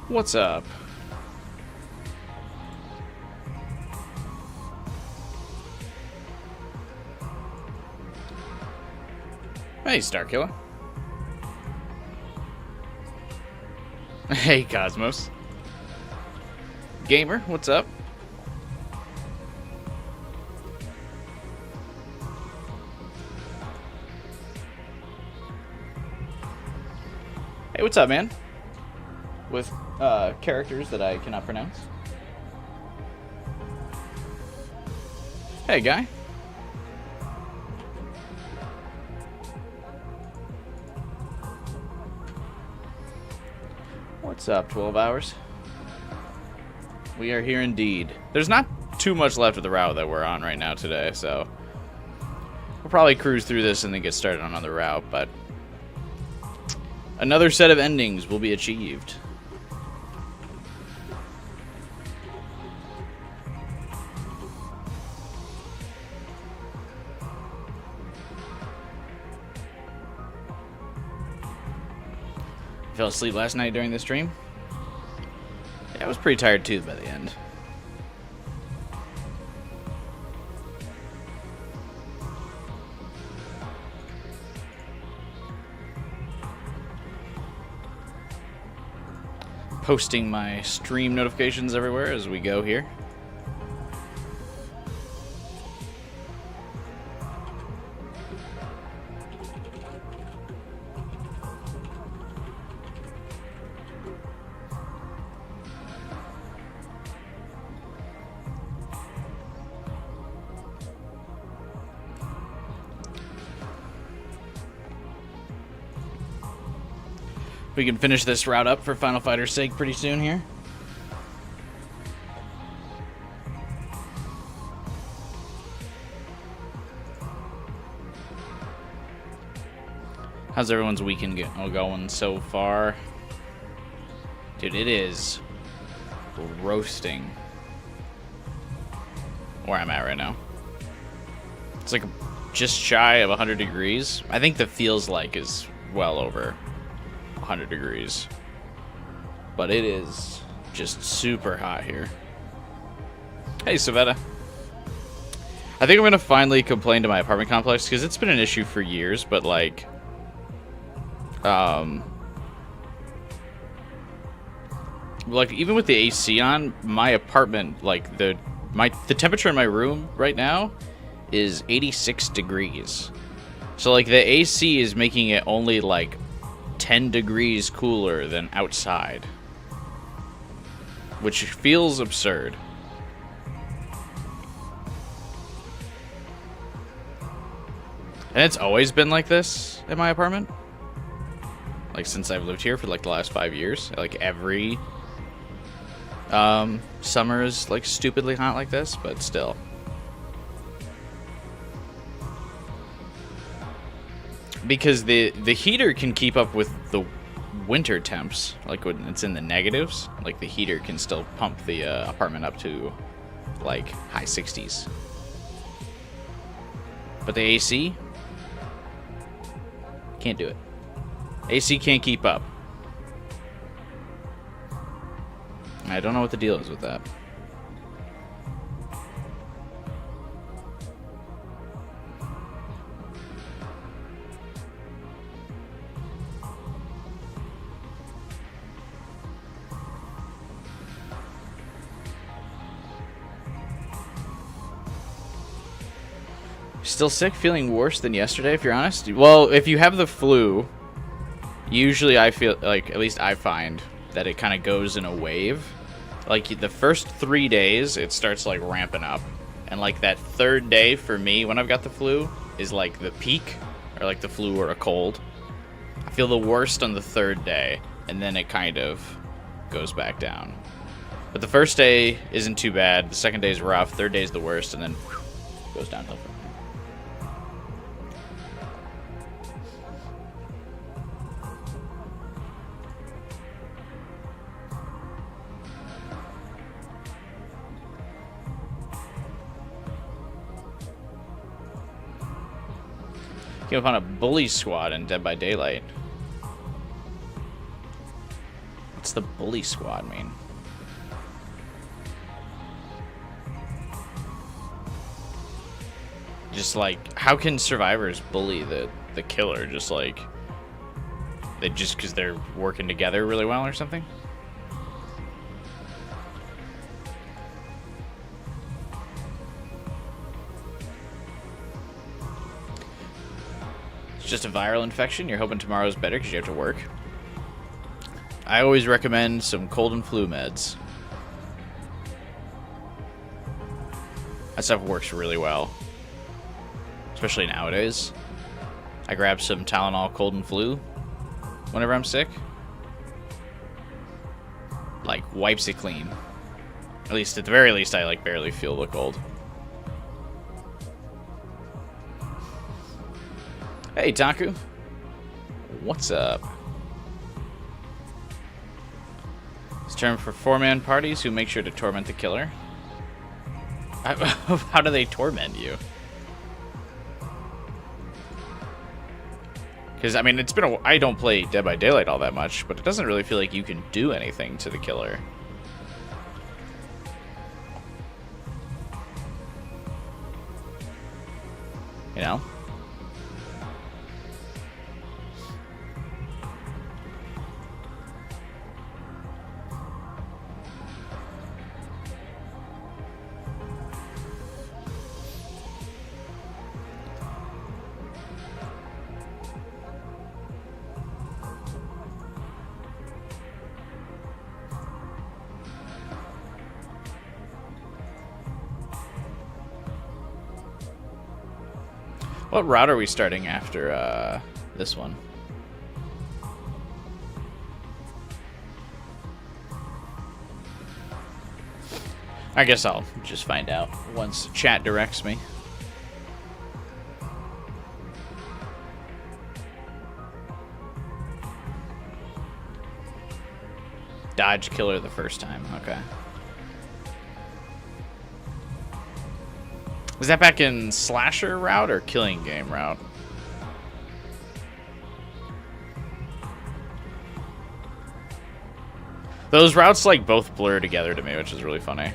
What's up? Hey, Starkiller. Hey, Cosmos. Gamer, what's up? Hey, what's up, man? With characters that I cannot pronounce. Hey, guy. What's up, 12 hours? We are here indeed. There's not too much left of the route that we're on right now today, so we'll probably cruise through this and then get started on another route, but another set of endings will be achieved. I fell asleep last night during the stream. Yeah, I was pretty tired too by the end. Posting my stream notifications everywhere as we go here. We can finish this route up for Final Fighter's sake pretty soon here. How's everyone's weekend going so far? Dude, it is roasting where I'm at right now. It's like just shy of 100 degrees. I think the feels like is well over 100 degrees, but it is just super hot here. Hey, Savetta. I think I'm gonna finally complain to my apartment complex because it's been an issue for years, but like even with the AC on, my apartment, like the temperature in my room right now is 86 degrees. So like the AC is making it only like 10 degrees cooler than outside, which feels absurd. And it's always been like this in my apartment, like since I've lived here for like the last 5 years. Like every summer is like stupidly hot like this, but still. Because the heater can keep up with the winter temps, like when it's in the negatives, like the heater can still pump the apartment up to like high 60s. But the AC can't do it. AC can't keep up. I don't know what the deal is with that. Still sick, feeling worse than yesterday, if you're honest? Well, if you have the flu, usually I feel like, at least I find, that it kind of goes in a wave. Like, the first 3 days, it starts, like, ramping up. And, like, that third day for me, when I've got the flu, is, like, the peak, or, like, the flu or a cold. I feel the worst on the third day, and then it kind of goes back down. But the first day isn't too bad, the second day is rough, third day is the worst, and then goes downhill from there. Came upon a bully squad in Dead by Daylight. the bully squad mean? Just like, how can survivors bully the killer? Just like, they just because they're working together really well or something? It's just a viral infection. You're hoping tomorrow's better because you have to work. I always recommend some cold and flu meds. That stuff works really well. Especially nowadays. I grab some Tylenol cold and flu whenever I'm sick. Like, wipes it clean. At least, at the very least, I like barely feel the cold. Hey, Taku. What's up? It's term for four-man parties who make sure to torment the killer. How do they torment you? Because, I mean, it's been I don't play Dead by Daylight all that much, but it doesn't really feel like you can do anything to the killer. You know? What route are we starting after this one? I guess I'll just find out once chat directs me. Dodge killer the first time, okay. Was that back in slasher route or killing game route? Those routes like both blur together to me, which is really funny.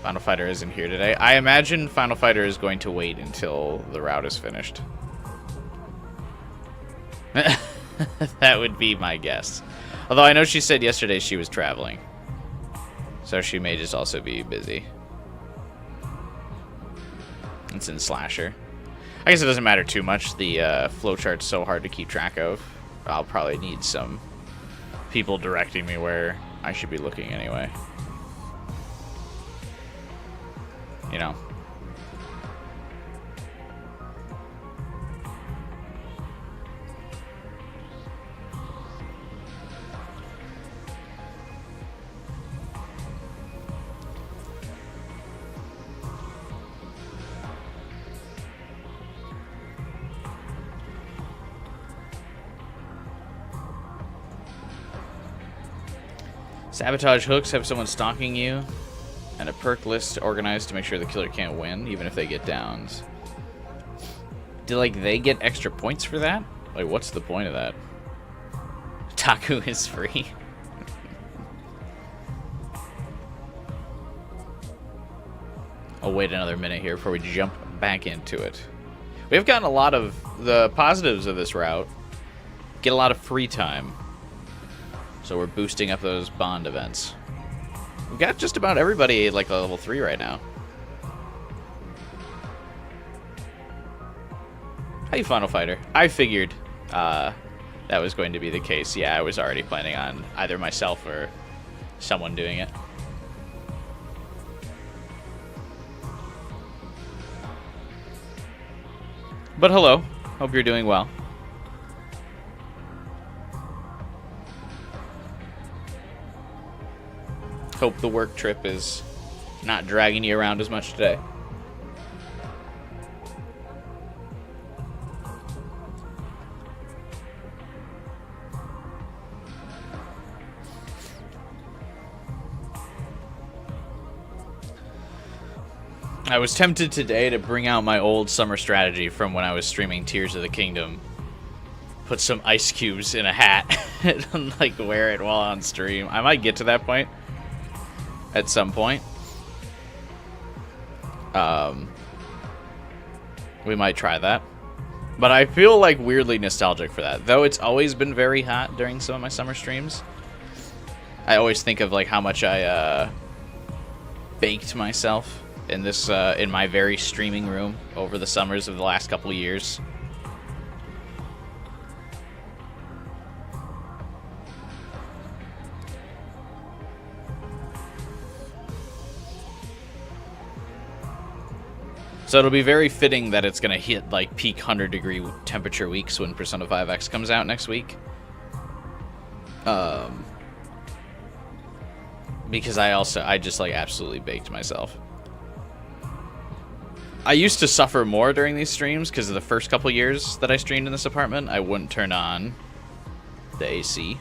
Final Fighter isn't here today. I imagine Final Fighter is going to wait until the route is finished. That would be my guess. Although I know she said yesterday she was traveling. So she may just also be busy. It's in Slasher. I guess it doesn't matter too much. The flowchart's so hard to keep track of. I'll probably need some people directing me where I should be looking anyway. You know. Sabotage hooks have someone stalking you, and a perk list organized to make sure the killer can't win, even if they get downs. Do, like, they get extra points for that? Like, what's the point of that? Taku is free. I'll wait another minute here before we jump back into it. We have gotten a lot of the positives of this route. Get a lot of free time. So we're boosting up those bond events. We've got just about everybody like level 3 right now. Hey, Final Fighter. I figured that was going to be the case. Yeah, I was already planning on either myself or someone doing it. But hello. Hope you're doing well. Hope the work trip is not dragging you around as much today. I was tempted today to bring out my old summer strategy from when I was streaming Tears of the Kingdom put some ice cubes in a hat and like wear it while on stream. I might get to that point at some point. We might try that. But I feel like weirdly nostalgic for that. Though it's always been very hot during some of my summer streams. I always think of like how much I baked myself in this in my very streaming room over the summers of the last couple of years. So it'll be very fitting that it's going to hit like peak 100-degree temperature weeks when Persona 5X comes out next week. Because I just like absolutely baked myself. I used to suffer more during these streams because of the first couple years that I streamed in this apartment. I wouldn't turn on the AC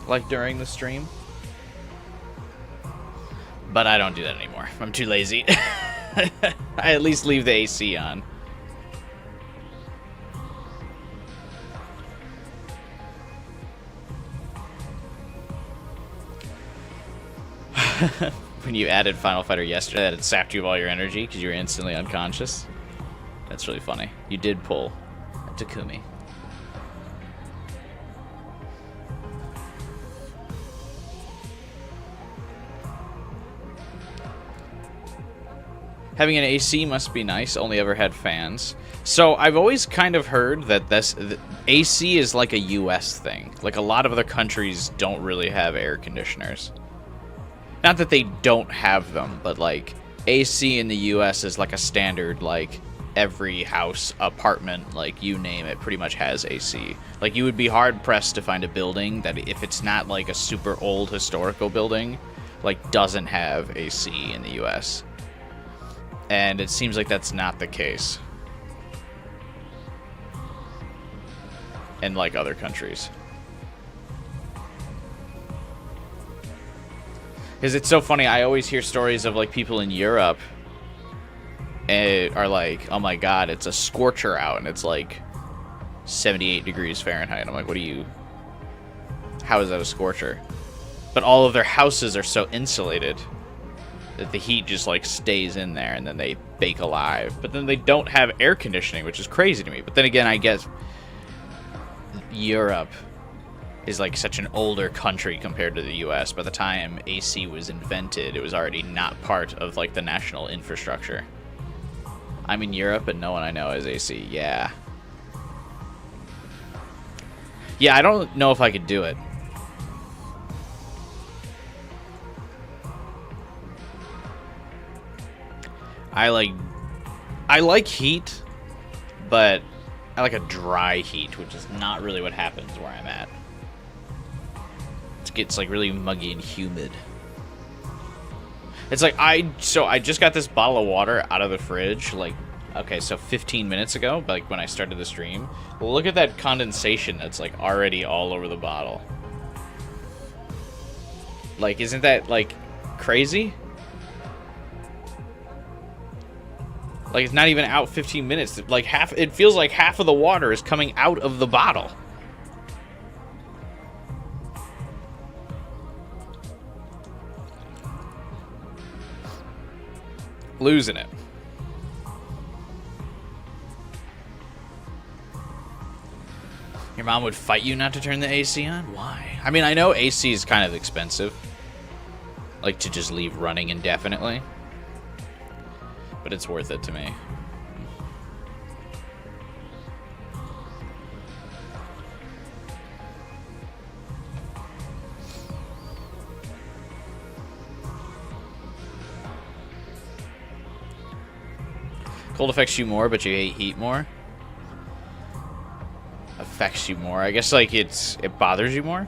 like during the stream. But I don't do that anymore. I'm too lazy. I at least leave the AC on. When you added Final Fighter yesterday, that it sapped you of all your energy because you were instantly unconscious. That's really funny. You did pull a Takumi. Having an AC must be nice. Only ever had fans. So I've always kind of heard that AC is like a US thing. Like a lot of other countries don't really have air conditioners. Not that they don't have them, but like AC in the US is like a standard, like every house, apartment, like you name it, pretty much has AC. Like you would be hard pressed to find a building that, if it's not like a super old historical building, like doesn't have AC in the US. And it seems like that's not the case in like other countries. Because it's so funny, I always hear stories of like people in Europe are like, oh my god, it's a scorcher out and it's like 78 degrees Fahrenheit. I'm like, how is that a scorcher? But all of their houses are so insulated that the heat just like stays in there and then they bake alive. But then they don't have air conditioning, which is crazy to me. But then again, I guess Europe is like such an older country compared to the US. By the time AC was invented, it was already not part of like the national infrastructure. I'm in Europe, but no one I know has AC. Yeah. Yeah, I don't know if I could do it. I like heat, but I like a dry heat, which is not really what happens where I'm at. It gets like really muggy and humid. It's like I just got this bottle of water out of the fridge, like, okay, so 15 minutes ago, like when I started the stream. Look at that condensation that's like already all over the bottle. Like, isn't that like crazy? Like, it's not even out 15 minutes. Like, it feels like half of the water is coming out of the bottle. Losing it. Your mom would fight you not to turn the AC on? Why? I mean, I know AC is kind of expensive. Like, to just leave running indefinitely. But it's worth it to me. Cold affects you more, but you hate heat more? Affects you more. I guess, like, it bothers you more?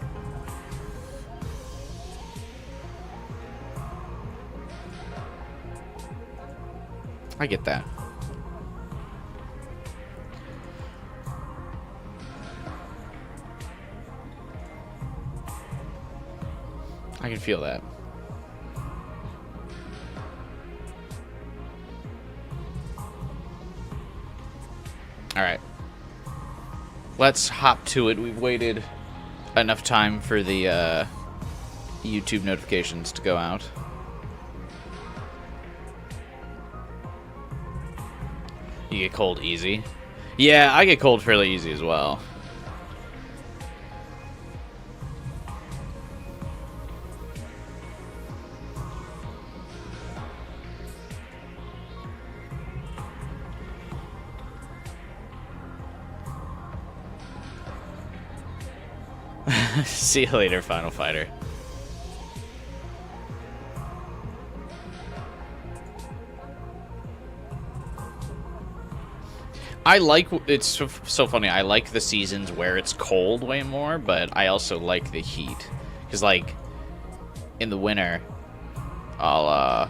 I get that. I can feel that. Alright. Let's hop to it. We've waited enough time for the YouTube notifications to go out. You get cold easy? Yeah, I get cold fairly easy as well. See you later, Final Fighter. It's so funny, I like the seasons where it's cold way more, but I also like the heat. Because, like, in the winter, I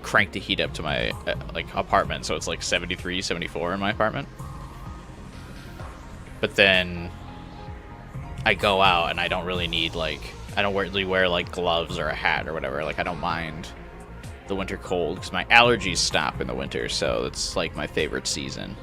crank the heat up to my, like, apartment, so it's like 73, 74 in my apartment. But then I go out and I don't really need, like, I don't really wear, like, gloves or a hat or whatever. Like, I don't mind the winter cold because my allergies stop in the winter, so it's, like, my favorite season.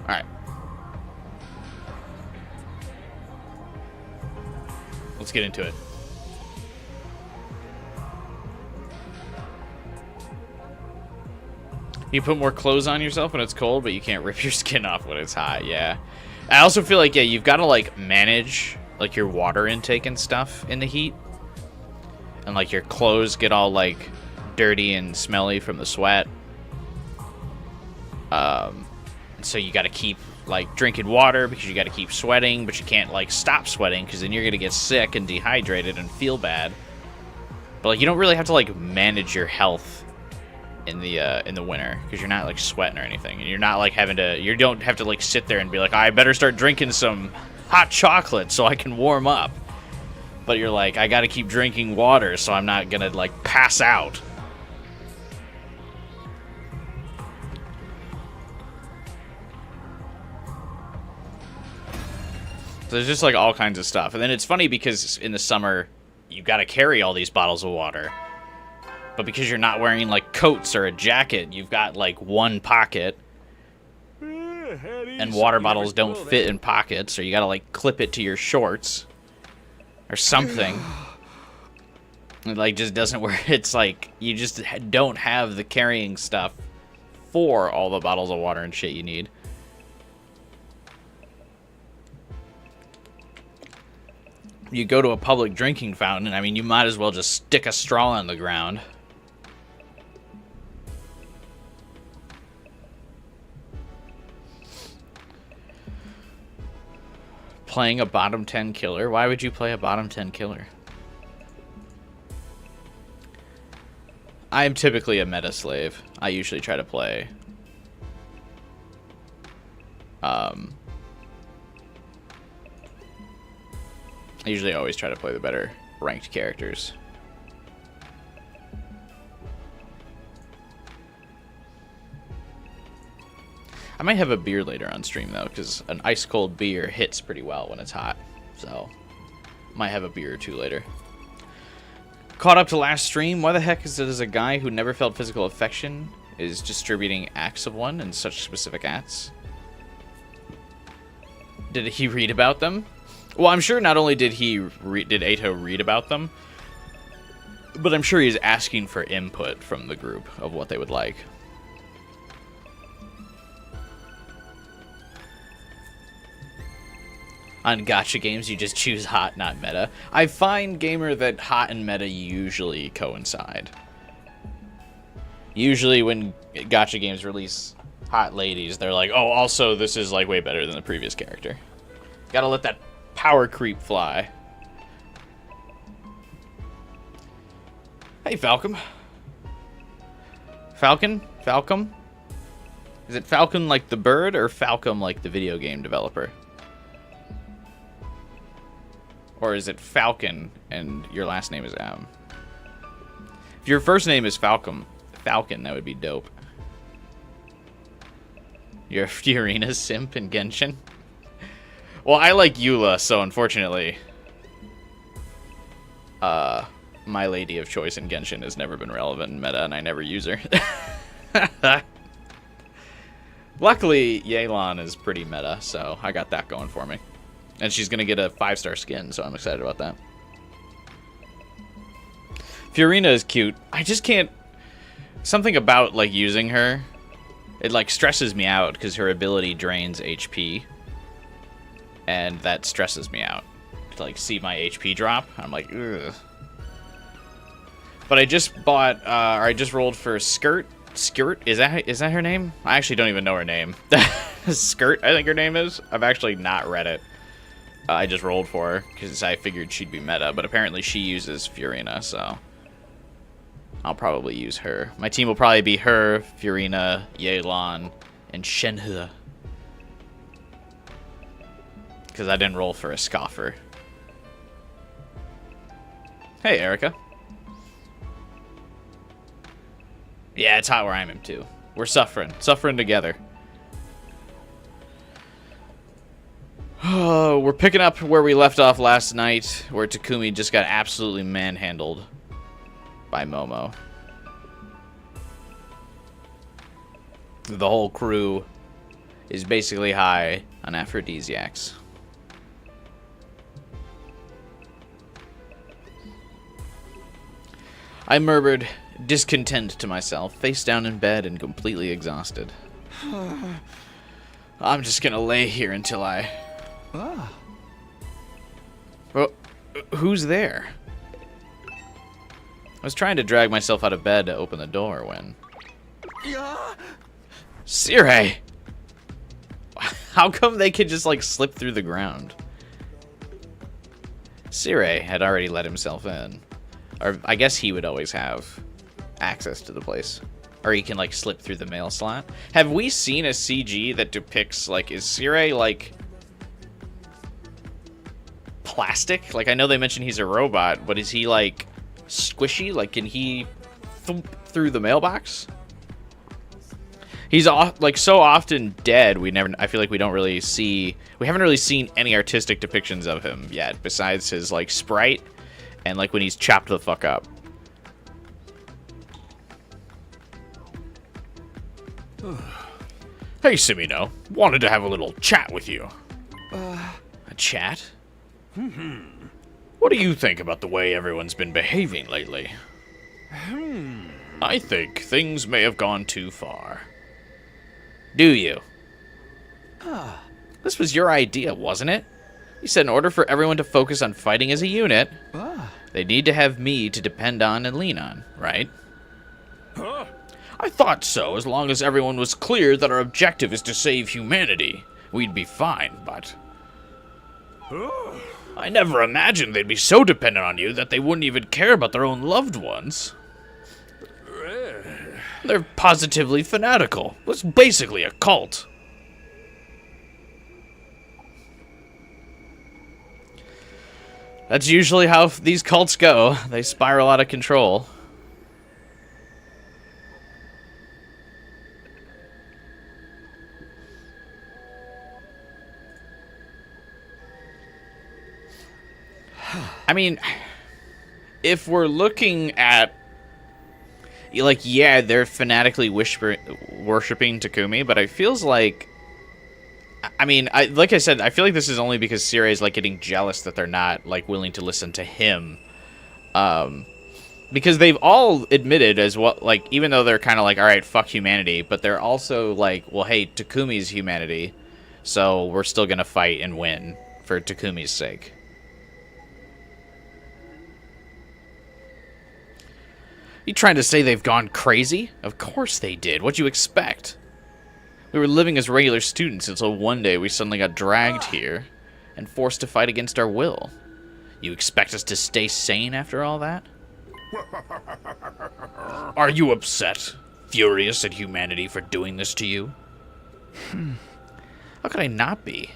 Alright. Let's get into it. You put more clothes on yourself when it's cold, but you can't rip your skin off when it's hot, yeah. I also feel like, yeah, you've got to, like, manage, like, your water intake and stuff in the heat. And, like, your clothes get all, like, dirty and smelly from the sweat. So you got to keep, like, drinking water because you got to keep sweating, but you can't, like, stop sweating because then you're going to get sick and dehydrated and feel bad. But, like, you don't really have to, like, manage your health in the winter because you're not, like, sweating or anything, and you're not, like, you don't have to, like, sit there and be like, I better start drinking some hot chocolate so I can warm up. But you're like, I gotta keep drinking water so I'm not gonna, like, pass out. So there's just, like, all kinds of stuff. And then it's funny because in the summer you gotta carry all these bottles of water. But because you're not wearing, like, coats or a jacket, you've got, like, one pocket. And water bottles don't fit in pockets, so you gotta, like, clip it to your shorts. Or something. It, like, just doesn't work. It's like, you just don't have the carrying stuff for all the bottles of water and shit you need. You go to a public drinking fountain, I mean, you might as well just stick a straw on the ground. Playing a bottom 10 killer? Why would you play a bottom 10 killer? I am typically a meta slave. I usually try to play I usually always try to play the better ranked characters. I might have a beer later on stream, though, because an ice-cold beer hits pretty well when it's hot. So, might have a beer or two later. Caught up to last stream. Why the heck is it as a guy who never felt physical affection is distributing acts of one and such specific acts? Did he read about them? Well, I'm sure not only did did Ato read about them, but I'm sure he's asking for input from the group of what they would like. On gacha games, you just choose hot, not meta. I find, gamer, that hot and meta usually coincide. Usually when gacha games release hot ladies, they're like, oh, also, this is, like, way better than the previous character. Gotta let that power creep fly. Hey, Falcom. Falcon? Falcom? Is it Falcon like the bird, or Falcom like the video game developer? Or is it Falcon and your last name is M? If your first name is Falcon, that would be dope. You're a Fiorina simp in Genshin? Well, I like Eula, so unfortunately, my lady of choice in Genshin has never been relevant in meta, and I never use her. Luckily, Yelan is pretty meta, so I got that going for me. And she's going to get a 5-star skin, so I'm excited about that. Fiorina is cute. I just can't... Something about, like, using her, it, like, stresses me out, because her ability drains HP. And that stresses me out. To, like, see my HP drop, I'm like, ugh. But I just bought, or I just rolled for Skirt. Skirt? Is that her name? I actually don't even know her name. Skirt, I think her name is. I've actually not read it. I just rolled for her, because I figured she'd be meta, but apparently she uses Fiorina, so... I'll probably use her. My team will probably be her, Fiorina, Yelan, and Shenhe. Because I didn't roll for a Scoffer. Hey, Erica. Yeah, it's hot where I am too. We're suffering. Suffering together. Oh, we're picking up where we left off last night, where Takumi just got absolutely manhandled by Momo. The whole crew is basically high on aphrodisiacs. I murmured, discontent to myself, face down in bed and completely exhausted. I'm just gonna lay here until I... Ah. Well, who's there? I was trying to drag myself out of bed to open the door when... Sirei! How come they could just, like, slip through the ground? Sirei had already let himself in. Or I guess he would always have access to the place. Or he can, like, slip through the mail slot. Have we seen a CG that depicts, like, is Sirei, like, plastic? Like, I know they mentioned he's a robot, but is he, like, squishy? Like, can he thump through the mailbox? He's, like, so often dead, I feel like we haven't really seen any artistic depictions of him yet, besides his, like, sprite, and, like, when he's chopped the fuck up. Hey, Simino. Wanted to have a little chat with you. A chat? What do you think about the way everyone's been behaving lately? I think things may have gone too far. Do you? This was your idea, wasn't it? You said in order for everyone to focus on fighting as a unit, they need to have me to depend on and lean on, right? I thought so, as long as everyone was clear that our objective is to save humanity. We'd be fine, but... I never imagined they'd be so dependent on you that they wouldn't even care about their own loved ones. They're positively fanatical. It's basically a cult. That's usually how these cults go. They spiral out of control. I mean, if we're looking at, like, yeah, they're fanatically worshipping Takumi, but it feels like, I mean, like I said, I feel like this is only because Sirei is, like, getting jealous that they're not, like, willing to listen to him. Because they've all admitted as well, like, even though they're kind of like, all right, fuck humanity, but they're also like, well, hey, Takumi's humanity, so we're still gonna fight and win for Takumi's sake. You trying to say they've gone crazy? Of course they did. What'd you expect? We were living as regular students until one day we suddenly got dragged here and forced to fight against our will. You expect us to stay sane after all that? Are you upset? Furious at humanity for doing this to you? How could I not be?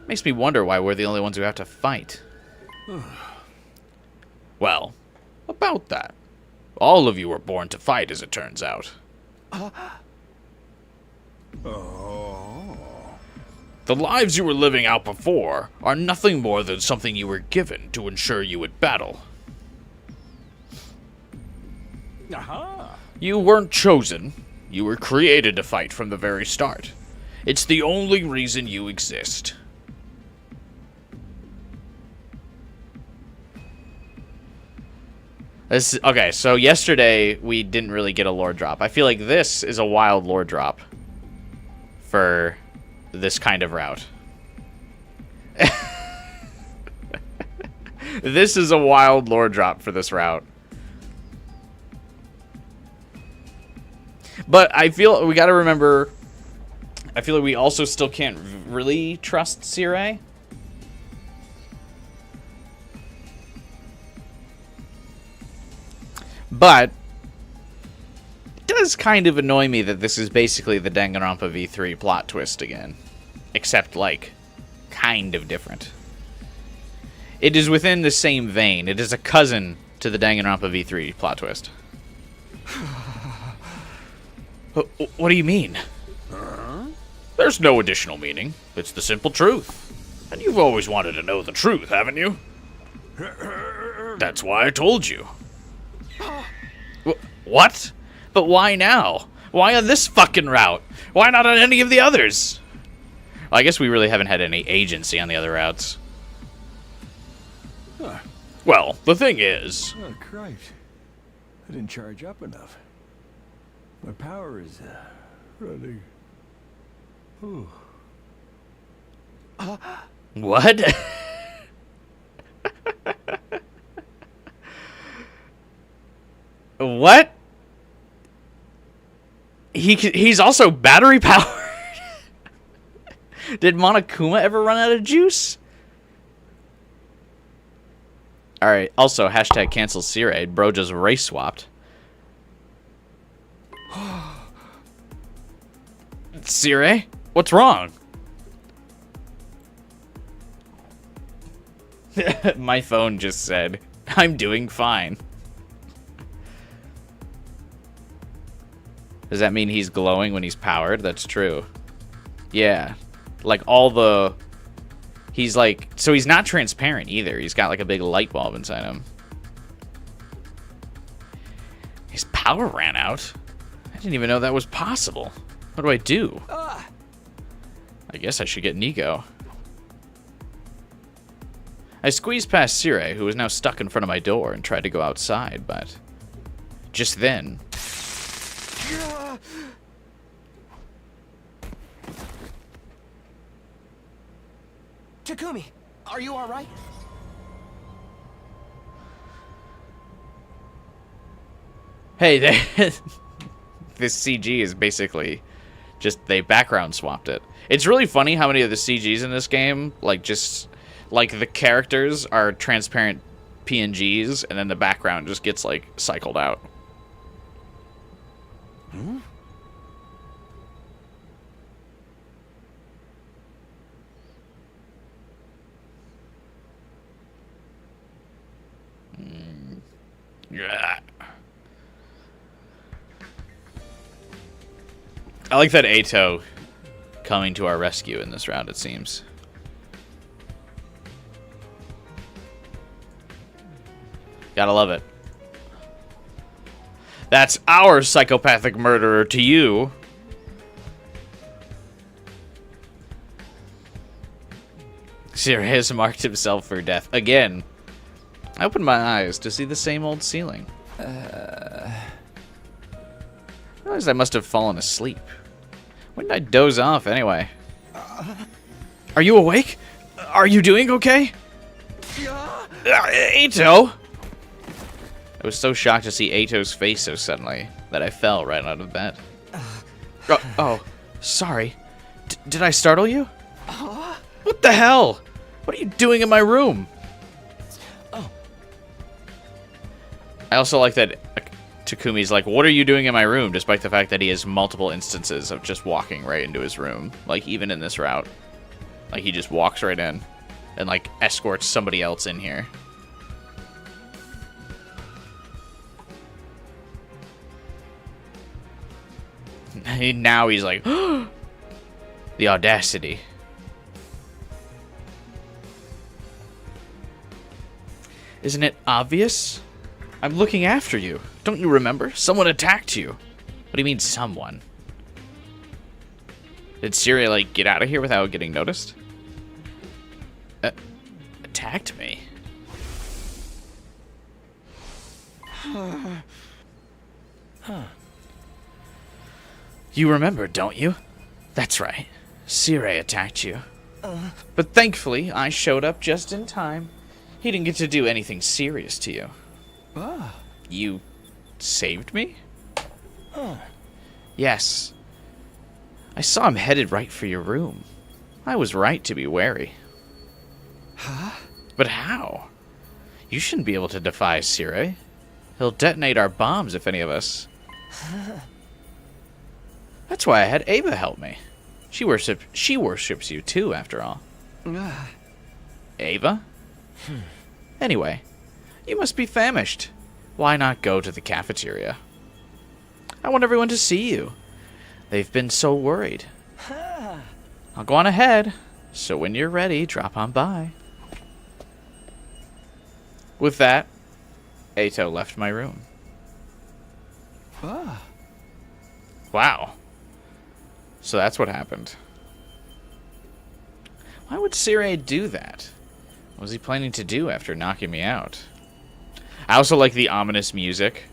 Makes me wonder why we're the only ones who have to fight. Well, about that. All of you were born to fight, as it turns out. The lives you were living out before are nothing more than something you were given to ensure you would battle. Aha! You weren't chosen. You were created to fight from the very start. It's the only reason you exist. Okay, so yesterday we didn't really get a lore drop. I feel like this is a wild lore drop for this kind of route. This is a wild lore drop for this route. But I feel we gotta remember, I feel like we also still can't really trust Sirei. But it does kind of annoy me that this is basically the Danganronpa V3 plot twist again. Except, like, kind of different. It is within the same vein. It is a cousin to the Danganronpa V3 plot twist. What do you mean? There's no additional meaning. It's the simple truth. And you've always wanted to know the truth, haven't you? That's why I told you. What? But why now? Why on this fucking route? Why not on any of the others? Well, I guess we really haven't had any agency on the other routes. Huh. Well, the thing is... Oh, Christ. I didn't charge up enough. My power is, running... Ooh. What? What? He's also battery powered? Did Monokuma ever run out of juice? Alright, also, hashtag cancel Sirei. Bro just race swapped. Sirei? What's wrong? My phone just said, I'm doing fine. Does that mean he's glowing when he's powered? That's true. Yeah. Like all the... He's like... So he's not transparent either. He's got like a big light bulb inside him. His power ran out? I didn't even know that was possible. What do I do? I guess I should get Nico. I squeezed past Sirei, who was now stuck in front of my door, and tried to go outside, but... Just then... Takumi, are you alright? Hey, this CG is basically just they background swapped it. It's really funny how many of the CGs in this game, like just like the characters are transparent PNGs, and then the background just gets like cycled out. Hmm? Yeah. I like that Ato coming to our rescue in this round, it seems. Gotta love it. That's our psychopathic murderer to you. Sirei has marked himself for death. Again. I opened my eyes to see the same old ceiling. I realized I must have fallen asleep. When did I doze off, anyway? Are you awake? Are you doing okay? Ato! I was so shocked to see Ato's face so suddenly that I fell right out of bed. Oh, sorry. Did I startle you? What the hell? What are you doing in my room? I also like that Takumi's like, what are you doing in my room? Despite the fact that he has multiple instances of just walking right into his room. Like, even in this route. Like, he just walks right in. And, like, escorts somebody else in here. Now he's like, the audacity. Isn't it obvious? I'm looking after you. Don't you remember? Someone attacked you. What do you mean, someone? Did Syria, like, get out of here without getting noticed? Attacked me? You remember, don't you? That's right. Sire attacked you. But thankfully, I showed up just in time. He didn't get to do anything serious to you. You saved me? Yes. I saw him headed right for your room. I was right to be wary. But how? You shouldn't be able to defy Sire. He'll detonate our bombs if any of us... That's why I had Ava help me. She worships you too, after all. Ava? Anyway, you must be famished. Why not go to the cafeteria? I want everyone to see you. They've been so worried. I'll go on ahead, so when you're ready, drop on by. With that, Ato left my room. Wow. So that's what happened. Why would Sire do that? What was he planning to do after knocking me out? I also like the ominous music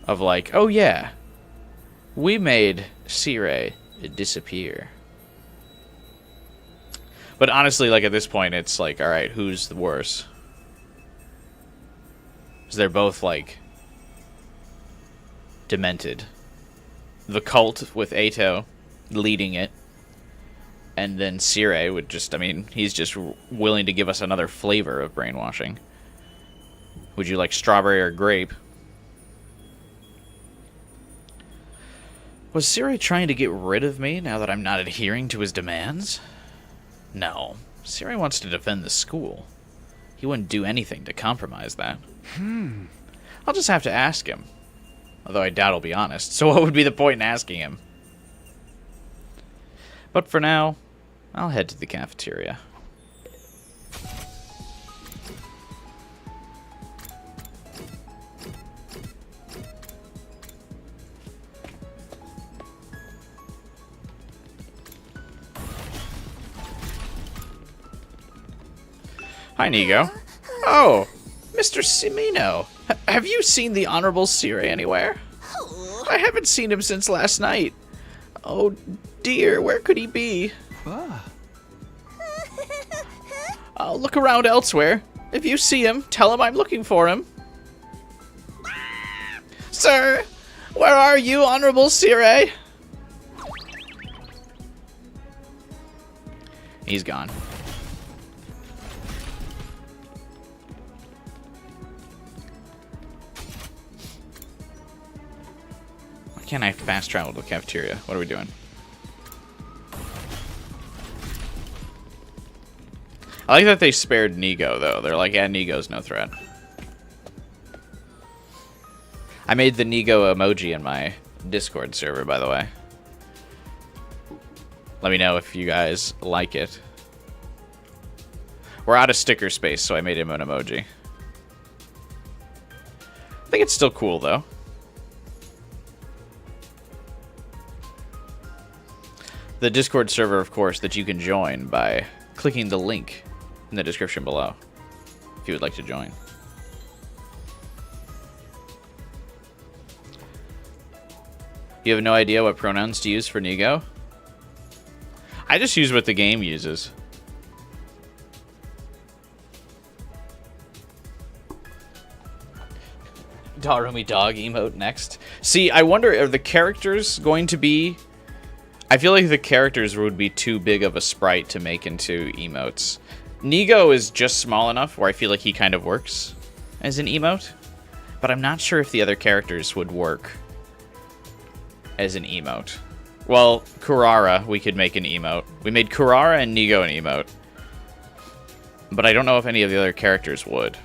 of like, oh yeah, we made Sire disappear. But honestly, like at this point, it's like, all right, who's the worse? Because they're both like demented. The cult with Ato leading it. And then Sire would just, I mean, he's just willing to give us another flavor of brainwashing. Would you like strawberry or grape? Was Sire trying to get rid of me now that I'm not adhering to his demands? No. Sire wants to defend the school. He wouldn't do anything to compromise that. I'll just have to ask him. Although I doubt he'll be honest, so what would be the point in asking him? But for now, I'll head to the cafeteria. Hi, Nigo. Oh, Mr. Cimino. Have you seen the Honorable Sire anywhere? I haven't seen him since last night. Oh dear, where could he be? I'll look around elsewhere. If you see him, tell him I'm looking for him. Sir, where are you, Honorable Sire? He's gone. Why can't I fast travel to the cafeteria? What are we doing? I like that they spared Nigo, though. They're like, yeah, Nigo's no threat. I made the Nigo emoji in my Discord server, by the way. Let me know if you guys like it. We're out of sticker space, so I made him an emoji. I think it's still cool, though. The Discord server, of course, that you can join by clicking the link in the description below, if you would like to join. You have no idea what pronouns to use for Nigo? I just use what the game uses. Darumi dog emote next. See, I wonder, are the characters going to be... I feel like the characters would be too big of a sprite to make into emotes. Nigo is just small enough where I feel like he kind of works as an emote, but I'm not sure if the other characters would work as an emote. Well, Kurara, we could make an emote. We made Kurara and Nigo an emote, but I don't know if any of the other characters would.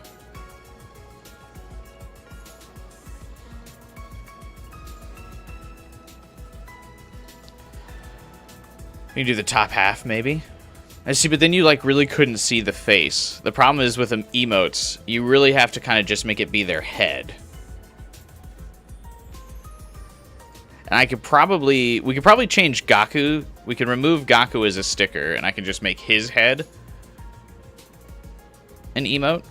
We can do the top half, maybe. I see, but then you like really couldn't see the face. The problem is with emotes, you really have to kind of just make it be their head. And we could probably change Gaku. We can remove Gaku as a sticker, and I can just make his head an emote.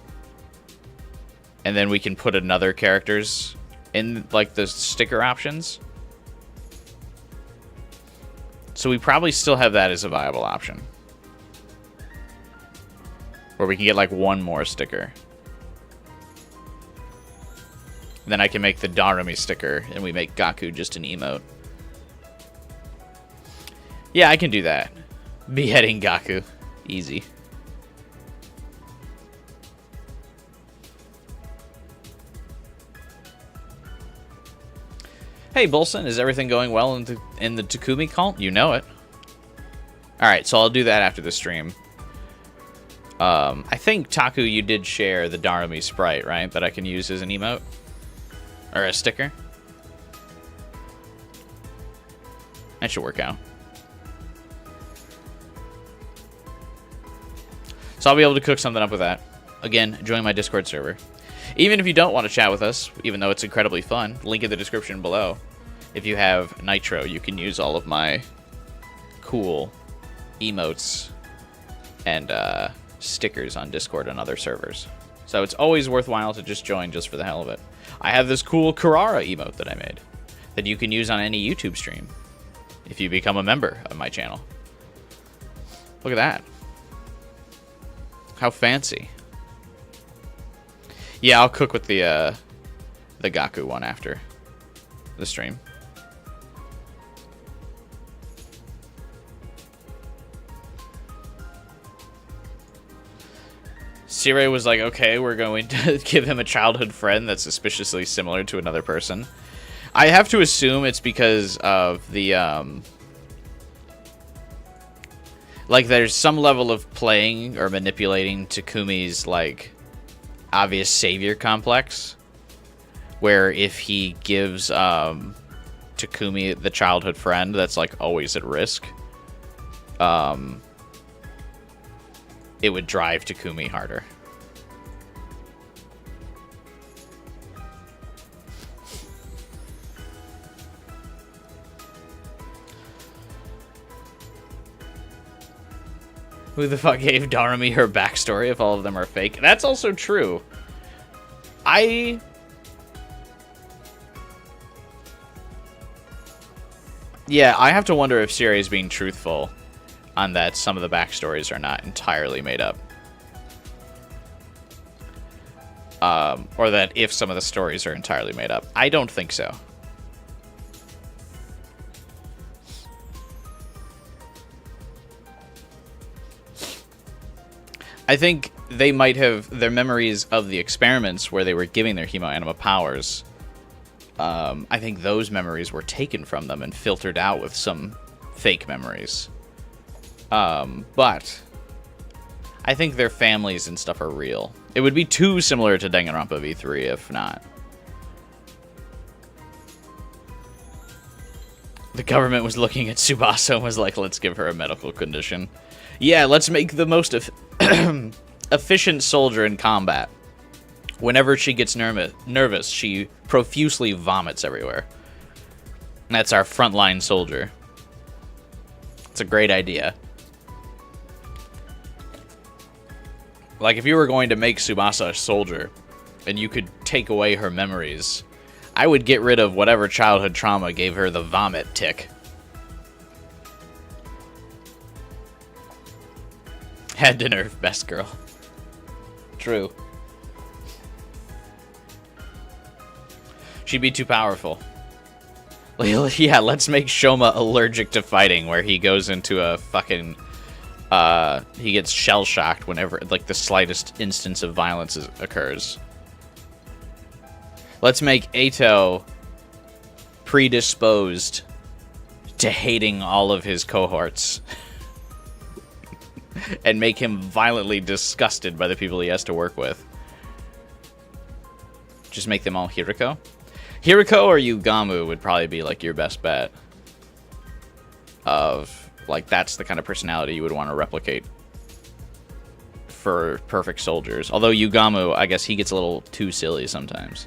And then we can put another character's in like the sticker options. So we probably still have that as a viable option. Where we can get like one more sticker. Then I can make the Darumi sticker, and we make Gaku just an emote. Yeah, I can do that. Beheading Gaku. Easy. Hey, Bolson, is everything going well in the Takumi cult? You know it. Alright, so I'll do that after the stream. I think, Taku, you did share the Darumi sprite, right? That I can use as an emote? Or a sticker? That should work out. So I'll be able to cook something up with that. Again, join my Discord server. Even if you don't want to chat with us, even though it's incredibly fun, link in the description below. If you have Nitro, you can use all of my cool emotes and stickers on Discord and other servers. So it's always worthwhile to just join just for the hell of it. I have this cool Karara emote that I made that you can use on any YouTube stream if you become a member of my channel. Look at that. How fancy. Yeah, I'll cook with the Gaku one after the stream. Sirei was like, okay, we're going to give him a childhood friend that's suspiciously similar to another person. I have to assume it's because of the, like, there's some level of playing or manipulating Takumi's, like, obvious savior complex, where if he gives Takumi the childhood friend that's, like, always at risk, it would drive Takumi harder. Who the fuck gave Darumi her backstory if all of them are fake? That's also true. Yeah, I have to wonder if Siri is being truthful on that some of the backstories are not entirely made up. Or that if some of the stories are entirely made up. I don't think so. I think they might have their memories of the experiments where they were giving their hemoanima powers. I think those memories were taken from them and filtered out with some fake memories. But I think their families and stuff are real. It would be too similar to Danganronpa V3 if not. The government was looking at Tsubasa and was like, let's give her a medical condition. Yeah, let's make the most efficient soldier in combat. Whenever she gets nervous, she profusely vomits everywhere. That's our frontline soldier. It's a great idea. Like, if you were going to make Tsubasa a soldier, and you could take away her memories, I would get rid of whatever childhood trauma gave her the vomit tick. Had to nerf best girl. True. She'd be too powerful. Yeah, let's make Shoma allergic to fighting, where he goes into a fucking... he gets shell-shocked whenever, like, the slightest instance of violence occurs. Let's make Eito predisposed to hating all of his cohorts. And make him violently disgusted by the people he has to work with. Just make them all Hiriko? Hiriko or Yugamu would probably be, like, your best bet. Of, like, that's the kind of personality you would want to replicate for perfect soldiers. Although Yugamu, I guess he gets a little too silly sometimes.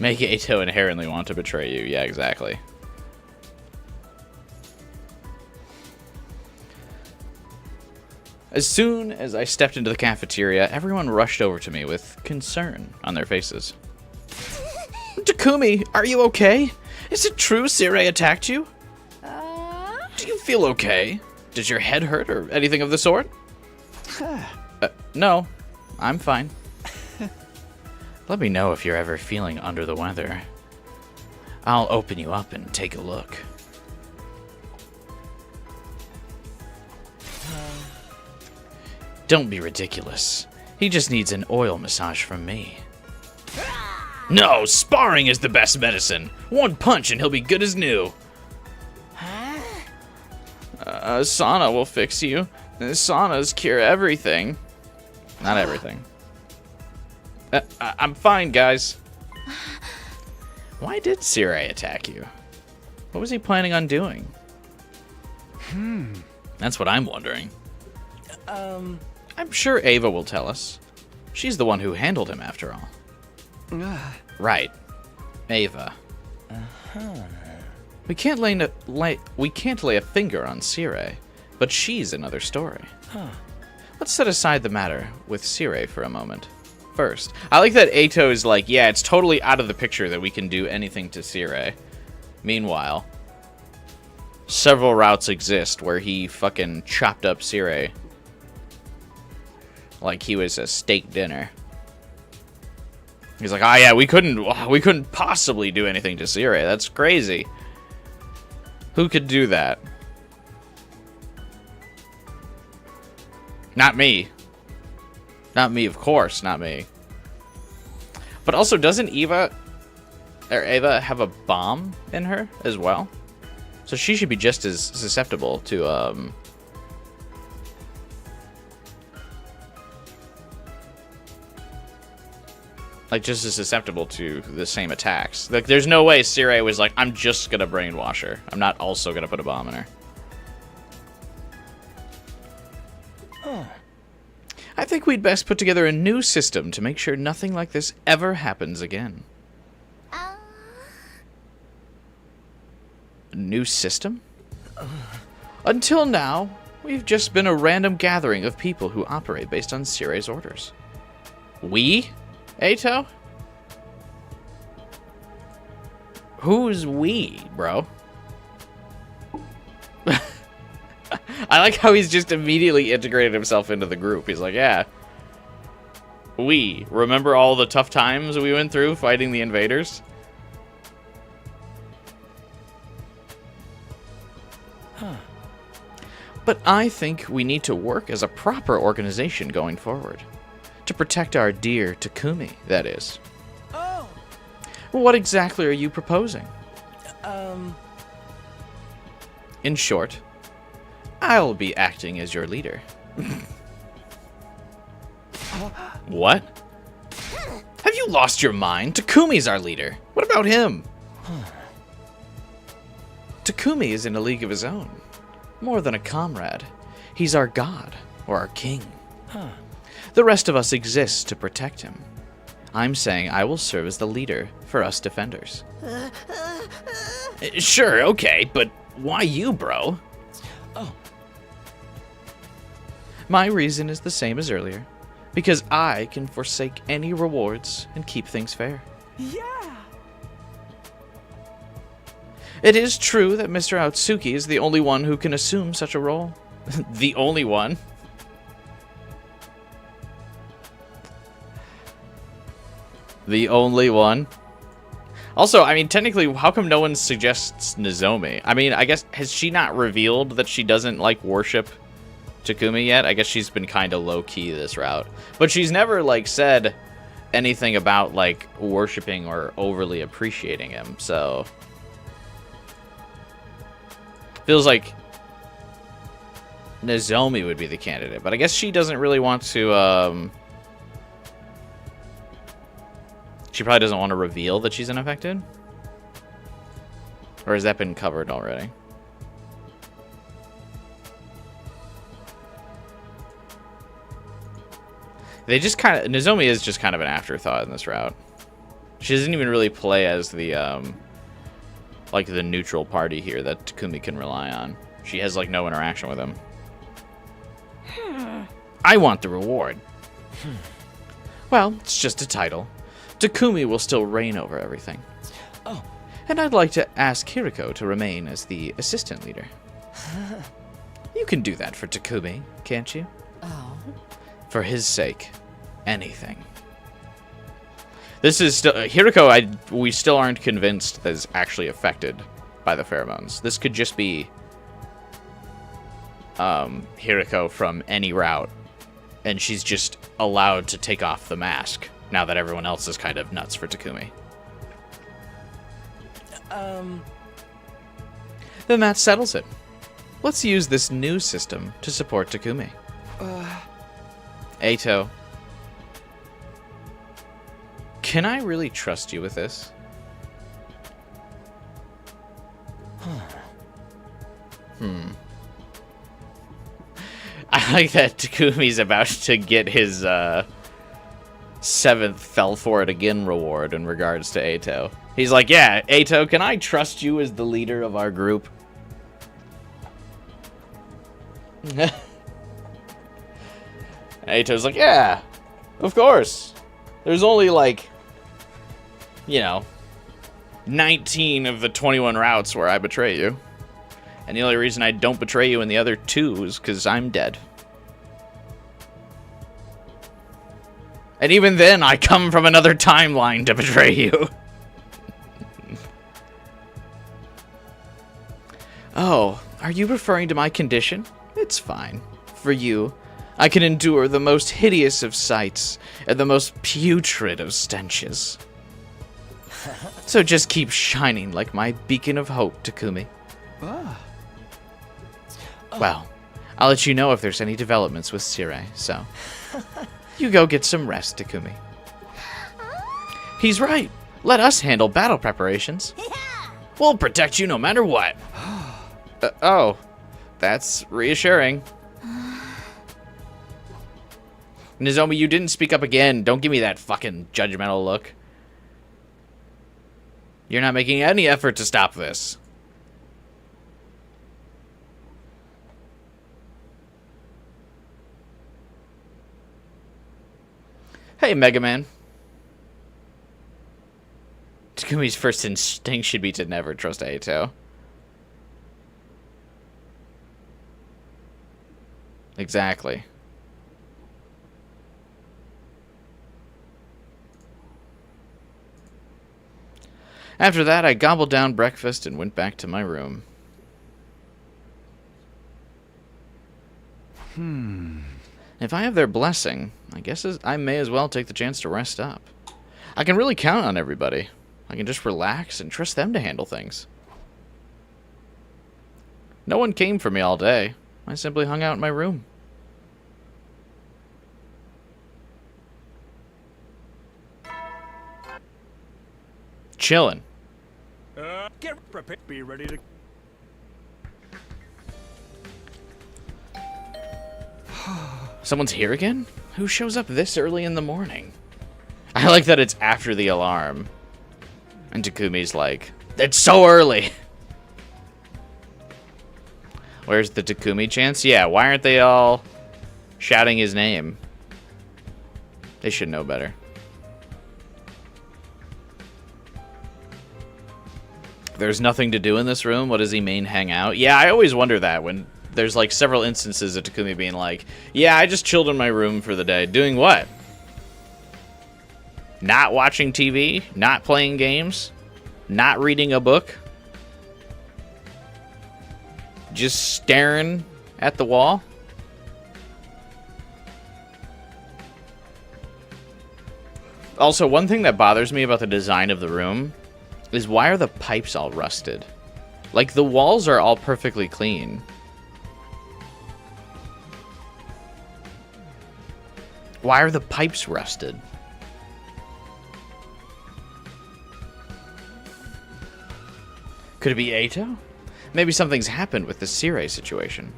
Make Eito inherently want to betray you. Yeah, exactly. As soon as I stepped into the cafeteria, everyone rushed over to me with concern on their faces. Takumi, are you okay? Is it true Sirei attacked you? Do you feel okay? Does your head hurt or anything of the sort? No, I'm fine. Let me know if you're ever feeling under the weather. I'll open you up and take a look. Don't be ridiculous. He just needs an oil massage from me. No, sparring is the best medicine. One punch and he'll be good as new. Sauna will fix you. Saunas cure everything. Not everything. I'm fine, guys. Why did Sirei attack you? What was he planning on doing? That's what I'm wondering. I'm sure Ava will tell us. She's the one who handled him, after all. Right. Ava. We can't lay a finger on Sirei, but she's another story. Let's set aside the matter with Sirei for a moment. First, I like that Eito is like, yeah, it's totally out of the picture that we can do anything to Sirei. Meanwhile, several routes exist where he fucking chopped up Sirei like he was a steak dinner. He's like, oh yeah, we couldn't possibly do anything to Sirei. That's crazy. Who could do that? Not me. Not me, of course, not me. But also, doesn't Ava have a bomb in her as well? So she should be just as susceptible to, like, just as susceptible to the same attacks. Like, there's no way Sirei was like, I'm just gonna brainwash her. I'm not also gonna put a bomb in her. I think we'd best put together a new system to make sure nothing like this ever happens again. A new system? Until now, we've just been a random gathering of people who operate based on Sirei's orders. We? Eito? Who's we, bro? I like how he's just immediately integrated himself into the group. He's like, yeah. We. Remember all the tough times we went through fighting the invaders? But I think we need to work as a proper organization going forward. To protect our dear Takumi, that is. Oh. What exactly are you proposing? In short, I'll be acting as your leader. What? Have you lost your mind? Takumi's our leader. What about him? Takumi is in a league of his own. More than a comrade. He's our god, or our king. The rest of us exist to protect him. I'm saying I will serve as the leader for us defenders. Sure, okay, but why you, bro? My reason is the same as earlier. Because I can forsake any rewards and keep things fair. Yeah! It is true that Mr. Otsuki is the only one who can assume such a role. The only one. The only one. Also, I mean, technically, how come no one suggests Nozomi? I mean, I guess, has she not revealed that she doesn't, like, worship Takumi yet? I guess she's been kind of low-key this route. But she's never, like, said anything about, like, worshiping or overly appreciating him, so... Feels like Nozomi would be the candidate, but I guess she doesn't really want to, She probably doesn't want to reveal that she's unaffected. Or has that been covered already? They just kind of... Nozomi is just kind of an afterthought in this route. She doesn't even really play as the, like, the neutral party here that Takumi can rely on. She has, like, no interaction with him. I want the reward. Well, it's just a title. Takumi will still reign over everything. Oh. And I'd like to ask Hiriko to remain as the assistant leader. You can do that for Takumi, can't you? Oh. For his sake, anything. This is still... Hiriko, we still aren't convinced that is actually affected by the pheromones. This could just be Hiriko from any route. And she's just allowed to take off the mask now that everyone else is kind of nuts for Takumi. Then that settles it. Let's use this new system to support Takumi. Eito. Can I really trust you with this? I like that Takumi's about to get his 7th fell for it again reward in regards to Eito. He's like, yeah, Eito, can I trust you as the leader of our group? Eito's like, yeah, of course. There's only like, 19 of the 21 routes where I betray you. And the only reason I don't betray you in the other 2 is because I'm dead. And even then, I come from another timeline to betray you. Oh, are you referring to my condition? It's fine. For you, I can endure the most hideous of sights and the most putrid of stenches. So just keep shining like my beacon of hope, Takumi. Well, I'll let you know if there's any developments with Sirei, so... You go get some rest, Takumi. He's right. Let us handle battle preparations. We'll protect you no matter what. Oh, that's reassuring. Nozomi, you didn't speak up again. Don't give me that fucking judgmental look. You're not making any effort to stop this. Hey, Mega Man. Takumi's first instinct should be to never trust Eito. Exactly. After that, I gobbled down breakfast and went back to my room. If I have their blessing, I guess I may as well take the chance to rest up. I can really count on everybody. I can just relax and trust them to handle things. No one came for me all day. I simply hung out in my room. Chilling. Get prepared. Be ready to... Someone's here again? Who shows up this early in the morning? I like that it's after the alarm. And Takumi's like, it's so early! Where's the Takumi chance? Yeah, why aren't they all shouting his name? They should know better. There's nothing to do in this room? What does he mean, hang out? Yeah, I always wonder that when there's like several instances of Takumi being like, yeah, I just chilled in my room for the day. Doing what? Not watching TV? Not playing games? Not reading a book? Just staring at the wall? Also, one thing that bothers me about the design of the room is why are the pipes all rusted? Like, the walls are all perfectly clean. Why are the pipes rusted? Could it be Ato? Maybe something's happened with the Sirei situation.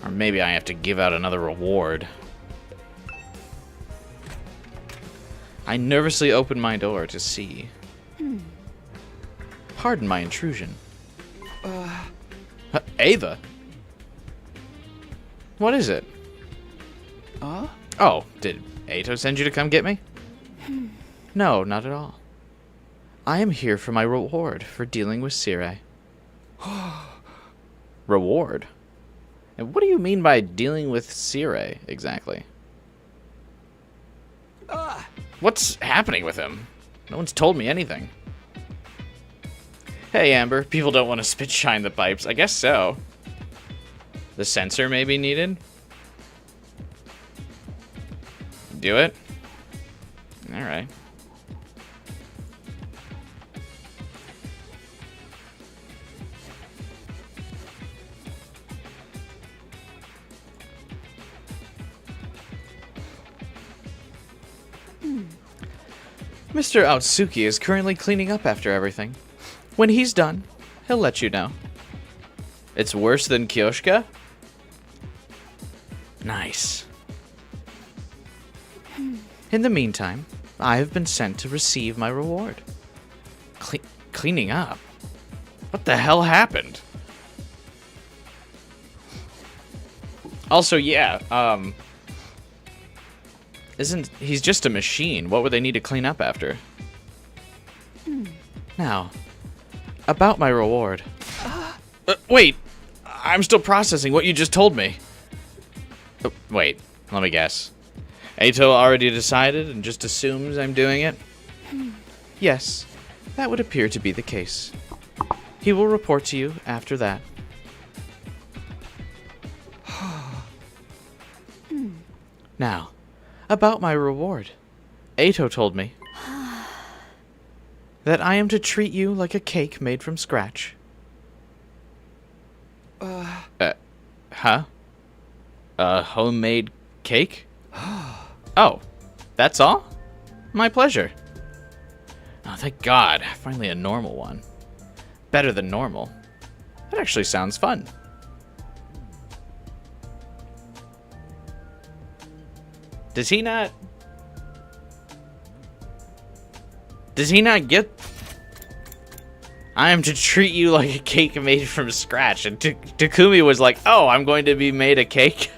Or maybe I have to give out another reward. I nervously open my door to see. Pardon my intrusion. Ava? What is it? Oh, did Ato send you to come get me? No, not at all. I am here for my reward for dealing with Sirei. Reward? And what do you mean by dealing with Sirei, exactly? What's happening with him? No one's told me anything. Hey, Amber. People don't want to spit shine the pipes. I guess so. The sensor may be needed. Do it? Alright. Mr. Otsuki is currently cleaning up after everything. When he's done, he'll let you know. It's worse than Kyoshka? Nice. In the meantime, I have been sent to receive my reward. Cleaning up? What the hell happened? Also, yeah, he's just a machine. What would they need to clean up after? Now, about my reward. Wait, I'm still processing what you just told me. Wait, let me guess. Ato already decided and just assumes I'm doing it? Yes, that would appear to be the case. He will report to you after that. Now, about my reward. Ato told me that I am to treat you like a cake made from scratch. Huh? A homemade cake? Oh, that's all? My pleasure. Oh, thank God. Finally a normal one. Better than normal. That actually sounds fun. Does he not get... I am to treat you like a cake made from scratch. And Takumi was like, oh, I'm going to be made a cake?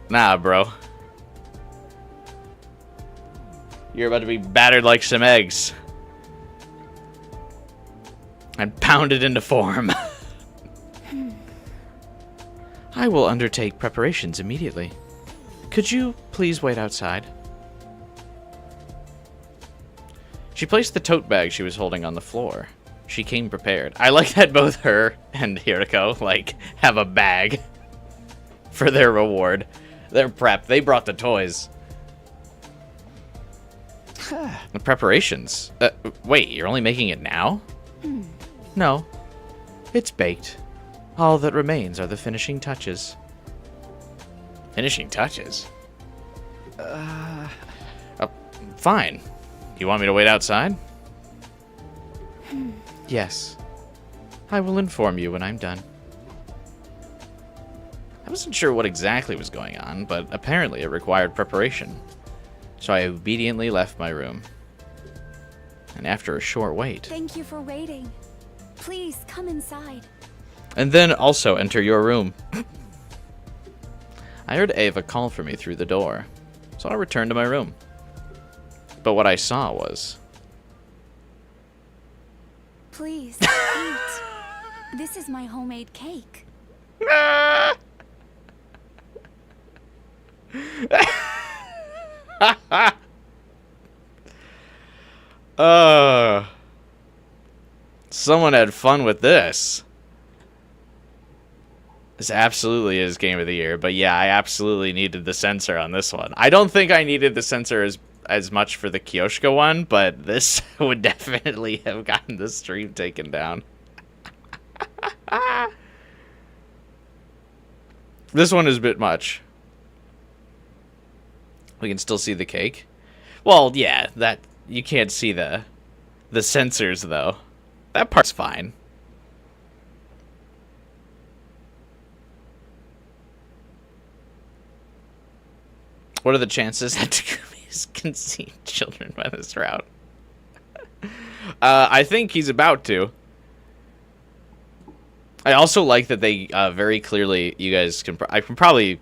Nah, bro. You're about to be battered like some eggs. And pounded into form. I will undertake preparations immediately. Could you please wait outside? She placed the tote bag she was holding on the floor. She came prepared. I like that both her and Hiriko, like, have a bag for their reward. They're prepped. They brought the toys. The preparations. Wait, you're only making it now? No. It's baked. All that remains are the finishing touches. Finishing touches? Fine. You want me to wait outside? Yes. I will inform you when I'm done. I wasn't sure what exactly was going on, but apparently it required preparation. So I obediently left my room. And after a short wait... Thank you for waiting. Please, come inside. And then also enter your room. I heard Ava call for me through the door, so I returned to my room. But what I saw was... Please, eat. This is my homemade cake. Someone had fun with this. This absolutely is Game of the Year, but yeah, I absolutely needed the sensor on this one. I don't think I needed the sensor as much for the Kyoshka one, but this would definitely have gotten the stream taken down. This one is a bit much. We can still see the cake. Well, yeah, that you can't see the The sensors, though. That part's fine. What are the chances that Takumi has conceived children by this route? I think he's about to. I also like that they very clearly, you guys can, I can probably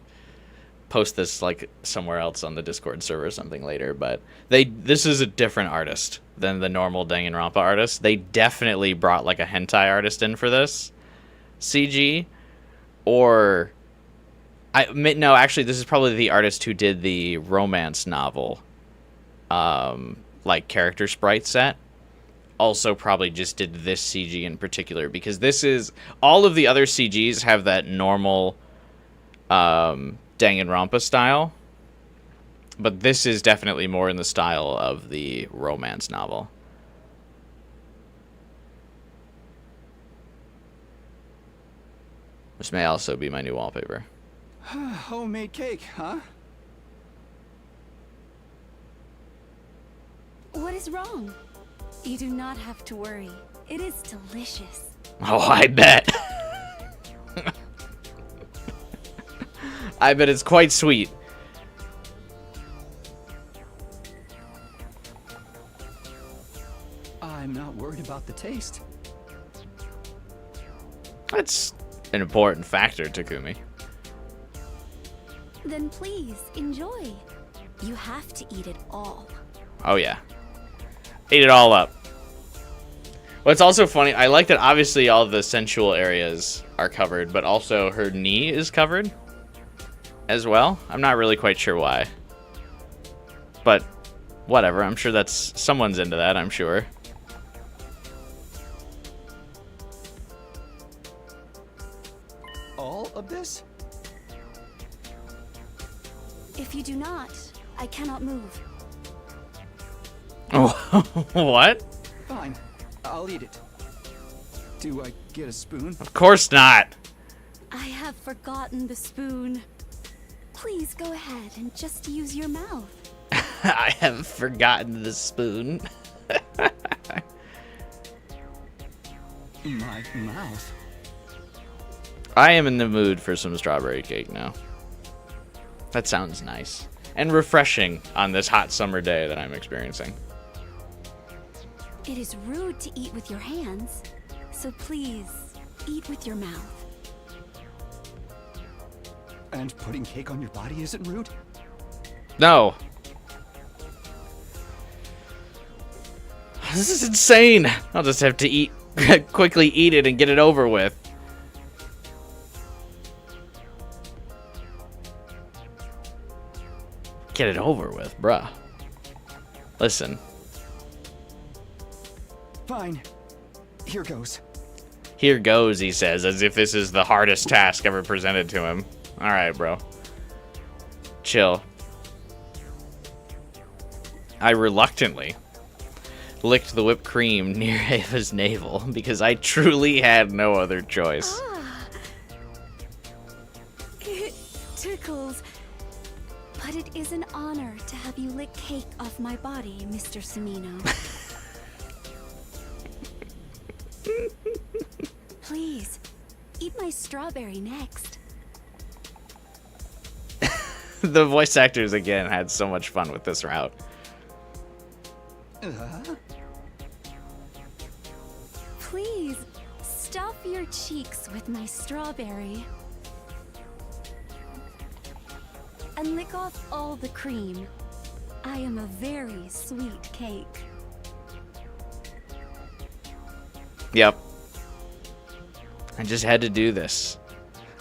post this like somewhere else on the Discord server or something later, but this is a different artist than the normal Danganronpa artist. They definitely brought like a hentai artist in for this CG, or no, actually this is probably the artist who did the romance novel like character sprite set. Also probably just did this CG in particular, because this is, all of the other CGs have that normal Danganronpa style, but this is definitely more in the style of the romance novel. This may also be my new wallpaper. Homemade cake, huh? What is wrong? You do not have to worry. It is delicious. Oh, I bet. I bet it's quite sweet. I'm not worried about the taste. That's an important factor, Takumi. Then please, enjoy. You have to eat it all. Oh, yeah. Eat it all up. Well, it's also funny. I like that obviously all the sensual areas are covered, but also her knee is covered as well. I'm not really quite sure why. But whatever. I'm sure that's, someone's into that, I'm sure. All of this? If you do not, I cannot move. What? Fine. I'll eat it. Do I get a spoon? Of course not. I have forgotten the spoon. Please go ahead and just use your mouth. I have forgotten the spoon. My mouth. I am in the mood for some strawberry cake now. That sounds nice and refreshing on this hot summer day that I'm experiencing. It is rude to eat with your hands, so please, eat with your mouth. And putting cake on your body isn't rude? No. This is insane. I'll just have to eat, quickly eat it and get it over with. Get it over with, bruh. Listen. Fine. Here goes. Here goes, he says, as if this is the hardest task ever presented to him. Alright, bro. Chill. I reluctantly licked the whipped cream near Ava's navel because I truly had no other choice. Ah. It tickles. But it is an honor to have you lick cake off my body, Mr. Sumino. Please, eat my strawberry next. The voice actors, again, had so much fun with this route. Please, stuff your cheeks with my strawberry. And lick off all the cream. I am a very sweet cake. Yep. I just had to do this.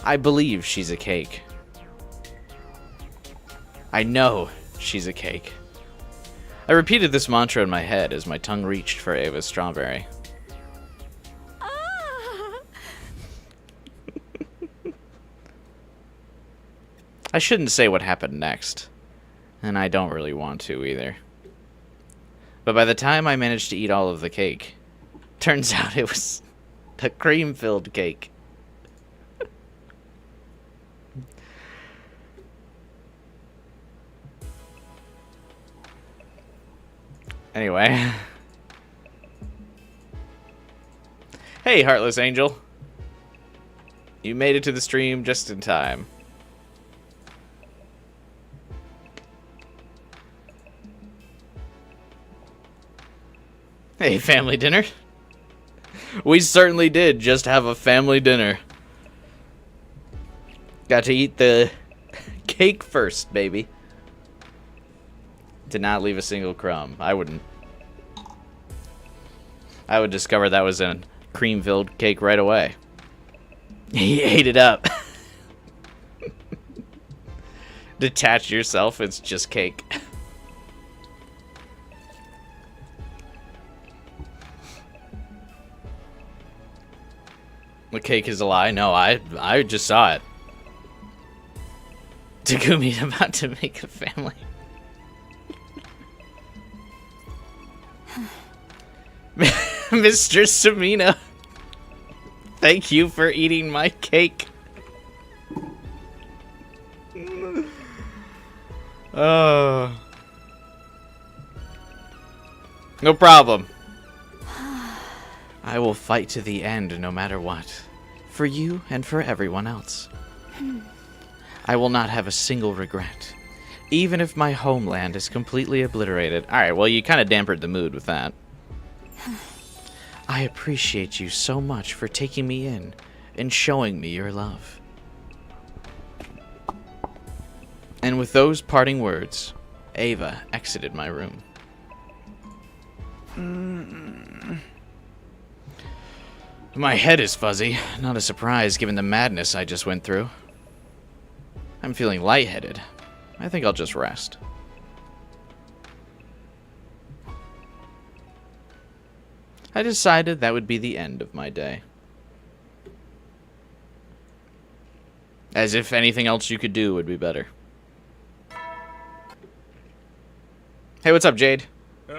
I believe she's a cake. I know she's a cake. I repeated this mantra in my head as my tongue reached for Ava's strawberry. Ah! I shouldn't say what happened next, and I don't really want to either. But by the time I managed to eat all of the cake, turns out it was a cream-filled cake. Anyway, Hey, Heartless Angel. You made it to the stream just in time. Hey, family dinner. We certainly did just have a family dinner. Got to eat the cake first, baby. Did not leave a single crumb. I wouldn't. I would discover that was a cream-filled cake right away. He ate it up. Detach yourself, it's just cake. The cake is a lie? No, I just saw it. Takumi's about to make a family. Mr. Samina, thank you for eating my cake. Oh. No problem. I will fight to the end no matter what. For you and for everyone else. I will not have a single regret. Even if my homeland is completely obliterated. Alright, well you kind of dampened the mood with that. I appreciate you so much for taking me in and showing me your love. And with those parting words, Ava exited my room. My head is fuzzy. Not a surprise given the madness I just went through. I'm feeling lightheaded. I think I'll just rest. I decided that would be the end of my day. As if anything else you could do would be better. Hey, what's up, Jade? Band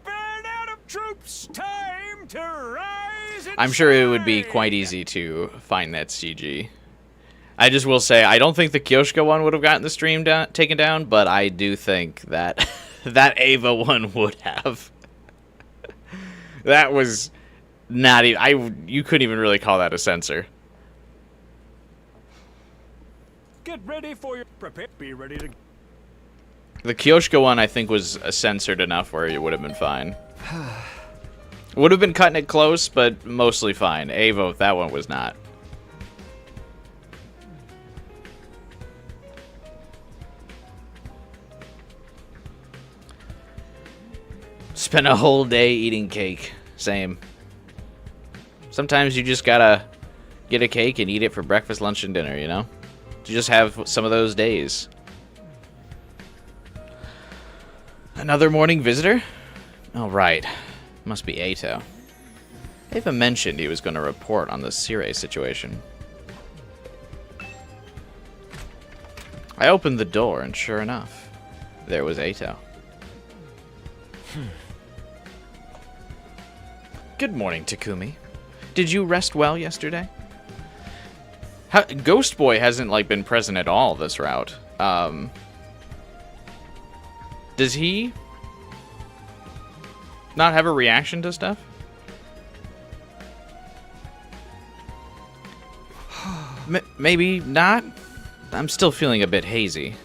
out of troops, time to rise and I'm sure it would be shine. quite easy to find that CG. I just will say, I don't think the Kyoshka one would have gotten the stream taken down, but I do think that that Ava one would have. That was not even... you couldn't even really call that a censor. Get ready for your prepare. Be ready to. The Kyoshka one, I think, was censored enough where it would have been fine. Would have been cutting it close, but mostly fine. Ava, that one was not. Spent a whole day eating cake. Same. Sometimes you just gotta get a cake and eat it for breakfast, lunch, and dinner, you know? You just have some of those days. Another morning visitor? Oh, right. Must be Ato. Ava mentioned he was going to report on the Sire situation. I opened the door, and sure enough, there was Ato. Good morning, Takumi. Did you rest well yesterday? Ghost Boy hasn't, like, been present at all this route. Does he not have a reaction to stuff? Maybe not. I'm still feeling a bit hazy.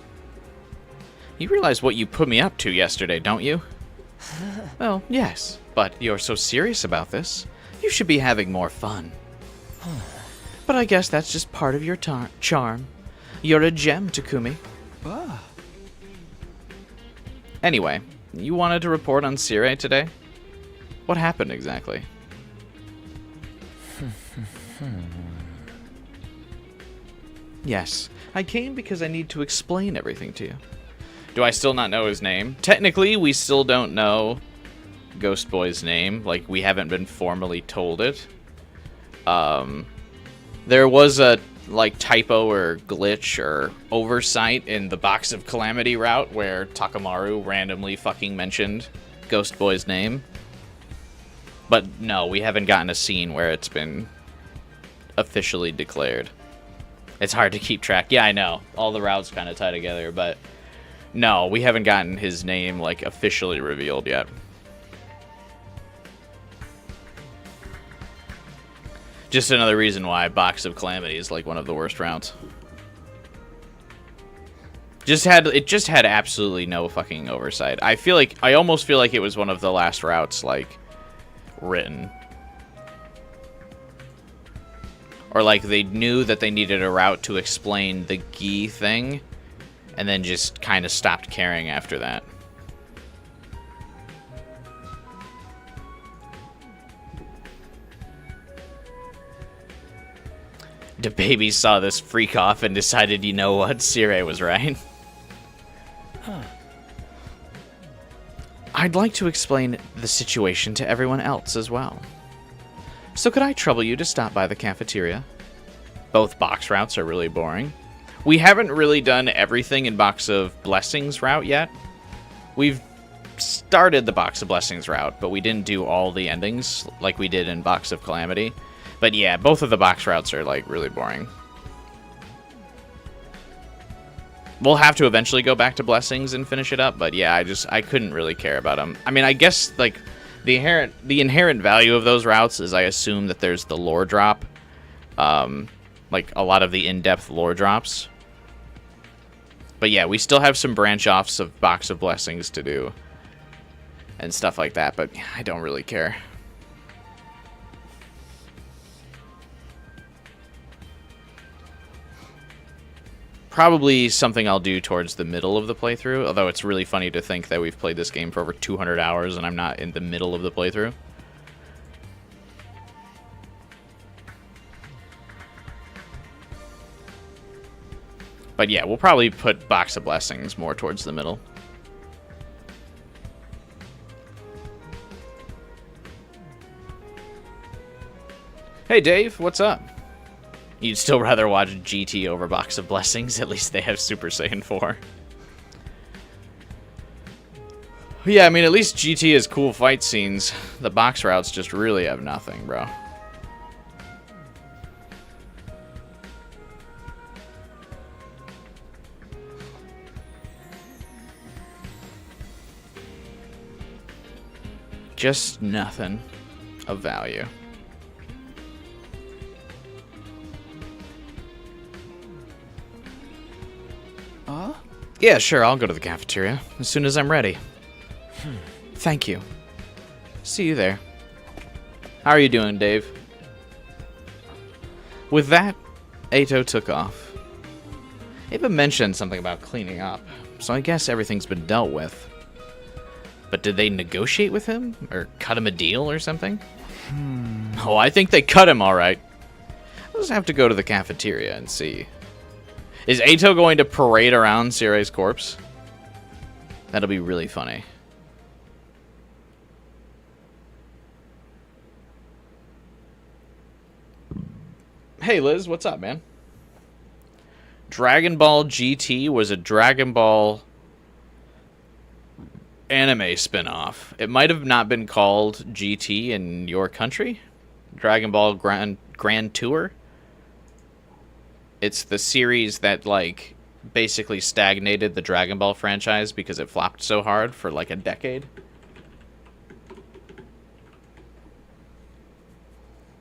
You realize what you put me up to yesterday, don't you? Well, yes, but you're so serious about this. You should be having more fun. But I guess that's just part of your charm. You're a gem, Takumi. Ah. Anyway, you wanted to report on Sire today? What happened exactly? Yes, I came because I need to explain everything to you. Do I still not know his name? Technically, we still don't know Ghost Boy's name. Like, we haven't been formally told it. There was a, like, typo or glitch or oversight in the Box of Calamity route where Takamaru randomly fucking mentioned Ghost Boy's name. But no, we haven't gotten a scene where it's been officially declared. It's hard to keep track. Yeah, I know. All the routes kind of tie together, but no, we haven't gotten his name, like, officially revealed yet. Just another reason why Box of Calamity is like one of the worst routes. It just had absolutely no fucking oversight. I almost feel like it was one of the last routes like written. Or like they knew that they needed a route to explain the gi thing and then just kind of stopped caring after that. The baby saw this freak off and decided, you know what, Sire was right. Huh. I'd like to explain the situation to everyone else as well. So could I trouble you to stop by the cafeteria? Both box routes are really boring. We haven't really done everything in Box of Blessings route yet. We've started the Box of Blessings route, but we didn't do all the endings like we did in Box of Calamity. But yeah, both of the box routes are like really boring. We'll have to eventually go back to Blessings and finish it up, but yeah, I couldn't really care about them. I mean, I guess like the inherent value of those routes is I assume that there's the lore drop. Like a lot of the in-depth lore drops. But yeah, we still have some branch offs of Box of Blessings to do and stuff like that, but I don't really care. Probably something I'll do towards the middle of the playthrough, although it's really funny to think that we've played this game for over 200 hours and I'm not in the middle of the playthrough. But yeah, we'll probably put Box of Blessings more towards the middle. Hey Dave, what's up? You'd still rather watch GT over Box of Blessings? At least they have Super Saiyan 4. Yeah, I mean, at least GT has cool fight scenes. The box routes just really have nothing, bro. Just nothing of value. Yeah, sure, I'll go to the cafeteria as soon as I'm ready. Thank you. See you there. How are you doing, Dave? With that, Ato took off. Ava mentioned something about cleaning up, so I guess everything's been dealt with. But did they negotiate with him? Or cut him a deal or something? Oh, I think they cut him all right. I'll just have to go to the cafeteria and see. Is Ato going to parade around Sire's corpse? That'll be really funny. Hey Liz, what's up, man? Dragon Ball GT was a Dragon Ball anime spin-off. It might have not been called GT in your country. Dragon Ball Grand Tour. It's the series that, like, basically stagnated the Dragon Ball franchise because it flopped so hard for, like, a decade.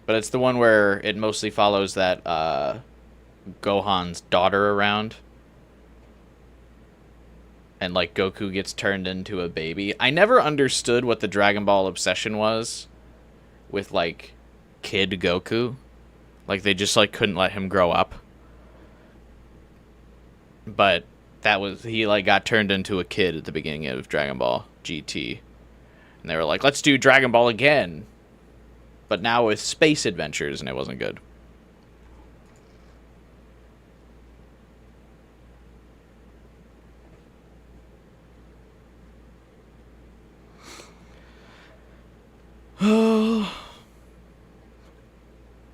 But it's the one where it mostly follows that, Gohan's daughter around. And, like, Goku gets turned into a baby. I never understood what the Dragon Ball obsession was with, like, kid Goku. Like, they just, like, couldn't let him grow up. But that was, he like got turned into a kid at the beginning of Dragon Ball GT. And they were like, let's do Dragon Ball again. But now with space adventures, and it wasn't good.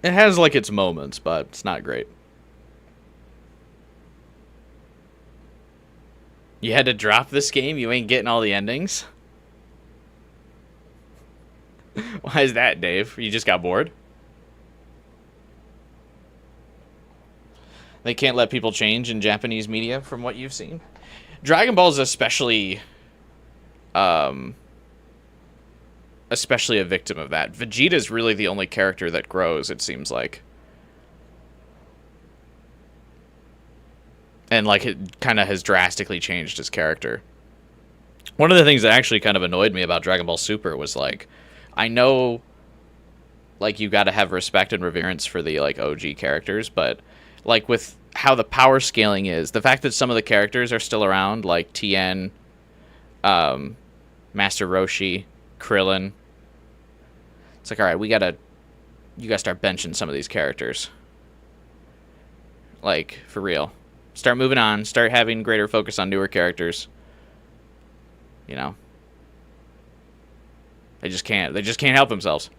It has like its moments, but it's not great. You had to drop this game? You ain't getting all the endings? Why is that, Dave? You just got bored? They can't let people change in Japanese media from what you've seen? Dragon Ball is especially especially a victim of that. Vegeta's really the only character that grows, it seems like. And, like, it kind of has drastically changed his character. One of the things that actually kind of annoyed me about Dragon Ball Super was, like, I know, like, you gotta have respect and reverence for the, like, OG characters, but, like, with how the power scaling is, the fact that some of the characters are still around, like Tien, Master Roshi, Krillin, it's like, alright, you gotta start benching some of these characters. Like, for real. Start moving on. Start having greater focus on newer characters. You know. They just can't help themselves.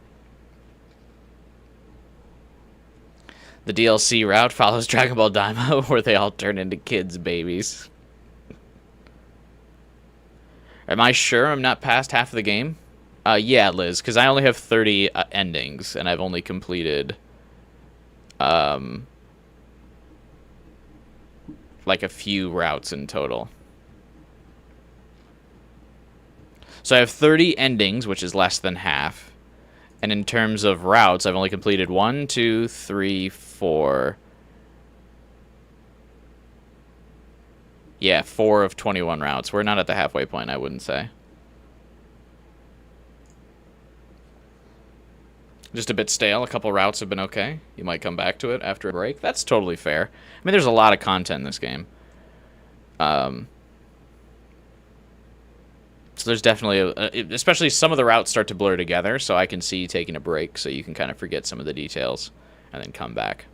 The DLC route follows Dragon Ball Daima, where they all turn into kids' babies. Am I sure I'm not past half of the game? Yeah, Liz, because I only have 30 endings, and I've only completed, like a few routes in total. So I have 30 endings, which is less than half. And in terms of routes, I've only completed 1, 2, 3, 4. Yeah, 4 of 21 routes. We're not at the halfway point, I wouldn't say. Just a bit stale. A couple routes have been okay. You might come back to it after a break. That's totally fair. I mean, there's a lot of content in this game. So there's definitely, especially some of the routes start to blur together, so I can see taking a break so you can kind of forget some of the details and then come back.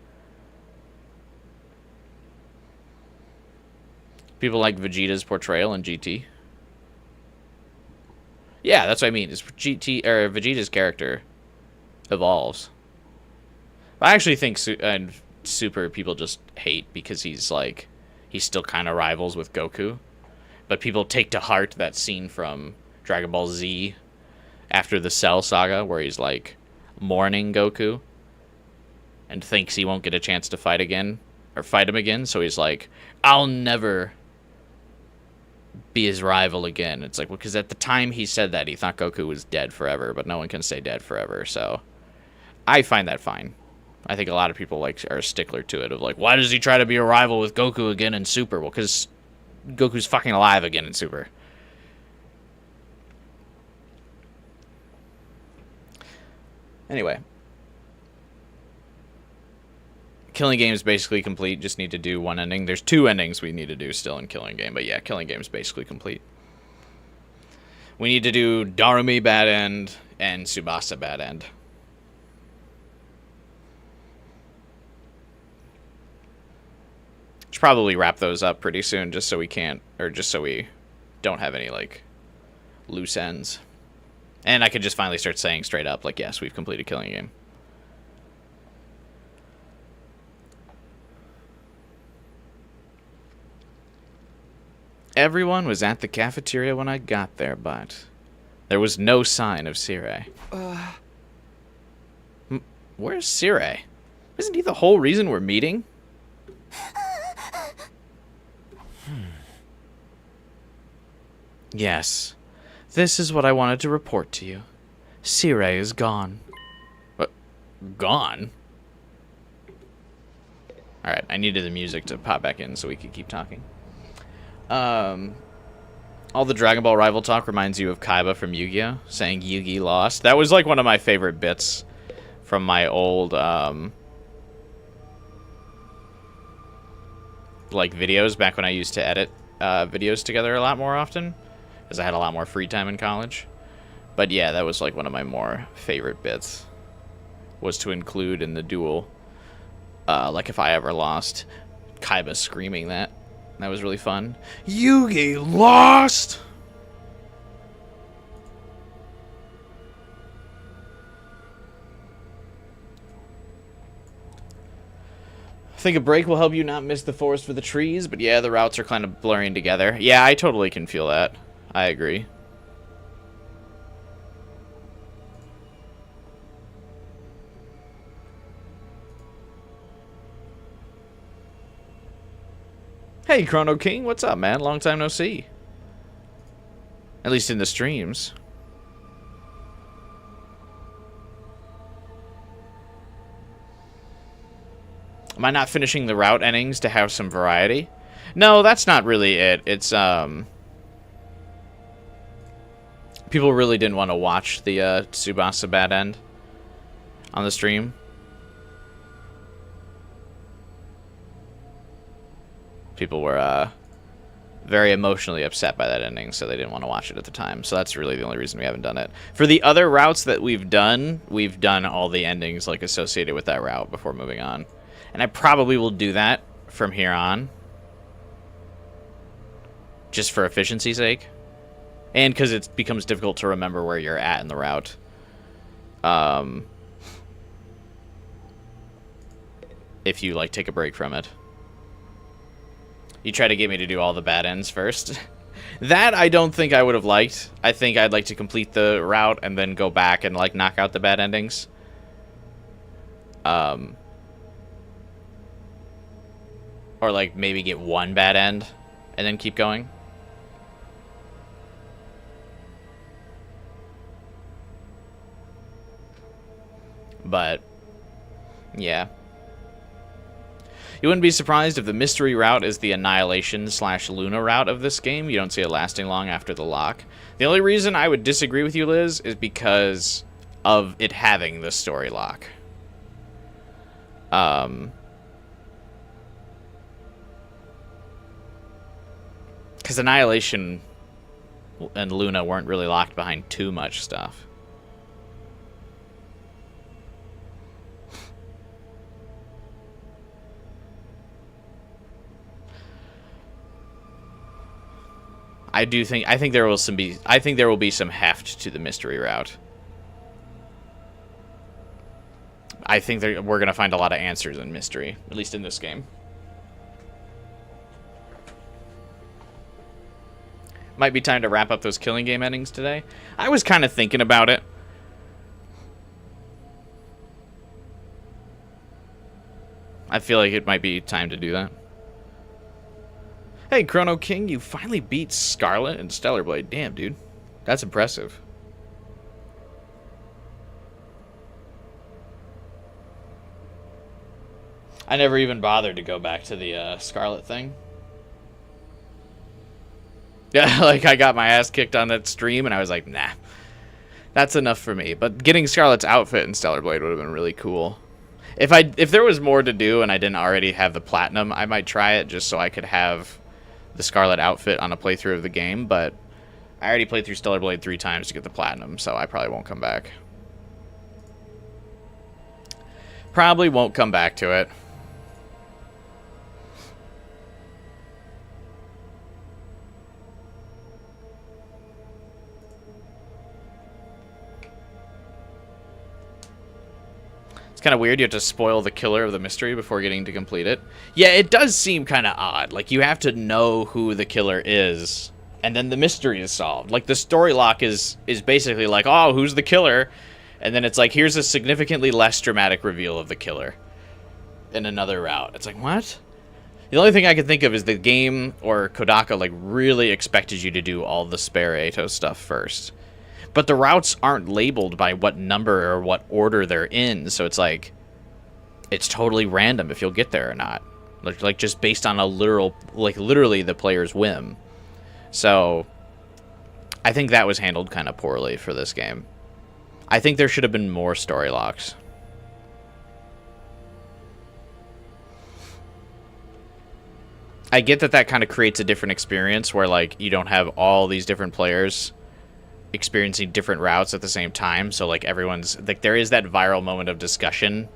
People like Vegeta's portrayal in GT. Yeah, that's what I mean. Is Vegeta's character evolves. I actually think Super people just hate because he's still kind of rivals with Goku. But people take to heart that scene from Dragon Ball Z after the Cell saga where he's like mourning Goku and thinks he won't get a chance to fight him again. So he's like, I'll never be his rival again. It's like, well, because at the time he said that, he thought Goku was dead forever, but no one can stay dead forever. So I find that fine. I think a lot of people are a stickler to it of like, why does he try to be a rival with Goku again in Super? Well, because Goku's fucking alive again in Super. Anyway. Killing Game is basically complete. Just need to do one ending. There's 2 endings we need to do still in Killing Game. But yeah, Killing Game is basically complete. We need to do Darumi Bad End and Tsubasa Bad End. Should probably wrap those up pretty soon just so we don't have any loose ends. And I could just finally start saying straight up yes, we've completed Killing Game. Everyone was at the cafeteria when I got there, but there was no sign of Sirei. Where's Sirei? Isn't he the whole reason we're meeting? Yes, this is what I wanted to report to you. Sirei is gone. What? Gone? Alright, I needed the music to pop back in so we could keep talking. All the Dragon Ball rival talk reminds you of Kaiba from Yu-Gi-Oh! Saying Yugi lost. That was one of my favorite bits from my old videos back when I used to edit videos together a lot more often, because I had a lot more free time in college. But yeah, that was one of my more favorite bits, was to include in the duel, if I ever lost, Kaiba screaming that. That was really fun. Yugi lost! I think a break will help you not miss the forest for the trees, but yeah, the routes are kind of blurring together. Yeah, I totally can feel that. I agree. Hey, Chrono King, what's up, man? Long time no see. At least in the streams. Am I not finishing the route endings to have some variety? No, that's not really it. It's, people really didn't want to watch the, Tsubasa bad end on the stream. People were, very emotionally upset by that ending, so they didn't want to watch it at the time. So that's really the only reason we haven't done it. For the other routes that we've done all the endings, like, associated with that route before moving on. And I probably will do that from here on. Just for efficiency's sake. And because it becomes difficult to remember where you're at in the route. If you, like, take a break from it. You try to get me to do all the bad ends first. That I don't think I would have liked. I think I'd like to complete the route and then go back and, like, knock out the bad endings. Or, like, maybe get one bad end and then keep going. But, yeah. You wouldn't be surprised if the mystery route is the Annihilation/Luna route of this game. You don't see it lasting long after the lock. The only reason I would disagree with you, Liz, is because of it having the story lock. Because Annihilation and Luna weren't really locked behind too much stuff. I think there will be some heft to the mystery route. I think we're gonna find a lot of answers in mystery, at least in this game. Might be time to wrap up those killing game endings today. I was kind of thinking about it. I feel like it might be time to do that. Hey, Chrono King, you finally beat Scarlet and Stellar Blade. Damn, dude. That's impressive. I never even bothered to go back to the Scarlet thing. Yeah, like, I got my ass kicked on that stream, and I was like, nah. That's enough for me. But getting Scarlet's outfit in Stellar Blade would have been really cool. If there was more to do and I didn't already have the Platinum, I might try it just so I could have the Scarlet outfit on a playthrough of the game, but I already played through Stellar Blade 3 times to get the Platinum, so I probably won't come back. Probably won't come back to it. Kind of weird. You have to spoil the killer of the mystery before getting to complete it. Yeah, it does seem kind of odd. Like, you have to know who the killer is, and then the mystery is solved. Like, the story lock is basically like, oh, who's the killer? And then it's like, here's a significantly less dramatic reveal of the killer in another route. It's like, what? The only thing I can think of is the game or Kodaka, like, really expected you to do all the spare Ato stuff first. But the routes aren't labeled by what number or what order they're in, so it's like, it's totally random if you'll get there or not. Like just based on a literally the player's whim. So, I think that was handled kind of poorly for this game. I think there should have been more story locks. I get that kind of creates a different experience where, like, you don't have all these different players experiencing different routes at the same time, so, like, everyone's, like, there is that viral moment of discussion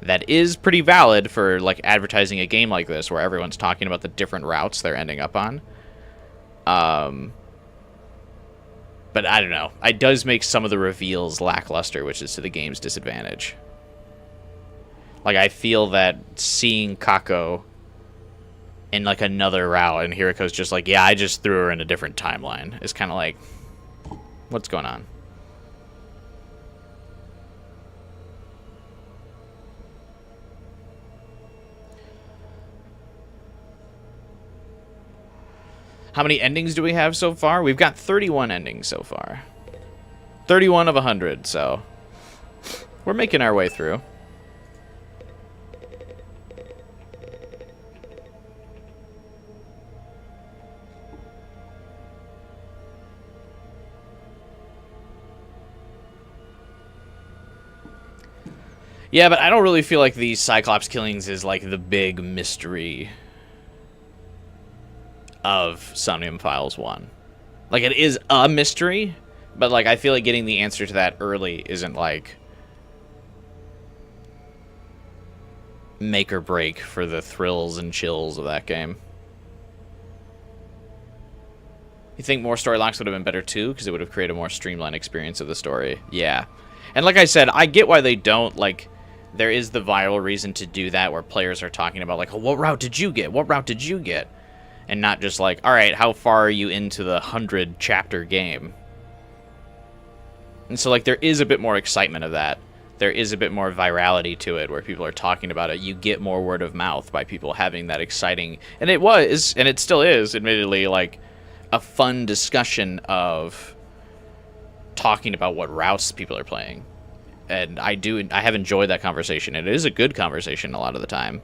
that is pretty valid for, like, advertising a game like this, where everyone's talking about the different routes they're ending up on. But I don't know. It does make some of the reveals lackluster, which is to the game's disadvantage. Like, I feel that seeing Kako in, like, another route, and Hiriko's just like, yeah, I just threw her in a different timeline, is kind of like, what's going on? How many endings do we have so far? We've got 31 endings so far. 31 of 100, so we're making our way through. Yeah, but I don't really feel like the Cyclops killings is like the big mystery of Somnium Files 1. Like, it is a mystery, but like I feel like getting the answer to that early isn't like make or break for the thrills and chills of that game. You think more story locks would have been better too, because it would have created a more streamlined experience of the story? Yeah. And like I said, I get why they don't. Like, there is the viral reason to do that, where players are talking about, like, oh, what route did you get? What route did you get? And not just like, all right, how far are you into the 100-chapter game? And so, like, there is a bit more excitement of that. There is a bit more virality to it, where people are talking about it. You get more word of mouth by people having that exciting... And it was, and it still is, admittedly, like, a fun discussion of talking about what routes people are playing. And I have enjoyed that conversation. It is a good conversation a lot of the time,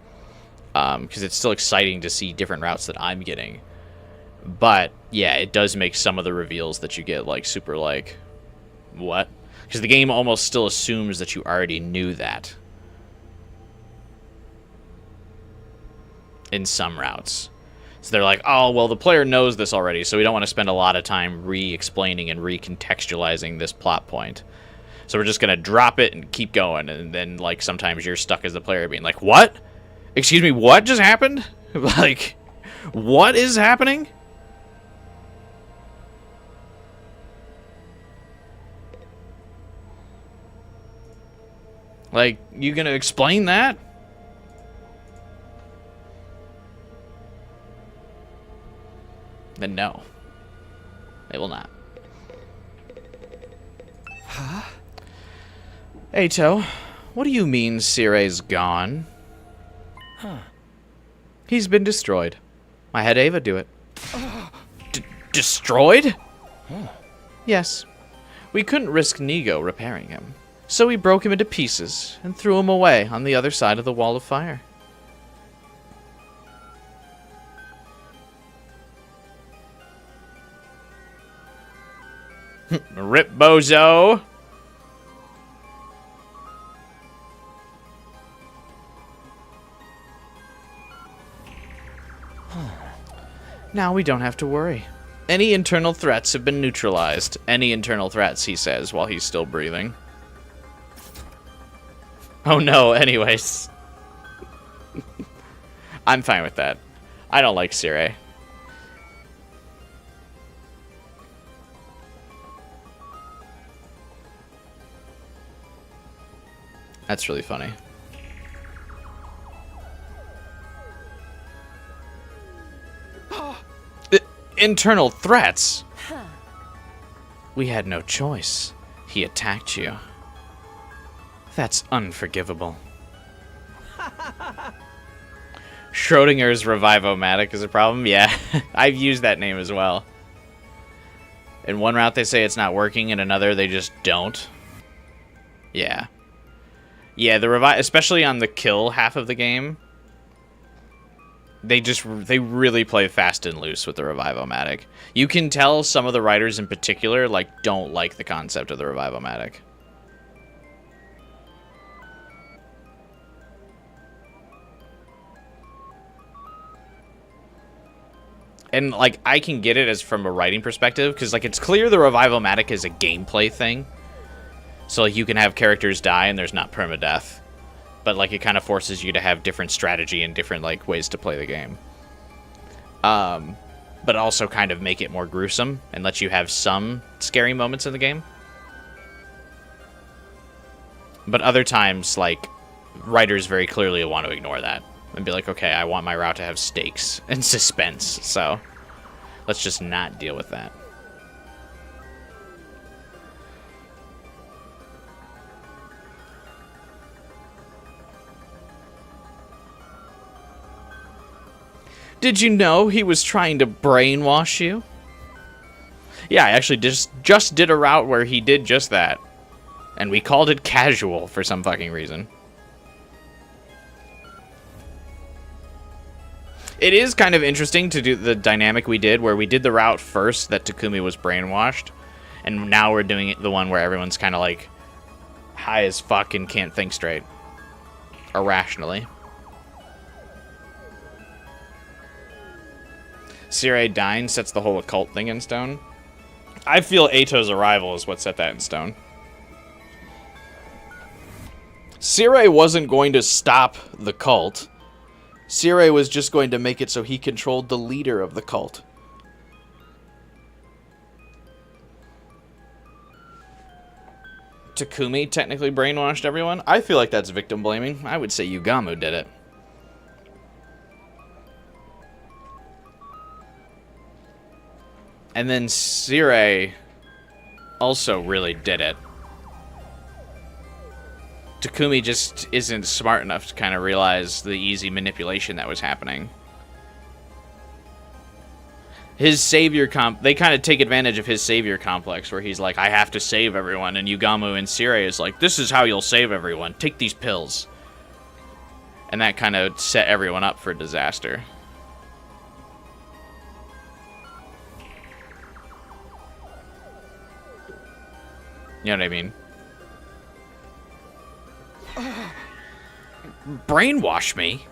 because it's still exciting to see different routes that I'm getting. But yeah, it does make some of the reveals that you get like super like, what? Because the game almost still assumes that you already knew that in some routes. So they're like, oh, well, the player knows this already, so we don't want to spend a lot of time re-explaining and recontextualizing this plot point. So we're just going to drop it and keep going. And then, like, sometimes you're stuck as the player being like, what? Excuse me, what just happened? Like, what is happening? Like, you going to explain that? Then no. They will not. Huh? Ato, what do you mean Cire's gone? Huh. He's been destroyed. I had Ava do it. Destroyed? Yes. We couldn't risk Nigo repairing him. So we broke him into pieces and threw him away on the other side of the wall of fire. Rip bozo. Now we don't have to worry. Any internal threats have been neutralized. Any internal threats, he says, while he's still breathing. Oh no, anyways. I'm fine with that. I don't like Cire. That's really funny. Internal threats? We had no choice. He attacked you. That's unforgivable. Schrodinger's Revive-O-Matic is a problem? Yeah, I've used that name as well. In one route they say it's not working, in another they just don't. Yeah. Yeah, the revive, especially on the kill half of the game, they really play fast and loose with the Revive-O-Matic. You can tell some of the writers in particular like don't like the concept of the Revive-O-Matic. And like I can get it as from a writing perspective, because like it's clear the Revive-O-Matic is a gameplay thing. So like you can have characters die and there's not permadeath. But like it kind of forces you to have different strategy and different like ways to play the game. But also kind of make it more gruesome and let you have some scary moments in the game. But other times, like, writers very clearly want to ignore that and be like, okay, I want my route to have stakes and suspense, so let's just not deal with that. Did you know he was trying to brainwash you? Yeah, I actually just did a route where he did just that. And we called it casual for some fucking reason. It is kind of interesting to do the dynamic we did, where we did the route first that Takumi was brainwashed, and now we're doing it the one where everyone's kind of like high as fuck and can't think straight. irrationally. Sirei dying sets the whole occult thing in stone. I feel Ato's arrival is what set that in stone. Sirei wasn't going to stop the cult. Sirei was just going to make it so he controlled the leader of the cult. Takumi technically brainwashed everyone. I feel like that's victim blaming. I would say Yugamu did it. And then Sirei also really did it. Takumi just isn't smart enough to kind of realize the easy manipulation that was happening. His savior they kind of take advantage of his savior complex, where he's like, I have to save everyone, and Yugamu and Sirei is like, this is how you'll save everyone. Take these pills. And that kind of set everyone up for disaster. You know what I mean? Brainwash me?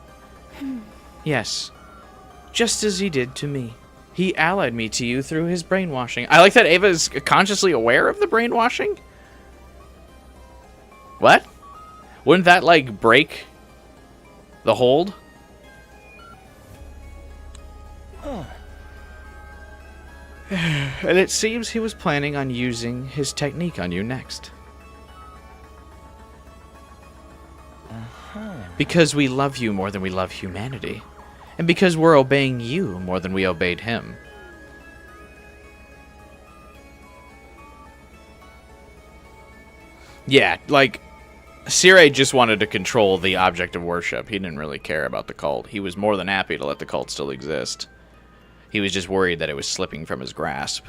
Yes. Just as he did to me. He allied me to you through his brainwashing. I like that Ava is consciously aware of the brainwashing. What? Wouldn't that, like, break the hold? And it seems he was planning on using his technique on you next. Because we love you more than we love humanity. And because we're obeying you more than we obeyed him. Yeah, like, Sirei just wanted to control the object of worship. He didn't really care about the cult. He was more than happy to let the cult still exist. He was just worried that it was slipping from his grasp.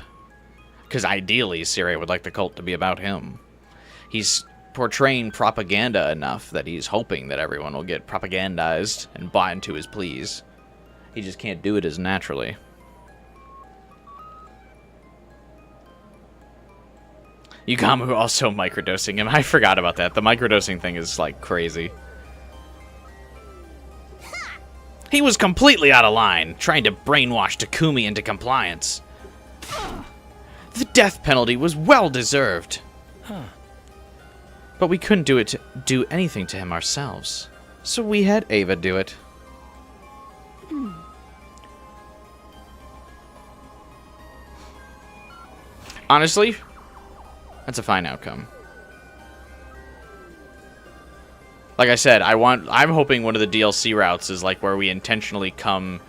Because ideally, Sirei would like the cult to be about him. He's portraying propaganda enough that he's hoping that everyone will get propagandized and bought into his pleas. He just can't do it as naturally. Yugamu also microdosing him. I forgot about that. The microdosing thing is, like, crazy. He was completely out of line, trying to brainwash Takumi into compliance. The death penalty was well deserved. But we couldn't do anything to him ourselves. So we had Ava do it. Honestly, that's a fine outcome. Like I said, I'm hoping one of the DLC routes is like where we intentionally come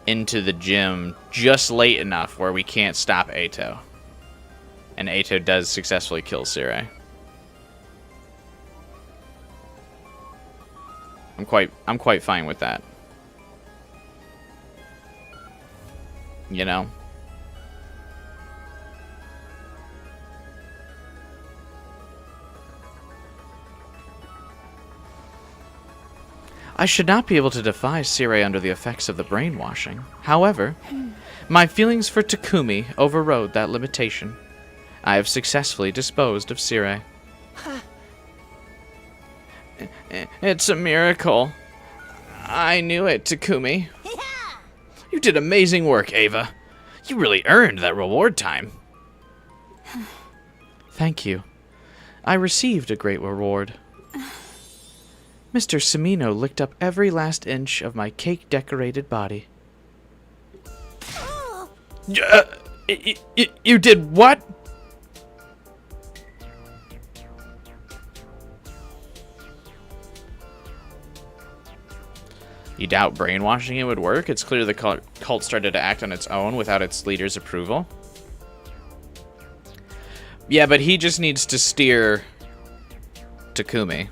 into the gym just late enough where we can't stop Ato. And Ato does successfully kill Sirei. I'm quite fine with that. You know? I should not be able to defy Sirei under the effects of the brainwashing. However, my feelings for Takumi overrode that limitation. I have successfully disposed of Sirei. It's a miracle. I knew it, Takumi. You did amazing work, Ava. You really earned that reward time. Thank you. I received a great reward. Mr. Semino licked up every last inch of my cake-decorated body. You did what? You doubt brainwashing it would work? It's clear the cult started to act on its own without its leader's approval. Yeah, but he just needs to steer Takumi.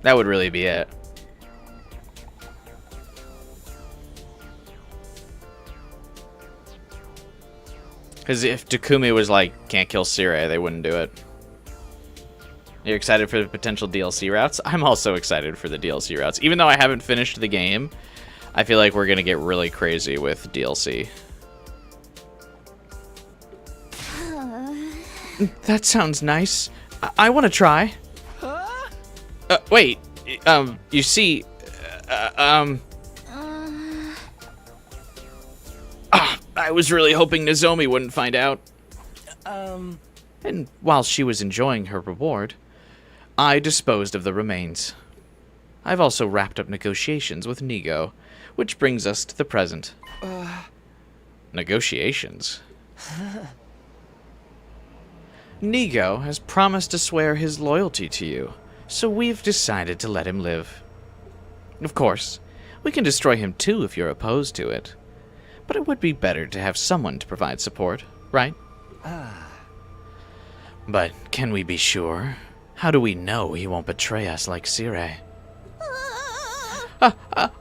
That would really be it. Because if Takumi was like, can't kill Sirei, they wouldn't do it. You're excited for the potential DLC routes? I'm also excited for the DLC routes. Even though I haven't finished the game, I feel like we're going to get really crazy with DLC. That sounds nice. I want to try. Wait. You see, I was really hoping Nozomi wouldn't find out. And while she was enjoying her reward, I disposed of the remains. I've also wrapped up negotiations with Nigo, which brings us to the present. Negotiations? Nigo has promised to swear his loyalty to you, so we've decided to let him live. Of course, we can destroy him too if you're opposed to it. But it would be better to have someone to provide support, right? But can we be sure? How do we know he won't betray us like Sire?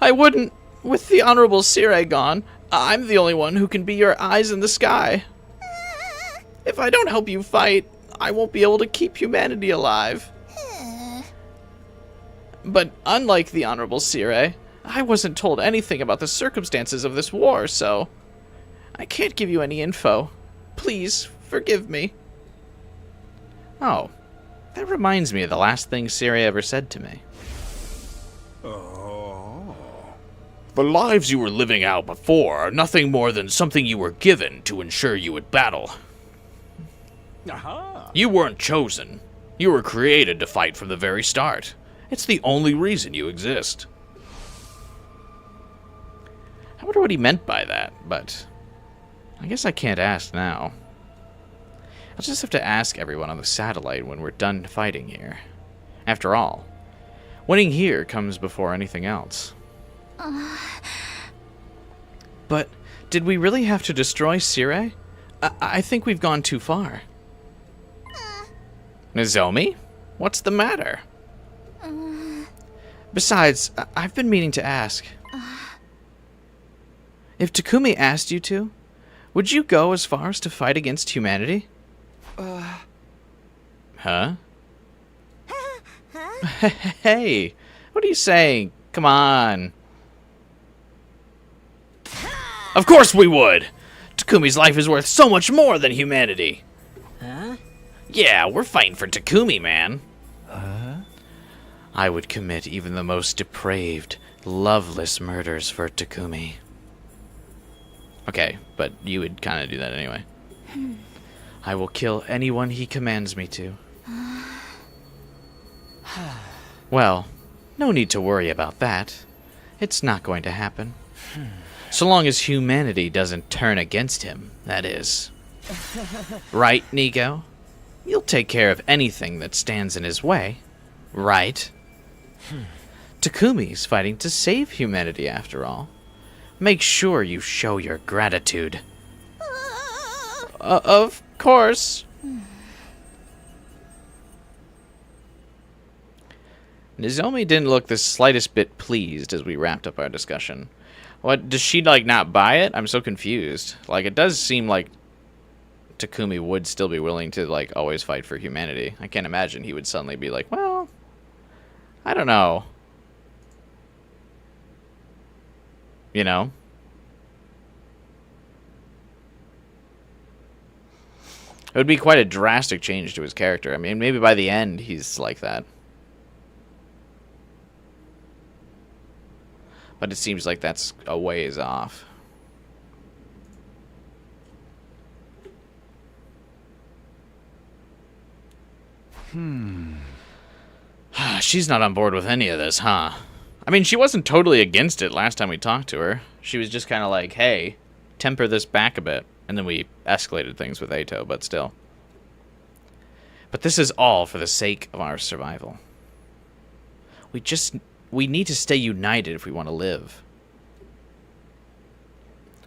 I wouldn't. With the Honorable Sire gone, I'm the only one who can be your eyes in the sky. If I don't help you fight, I won't be able to keep humanity alive. But unlike the Honorable Sire, I wasn't told anything about the circumstances of this war, so I can't give you any info. Please, forgive me. Oh, that reminds me of the last thing Siri ever said to me. Oh. The lives you were living out before are nothing more than something you were given to ensure you would battle. Aha. You weren't chosen. You were created to fight from the very start. It's the only reason you exist. I wonder what he meant by that, but I guess I can't ask now. I'll just have to ask everyone on the satellite when we're done fighting here. After all, winning here comes before anything else. But did we really have to destroy Sire? I think we've gone too far. Nozomi? What's the matter? Besides, I've been meaning to ask. If Takumi asked you to, would you go as far as to fight against humanity? Huh? Hey, what are you saying? Come on. Of course we would! Takumi's life is worth so much more than humanity. Huh? Yeah, we're fighting for Takumi, man. I would commit even the most depraved, loveless murders for Takumi. Okay, but you would kind of do that anyway. I will kill anyone he commands me to. Well, no need to worry about that. It's not going to happen. So long as humanity doesn't turn against him, that is. Right, Nigo? You'll take care of anything that stands in his way, right? Takumi's fighting to save humanity, after all. Make sure you show your gratitude. Of course. Nozomi didn't look the slightest bit pleased as we wrapped up our discussion. What, does she, like, not buy it? I'm so confused. Like, it does seem like Takumi would still be willing to, like, always fight for humanity. I can't imagine he would suddenly be like, well, I don't know. You know? It would be quite a drastic change to his character. I mean, maybe by the end he's like that. But it seems like that's a ways off. She's not on board with any of this, huh? I mean, she wasn't totally against it last time we talked to her. She was just kind of like, hey, temper this back a bit. And then we escalated things with Ato, but still. But this is all for the sake of our survival. We need to stay united if we want to live.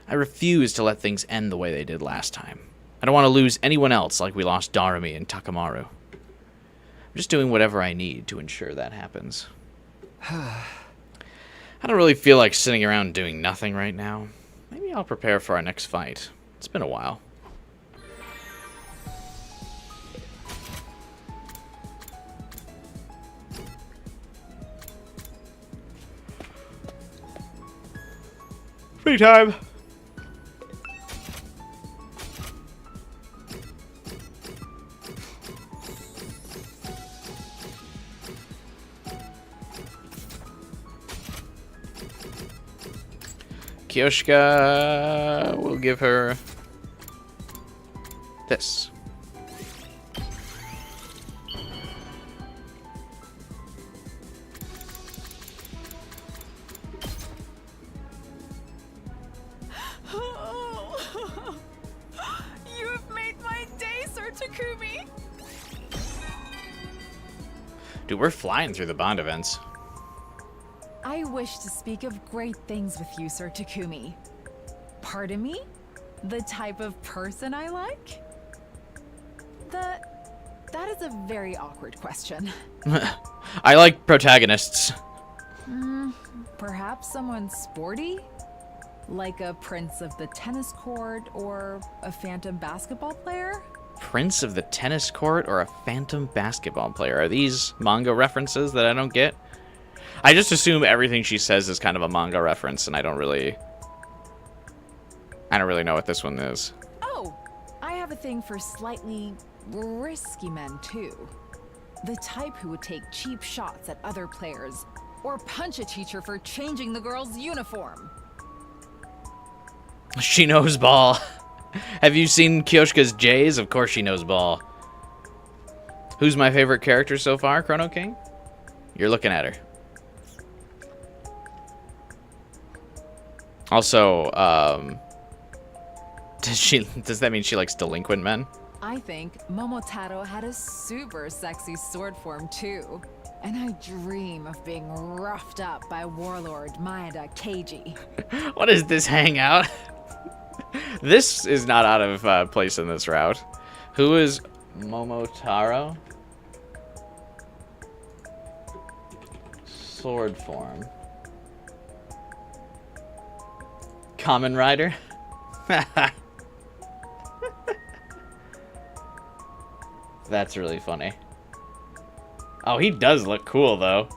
I refuse to let things end the way they did last time. I don't want to lose anyone else like we lost Darumi and Takamaru. I'm just doing whatever I need to ensure that happens. I don't really feel like sitting around doing nothing right now. Maybe I'll prepare for our next fight. It's been a while. Free time. Kyoshka, we'll give her this. You have made my day, Sir Takumi. Dude, we're flying through the Bond events. I wish to speak of great things with you, Sir Takumi. Pardon me? The type of person I like? That is a very awkward question. I like protagonists. Perhaps someone sporty? Like a prince of the tennis court or a phantom basketball player? Prince of the tennis court or a phantom basketball player? Are these manga references that I don't get? I just assume everything she says is kind of a manga reference, and I don't really know what this one is. Oh, I have a thing for slightly risky men too. The type who would take cheap shots at other players or punch a teacher for changing the girl's uniform. She knows ball. Have you seen Kyoshka's J's? Of course she knows ball. Who's my favorite character so far, Chrono King? You're looking at her. Also, does that mean she likes delinquent men? I think Momotaro had a super sexy sword form too. And I dream of being roughed up by warlord Maeda Keiji. What is this hangout? This is not out of place in this route. Who is Momotaro? Sword form. Kamen Rider? That's really funny. Oh, he does look cool, though.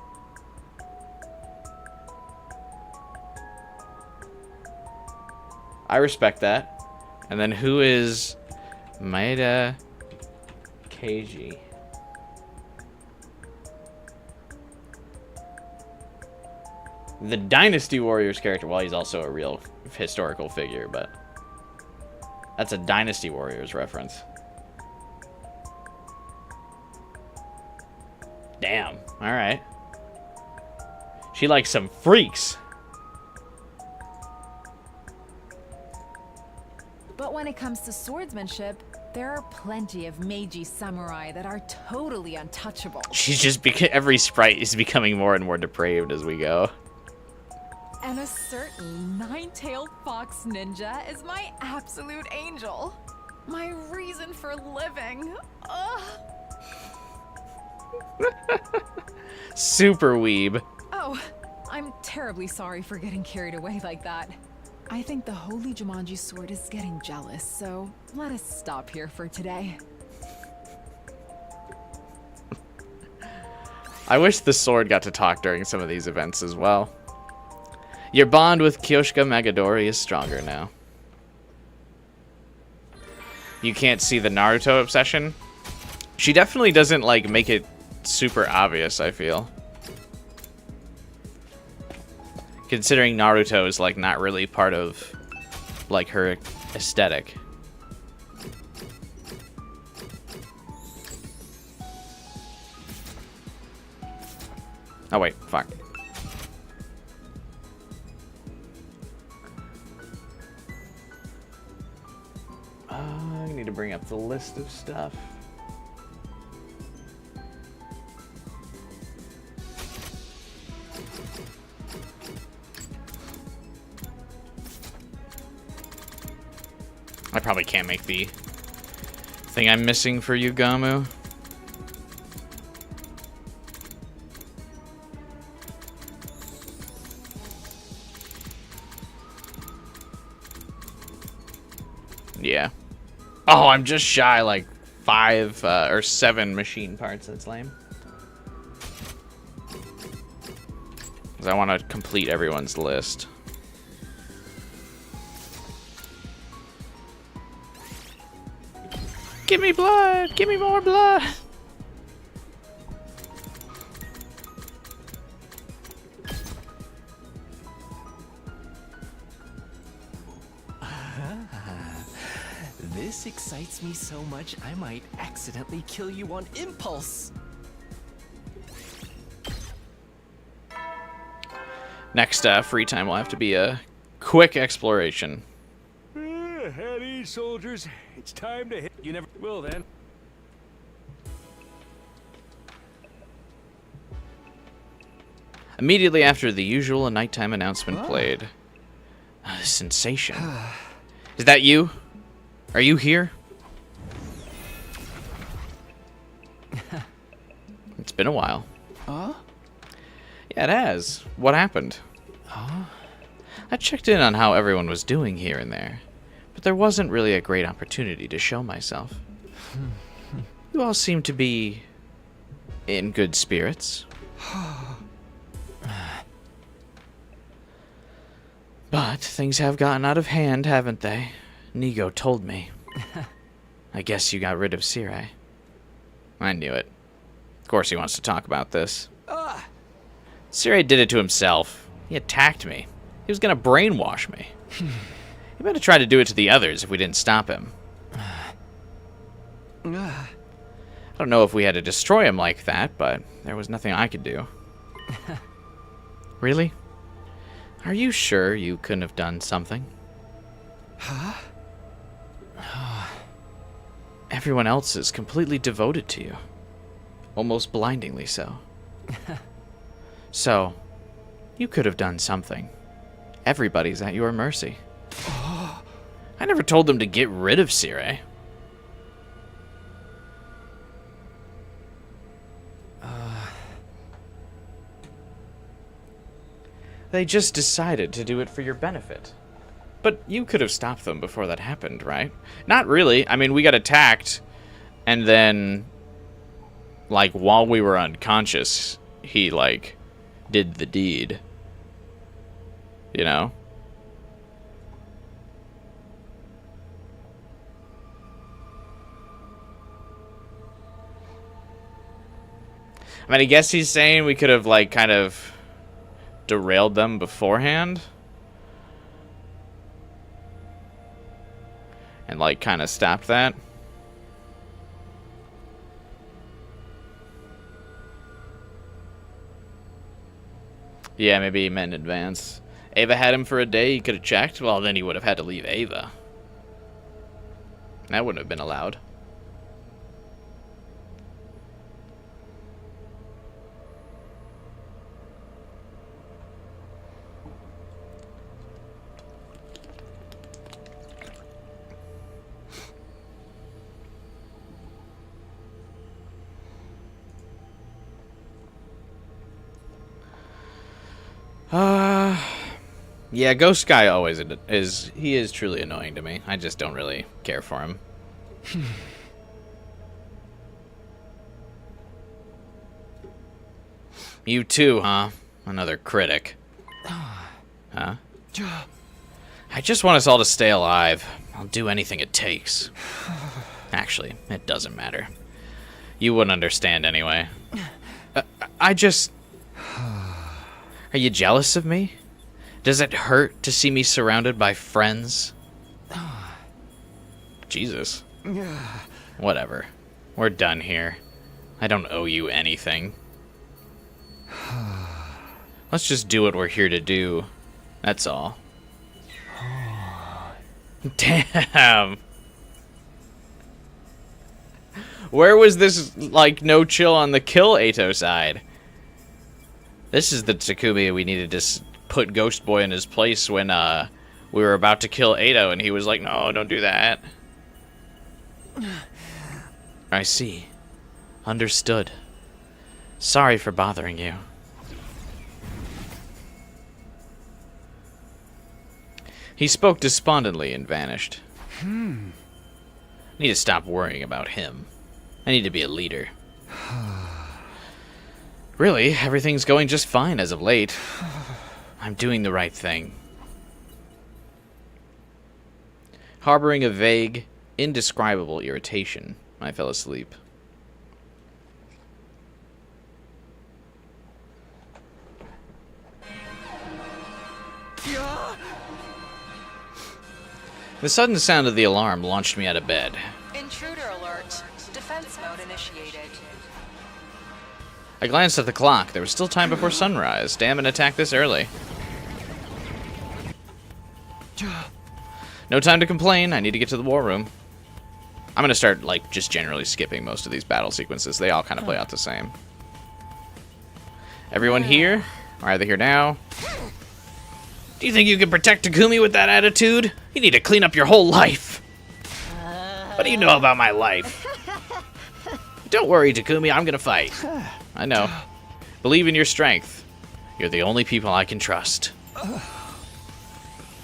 I respect that. And then who is Maeda Keiji? The Dynasty Warriors character. Well, he's also a real historical figure, but that's a Dynasty Warriors reference. Damn. All right. She likes some freaks. But when it comes to swordsmanship, there are plenty of Meiji samurai that are totally untouchable. She's just every sprite is becoming more and more depraved as we go. And a certain nine-tailed fox ninja is my absolute angel. My reason for living. Ugh. Super weeb. Oh, I'm terribly sorry for getting carried away like that. I think the Holy Jumanji sword is getting jealous, so let us stop here for today. I wish the sword got to talk during some of these events as well. Your bond with Kyoshka Megadori is stronger now. You can't see the Naruto obsession? She definitely doesn't, like, make it super obvious, I feel. Considering Naruto is, like, not really part of, like, her aesthetic. Oh, wait, fuck. I need to bring up the list of stuff. I probably can't make the thing I'm missing for you, Gamu. Yeah. Oh, I'm just shy like 5 or 7 machine parts. That's lame. Because I want to complete everyone's list. Give me blood! Give me more blood! This excites me so much I might accidentally kill you on impulse. Next free time will have to be a quick exploration. At ease, soldiers. It's time to hit. You never will then. Immediately after the usual nighttime announcement played. Sensation. Is that you? Are you here? It's been a while. Huh? Yeah, it has. What happened? I checked in on how everyone was doing here and there, but there wasn't really a great opportunity to show myself. You all seem to be in good spirits. But things have gotten out of hand, haven't they? Nigo told me. I guess you got rid of Sire. I knew it. Of course he wants to talk about this. Sire did it to himself. He attacked me. He was gonna brainwash me. He might have tried to do it to the others if we didn't stop him. I don't know if we had to destroy him like that, but there was nothing I could do. Really? Are you sure you couldn't have done something? Everyone else is completely devoted to you. Almost blindingly so. So, you could have done something. Everybody's at your mercy. I never told them to get rid of Sire. They just decided to do it for your benefit. But you could have stopped them before that happened, right? Not really. I mean, we got attacked, and then, like, while we were unconscious, he, like, did the deed. You know? I mean, I guess he's saying we could have, like, kind of derailed them beforehand. And, like, kind of stopped that. Yeah, maybe he meant in advance. Ava had him for a day, he could have checked. Well, then he would have had to leave Ava. That wouldn't have been allowed. Yeah, Ghost Guy always is. He is truly annoying to me. I just don't really care for him. You too, huh? Another critic. Huh? I just want us all to stay alive. I'll do anything it takes. Actually, it doesn't matter. You wouldn't understand anyway. I just... Are you jealous of me? Does it hurt to see me surrounded by friends? Jesus. Whatever. We're done here. I don't owe you anything. Let's just do what we're here to do. That's all. Damn. Where was this, like, no chill on the kill Ato side? This is the Takumi we needed to put Ghost Boy in his place when we were about to kill Ato, and he was like, no, don't do that. I see. Understood. Sorry for bothering you. He spoke despondently and vanished. I need to stop worrying about him. I need to be a leader. Really, everything's going just fine as of late. I'm doing the right thing. Harboring a vague, indescribable irritation, I fell asleep. The sudden sound of the alarm launched me out of bed. Intruder alert. Defense mode initiated. I glanced at the clock. There was still time before sunrise. Damn an attack this early. No time to complain. I need to get to the war room. I'm gonna start, like, just generally skipping most of these battle sequences. They all kind of play out the same. Everyone here? Or are they here now? Do you think you can protect Takumi with that attitude? You need to clean up your whole life. What do you know about my life? Don't worry, Takumi. I'm gonna fight. I know. Believe in your strength. You're the only people I can trust.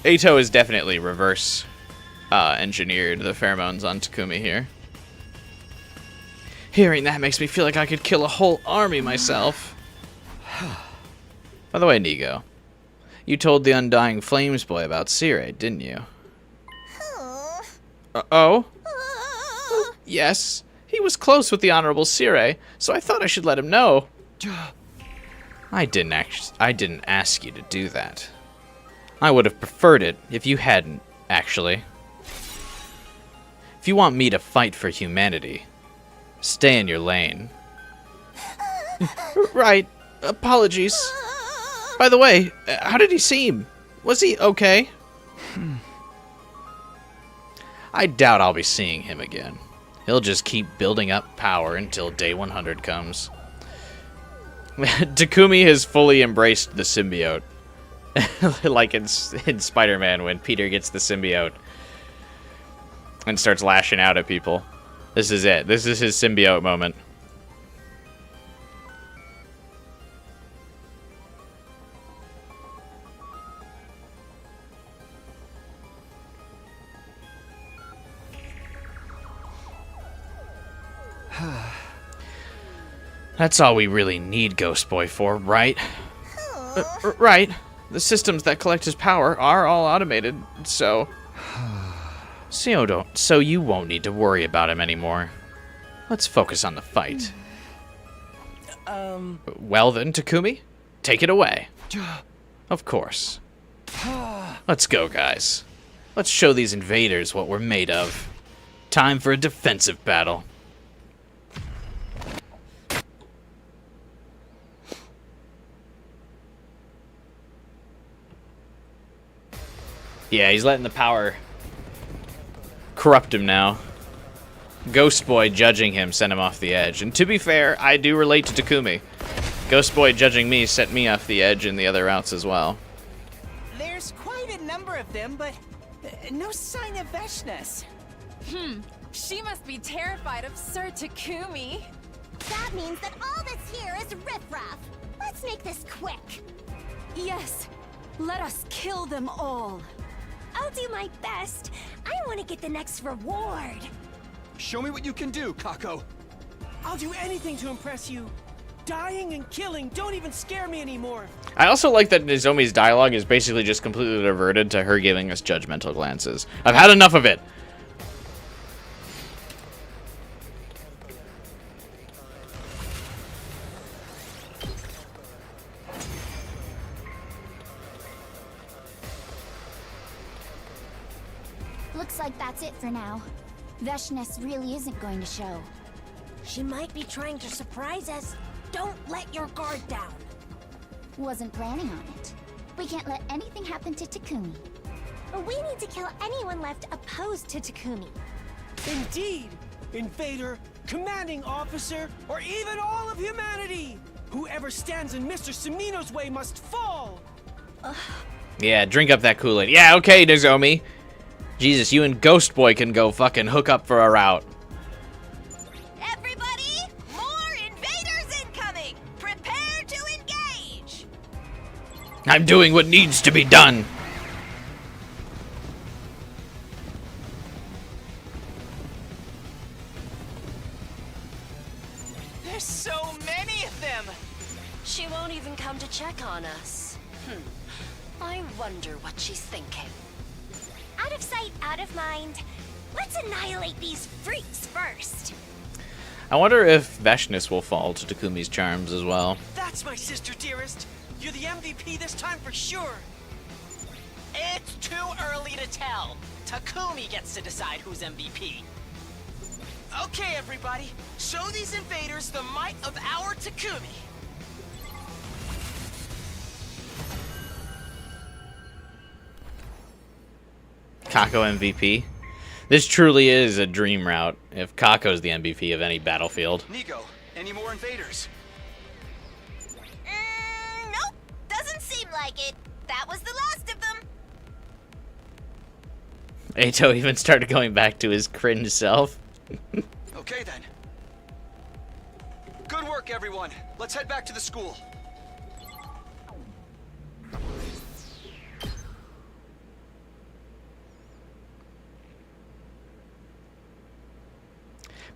Ato is definitely reverse engineered the pheromones on Takumi here. Hearing that makes me feel like I could kill a whole army myself. By the way, Nigo, you told the Undying Flames boy about Sire, didn't you? Oh? Yes. He was close with the Honorable Sire, so I thought I should let him know. I didn't ask you to do that. I would have preferred it if you hadn't, actually. If you want me to fight for humanity, stay in your lane. Right. Apologies. By the way, how did he seem? Was he okay? I doubt I'll be seeing him again. He'll just keep building up power until day 100 comes. Takumi has fully embraced the symbiote. Like in Spider-Man when Peter gets the symbiote and starts lashing out at people. This is it. This is his symbiote moment. That's all we really need Ghost Boy for, right? Right. The systems that collect his power are all automated, so you won't need to worry about him anymore. Let's focus on the fight. Well then, Takumi, take it away. Of course. Let's go, guys. Let's show these invaders what we're made of. Time for a defensive battle. Yeah, he's letting the power corrupt him now. Ghost Boy judging him sent him off the edge. And to be fair, I do relate to Takumi. Ghost Boy judging me set me off the edge in the other routes as well. There's quite a number of them, but no sign of Veshness. She must be terrified of Sir Takumi. That means that all that's here is riffraff. Let's make this quick. Yes. Let us kill them all. I'll do my best. I want to get the next reward. Show me what you can do, Kako. I'll do anything to impress you. Dying and killing don't even scare me anymore. I also like that Nozomi's dialogue is basically just completely diverted to her giving us judgmental glances. I've had enough of it. Looks like that's it for now. Veshness really isn't going to show. She might be trying to surprise us. Don't let your guard down. Wasn't planning on it. We can't let anything happen to Takumi. We need to kill anyone left opposed to Takumi. Indeed! Invader, commanding officer, or even all of humanity! Whoever stands in Mr. Samino's way must fall! Yeah, drink up that Kool-Aid. Yeah, okay, Nozomi. Jesus, you and Ghost Boy can go fucking hook up for a route. Everybody, more invaders incoming! Prepare to engage! I'm doing what needs to be done. There's so many of them! She won't even come to check on us. I wonder what she's thinking. Out of sight, out of mind. Let's annihilate these freaks first. I wonder if Veshness will fall to Takumi's charms as well. That's my sister, dearest. You're the MVP this time for sure. It's too early to tell. Takumi gets to decide who's MVP. Okay, everybody. Show these invaders the might of our Takumi. Kako MVP. This truly is a dream route if Kako's the MVP of any battlefield. Nico, any more invaders? Nope. Doesn't seem like it. That was the last of them. Ato even started going back to his cringe self. Okay then. Good work, everyone. Let's head back to the school.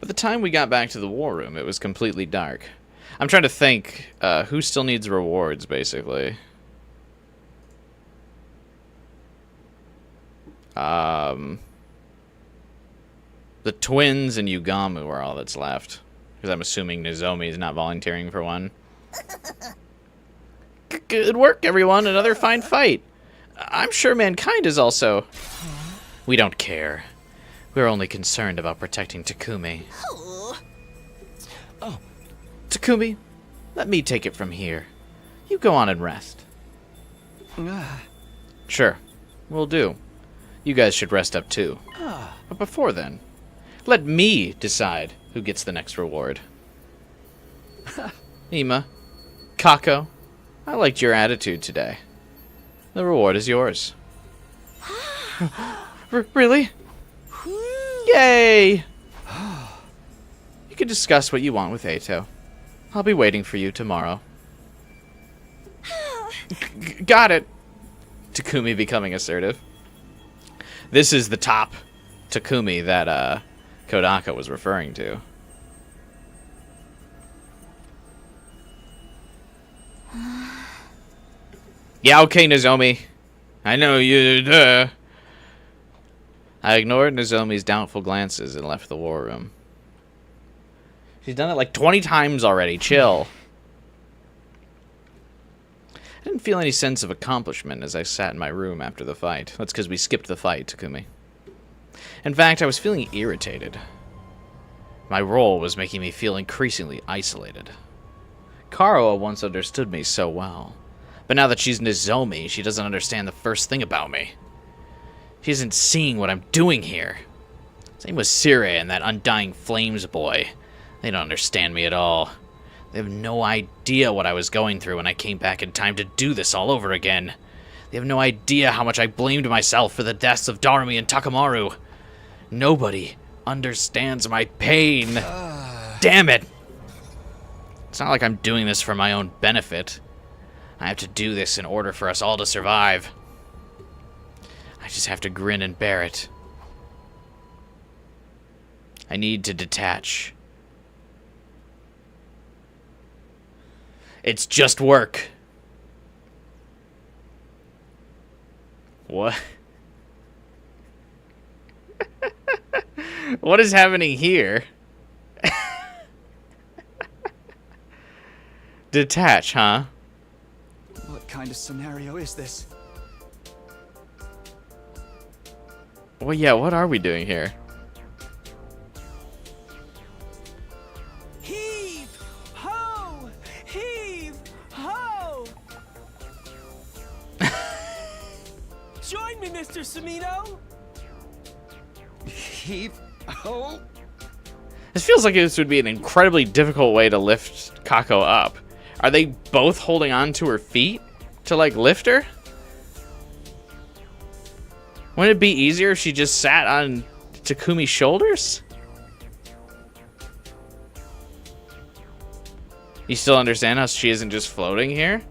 By the time we got back to the war room, it was completely dark. I'm trying to think who still needs rewards, basically. The twins and Yugamu are all that's left. Because I'm assuming Nozomi is not volunteering for one. Good work, everyone. Another fine fight. I'm sure mankind is also... We don't care. We're only concerned about protecting Takumi. Oh. Takumi, let me take it from here. You go on and rest. Sure, will do. You guys should rest up too. But before then, let me decide who gets the next reward. Ima, Kako, I liked your attitude today. The reward is yours. Really? Yay! You can discuss what you want with Ato. I'll be waiting for you tomorrow. Got it! Takumi becoming assertive. This is the top Takumi that Kodaka was referring to. Yeah, okay, Nozomi. I know you... I ignored Nozomi's doubtful glances and left the war room. She's done it like 20 times already. Chill. I didn't feel any sense of accomplishment as I sat in my room after the fight. That's because we skipped the fight, Takumi. In fact, I was feeling irritated. My role was making me feel increasingly isolated. Karo once understood me so well. But now that she's Nozomi, she doesn't understand the first thing about me. She isn't seeing what I'm doing here. Same with Sire and that Undying Flames boy. They don't understand me at all. They have no idea what I was going through when I came back in time to do this all over again. They have no idea how much I blamed myself for the deaths of Darumi and Takamaru. Nobody understands my pain. Damn it! It's not like I'm doing this for my own benefit. I have to do this in order for us all to survive. I just have to grin and bear it. I need to detach. It's just work. What? What is happening here? Detach, huh? What kind of scenario is this? Well, yeah, what are we doing here? Heave! Ho! Heave! Ho! Join me, Mr. Sumino! Heave. Oh. This feels like this would be an incredibly difficult way to lift Kako up. Are they both holding on to her feet to, like, lift her? Wouldn't it be easier if she just sat on Takumi's shoulders? You still understand how she isn't just floating here?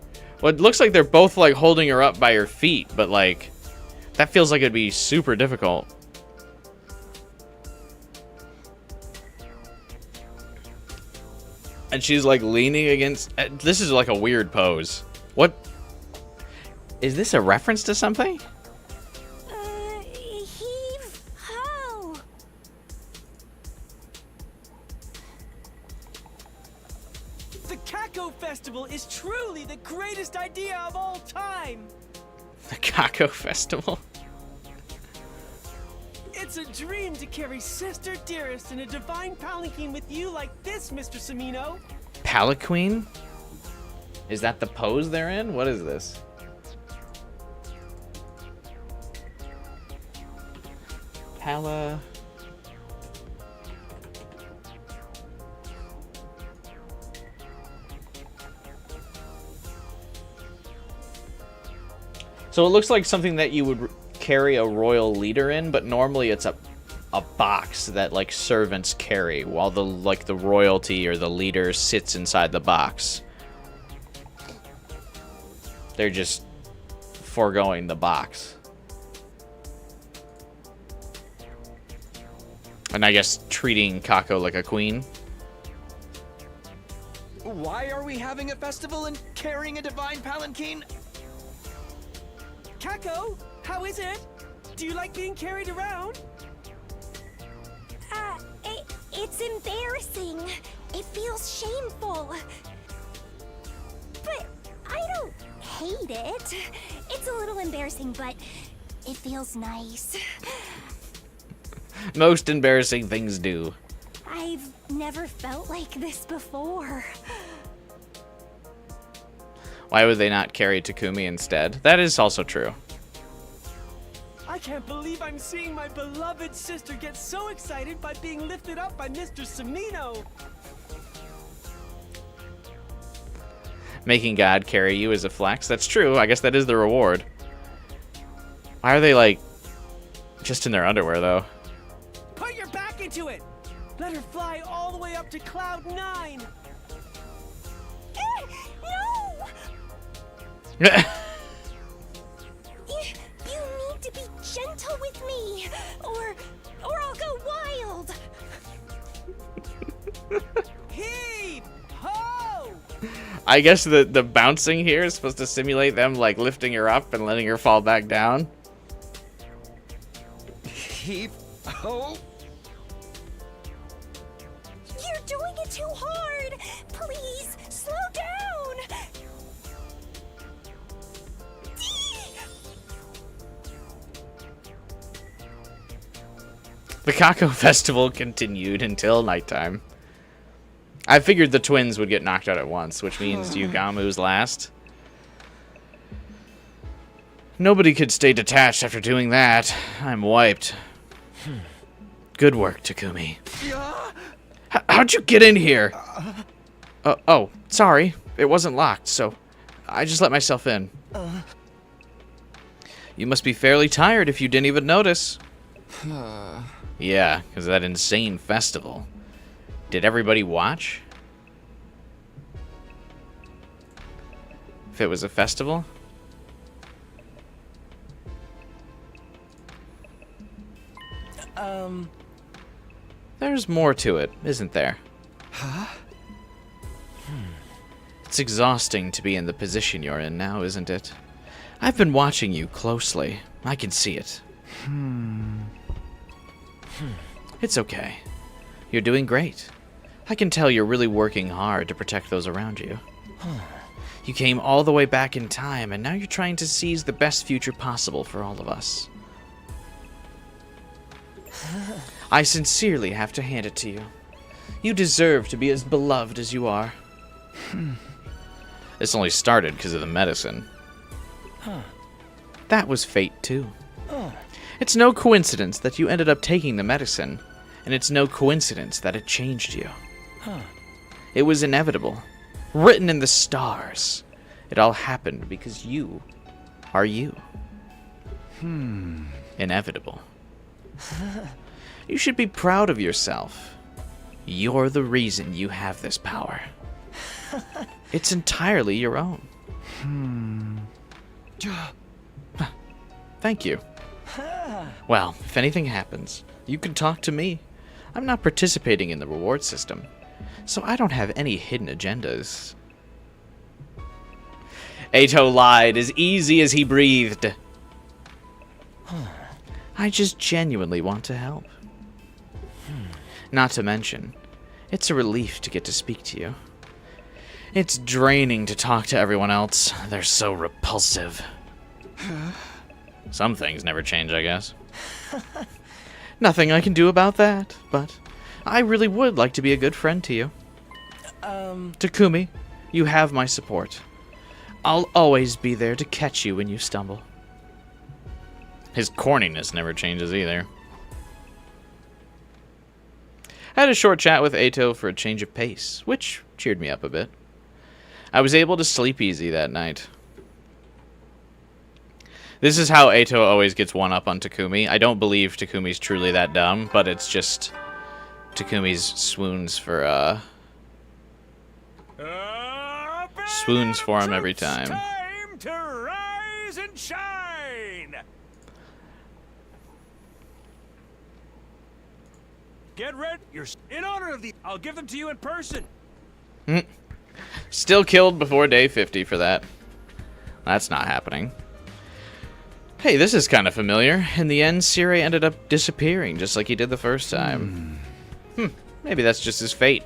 Well, it looks like they're both, like, holding her up by her feet, but, like, that feels like it'd be super difficult. And she's, like, leaning against... This is, like, a weird pose. What? Is this a reference to something? Heave ho! The Kako Festival is truly the greatest idea of all time! The Kako Festival? It's a dream to carry Sister Dearest in a divine palanquin with you like this, Mr. Semino. Palanquin? Is that the pose they're in? What is this? Pala... So it looks like something that you would carry a royal leader in, but normally it's a box that like servants carry while the royalty or the leader sits inside the box. They're just foregoing the box. And I guess treating Kako like a queen. Why are we having a festival and carrying a divine palanquin? Kako, how is it? Do you like being carried around? It's embarrassing. It feels shameful. But I don't hate it. It's a little embarrassing, but it feels nice. Most embarrassing things do. I've never felt like this before. Why would they not carry Takumi instead? That is also true. I can't believe I'm seeing my beloved sister get so excited by being lifted up by Mr. Semino. Making God carry you is a flex. That's true. I guess that is the reward. Why are they, like, just in their underwear, though? Put your back into it. Let her fly all the way up to Cloud 9. No! You need to be gentle with me, or I'll go wild. Heave ho! I guess the bouncing here is supposed to simulate them, like, lifting her up and letting her fall back down. Heave ho! You're doing it too hard. Please, slow down. The Kako Festival continued until nighttime. I figured the twins would get knocked out at once, which means Yugamu's last. Nobody could stay detached after doing that. I'm wiped. Good work, Takumi. How'd you get in here? Oh, sorry. It wasn't locked, so I just let myself in. You must be fairly tired if you didn't even notice. Yeah, because of that insane festival. Did everybody watch? If it was a festival? There's more to it, isn't there? Huh? It's exhausting to be in the position you're in now, isn't it? I've been watching you closely. I can see it. It's okay. You're doing great. I can tell you're really working hard to protect those around you. You came all the way back in time, and now you're trying to seize the best future possible for all of us. I sincerely have to hand it to you. You deserve to be as beloved as you are. This only started because of the medicine. That was fate, too. It's no coincidence that you ended up taking the medicine, and it's no coincidence that it changed you. It was inevitable. Written in the stars. It all happened because you are you. Inevitable. You should be proud of yourself. You're the reason you have this power. It's entirely your own. Thank you. Well, if anything happens, you can talk to me. I'm not participating in the reward system, so I don't have any hidden agendas. Ato lied as easy as he breathed. I just genuinely want to help. Not to mention, it's a relief to get to speak to you. It's draining to talk to everyone else. They're so repulsive. Some things never change, I guess. Nothing I can do about that, but I really would like to be a good friend to you. Takumi, you have my support. I'll always be there to catch you when you stumble. His corniness never changes either. I had a short chat with Eito for a change of pace, which cheered me up a bit. I was able to sleep easy that night. This is how Eito always gets one up on Takumi. I don't believe Takumi's truly that dumb, but it's just Takumi's swoons for swoons for him every time. Time to rise and shine. Get ready. You're in honor of the. I'll give them to you in person. Still killed before day 50 for that. That's not happening. Hey, this is kind of familiar. In the end, Sire ended up disappearing, just like he did the first time. Maybe that's just his fate.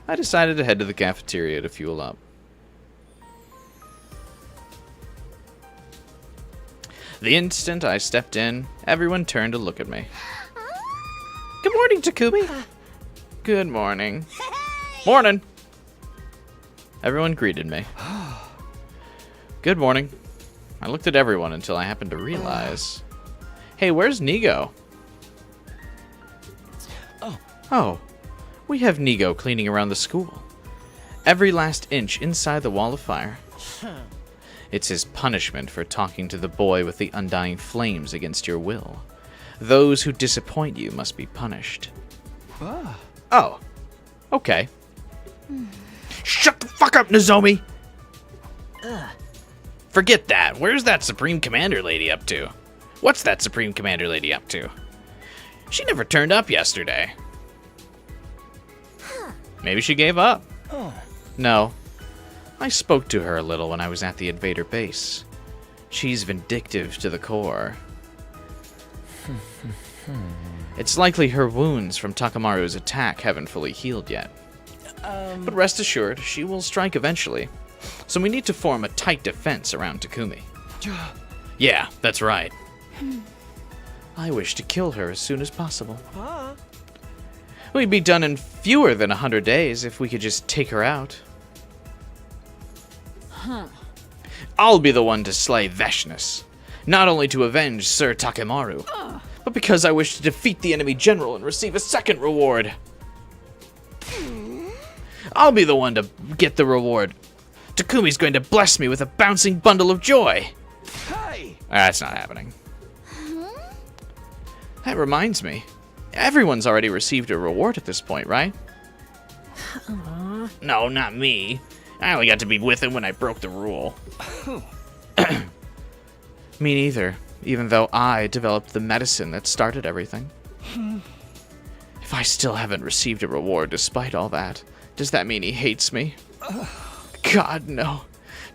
I decided to head to the cafeteria to fuel up. The instant I stepped in, everyone turned to look at me. Good morning, Takumi. Good morning. Morning. Everyone greeted me. Good morning. I looked at everyone until I happened to realize... Hey, where's Nigo? Oh, we have Nigo cleaning around the school. Every last inch inside the wall of fire. It's his punishment for talking to the boy with the undying flames against your will. Those who disappoint you must be punished. Oh, okay. Shut the fuck up, Nozomi! Forget that. Where's that Supreme Commander lady up to? What's that Supreme Commander lady up to? She never turned up yesterday. Maybe she gave up. No. I spoke to her a little when I was at the invader base. She's vindictive to the core. It's likely her wounds from Takamaru's attack haven't fully healed yet. But rest assured, she will strike eventually. So we need to form a tight defense around Takumi. Yeah, that's right. I wish to kill her as soon as possible. We'd be done in fewer than 100 days if we could just take her out. I'll be the one to slay Veshness. Not only to avenge Sir Takemaru, but because I wish to defeat the enemy general and receive a second reward. I'll be the one to get the reward. Takumi's going to bless me with a bouncing bundle of joy. Hey! That's not happening. That reminds me. Everyone's already received a reward at this point, right? No, not me. I only got to be with him when I broke the rule. Me neither, even though I developed the medicine that started everything. If I still haven't received a reward despite all that, does that mean he hates me? God, no.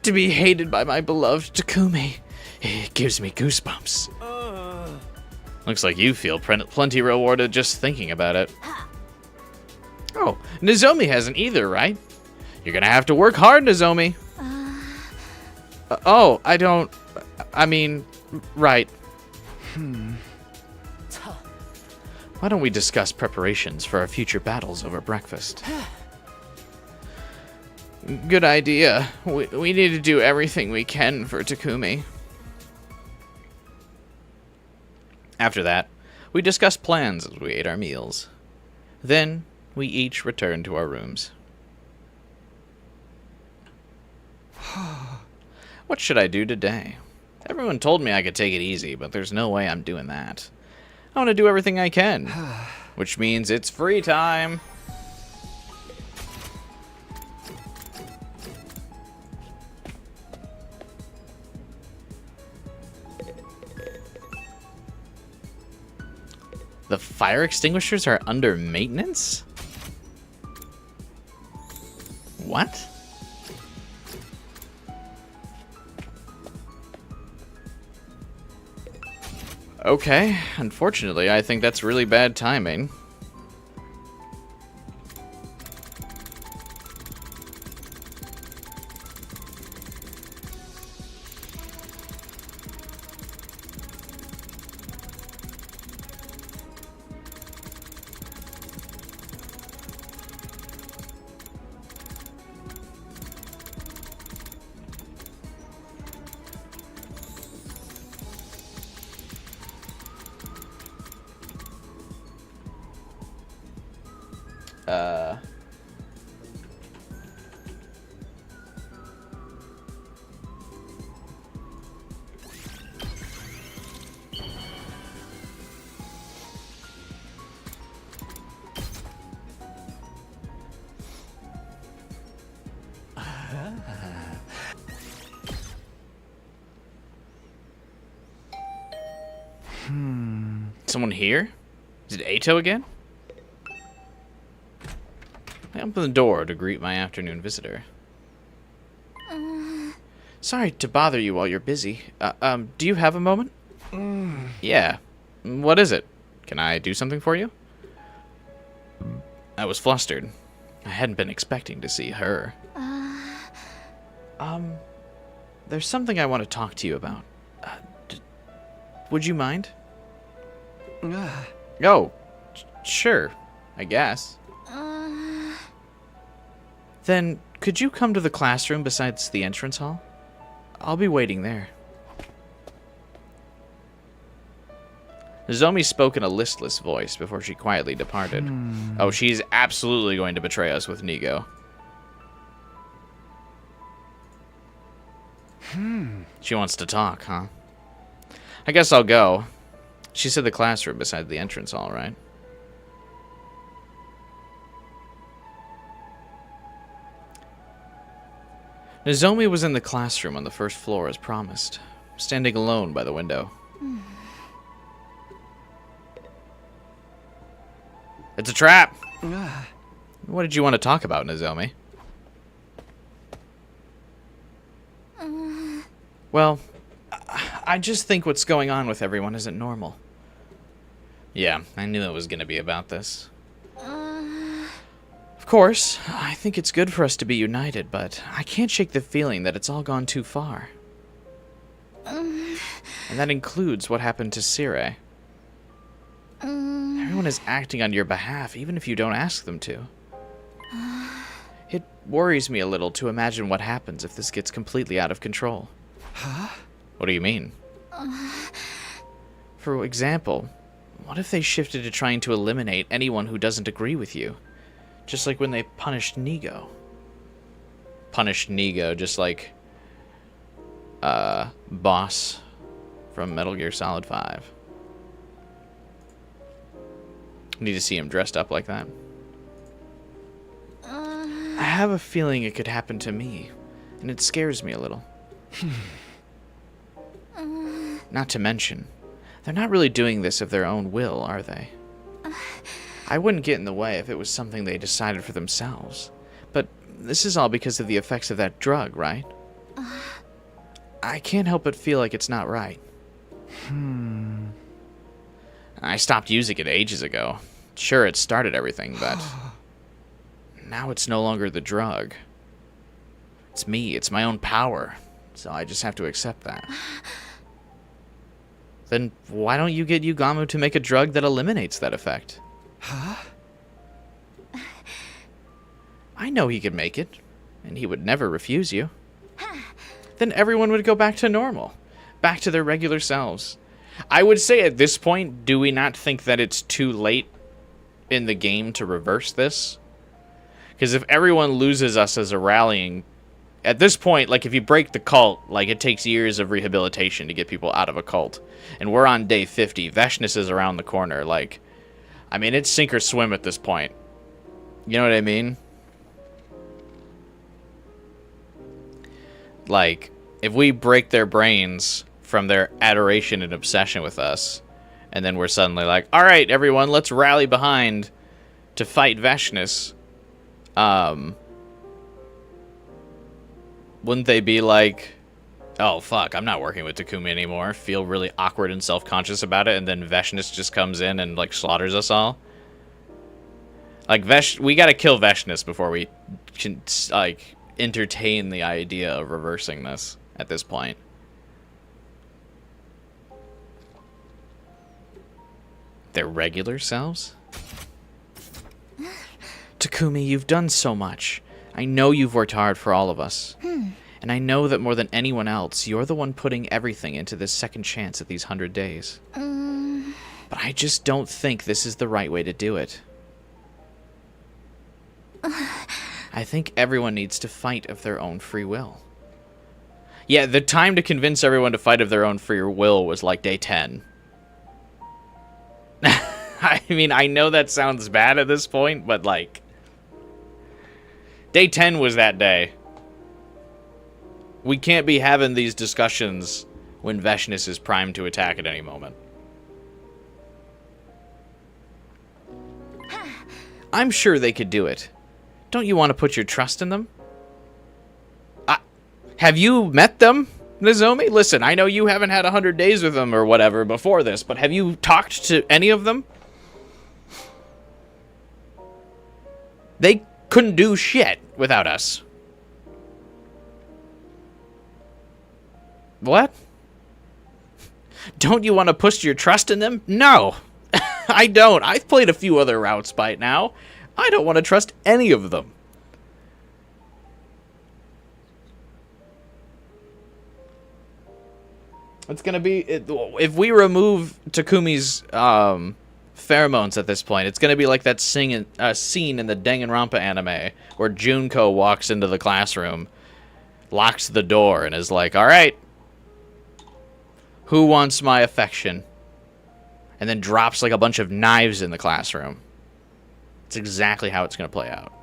To be hated by my beloved Takumi, it gives me goosebumps. Looks like you feel plenty rewarded just thinking about it. Oh, Nozomi hasn't either, right? You're gonna have to work hard, Nozomi. Oh, I mean, right. Why don't we discuss preparations for our future battles over breakfast? Good idea. We need to do everything we can for Takumi. After that, we discussed plans as we ate our meals. Then, we each returned to our rooms. What should I do today? Everyone told me I could take it easy, but there's no way I'm doing that. I want to do everything I can, which means it's free time. The fire extinguishers are under maintenance? What? Okay, unfortunately, I think that's really bad timing. Someone here? Is it Ato again? I open the door to greet my afternoon visitor. Sorry to bother you while you're busy. Do you have a moment? Yeah. What is it? Can I do something for you? I was flustered. I hadn't been expecting to see her. There's something I want to talk to you about. Would you mind? Oh, sure, I guess. Then, could you come to the classroom besides the entrance hall? I'll be waiting there. Nozomi spoke in a listless voice before she quietly departed. Oh, she's absolutely going to betray us with Nigo. She wants to talk, huh? I guess I'll go. She said the classroom beside the entrance hall, right? Nozomi was in the classroom on the first floor as promised, standing alone by the window. It's a trap! What did you want to talk about, Nozomi? Well, I just think what's going on with everyone isn't normal. Yeah, I knew it was going to be about this. Of course, I think it's good for us to be united, but I can't shake the feeling that it's all gone too far. And that includes what happened to Sire. Everyone is acting on your behalf, even if you don't ask them to. It worries me a little to imagine what happens if this gets completely out of control. Huh? What do you mean? For example, what if they shifted to trying to eliminate anyone who doesn't agree with you? Just like when they punished Nigo. Punished Nigo, just like Boss from Metal Gear Solid 5. Need to see him dressed up like that. I have a feeling it could happen to me, and it scares me a little. Not to mention, they're not really doing this of their own will, are they? I wouldn't get in the way if it was something they decided for themselves. But this is all because of the effects of that drug, right? I can't help but feel like it's not right. I stopped using it ages ago. Sure, it started everything, but now it's no longer the drug. It's me, it's my own power, so I just have to accept that. Then why don't you get Yugamu to make a drug that eliminates that effect? Huh? I know he could make it, and he would never refuse you. Then everyone would go back to normal, back to their regular selves. I would say at this point, do we not think that it's too late in the game to reverse this? Because if everyone loses us as a rallying, at this point, like if you break the cult, like it takes years of rehabilitation to get people out of a cult. And we're on day 50. Veshness is around the corner. Like, I mean, it's sink or swim at this point. You know what I mean? Like, if we break their brains from their adoration and obsession with us, and then we're suddenly like, all right, everyone, let's rally behind to fight Veshness. Wouldn't they be like, oh, fuck, I'm not working with Takumi anymore, feel really awkward and self-conscious about it, and then Veshness just comes in and, like, slaughters us all? Like, we gotta kill Veshness before we can, like, entertain the idea of reversing this at this point. Their regular selves? Takumi, you've done so much. I know you've worked hard for all of us. And I know that more than anyone else, you're the one putting everything into this second chance at these 100 days. But I just don't think this is the right way to do it. I think everyone needs to fight of their own free will. Yeah, the time to convince everyone to fight of their own free will was like day 10. I mean, I know that sounds bad at this point, but like... Day 10 was that day. We can't be having these discussions when Veshness is primed to attack at any moment. I'm sure they could do it. Don't you want to put your trust in them? Have you met them, Nozomi? Listen, I know you haven't had 100 days with them or whatever before this, but have you talked to any of them? They couldn't do shit without us. What? Don't you want to push your trust in them? No, I don't. I've played a few other routes by now. I don't want to trust any of them. It's gonna be... if we remove Takumi's pheromones at this point, it's gonna be like that scene in the Danganronpa anime where Junko walks into the classroom, locks the door, and is like, alright, who wants my affection? And then drops like a bunch of knives in the classroom. It's exactly how it's gonna play out.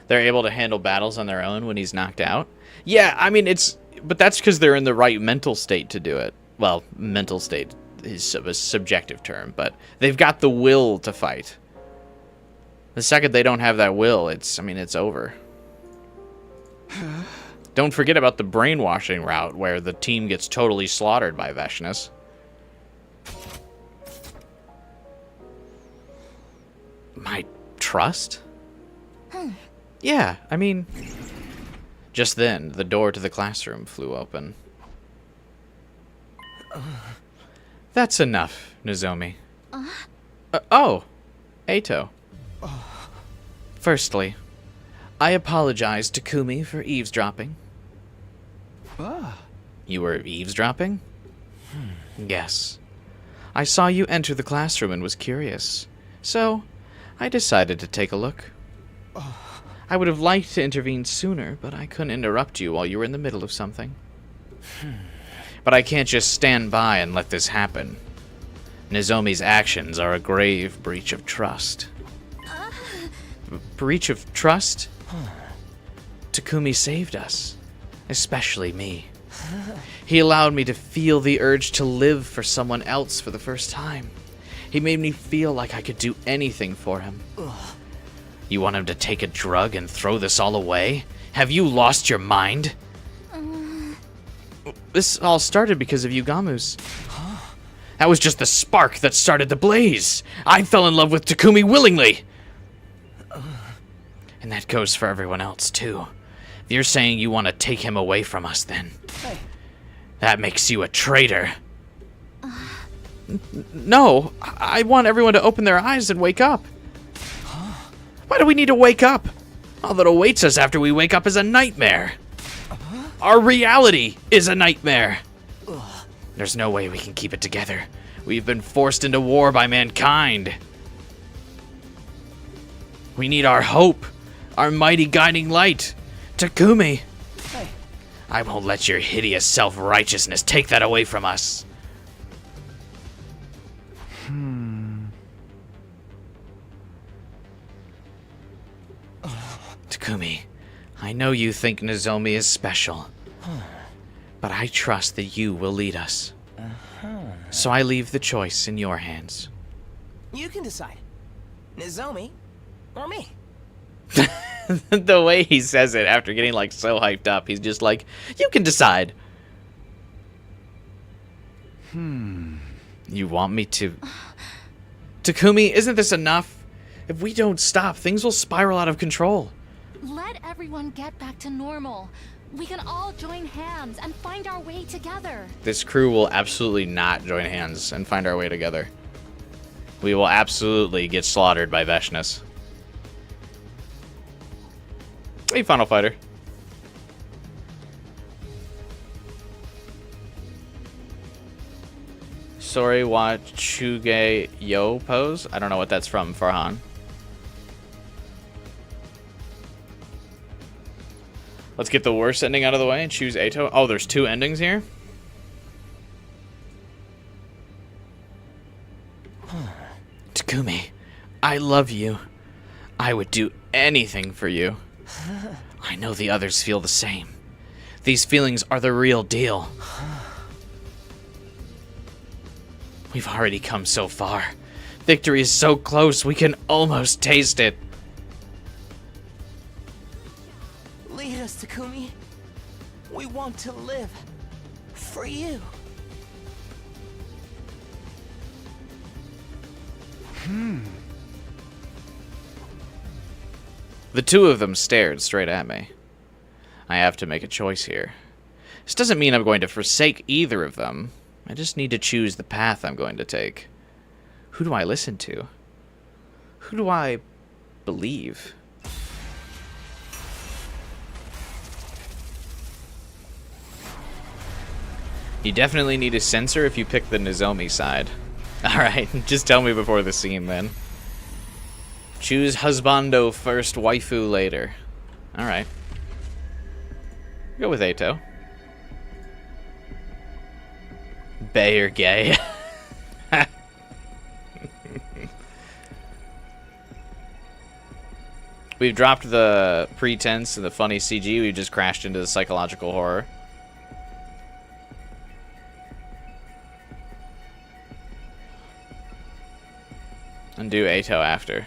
They're able to handle battles on their own when he's knocked out. Yeah, I mean, but that's because they're in the right mental state to do it. Well, mental state is a subjective term, but they've got the will to fight. The second they don't have that will, it's over. Don't forget about the brainwashing route where the team gets totally slaughtered by Veshness. My trust? Yeah, I mean... Just then, the door to the classroom flew open. That's enough, Nozomi. Oh, Eito. Firstly, I apologize to Takumi for eavesdropping. You were eavesdropping? Yes. I saw you enter the classroom and was curious. So, I decided to take a look. I would have liked to intervene sooner, but I couldn't interrupt you while you were in the middle of something. But I can't just stand by and let this happen. Nozomi's actions are a grave breach of trust. Breach of trust? Takumi saved us. Especially me. He allowed me to feel the urge to live for someone else for the first time. He made me feel like I could do anything for him. You want him to take a drug and throw this all away? Have you lost your mind? This all started because of Yugamu's. That was just the spark that started the blaze. I fell in love with Takumi willingly. And that goes for everyone else, too. If you're saying you want to take him away from us, then... that makes you a traitor. No, I want everyone to open their eyes and wake up. Why do we need to wake up? All that awaits us after we wake up is a nightmare. Our reality is a nightmare. There's no way we can keep it together. We've been forced into war by mankind. We need our hope, our mighty guiding light. Takumi. I won't let your hideous self-righteousness take that away from us. Takumi, I know you think Nozomi is special, but I trust that you will lead us. So I leave the choice in your hands. You can decide. Nozomi or me. The way he says it after getting like so hyped up, he's just like, you can decide. You want me to... Takumi, isn't this enough? If we don't stop, things will spiral out of control. Let everyone get back to normal. We can all join hands and find our way together. This crew will absolutely not join hands and find our way together. We will absolutely get slaughtered by Veshness. Hey, Final Fighter. Sorry, wa chuge yo pose. I don't know what that's from, Farhan. Let's get the worst ending out of the way and choose Eito. Oh, there's 2 endings here? Takumi, I love you. I would do anything for you. I know the others feel the same. These feelings are the real deal. We've already come so far. Victory is so close, we can almost taste it. Lead us, Takumi. We want to live. For you. The 2 of them stared straight at me. I have to make a choice here. This doesn't mean I'm going to forsake either of them. I just need to choose the path I'm going to take. Who do I listen to? Who do I believe? You definitely need a censor if you pick the Nozomi side. Alright, just tell me before the scene then. Choose husbando first, waifu later. Alright. Go with Eito. Bay or gay. We've dropped the pretense and the funny CG. We've just crashed into the psychological horror. And do Eito after.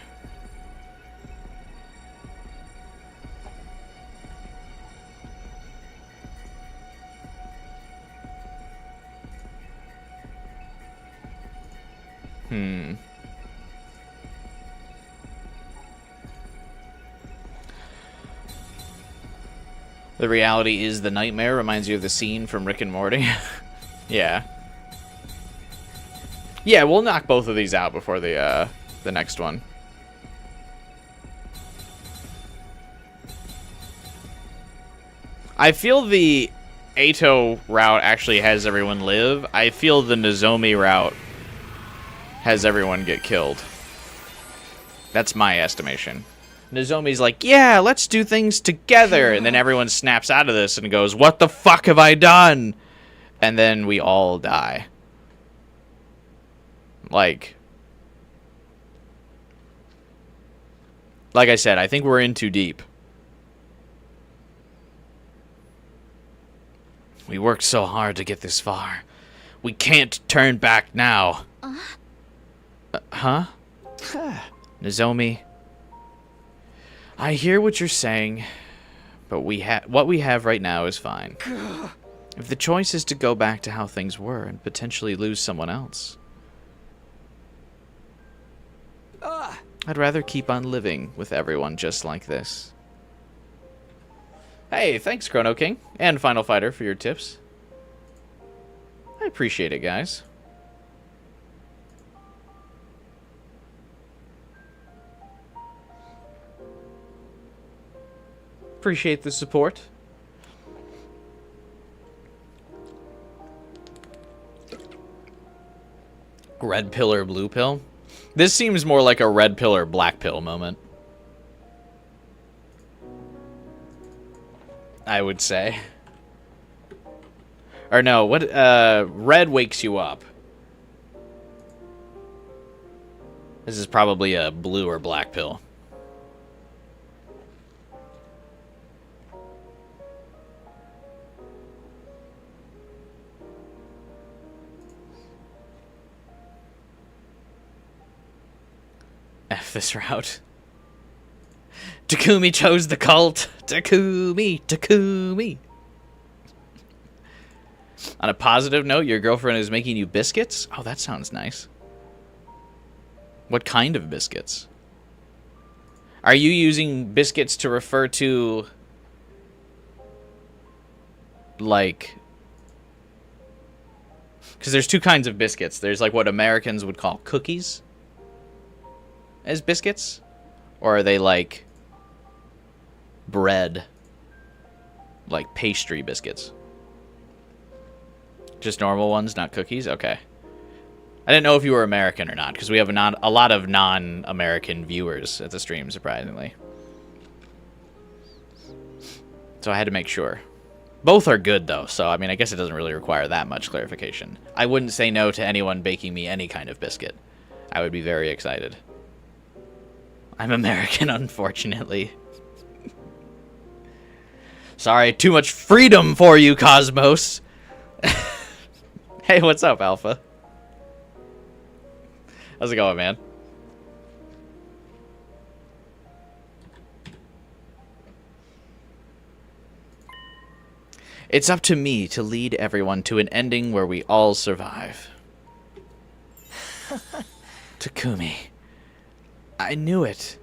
The reality is the nightmare reminds you of the scene from Rick and Morty. Yeah. Yeah, we'll knock both of these out before the next one. I feel the Eito route actually has everyone live. I feel the Nozomi route has everyone get killed. That's my estimation. Nozomi's like, yeah, let's do things together. And then everyone snaps out of this and goes, what the fuck have I done? And then we all die. Like I said, I think we're in too deep. We worked so hard to get this far. We can't turn back now. Huh? Nozomi, I hear what you're saying, but what we have right now is fine. If the choice is to go back to how things were and potentially lose someone else, I'd rather keep on living with everyone just like this. Hey, thanks Chrono King and Final Fighter for your tips. I appreciate it, guys. Appreciate the support. Red pill or blue pill? This seems more like a red pill or black pill moment. I would say. Or no, what red wakes you up. This is probably a blue or black pill. F this route. Takumi chose the cult. Takumi, Takumi. On a positive note, your girlfriend is making you biscuits? Oh, that sounds nice. What kind of biscuits? Are you using biscuits to refer to, like... Because there's 2 kinds of biscuits. There's like what Americans would call cookies as biscuits, or are they like bread, like pastry biscuits? Just normal ones, not cookies? Okay. I didn't know if you were American or not, because we have a lot of non-American viewers at the stream, surprisingly. So I had to make sure. Both are good, though, so, I mean, I guess it doesn't really require that much clarification. I wouldn't say no to anyone baking me any kind of biscuit. I would be very excited. I'm American, unfortunately. Sorry, too much freedom for you, Cosmos. Hey, what's up, Alpha? How's it going, man? It's up to me to lead everyone to an ending where we all survive. Takumi. I knew it.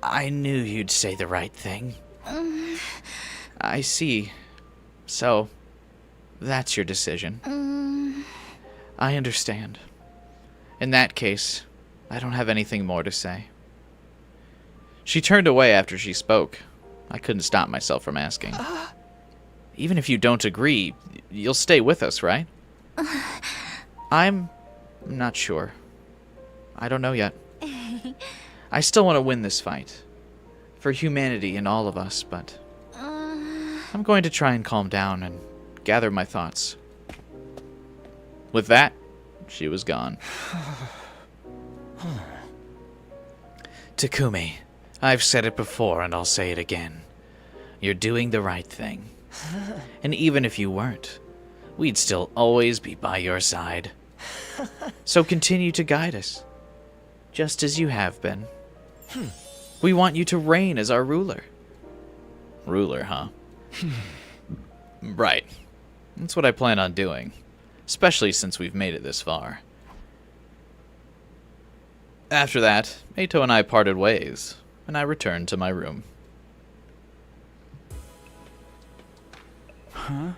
I knew you'd say the right thing. I see. So, that's your decision. I understand. In that case, I don't have anything more to say. She turned away after she spoke. I couldn't stop myself from asking. Even if you don't agree, you'll stay with us, right? I'm not sure. I don't know yet. I still want to win this fight. For humanity and all of us, but I'm going to try and calm down and gather my thoughts. With that, she was gone. Takumi, I've said it before and I'll say it again. You're doing the right thing. And even if you weren't, we'd still always be by your side. So continue to guide us, just as you have been. We want you to reign as our ruler. Ruler, huh? Right. That's what I plan on doing, especially since we've made it this far. After that, Eito and I parted ways, and I returned to my room. Huh?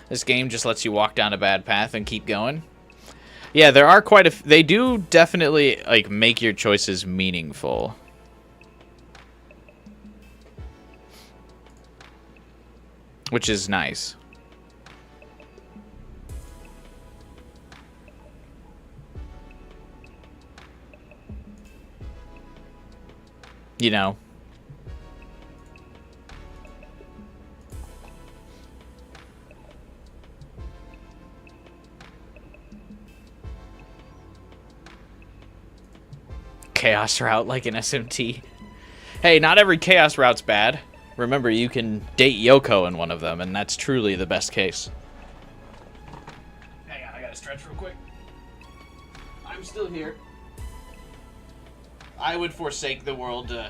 This game just lets you walk down a bad path and keep going. Yeah, there are quite a... They do definitely, like, make your choices meaningful. Which is nice. You know. Chaos route like an SMT. Hey, not every chaos route's bad. Remember, you can date Yoko in one of them, and that's truly the best case. Hang on, I gotta stretch real quick. I'm still here. I would forsake the world to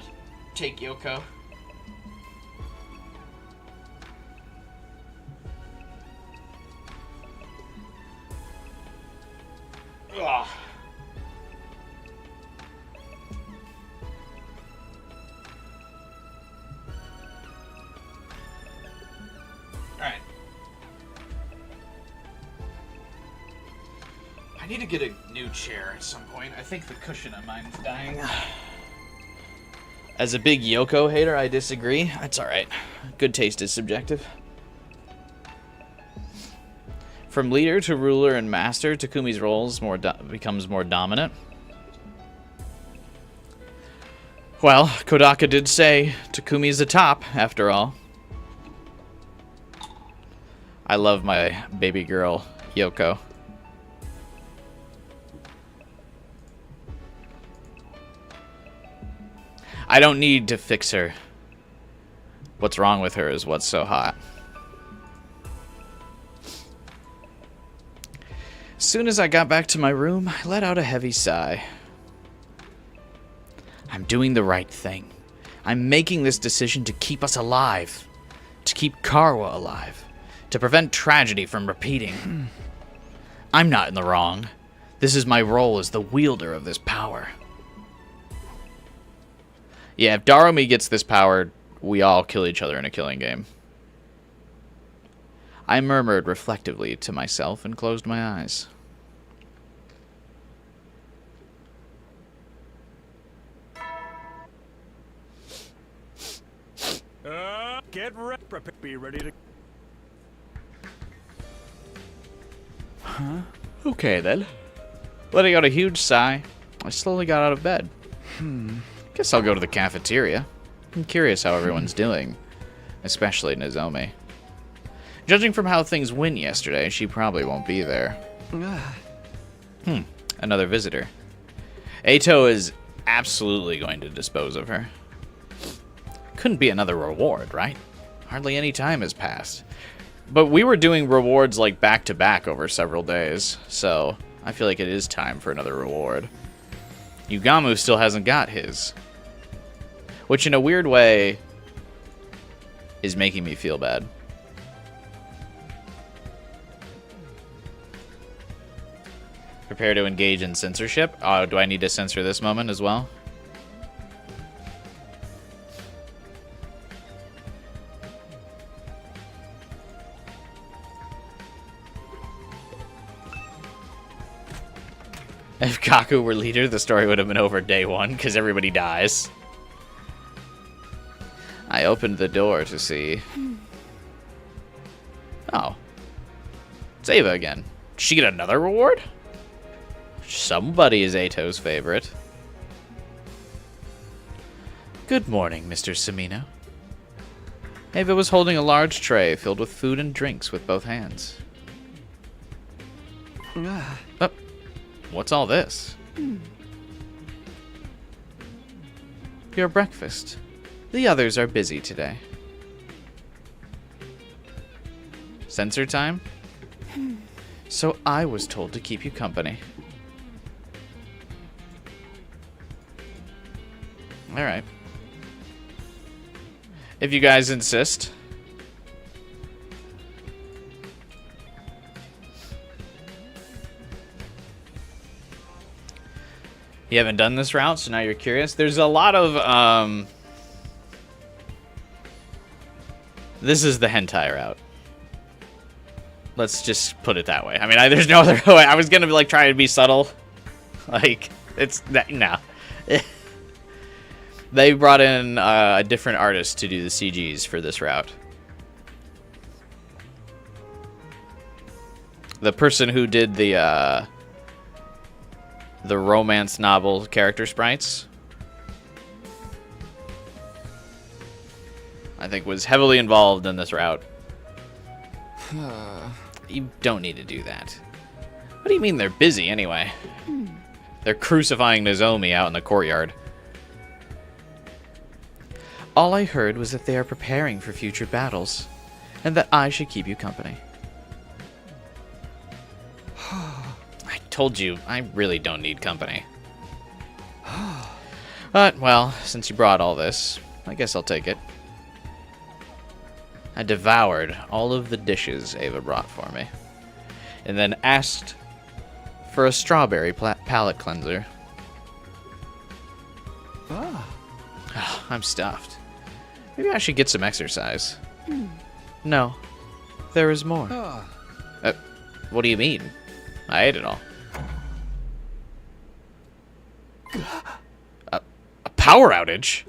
take Yoko. Ugh. Alright. I need to get a new chair at some point. I think the cushion on mine is dying. As a big Yoko hater, I disagree. That's alright. Good taste is subjective. From leader to ruler and master, Takumi's role becomes more dominant. Well, Kodaka did say Takumi's the top, after all. I love my baby girl, Yoko. I don't need to fix her. What's wrong with her is what's so hot. As soon as I got back to my room, I let out a heavy sigh. I'm doing the right thing. I'm making this decision to keep us alive. To keep Karwa alive. To prevent tragedy from repeating. I'm not in the wrong. This is my role as the wielder of this power. Yeah, if Darumi gets this power, we all kill each other in a killing game. I murmured reflectively to myself and closed my eyes. Get ready. Be ready to... Okay, then. Letting out a huge sigh, I slowly got out of bed. Guess I'll go to the cafeteria. I'm curious how everyone's doing, especially Nozomi. Judging from how things went yesterday, she probably won't be there. Another visitor. Eito is absolutely going to dispose of her. Couldn't be another reward, right? Hardly any time has passed. But we were doing rewards like back to back over several days, so I feel like it is time for another reward. Yugamu still hasn't got his. Which in a weird way is making me feel bad. Prepare to engage in censorship. Oh, do I need to censor this moment as well? If Kaku were leader, the story would have been over day one, because everybody dies. I opened the door to see... Oh. It's Ava again. Did she get another reward? Somebody is Eito's favorite. Good morning, Mr. Samino. Ava was holding a large tray filled with food and drinks with both hands. Oh, what's all this? Your breakfast. The others are busy today. Censor time? So I was told to keep you company. Alright. If you guys insist. You haven't done this route, so now you're curious. There's a lot of, This is the hentai route. Let's just put it that way. I mean, there's no other way. I was gonna be, like, try to be subtle. Like, it's... No. They brought in a different artist to do the CGs for this route. The person who did the romance novel character sprites, I think, was heavily involved in this route. You don't need to do that. What do you mean they're busy anyway? They're crucifying Nozomi out in the courtyard. All I heard was that they are preparing for future battles, and that I should keep you company. I told you, I really don't need company. But, well, since you brought all this, I guess I'll take it. I devoured all of the dishes Ava brought for me, and then asked for a strawberry palate cleanser. I'm stuffed. Maybe I should get some exercise. No, there is more. What do you mean? I ate it all. A power outage?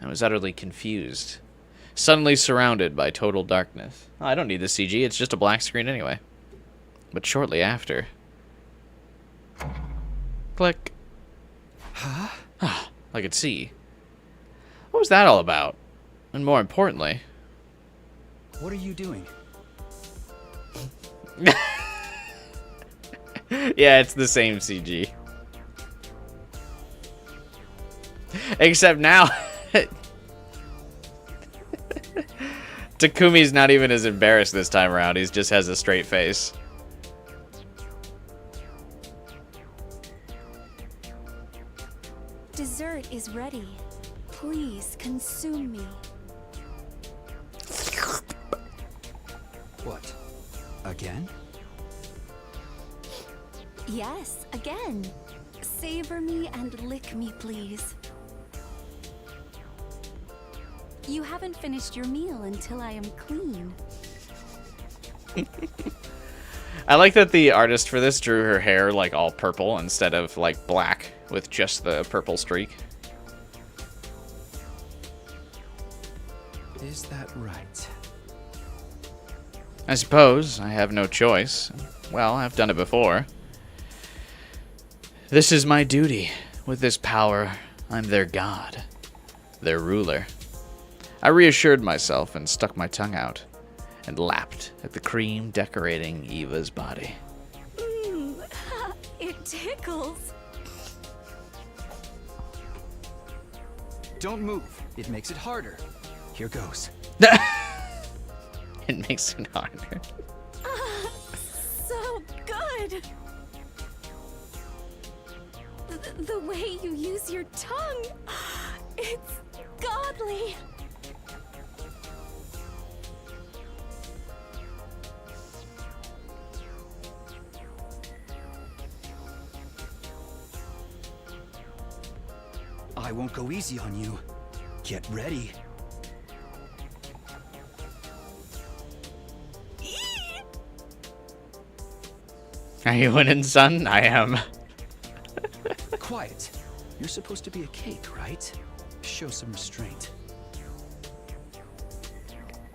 I was utterly confused. Suddenly surrounded by total darkness. Oh, I don't need the CG, it's just a black screen anyway. But shortly after... Click. I could see. What was that all about? And more importantly... What are you doing? Yeah, it's the same CG. Except now... Takumi's not even as embarrassed this time around. He just has a straight face. Dessert is ready. Please consume me. What? Again? Yes, again. Savor me and lick me, please. You haven't finished your meal until I am clean. I like that the artist for this drew her hair like all purple instead of like black with just the purple streak. Is that right? I suppose I have no choice. Well, I've done it before. This is my duty. With this power, I'm their god. Their ruler. I reassured myself and stuck my tongue out and lapped at the cream decorating Eva's body. It tickles. Don't move. It makes it harder. Here goes. It makes it harder. So good. The way you use your tongue, it's godly. I won't go easy on you. Get ready. Are you winning, son? I am. Quiet. You're supposed to be a cake, right? Show some restraint.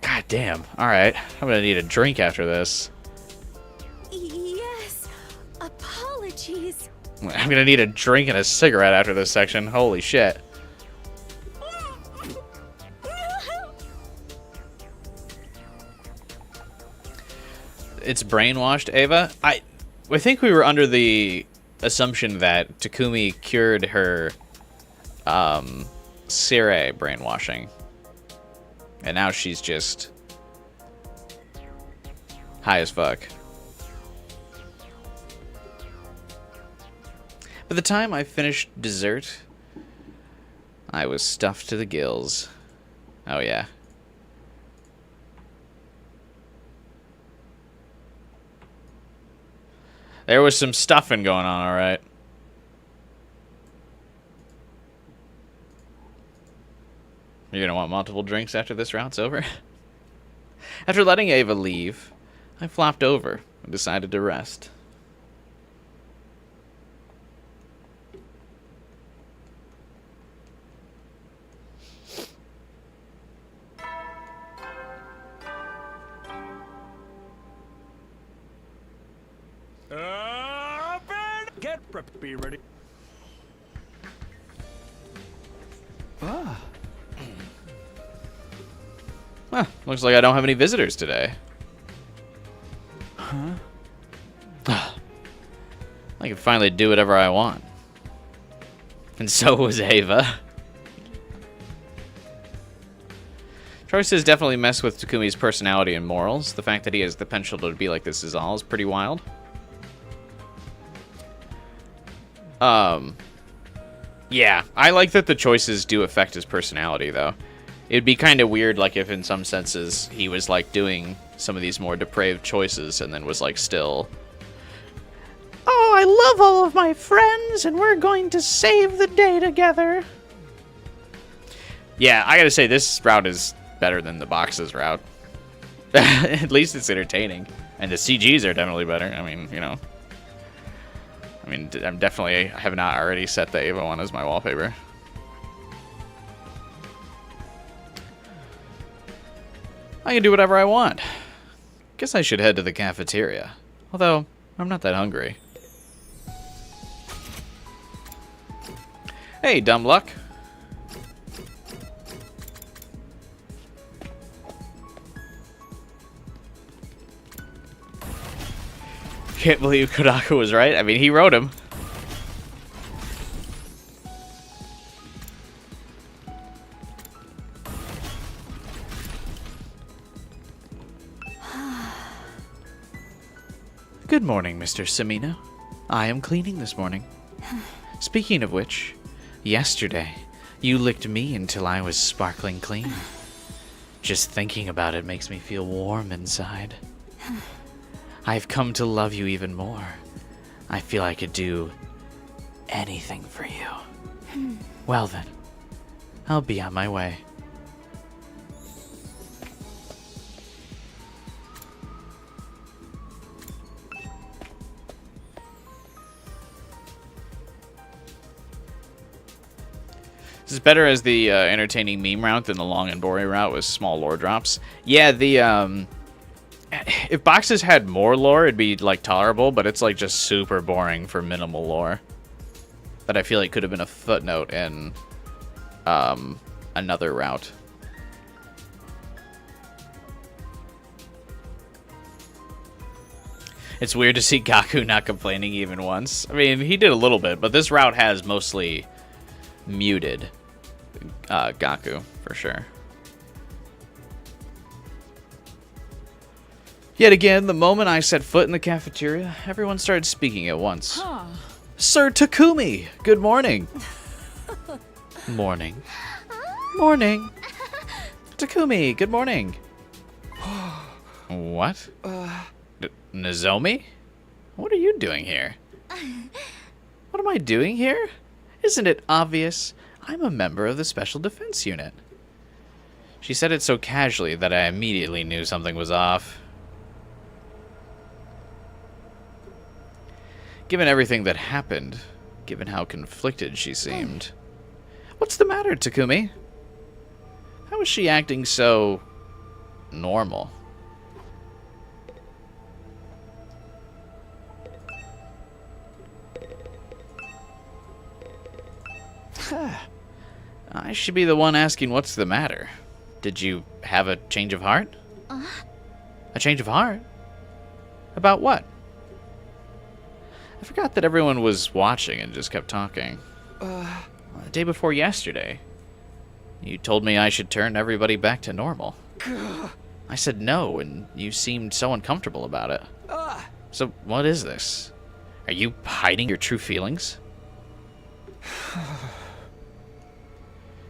God damn. Alright. I'm gonna need a drink after this. Yes. Apologies. I'm gonna need a drink and a cigarette after this section. Holy shit. It's brainwashed, Ava? I think we were under the assumption that Takumi cured her Sire brainwashing. And now she's just high as fuck. By the time I finished dessert, I was stuffed to the gills. Oh yeah. There was some stuffing going on, alright. You're gonna want multiple drinks after this route's over? After letting Ava leave, I flopped over and decided to rest. Get prepped, be ready. Ah, Huh, looks like I don't have any visitors today. huh? I can finally do whatever I want. And so was Ava. Choices definitely mess with Takumi's personality and morals. The fact that he has the potential to be like this is all is pretty wild. Yeah, I like that the choices do affect his personality, though. It'd be kind of weird, like, if in some senses he was, like, doing some of these more depraved choices and then was, like, still... Oh, I love all of my friends, and we're going to save the day together. Yeah, I gotta say, this route is better than the boxes route. At least it's entertaining. And the CGs are definitely better. I mean, you know... I have not already set the Ava one as my wallpaper. I can do whatever I want. Guess I should head to the cafeteria. Although, I'm not that hungry. Hey, dumb luck. Can't believe Kodaka was right. I mean, he wrote him. Good morning, Mr. Samino. I am cleaning this morning. Speaking of which, yesterday, you licked me until I was sparkling clean. Just thinking about it makes me feel warm inside. I've come to love you even more. I feel I could do anything for you. Well then, I'll be on my way. This is better as the entertaining meme route than the long and boring route with small lore drops. Yeah, if boxes had more lore, it'd be like tolerable, but it's like just super boring for minimal lore. That I feel like could have been a footnote in another route. It's weird to see Gaku not complaining even once. I mean, he did a little bit, but this route has mostly muted Gaku, for sure. Yet again, the moment I set foot in the cafeteria, everyone started speaking at once. Huh. Sir Takumi, good morning. Morning. Morning. Takumi, good morning. What? Nozomi? What are you doing here? What am I doing here? Isn't it obvious? I'm a member of the Special Defense Unit. She said it so casually that I immediately knew something was off. Given everything that happened, given how conflicted she seemed. What's the matter, Takumi? How is she acting so normal? I should be the one asking what's the matter. Did you have a change of heart? A change of heart? About what? I forgot that everyone was watching and just kept talking. The day before yesterday, you told me I should turn everybody back to normal. I said no, and you seemed so uncomfortable about it. So what is this? Are you hiding your true feelings?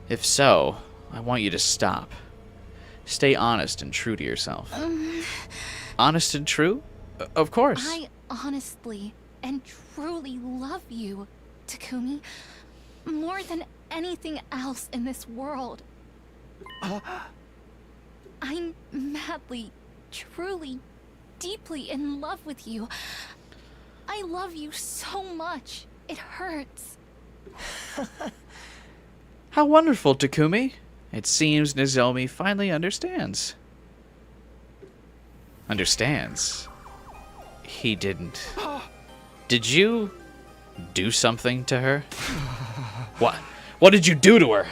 If so, I want you to stop. Stay honest and true to yourself. Honest and true? Of course. I honestly and truly love you, Takumi. More than anything else in this world. I'm madly, truly, deeply in love with you. I love you so much. It hurts. How wonderful, Takumi. It seems Nozomi finally understands. Understands? He didn't. Did you do something to her? What? What did you do to her?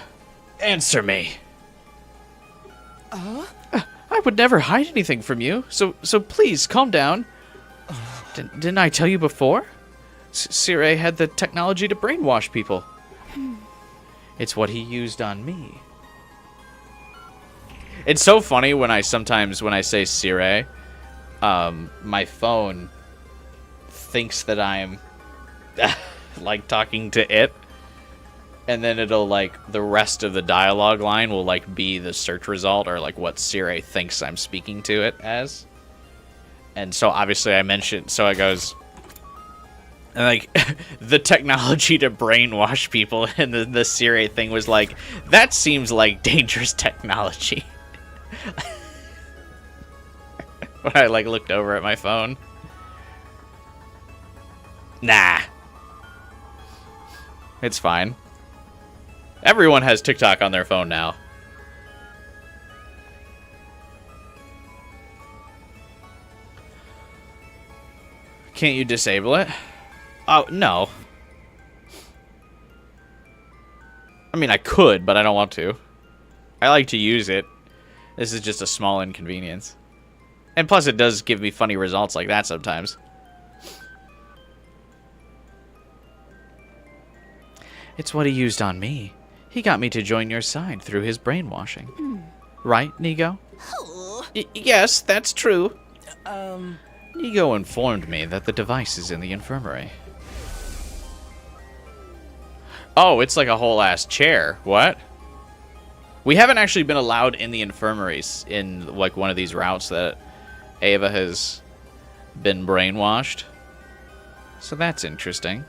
Answer me. I would never hide anything from you, so please calm down. Didn't I tell you before? Sirei had the technology to brainwash people. It's what he used on me. It's so funny when I say Sirei, my phone thinks that I'm like talking to it, and then it'll like the rest of the dialogue line will like be the search result or like what Sirei thinks I'm speaking to it as. And so obviously I mentioned, so it goes, and like the technology to brainwash people, and the Sirei thing was like, that seems like dangerous technology. When I like looked over at my phone. Nah. It's fine. Everyone has TikTok on their phone now. Can't you disable it? Oh, no. I mean, I could, but I don't want to. I like to use it. This is just a small inconvenience. And plus, it does give me funny results like that sometimes. It's what he used on me. He got me to join your side through his brainwashing. Right, Nigo? Yes, that's true. Nigo informed me that the device is in the infirmary. Oh, it's like a whole ass chair. What? We haven't actually been allowed in the infirmaries in like one of these routes that Ava has been brainwashed. So that's interesting.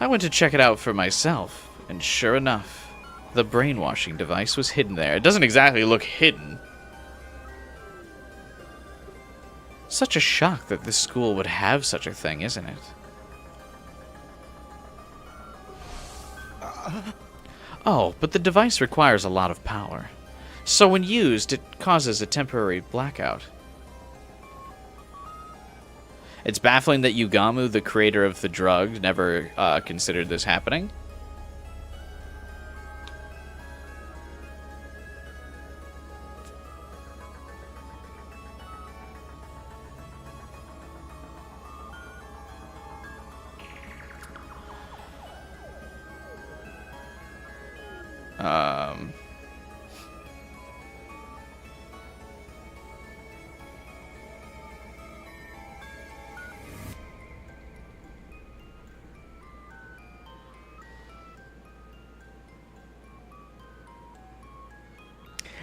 I went to check it out for myself, and sure enough, the brainwashing device was hidden there. It doesn't exactly look hidden. Such a shock that this school would have such a thing, isn't it? Oh, but the device requires a lot of power. So when used, it causes a temporary blackout. It's baffling that Yugamu, the creator of the drug, never considered this happening.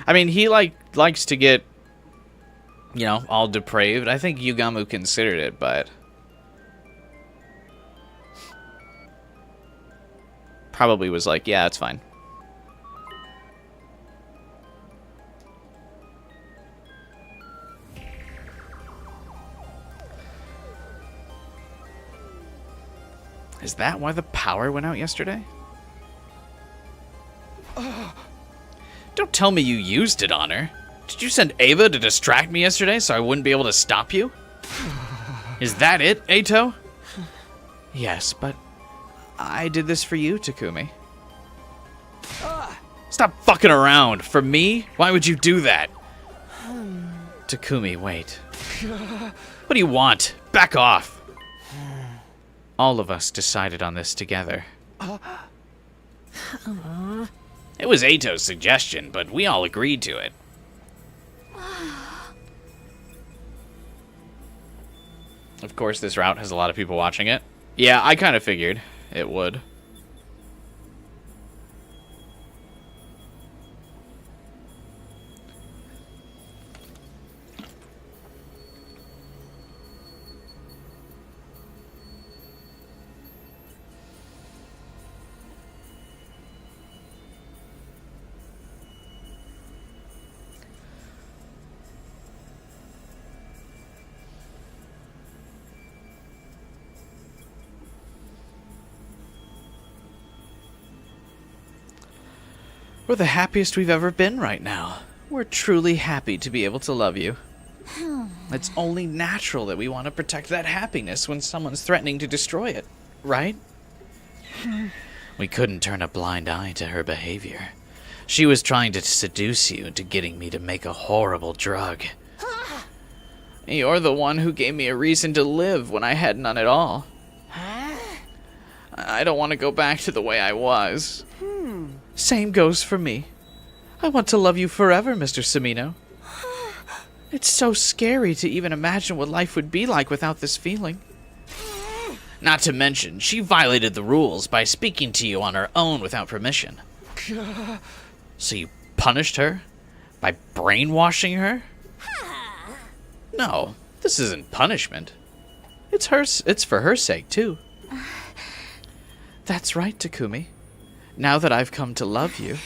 I mean, he likes to get, you know, all depraved. I think Yugamu considered it, but probably was like, yeah, it's fine. Is that why the power went out yesterday? Don't tell me you used it on her. Did you send Ava to distract me yesterday so I wouldn't be able to stop you? Is that it, Ato? Yes, but I did this for you, Takumi. Stop fucking around. For me? Why would you do that? Takumi, wait. What do you want? Back off. All of us decided on this together. It was Ato's suggestion, but we all agreed to it. Of course, this route has a lot of people watching it. Yeah, I kind of figured it would. We're the happiest we've ever been right now. We're truly happy to be able to love you. It's only natural that we want to protect that happiness when someone's threatening to destroy it, right? We couldn't turn a blind eye to her behavior. She was trying to seduce you into getting me to make a horrible drug. You're the one who gave me a reason to live when I had none at all. I don't want to go back to the way I was. Same goes for me. I want to love you forever, Mr. Sumino. It's so scary to even imagine what life would be like without this feeling. Not to mention, she violated the rules by speaking to you on her own without permission. So you punished her? By brainwashing her? No, this isn't punishment. It's for her sake, too. That's right, Takumi. Now that I've come to love you,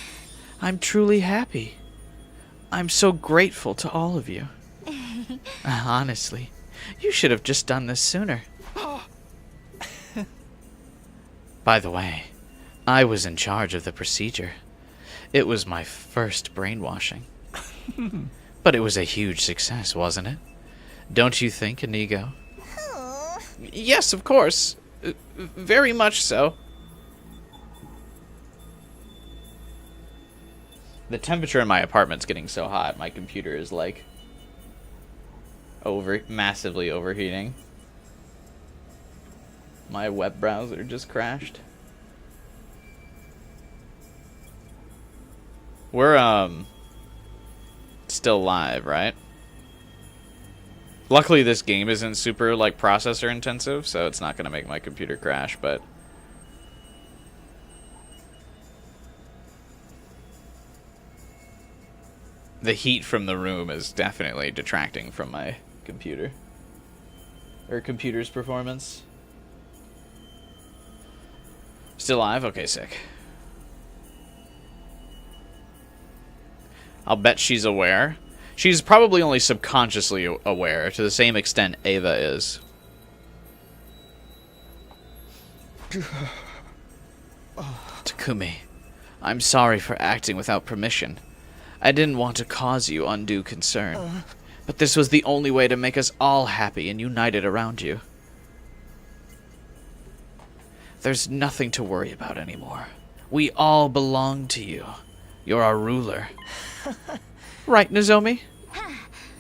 I'm truly happy. I'm so grateful to all of you. Honestly, you should have just done this sooner. By the way, I was in charge of the procedure. It was my first brainwashing. But it was a huge success, wasn't it? Don't you think, Inigo? Yes, of course. Very much so. The temperature in my apartment's getting so hot, my computer is like massively overheating. My web browser just crashed. We're still live, right? Luckily this game isn't super like processor intensive, so it's not gonna make my computer crash, but the heat from the room is definitely detracting from my computer. Or computer's performance. Still live? Okay, sick. I'll bet she's aware. She's probably only subconsciously aware, to the same extent Ava is. Takumi, I'm sorry for acting without permission. I didn't want to cause you undue concern, but this was the only way to make us all happy and united around you. There's nothing to worry about anymore. We all belong to you. You're our ruler. Right, Nozomi?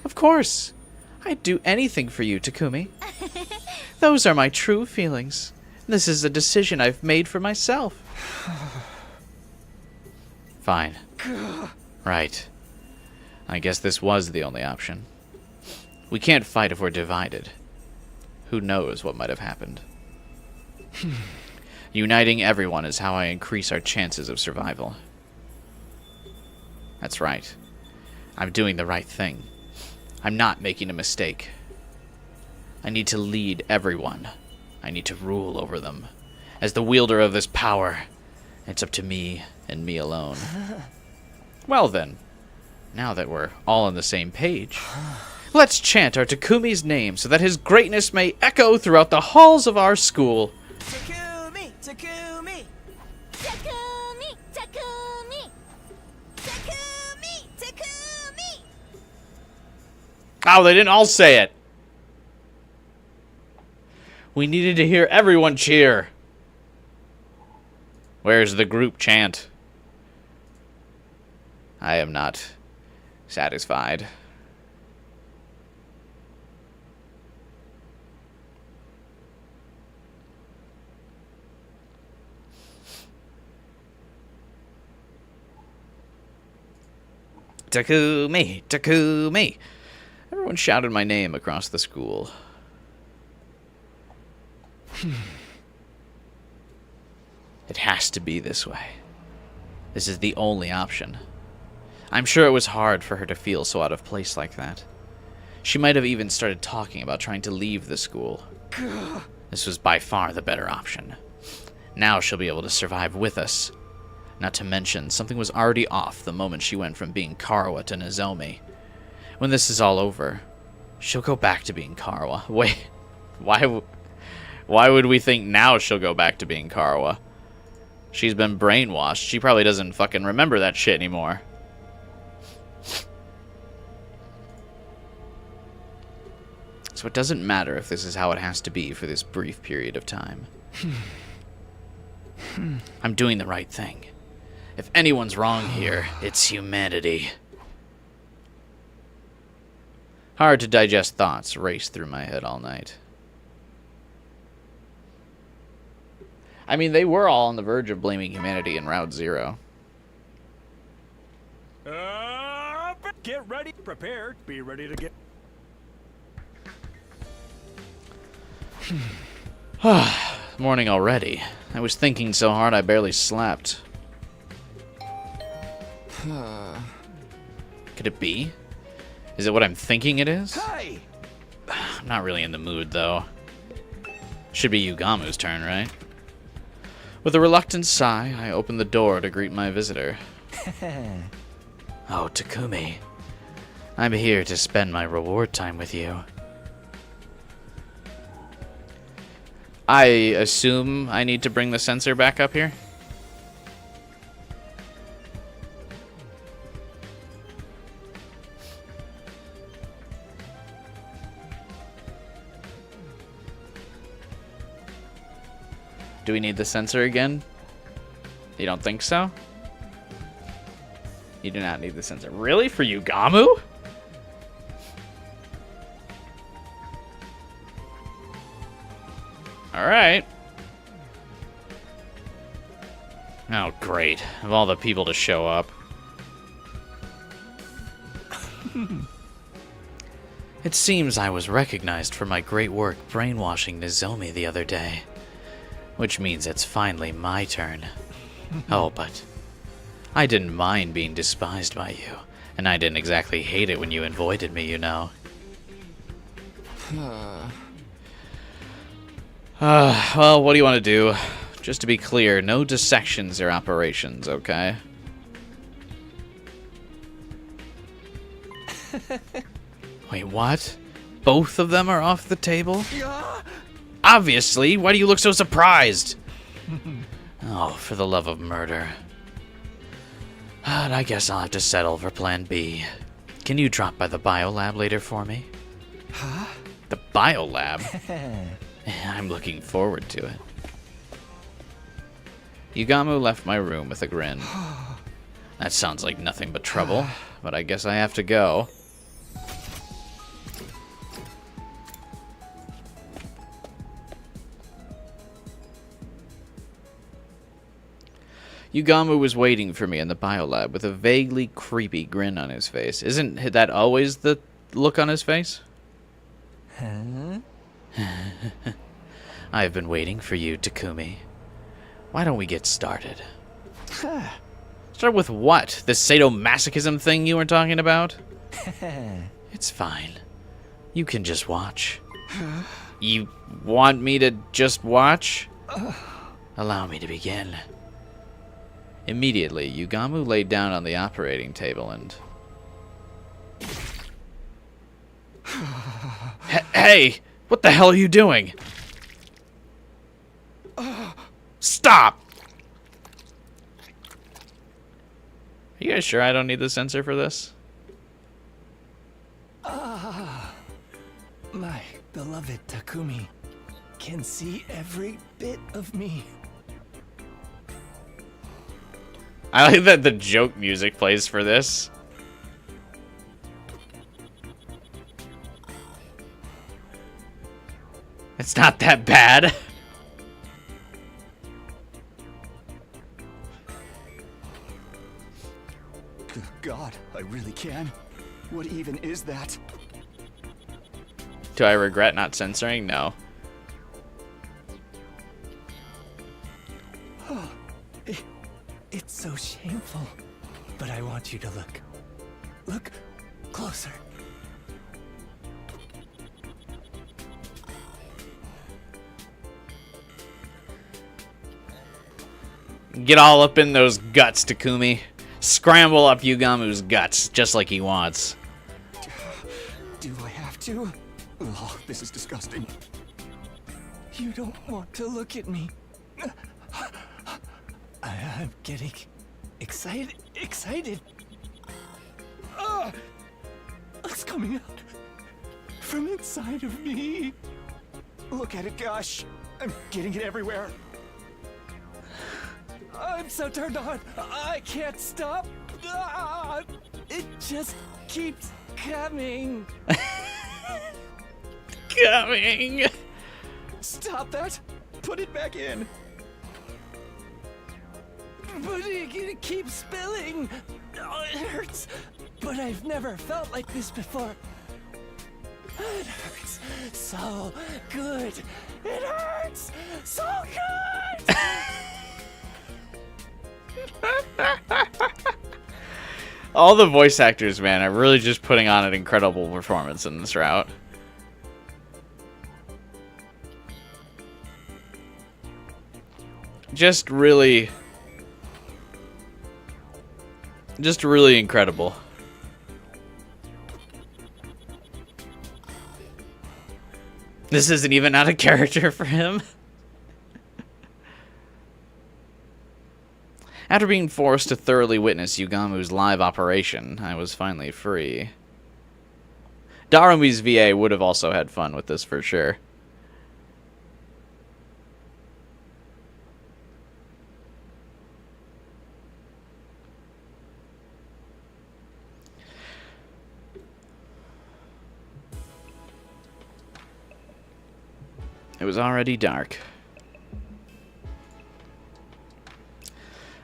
Of course. I'd do anything for you, Takumi. Those are my true feelings. This is a decision I've made for myself. Fine. Right. I guess this was the only option. We can't fight if we're divided. Who knows what might have happened. Uniting everyone is how I increase our chances of survival. That's right. I'm doing the right thing. I'm not making a mistake. I need to lead everyone. I need to rule over them. As the wielder of this power, it's up to me and me alone. Well then, now that we're all on the same page, let's chant our Takumi's name so that his greatness may echo throughout the halls of our school. Takumi! Takumi! Takumi! Takumi! Takumi! Takumi! Oh, they didn't all say it. We needed to hear everyone cheer. Where's the group chant? I am not satisfied. Takumi! Takumi! Everyone shouted my name across the school. It has to be this way. This is the only option. I'm sure it was hard for her to feel so out of place like that. She might have even started talking about trying to leave the school. This was by far the better option. Now she'll be able to survive with us. Not to mention, something was already off the moment she went from being Karawa to Nozomi. When this is all over, she'll go back to being Karawa. Wait, why would we think now she'll go back to being Karawa? She's been brainwashed. She probably doesn't fucking remember that shit anymore. So it doesn't matter if this is how it has to be for this brief period of time. I'm doing the right thing. If anyone's wrong here, it's humanity. Hard to digest thoughts race through my head all night. I mean, they were all on the verge of blaming humanity in Route Zero. Get ready, prepare, be ready to get... Morning already. I was thinking so hard I barely slept. Could it be? Is it what I'm thinking it is? Hey! I'm not really in the mood, though. Should be Yugamu's turn, right? With a reluctant sigh, I opened the door to greet my visitor. Oh, Takumi. I'm here to spend my reward time with you. I assume I need to bring the sensor back up here? Do we need the sensor again? You don't think so? You do not need the sensor. Really? For Yugamu? Alright. Oh, great. Of all the people to show up. It seems I was recognized for my great work brainwashing Nozomi the other day. Which means it's finally my turn. Oh, but I didn't mind being despised by you, and I didn't exactly hate it when you avoided me, you know. Well, what do you want to do? Just to be clear, no dissections or operations, okay? Wait, what? Both of them are off the table? Obviously! Why do you look so surprised? Oh, for the love of murder. I guess I'll have to settle for plan B. Can you drop by the biolab later for me? Huh? The biolab? I'm looking forward to it. Yugamu left my room with a grin. That sounds like nothing but trouble, but I guess I have to go. Yugamu was waiting for me in the biolab with a vaguely creepy grin on his face. Isn't that always the look on his face? Huh? I've been waiting for you, Takumi. Why don't we get started? Start with what? The sadomasochism thing you were talking about? It's fine. You can just watch. You want me to just watch? Allow me to begin. Immediately, Yugamu laid down on the operating table and... Hey! What the hell are you doing? Stop! Are you guys sure I don't need the sensor for this? My beloved Takumi can see every bit of me. I like that the joke music plays for this. It's not that bad. Good God, I really can. What even is that? Do I regret not censoring? No. It's so shameful. But I want you to look. Look closer. Get all up in those guts, Takumi. Scramble up Yugamu's guts, just like he wants. Do I have to? Oh, this is disgusting. You don't want to look at me. I'm getting excited. It's coming out from inside of me. Look at it, gosh. I'm getting it everywhere. I'm so turned on. I can't stop. It just keeps coming. Coming. Stop that. Put it back in. But it keeps spilling. Oh, it hurts. But I've never felt like this before. It hurts so good. It hurts so good. All the voice actors, man, are really just putting on an incredible performance in this route. Just really incredible. This isn't even out of character for him. After being forced to thoroughly witness Yugamu's live operation, I was finally free. Darumi's VA would have also had fun with this for sure. It was already dark.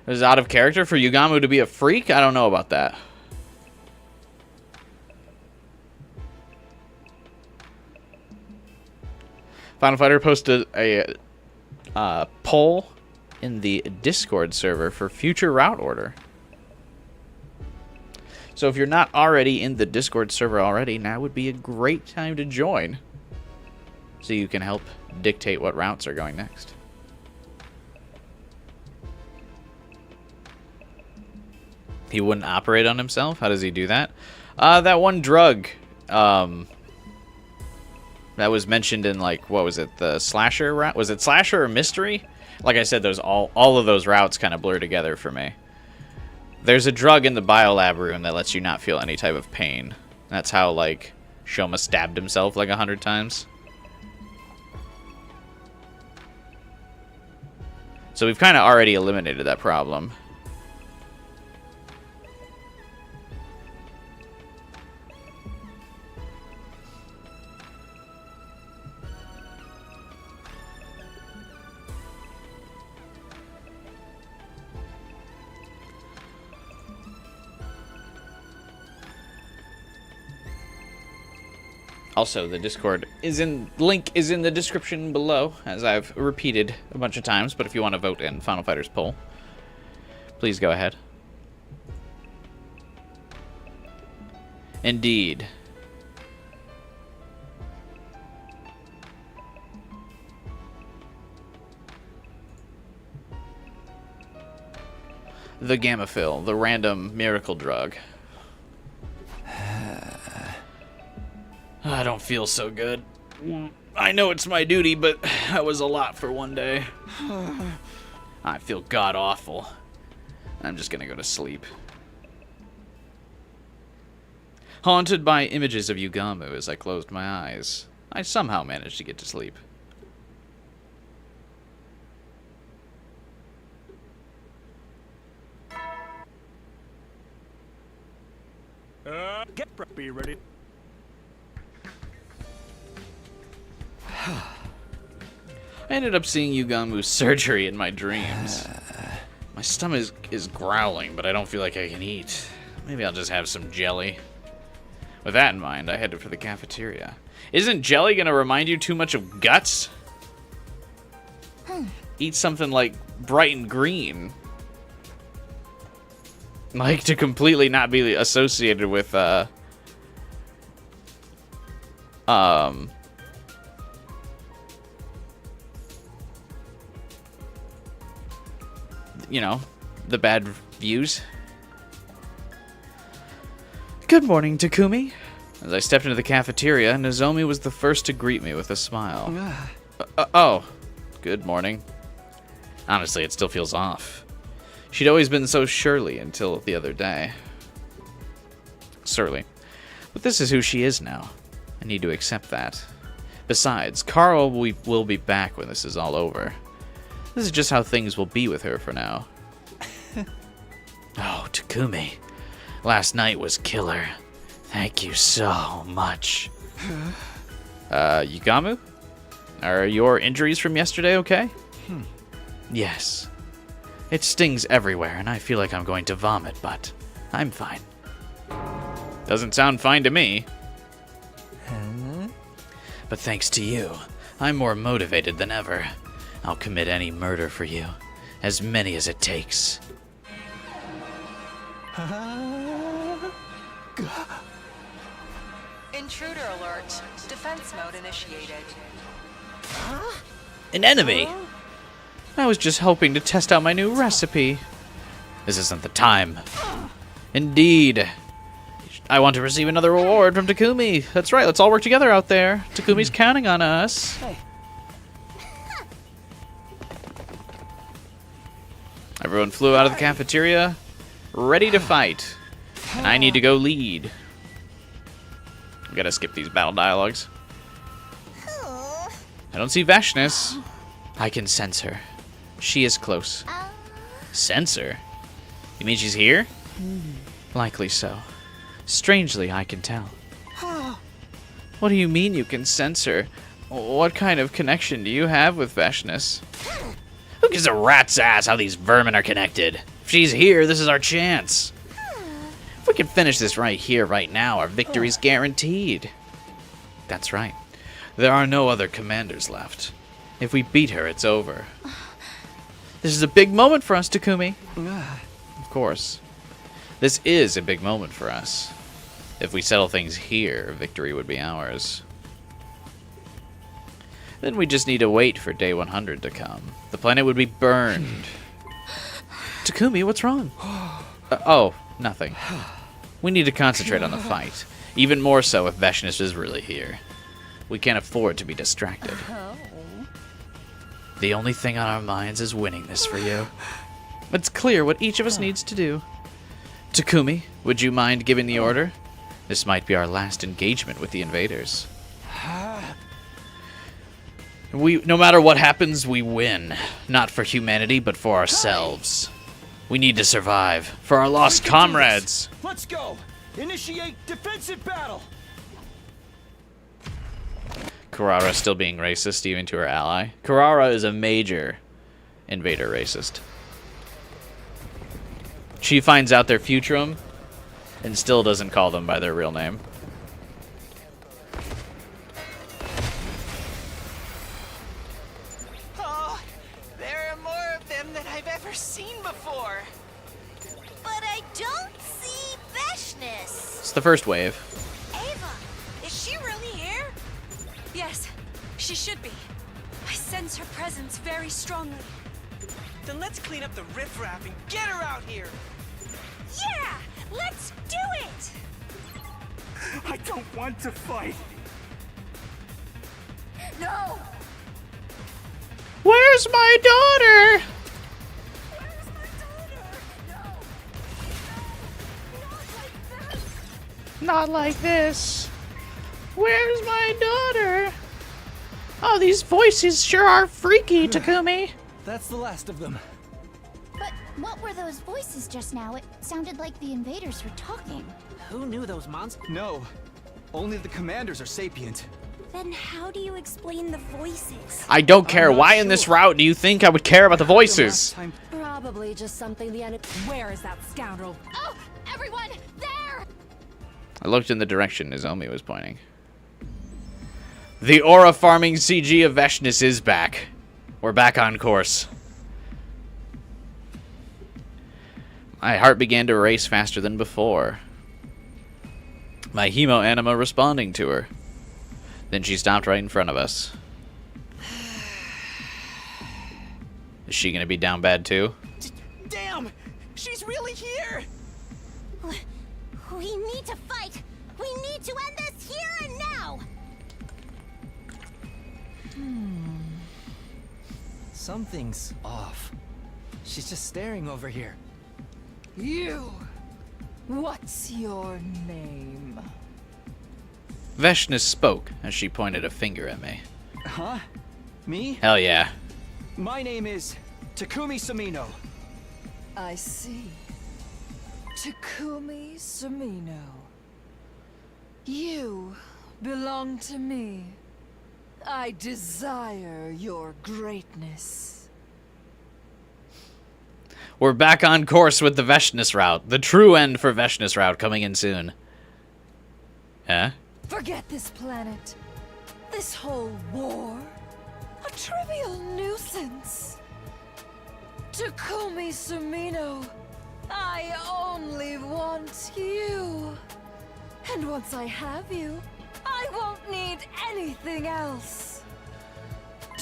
It was out of character for Yugamu to be a freak? I don't know about that. Final Fighter posted a poll in the Discord server for future route order. So if you're not already in the Discord server already, now would be a great time to join, so you can help dictate what routes are going next. He wouldn't operate on himself? How does he do that? That one drug that was mentioned in, like, what was it, the slasher route? Was it slasher or mystery? Like I said, those all of those routes kind of blur together for me. There's a drug in the biolab room that lets you not feel any type of pain. That's how, like, Shoma stabbed himself like 100 times. So we've kind of already eliminated that problem. Also, the Discord link is in the description below, as I've repeated a bunch of times, but if you want to vote in Final Fighters poll, please go ahead. Indeed. The Gammaphil, the random miracle drug. I don't feel so good. I know it's my duty, but that was a lot for one day. I feel god-awful. I'm just gonna go to sleep. Haunted by images of Yugamu as I closed my eyes, I somehow managed to get to sleep. Get preppy, ready? I ended up seeing Yugamu's surgery in my dreams. My stomach is growling, but I don't feel like I can eat. Maybe I'll just have some jelly. With that in mind, I headed for the cafeteria. Isn't jelly gonna remind you too much of guts? Eat something like bright and green. Like to completely not be associated with, you know, the bad views. Good morning, Takumi. As I stepped into the cafeteria, Nozomi was the first to greet me with a smile. Oh, good morning. Honestly, it still feels off. She'd always been so surly until the other day. Surly. But this is who she is now. I need to accept that. Besides, Carl will be back when this is all over. This is just how things will be with her for now. Oh, Takumi. Last night was killer. Thank you so much. Yugamu? Are your injuries from yesterday okay? Yes. It stings everywhere, and I feel like I'm going to vomit, but I'm fine. Doesn't sound fine to me. But thanks to you, I'm more motivated than ever. I'll commit any murder for you. As many as it takes. Intruder alert. Defense mode initiated. An enemy? I was just hoping to test out my new recipe. This isn't the time. Indeed. I want to receive another reward from Takumi. That's right, let's all work together out there. Takumi's counting on us. Hey. Everyone flew out of the cafeteria, ready to fight. And I need to go lead. I gotta skip these battle dialogues. I don't see Vashnis. I can sense her. She is close. Sense her? You mean she's here? Likely so. Strangely, I can tell. What do you mean you can sense her? What kind of connection do you have with Vashnis? Who gives a rat's ass how these vermin are connected? If she's here, this is our chance. If we can finish this right here, right now, our victory's guaranteed. That's right. There are no other commanders left. If we beat her, it's over. This is a big moment for us, Takumi. Of course. This is a big moment for us. If we settle things here, victory would be ours. Then we just need to wait for day 100 to come. The planet would be burned. Takumi, what's wrong? Oh, nothing. We need to concentrate on the fight. Even more so if Vashnis is really here. We can't afford to be distracted. The only thing on our minds is winning this for you. It's clear what each of us needs to do. Takumi, would you mind giving the order? This might be our last engagement with the invaders. No matter what happens, we win. Not for humanity, but for ourselves. We need to survive. For our lost comrades. Let's go! Initiate defensive battle! Kurara still being racist, even to her ally. Kurara is a major invader racist. She finds out their Futurum and still doesn't call them by their real name. Oh, there are more of them than I've ever seen before. But I don't see Veshness. It's the first wave. Ava, is she really here? Yes, she should be. I sense her presence very strongly. Then let's clean up the riffraff and get her out here! Yeah, let's do it! I don't want to fight! No! Where's my daughter? Where's my daughter? No! No! Not like this. Where's my daughter? Oh, these voices sure are freaky, Takumi. That's the last of them. But what were those voices just now? It sounded like the invaders were talking. Who knew those monsters? No, only the commanders are sapient. Then how do you explain the voices? I don't care. I'm not Why in this sure. route do you think I would care about the voices? Probably just something the enemy. Where is that scoundrel? Oh, everyone, there! I looked in the direction Nozomi was pointing. The aura farming CG of Veshness is back. We're back on course. My heart began to race faster than before. My hemo anima responding to her. Then she stopped right in front of us. Is she gonna be down bad too? Damn! She's really here! We need to fight! We need to end this here and now! Something's off. She's just staring over here. You! What's your name? Veshness spoke as she pointed a finger at me. Huh? Me? Hell yeah. My name is Takumi Samino. I see. Takumi Samino. You belong to me. I desire your greatness. We're back on course with the Veshness route. The true end for Veshness route coming in soon. Huh? Forget this planet. This whole war. A trivial nuisance. Takumi Samino. I only want you. And once I have you, I won't need anything else.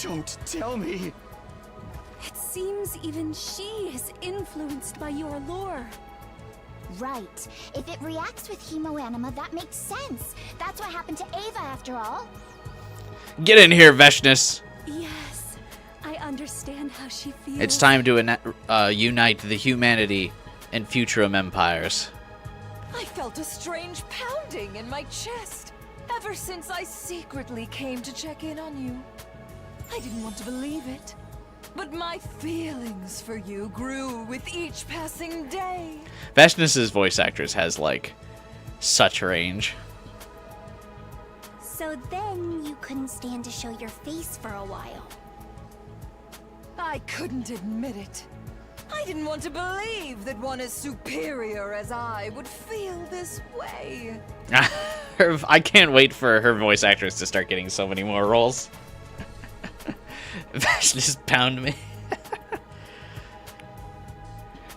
Don't tell me. It seems even she is influenced by your lore. Right. If it reacts with hemoanima, that makes sense. That's what happened to Ava, after all. Get in here, Veshness. Yes, I understand how she feels. It's time to unite the humanity and Futurum empires. I felt a strange pounding in my chest ever since I secretly came to check in on you. I didn't want to believe it, but my feelings for you grew with each passing day. Veshness's voice actress has, like, such range. So then you couldn't stand to show your face for a while. I couldn't admit it. I didn't want to believe that one as superior as I would feel this way. I can't wait for her voice actress to start getting so many more roles. Veshness pound me.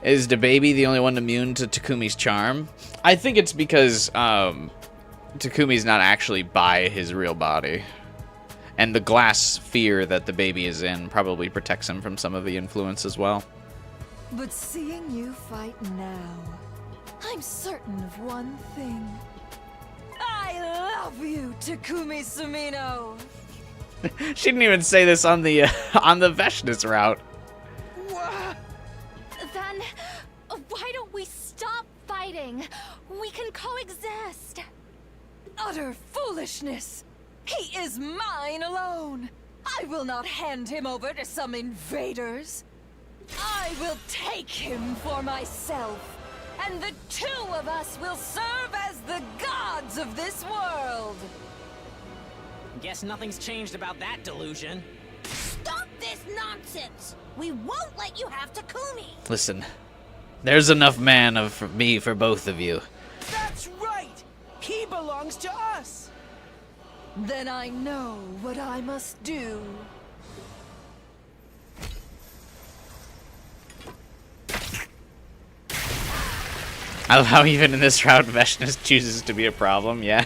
Is the baby the only one immune to Takumi's charm? I think it's because Takumi's not actually by his real body. And the glass sphere that the baby is in probably protects him from some of the influence as well. But seeing you fight now, I'm certain of one thing. I love you, Takumi Samino. She didn't even say this on the Veshness route. Then, why don't we stop fighting? nothing. We can coexist. Utter foolishness! He is mine alone! I will not hand him over to some invaders! I will take him for myself, and the two of us will serve as the gods of this world! Guess nothing's changed about that delusion. Stop this nonsense! We won't let you have Takumi! Listen, there's enough man for me for both of you. That's right! He belongs to us! Then I know what I must do. I love how even in this round, Veshness chooses to be a problem, yeah.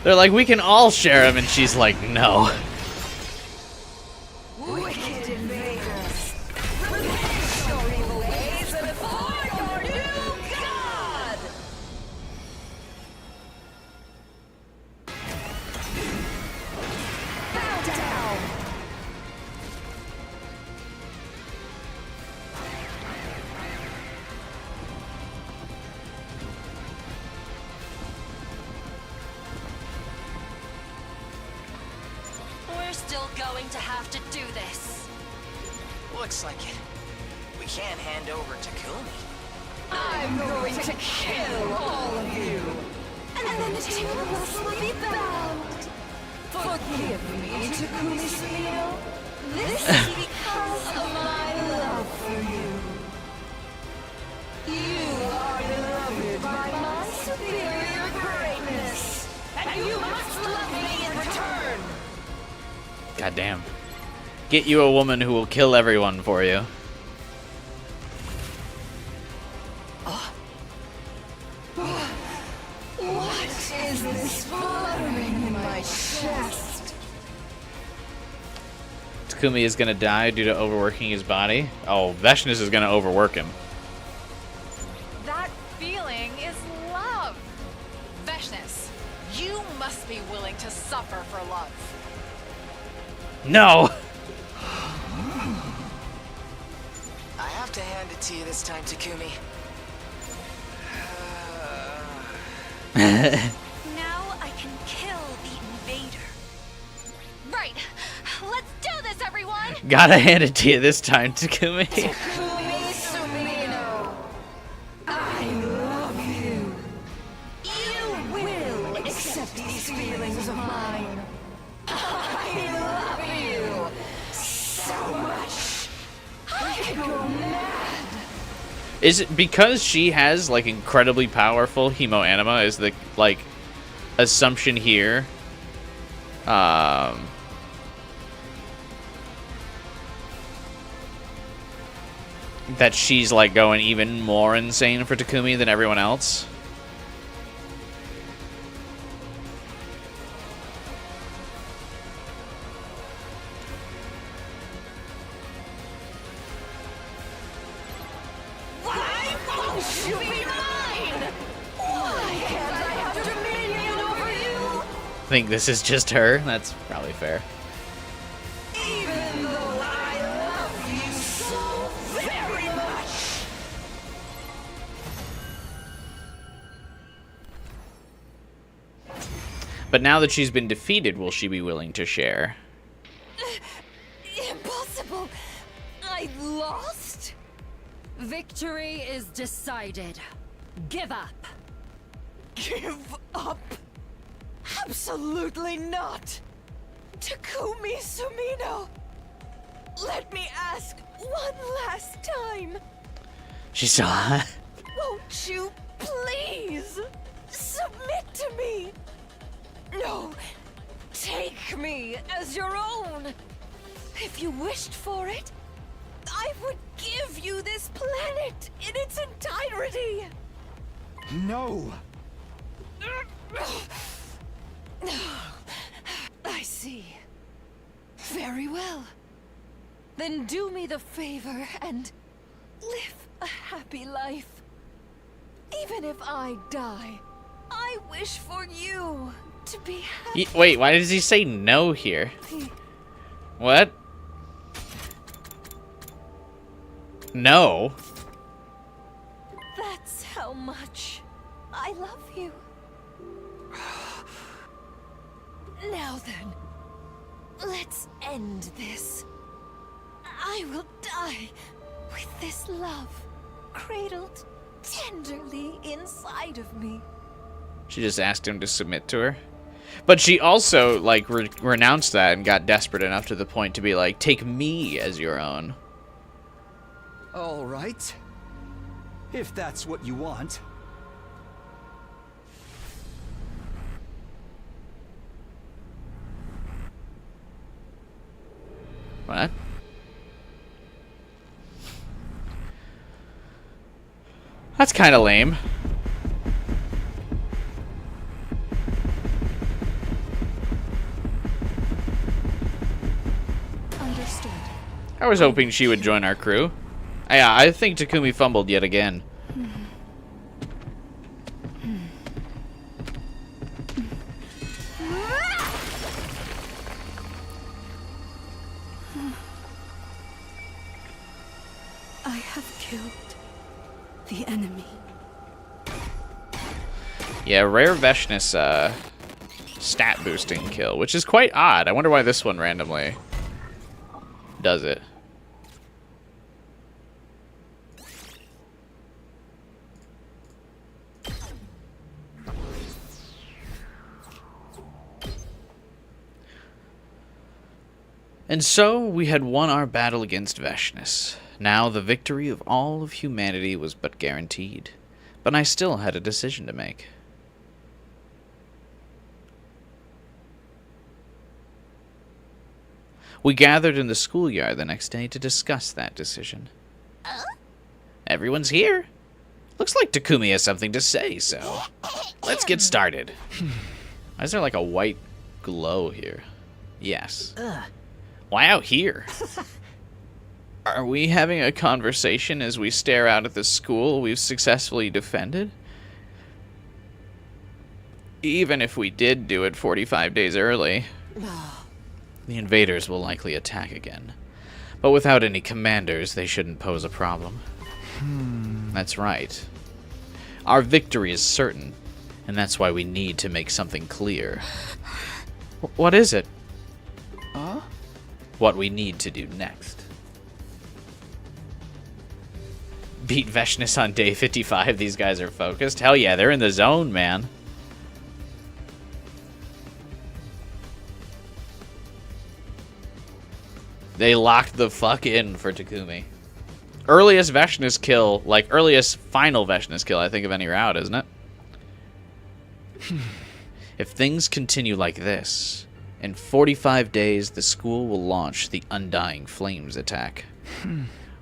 They're like, we can all share him, and she's like, no. Wicked invaders! Release your evil ways before your new god! Bow down! We're still going to have to do this. Looks like it. We can't hand over Takumi. I'm going to kill all of you! And then the two of us will be bound! Forgive me, Takumi Sumio. This is because of my love for you. You are beloved by my superior greatness, and you must love me in return! Goddamn. Get you a woman who will kill everyone for you. What is this fluttering in my chest? Takumi is gonna die due to overworking his body. Oh, Veshness is gonna overwork him. That feeling is love. Veshness, you must be willing to suffer for love. No! I have to hand it to you this time, Takumi. Now I can kill the invader. Right. Let's do this, everyone! Gotta hand it to you this time, Takumi. Takumi Sumino, I love you. You will accept these feelings of mine. I love you so much. I could go mad. Is it because she has, like, incredibly powerful hemoanima? Is the, like, assumption here? That she's, like, going even more insane for Takumi than everyone else? Why won't you be mine? Why can't I have dominion over you? I think this is just her. That's probably fair. Even though I love you so very much. But now that she's been defeated, will she be willing to share? Impossible. I lost? Victory is decided. Give up. Give up? Absolutely not. Takumi Sumino. Let me ask one last time. She saw. Won't you please submit to me? No, take me as your own. If you wished for it, I would give you this planet in its entirety. No! I see. Very well. Then do me the favor and live a happy life. Even if I die, I wish for you to be happy. Wait, why does he say no here? What? I love you. Now then, let's end this. I will die with this love cradled tenderly inside of me. She just asked him to submit to her. But she also, like, renounced that and got desperate enough to the point to be like, take me as your own. All right. If that's what you want. What? That's kind of lame. Understood. I was hoping she would join our crew. Yeah, I think Takumi fumbled yet again. I have killed the enemy. Yeah, rare Veshness stat boosting kill, which is quite odd. I wonder why this one randomly does it. And so we had won our battle against Veshness. Now the victory of all of humanity was but guaranteed. But I still had a decision to make. We gathered in the schoolyard the next day to discuss that decision. Everyone's here. Looks like Takumi has something to say, so let's get started. Why is there like a white glow here? Yes. Why out here? Are we having a conversation as we stare out at the school we've successfully defended? Even if we did do it 45 days early, the invaders will likely attack again. But without any commanders, they shouldn't pose a problem. That's right. Our victory is certain, and that's why we need to make something clear. What is it? What we need to do next. Beat Veshness on day 55. These guys are focused. Hell yeah, they're in the zone, man. They locked the fuck in for Takumi. Earliest Veshness kill, like earliest final Veshness kill, I think, of any route, isn't it? If things continue like this, in 45 days, the school will launch the Undying Flames attack.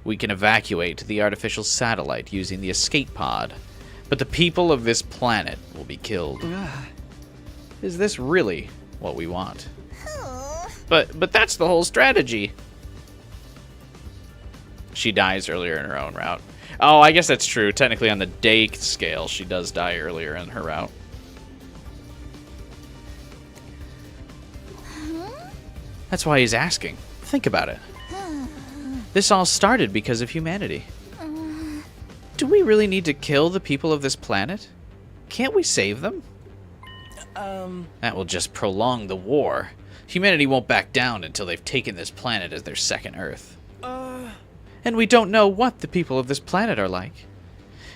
We can evacuate the artificial satellite using the escape pod, but the people of this planet will be killed. Is this really what we want? But that's the whole strategy. She dies earlier in her own route. Oh, I guess that's true. Technically, on the day scale, she does die earlier in her route. That's why he's asking. Think about it. This all started because of humanity. Do we really need to kill the people of this planet? Can't we save them? That will just prolong the war. Humanity won't back down until they've taken this planet as their second Earth. And we don't know what the people of this planet are like.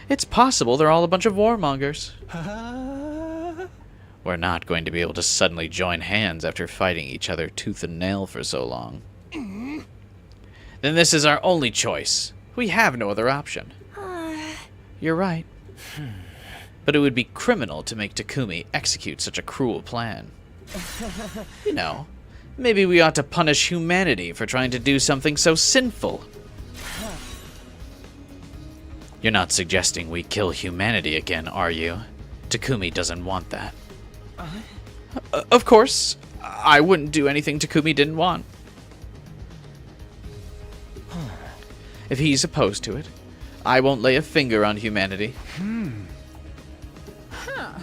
It's possible they're all a bunch of warmongers. We're not going to be able to suddenly join hands after fighting each other tooth and nail for so long. Then this is our only choice. We have no other option. You're right. But it would be criminal to make Takumi execute such a cruel plan. You know, maybe we ought to punish humanity for trying to do something so sinful. You're not suggesting we kill humanity again, are you? Takumi doesn't want that. Of course, I wouldn't do anything Takumi didn't want. If he's opposed to it, I won't lay a finger on humanity. Hang on,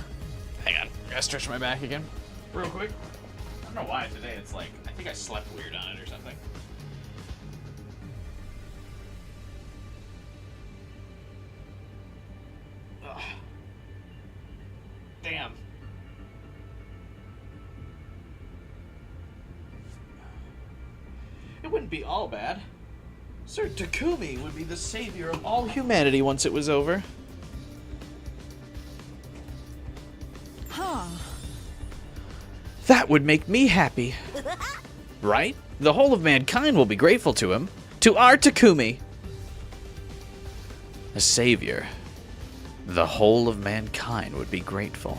I gotta stretch my back again, real quick. I don't know why today it's like, I think I slept weird on it or something. Damn. It wouldn't be all bad. Sir Takumi would be the savior of all humanity once it was over. Huh. That would make me happy. Right? The whole of mankind will be grateful to him. To our Takumi. A savior. The whole of mankind would be grateful.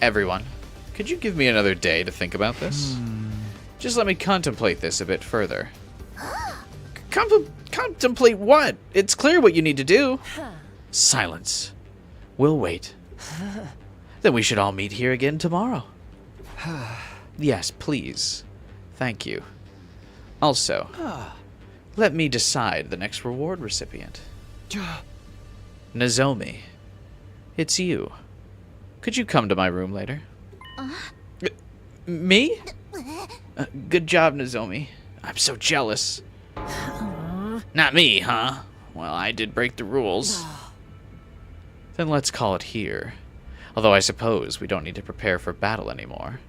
Everyone, could you give me another day to think about this? Just let me contemplate this a bit further. Contemplate what? It's clear what you need to do. Silence. We'll wait. Then we should all meet here again tomorrow. Yes, please. Thank you. Also, let me decide the next reward recipient. Nozomi, it's you. Could you come to my room later? Me? Good job, Nozomi. I'm so jealous. Not me, huh? Well, I did break the rules. Then let's call it here. Although I suppose we don't need to prepare for battle anymore.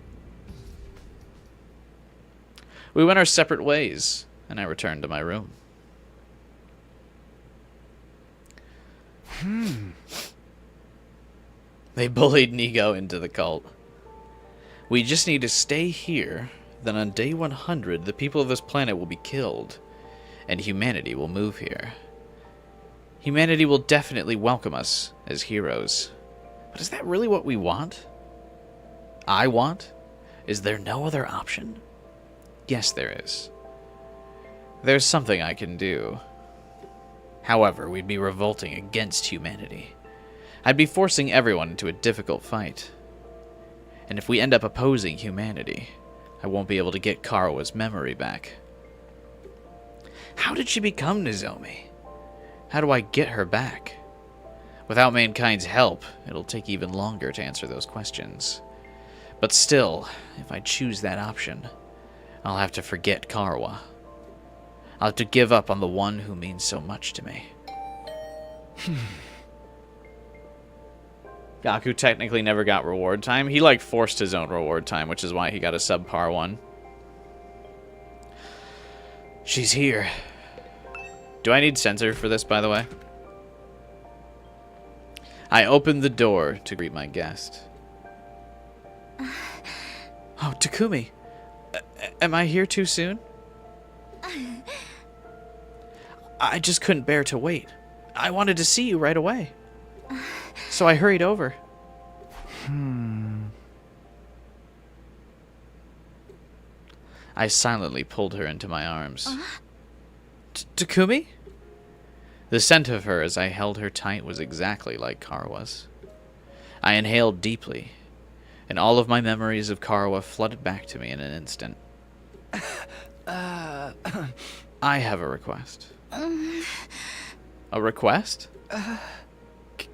We went our separate ways, and I returned to my room. They bullied Nigo into the cult. We just need to stay here, then on day 100, the people of this planet will be killed, and humanity will move here. Humanity will definitely welcome us as heroes. But is that really what we want? I want? Is there no other option? Yes, there is. There's something I can do. However, we'd be revolting against humanity. I'd be forcing everyone into a difficult fight. And if we end up opposing humanity, I won't be able to get Karawa's memory back. How did she become Nozomi? How do I get her back? Without mankind's help, it'll take even longer to answer those questions. But still, if I choose that option, I'll have to forget Karawa. I'll have to give up on the one who means so much to me. Gaku technically never got reward time. He, like, forced his own reward time, which is why he got a subpar one. She's here. Do I need censor for this, by the way? I opened the door to greet my guest. Oh, Takumi. Am I here too soon? I just couldn't bear to wait. I wanted to see you right away. So I hurried over. I silently pulled her into my arms. Takumi? The scent of her as I held her tight was exactly like Karawa's. I inhaled deeply, and all of my memories of Karawa flooded back to me in an instant. I have a request. A request?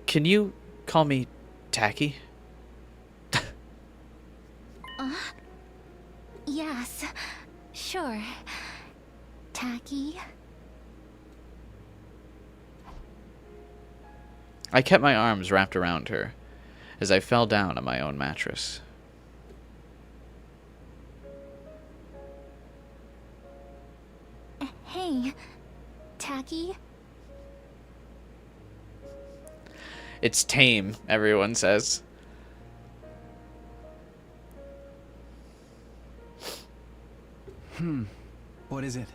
Can you call me Taki? Yes, sure. Taki? I kept my arms wrapped around her as I fell down on my own mattress. Hey, Taki? It's tame, everyone says. What is it?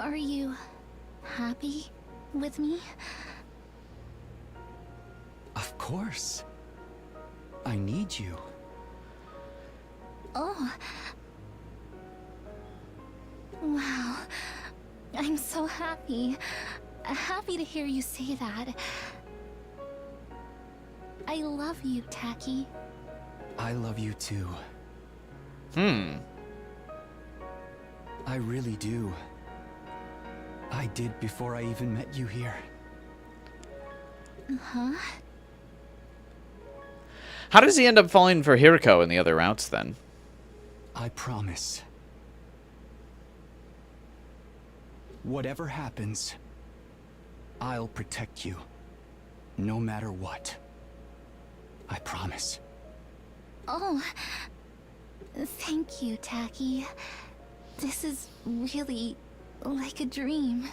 Are you happy with me? Of course. I need you. Oh. Wow. I'm so happy. Happy to hear you say that. I love you, Taki. I love you too. I really do. I did before I even met you here. Huh? How does he end up falling for Hiriko in the other routes, then? I promise. Whatever happens, I'll protect you. no matter what. I promise. Oh, thank you, Taki. This is really like a dream.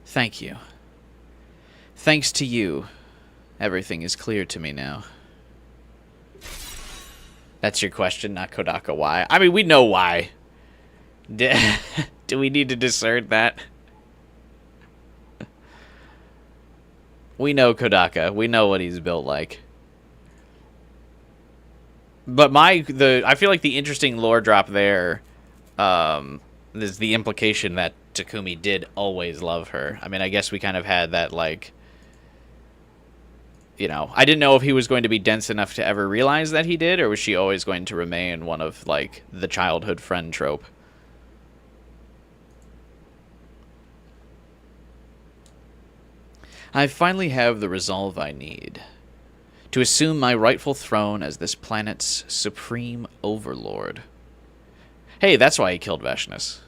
Thank you. Thanks to you, everything is clear to me now. That's your question, not Kodaka. Why? I mean, we know why. Do we need to discern that? We know Kodaka. We know what he's built like. But I feel like the interesting lore drop there is the implication that Takumi did always love her. I mean, I guess we kind of had that, like, you know, I didn't know if he was going to be dense enough to ever realize that he did, or was she always going to remain one of, like, the childhood friend trope. I finally have the resolve I need to assume my rightful throne as this planet's supreme overlord. Hey, that's why he killed Veshness.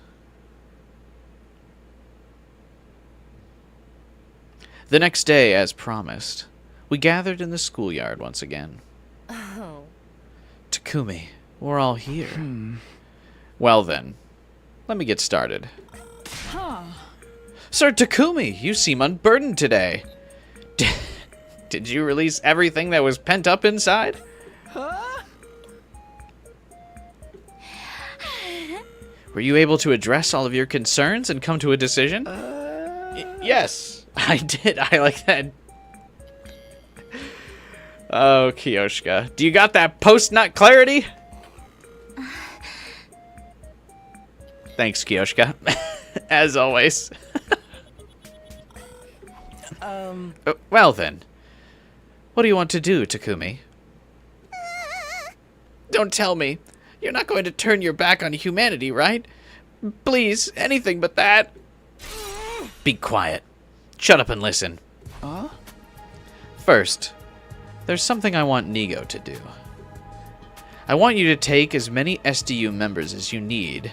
The next day, as promised, we gathered in the schoolyard once again. Oh. Takumi, we're all here. Well then, let me get started. Huh. Sir Takumi, you seem unburdened today. Did you release everything that was pent up inside? Huh? Were you able to address all of your concerns and come to a decision? Yes, I did. I like that. Oh, Kiyoshika. Do you got that post-nut clarity? Thanks, Kiyoshika. As always. Well then. What do you want to do, Takumi? Don't tell me. You're not going to turn your back on humanity, right? Please, anything but that. Be quiet. Shut up and listen. First, there's something I want Nigo to do. I want you to take as many SDU members as you need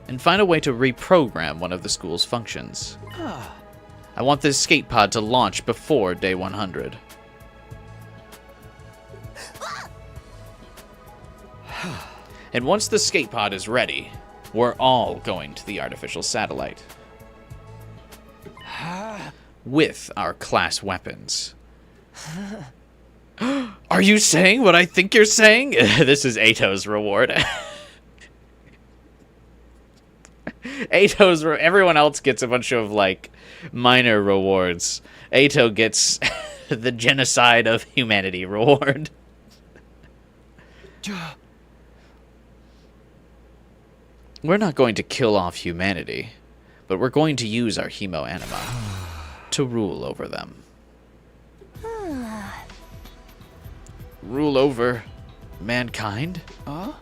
and find a way to reprogram one of the school's functions. I want this skate pod to launch before day 100. And once the skate pod is ready, we're all going to the artificial satellite. With our class weapons. Are you saying what I think you're saying? This is Ato's reward. Everyone else gets a bunch of, like, minor rewards. Ato gets the genocide of humanity reward. We're not going to kill off humanity, but we're going to use our hemo anima to rule over them. Rule over mankind? And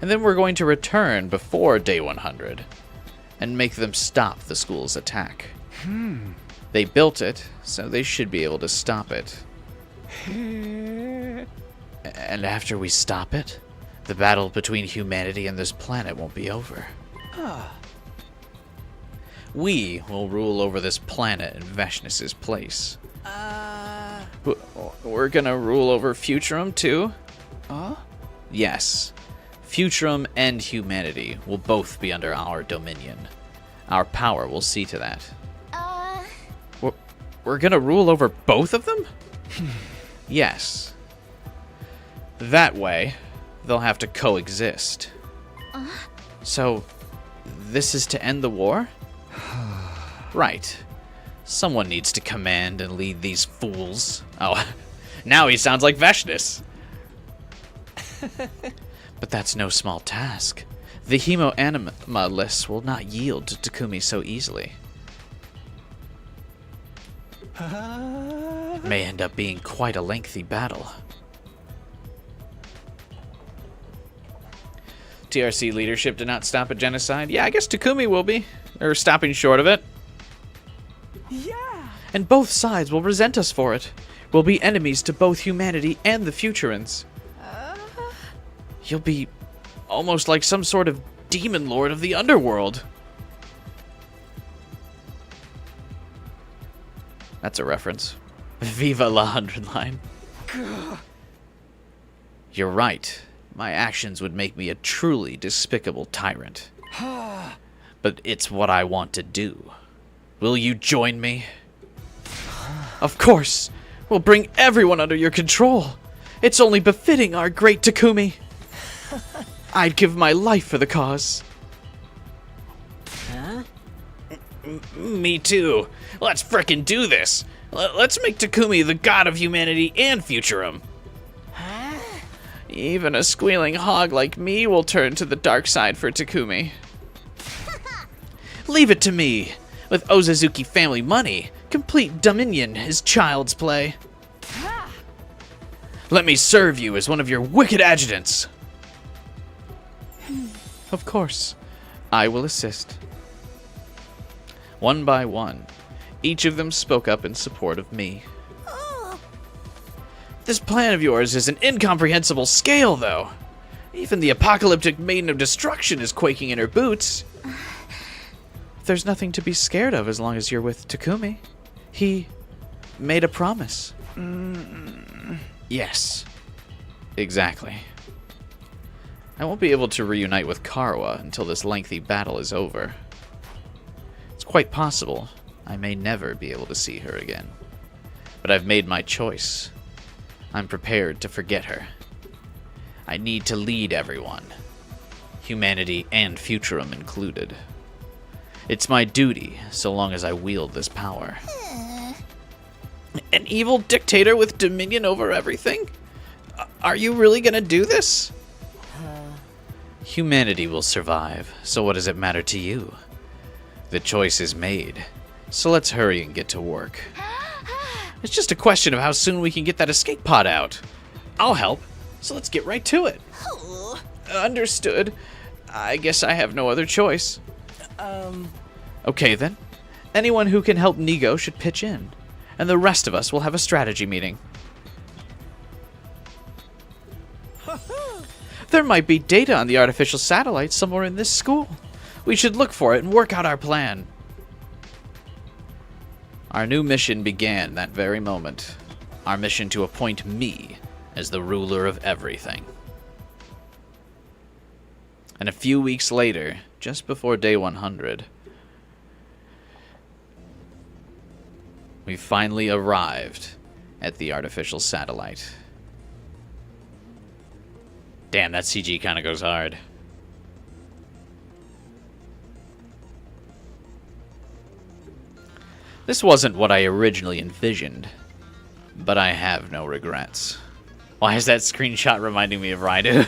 then we're going to return before day 100 and make them stop the school's attack. They built it, so they should be able to stop it. And after we stop it, the battle between humanity and this planet won't be over. We will rule over this planet in Veshness's place. We're gonna rule over Futurum too? Yes. Futurum and humanity will both be under our dominion. Our power will see to that. We're gonna rule over both of them? Yes. That way, they'll have to coexist. So, this is to end the war? Right. Someone needs to command and lead these fools. Oh, now he sounds like Veshness. But that's no small task. The hemo anima lists will not yield to Takumi so easily. It may end up being quite a lengthy battle. TRC leadership did not stop at genocide. Yeah, I guess Takumi will be. Or stopping short of it. Yeah! And both sides will resent us for it. We'll be enemies to both humanity and the Futurans. You'll be almost like some sort of demon lord of the underworld. That's a reference. Viva la 100 line. You're right. My actions would make me a truly despicable tyrant. But it's what I want to do. Will you join me? Of course! We'll bring everyone under your control. It's only befitting our great Takumi. I'd give my life for the cause. Huh? Me too. Let's frickin' do this. Let's make Takumi the god of humanity and Futurum. Huh? Even a squealing hog like me will turn to the dark side for Takumi. Leave it to me. With Ozazuki family money, complete dominion is child's play. Let me serve you as one of your wicked adjutants. Of course, I will assist. One by one, each of them spoke up in support of me. This plan of yours is an incomprehensible scale, though. Even the apocalyptic Maiden of Destruction is quaking in her boots. There's nothing to be scared of as long as you're with Takumi. He made a promise. Yes, exactly. I won't be able to reunite with Karawa until this lengthy battle is over. It's quite possible I may never be able to see her again. But I've made my choice. I'm prepared to forget her. I need to lead everyone, humanity and Futurum included. It's my duty, so long as I wield this power. An evil dictator with dominion over everything? Are you really gonna do this? Humanity will survive, so what does it matter to you? The choice is made, so let's hurry and get to work. It's just a question of how soon we can get that escape pod out. I'll help, so let's get right to it. Understood. I guess I have no other choice. Okay then. Anyone who can help Nigo should pitch in, and the rest of us will have a strategy meeting. There might be data on the artificial satellite somewhere in this school. We should look for it and work out our plan. Our new mission began that very moment. Our mission to appoint me as the ruler of everything. And a few weeks later, just before day 100, we finally arrived at the artificial satellite. Damn, that CG kind of goes hard. This wasn't what I originally envisioned, but I have no regrets. Why is that screenshot reminding me of Raidu?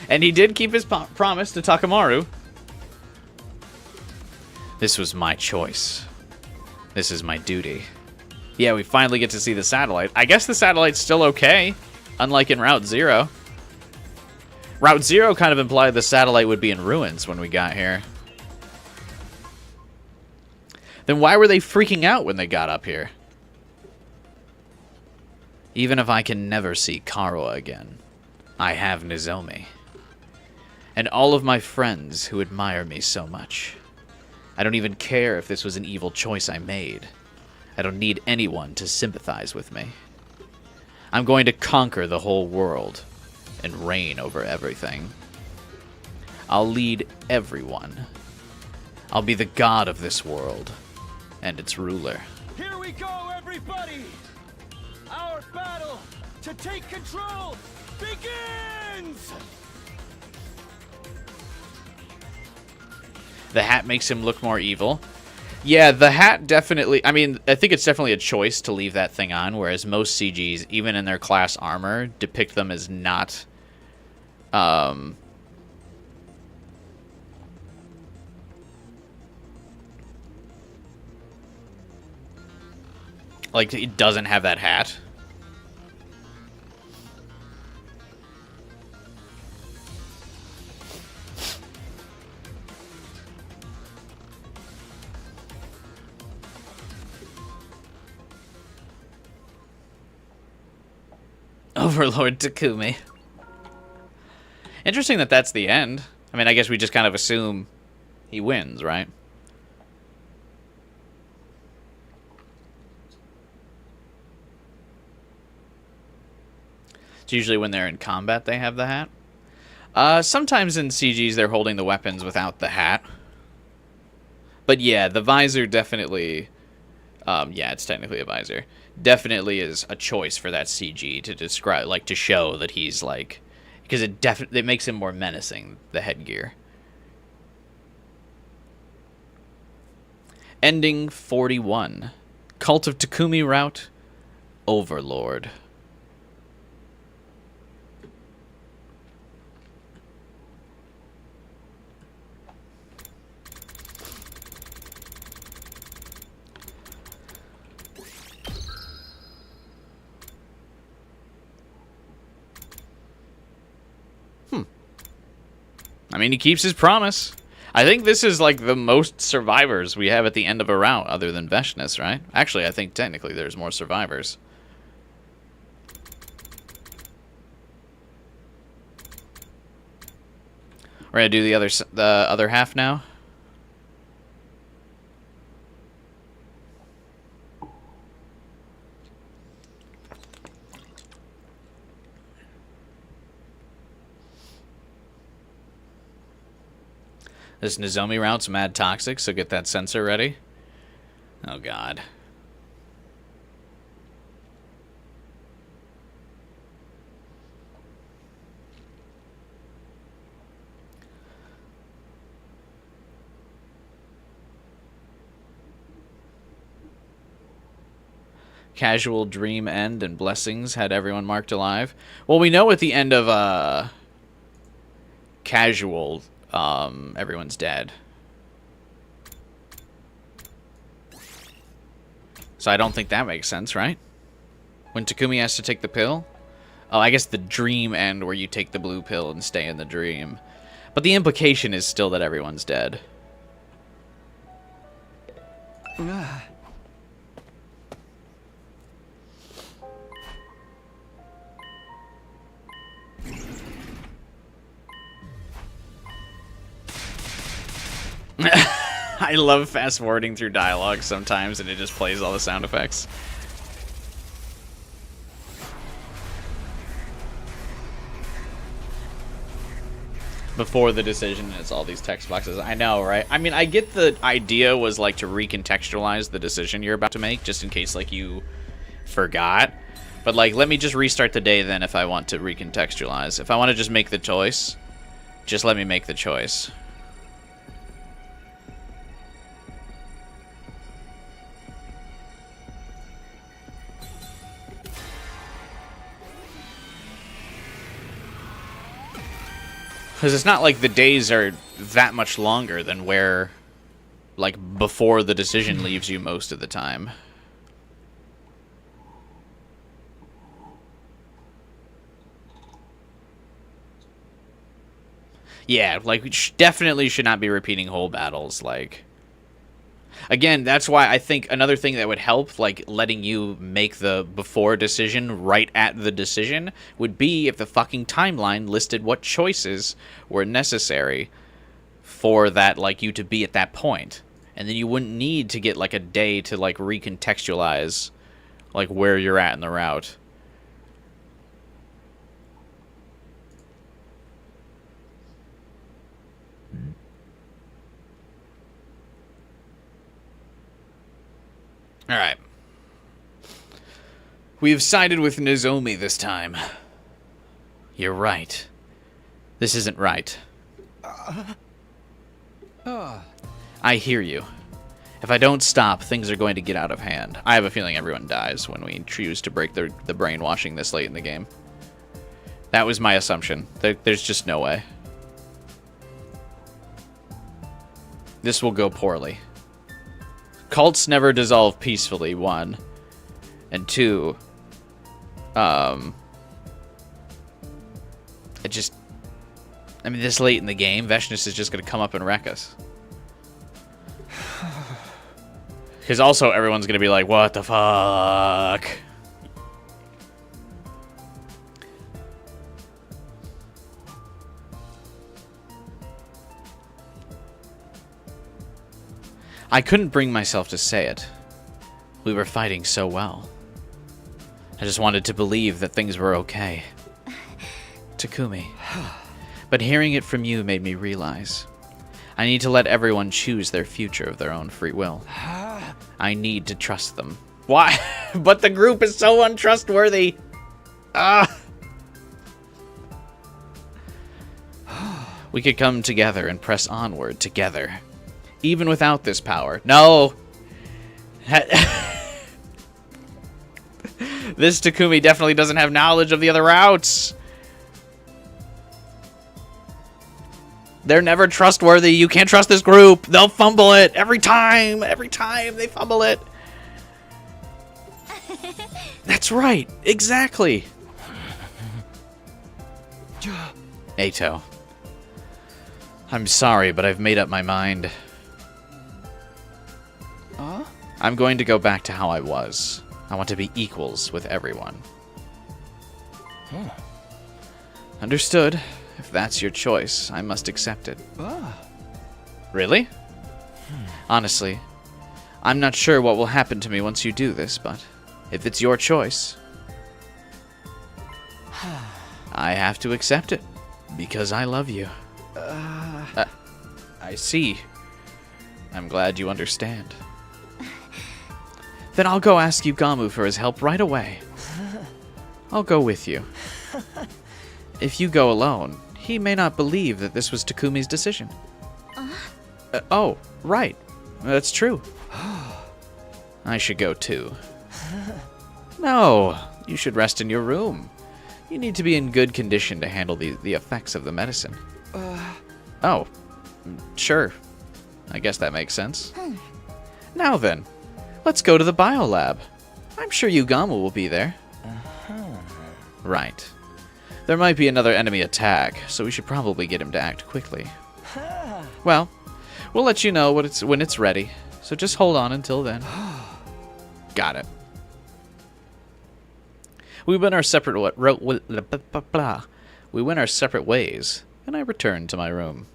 And he did keep his promise to Takamaru. This was my choice. This is my duty. Yeah, we finally get to see the satellite. I guess the satellite's still okay, unlike in Route Zero. Route Zero kind of implied the satellite would be in ruins when we got here. Then why were they freaking out when they got up here? Even if I can never see Karawa again, I have Nozomi. And all of my friends who admire me so much. I don't even care if this was an evil choice I made. I don't need anyone to sympathize with me. I'm going to conquer the whole world and reign over everything. I'll lead everyone. I'll be the god of this world and its ruler. Here we go, everybody! Our battle to take control begins! The hat makes him look more evil. Yeah, the hat definitely... I mean, I think it's definitely a choice to leave that thing on, whereas most CGs, even in their class armor, depict them as not... like, it doesn't have that hat. Overlord Takumi. Interesting that that's the end. I mean, I guess we just kind of assume he wins, right? It's usually when they're in combat they have the hat. Sometimes in CGs they're holding the weapons without the hat. But yeah, the visor definitely... yeah, it's technically a visor. Definitely is a choice for that CG to describe, like, to show that he's, like... Because it makes him more menacing, the headgear. Ending 41. Cult of Takumi route. Overlord. I mean, he keeps his promise. I think this is, like, the most survivors we have at the end of a route, other than Veshness, right? Actually, I think technically there's more survivors. We're gonna do the other half now. This Nozomi route's mad toxic, so get that sensor ready. Oh god. Casual Dream End and Blessings had everyone marked alive. Well, we know at the end of Casual, everyone's dead. So I don't think that makes sense, right? When Takumi has to take the pill? Oh, I guess the dream end where you take the blue pill and stay in the dream. But the implication is still that everyone's dead. I love fast forwarding through dialogue sometimes and it just plays all the sound effects. Before the decision, it's all these text boxes. I know, right? I mean, I get the idea was like to recontextualize the decision you're about to make, just in case like you forgot. But like, let me just restart the day then if I want to recontextualize. If I want to just make the choice, just let me make the choice. Because it's not like the days are that much longer than where, like, before the decision leaves you most of the time. Yeah, like, we definitely should not be repeating whole battles, like... Again, that's why I think another thing that would help, like, letting you make the before decision right at the decision, would be if the fucking timeline listed what choices were necessary for that, like, you to be at that point. And then you wouldn't need to get, like, a day to, like, recontextualize, like, where you're at in the route. Alright. We have sided with Nozomi this time. You're right. This isn't right. I hear you. If I don't stop, things are going to get out of hand. I have a feeling everyone dies when we choose to break the brainwashing this late in the game. That was my assumption. There's just no way. This will go poorly. Cults never dissolve peacefully, 1. And 2, I mean, this late in the game, Veshness is just going to come up and wreck us. Because also everyone's going to be like, what the fuck? I couldn't bring myself to say it. We were fighting so well. I just wanted to believe that things were okay. Takumi. But hearing it from you made me realize I need to let everyone choose their future of their own free will. I need to trust them. Why? But the group is so untrustworthy. We could come together and press onward together. Even without this power. No! This Takumi definitely doesn't have knowledge of the other routes. They're never trustworthy. You can't trust this group. They'll fumble it every time. Every time they fumble it. That's right. Exactly. Eito. I'm sorry, but I've made up my mind. I'm going to go back to how I was. I want to be equals with everyone. Understood. If that's your choice, I must accept it. Really? Honestly, I'm not sure what will happen to me once you do this, but if it's your choice, I have to accept it because I love you. I see. I'm glad you understand. Then I'll go ask Yugamu for his help right away. I'll go with you. If you go alone, he may not believe that this was Takumi's decision. Oh, right. That's true. I should go too. No, you should rest in your room. You need to be in good condition to handle the effects of the medicine. Oh, sure. I guess that makes sense. Now then, let's go to the biolab. I'm sure Yugamu will be there. Right. There might be another enemy attack, so we should probably get him to act quickly. Well, we'll let you know when it's ready, so just hold on until then. Got it. We went our separate ways, and I returned to my room.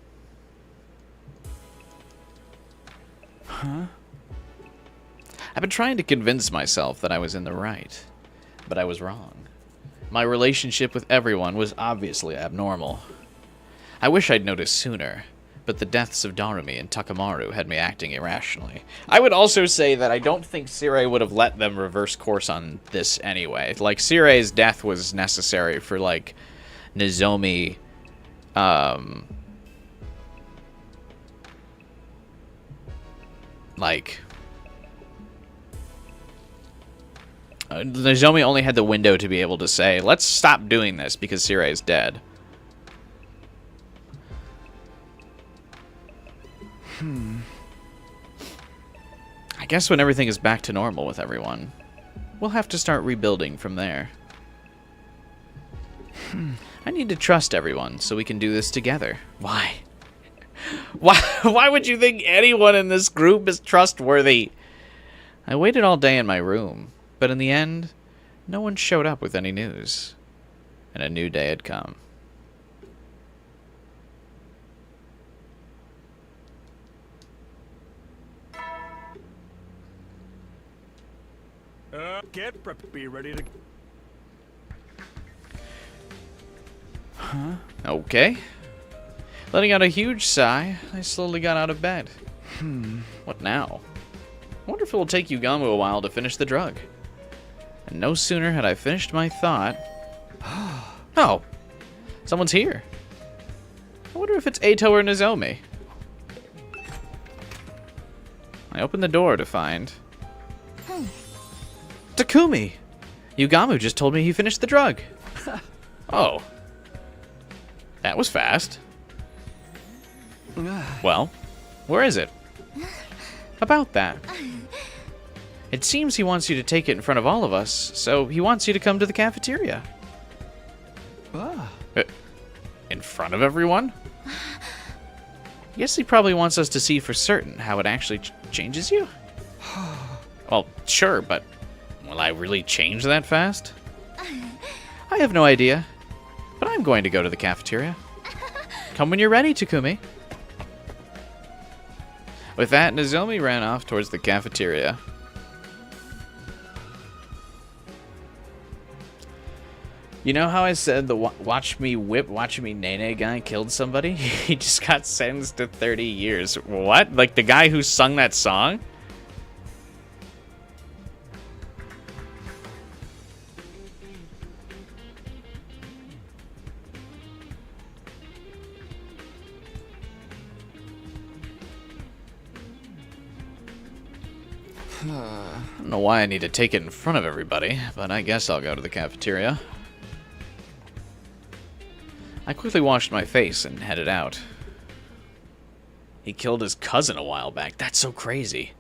I've been trying to convince myself that I was in the right, but I was wrong. My relationship with everyone was obviously abnormal. I wish I'd noticed sooner, but the deaths of Darumi and Takamaru had me acting irrationally. I would also say that I don't think Sirei would have let them reverse course on this anyway. Like, Sirei's death was necessary for, like, Nozomi, Nozomi only had the window to be able to say, let's stop doing this because Sirei is dead. I guess when everything is back to normal with everyone, we'll have to start rebuilding from there. I need to trust everyone so we can do this together. Why? Why would you think anyone in this group is trustworthy? I waited all day in my room. But in the end, no one showed up with any news, and a new day had come. Be ready to... Okay. Letting out a huge sigh, I slowly got out of bed. What now? I wonder if it will take Yugamu a while to finish the drug. And no sooner had I finished my thought... Oh! Someone's here. I wonder if it's Eito or Nozomi. I opened the door to find... Takumi! Yugamu just told me he finished the drug. Oh. That was fast. Well, where is it? About that. It seems he wants you to take it in front of all of us, so he wants you to come to the cafeteria. In front of everyone? Guess he probably wants us to see for certain how it actually changes you? Well, sure, but will I really change that fast? I have no idea, but I'm going to go to the cafeteria. Come when you're ready, Takumi. With that, Nozomi ran off towards the cafeteria. You know how I said the watch me whip, watch me nay guy killed somebody? He just got sentenced to 30 years. What? Like the guy who sung that song? I don't know why I need to take it in front of everybody, but I guess I'll go to the cafeteria. I quickly washed my face and headed out. He killed his cousin a while back. That's so crazy.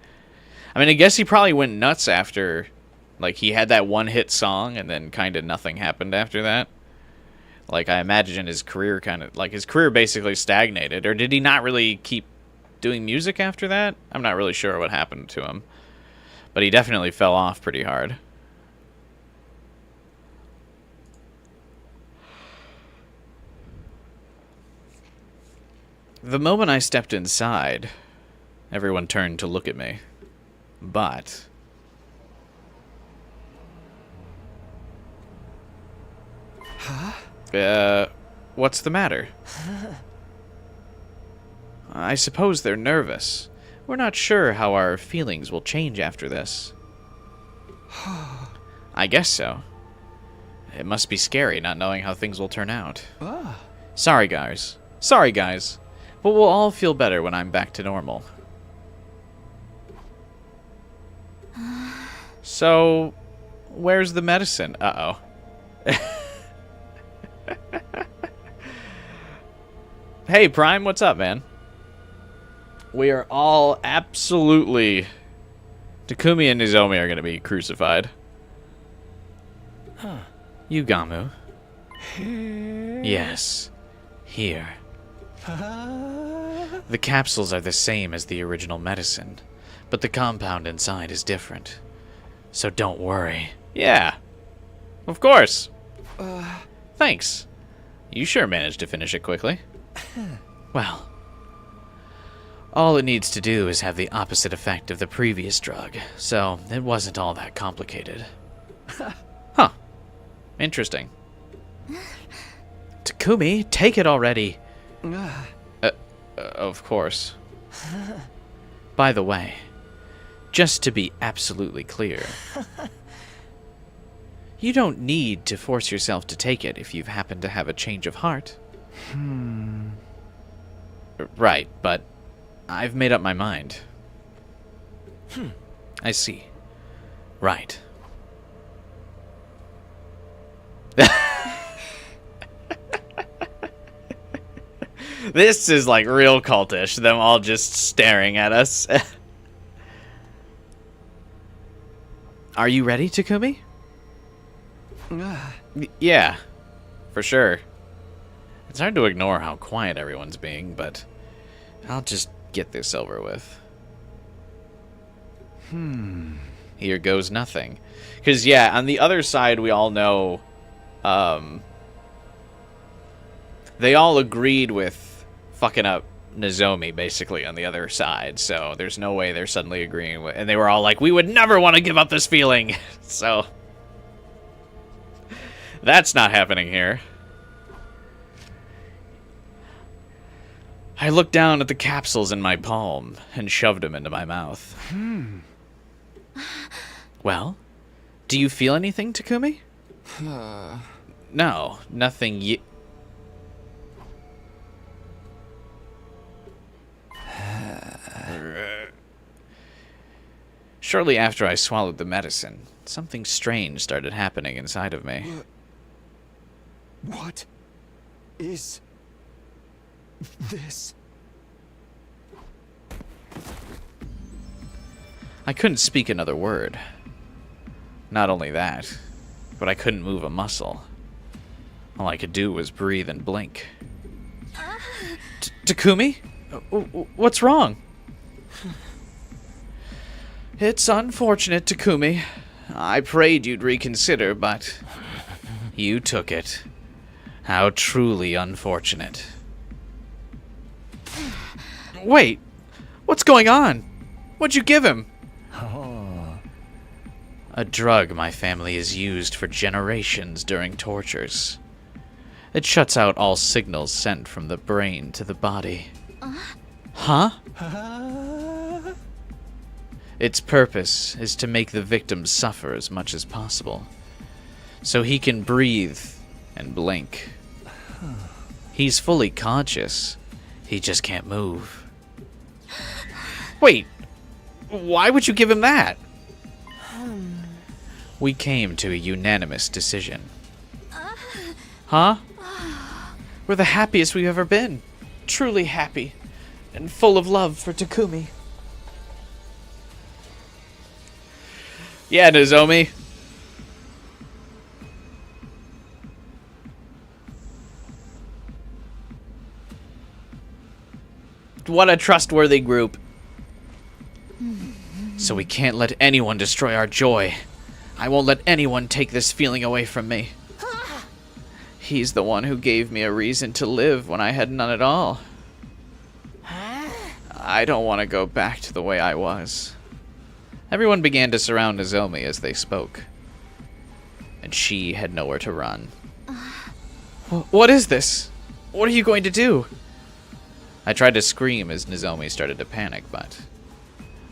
I mean, I guess he probably went nuts after, like, he had that one-hit song and then kind of nothing happened after that. Like, I imagine his career his career basically stagnated. Or did he not really keep doing music after that? I'm not really sure what happened to him. But he definitely fell off pretty hard. The moment I stepped inside, everyone turned to look at me. But what's the matter? I suppose they're nervous. We're not sure how our feelings will change after this. I guess so. It must be scary not knowing how things will turn out. Sorry, guys. Sorry, guys. But we'll all feel better when I'm back to normal. So, where's the medicine? Uh-oh. Hey, Prime, what's up, man? We are all absolutely... Takumi and Nozomi are going to be crucified. Huh. Yugamu. Yes. Here. The capsules are the same as the original medicine, but the compound inside is different. So don't worry. Yeah. Of course. Thanks. You sure managed to finish it quickly. Well, all it needs to do is have the opposite effect of the previous drug, so it wasn't all that complicated. Huh. Interesting. Takumi, take it already. Of course. By the way, just to be absolutely clear, you don't need to force yourself to take it if you've happened to have a change of heart. Right, but I've made up my mind. I see. Right. This is like real cultish, them all just staring at us. Are you ready, Takumi? Yeah, for sure. It's hard to ignore how quiet everyone's being, but I'll just get this over with. Here goes nothing. Because, yeah, on the other side, we all know... they all agreed with fucking up Nozomi, basically, on the other side. So there's no way they're suddenly agreeing with... And they were all like, we would never want to give up this feeling. So... that's not happening here. I looked down at the capsules in my palm and shoved them into my mouth. Well, do you feel anything, Takumi? No, nothing Shortly after I swallowed the medicine, something strange started happening inside of me. What is this? I couldn't speak another word. Not only that, but I couldn't move a muscle. All I could do was breathe and blink. Takumi? What's wrong? It's unfortunate, Takumi. I prayed you'd reconsider, but you took it. How truly unfortunate. Wait, What's going on? What'd you give him? Oh. A drug my family has used for generations during tortures. It shuts out all signals sent from the brain to the body. Huh? Its purpose is to make the victim suffer as much as possible, so he can breathe and blink. He's fully conscious, he just can't move. Wait, why would you give him that? We came to a unanimous decision. Huh? We're the happiest we've ever been. Truly happy. And full of love for Takumi. Yeah, Nozomi. What a trustworthy group. So we can't let anyone destroy our joy. I won't let anyone take this feeling away from me. He's the one who gave me a reason to live when I had none at all. I don't want to go back to the way I was. Everyone began to surround Nozomi as they spoke. And she had nowhere to run. What is this? What are you going to do? I tried to scream as Nozomi started to panic, but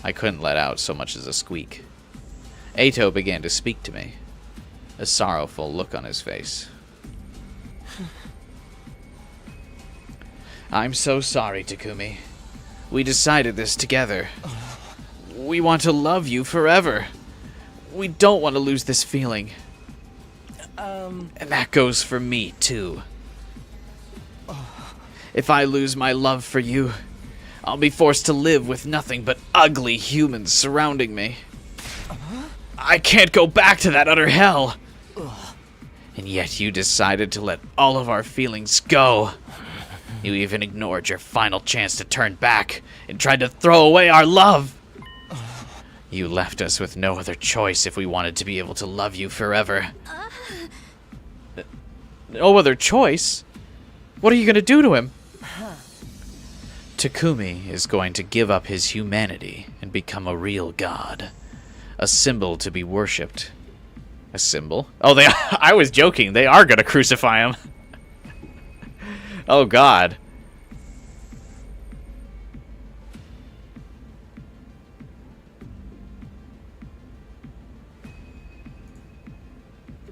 I couldn't let out so much as a squeak. Eito began to speak to me, a sorrowful look on his face. I'm so sorry, Takumi. We decided this together. We want to love you forever. We don't want to lose this feeling. And that goes for me, too. If I lose my love for you, I'll be forced to live with nothing but ugly humans surrounding me. I can't go back to that utter hell. And yet you decided to let all of our feelings go. You even ignored your final chance to turn back and tried to throw away our love. You left us with no other choice if we wanted to be able to love you forever. No other choice? What are you going to do to him? Takumi is going to give up his humanity and become a real god. A symbol to be worshipped. A symbol? Oh, I was joking. They are going to crucify him. Oh, God.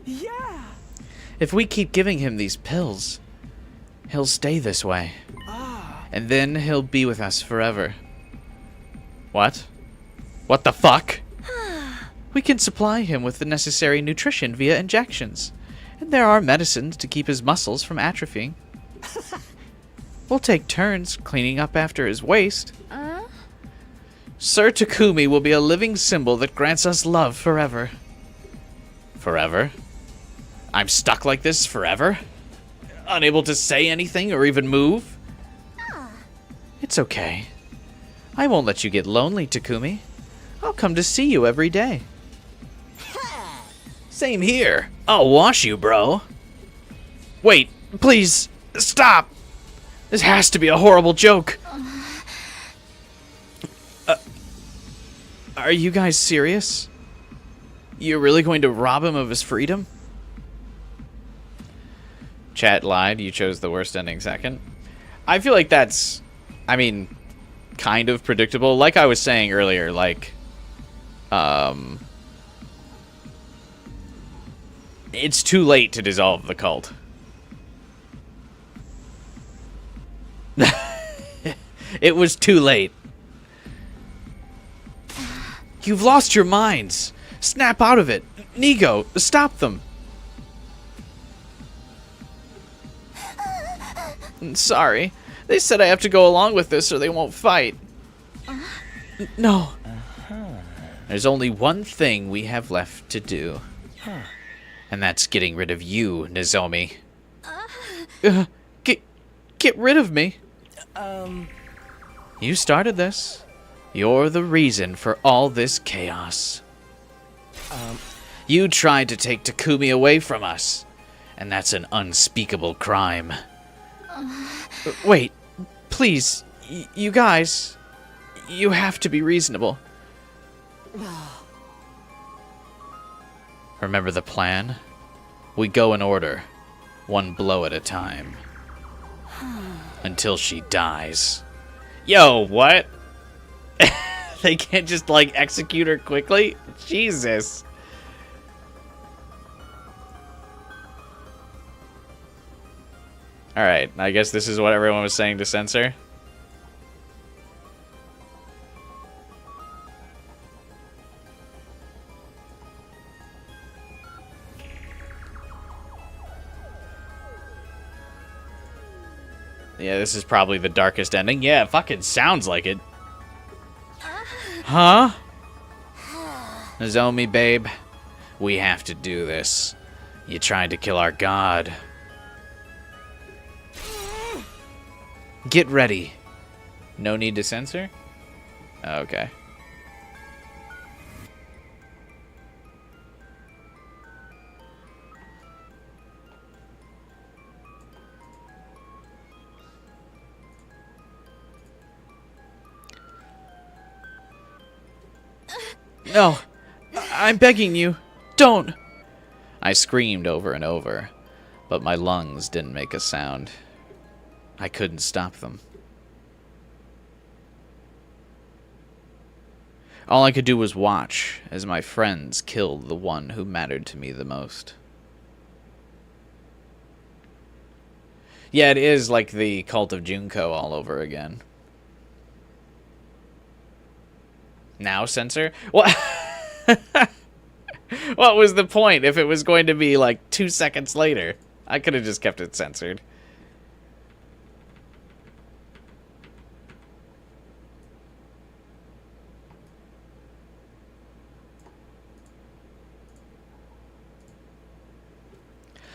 Yeah. If we keep giving him these pills, he'll stay this way. And then he'll be with us forever. What? What the fuck? We can supply him with the necessary nutrition via injections. And there are medicines to keep his muscles from atrophying. We'll take turns cleaning up after his waste. Sir Takumi will be a living symbol that grants us love forever. Forever? I'm stuck like this forever? Unable to say anything or even move? It's okay. I won't let you get lonely, Takumi. I'll come to see you every day. Same here. I'll wash you, bro. Wait, please, stop. This has to be a horrible joke. Are you guys serious? You're really going to rob him of his freedom? Chat lied. You chose the worst ending second. I feel like that's, I mean, kind of predictable. Like I was saying earlier, like, it's too late to dissolve the cult. It was too late. You've lost your minds. Snap out of it. Nigo, stop them. Sorry. They said I have to go along with this or they won't fight. No. There's only one thing we have left to do. And that's getting rid of you, Nozomi. Get rid of me? You started this. You're the reason for all this chaos. You tried to take Takumi away from us, and that's an unspeakable crime. Wait, please, you guys, You have to be reasonable. Remember the plan? We go in order, one blow at a time. Until she dies. Yo, what? They can't just, like, execute her quickly? Jesus. Alright, I guess this is what everyone was saying to censor. Yeah, this is probably the darkest ending. Yeah, it fucking sounds like it. Huh? Nozomi, babe. We have to do this. You tried to kill our god. Get ready. No need to censor? Okay. No, I'm begging you, don't. I screamed over and over, but my lungs didn't make a sound. I couldn't stop them. All I could do was watch as my friends killed the one who mattered to me the most. Yeah, it is like the Cult of Junko all over again. Now censor? What? What was the point if it was going to be like 2 seconds later? I could have just kept it censored.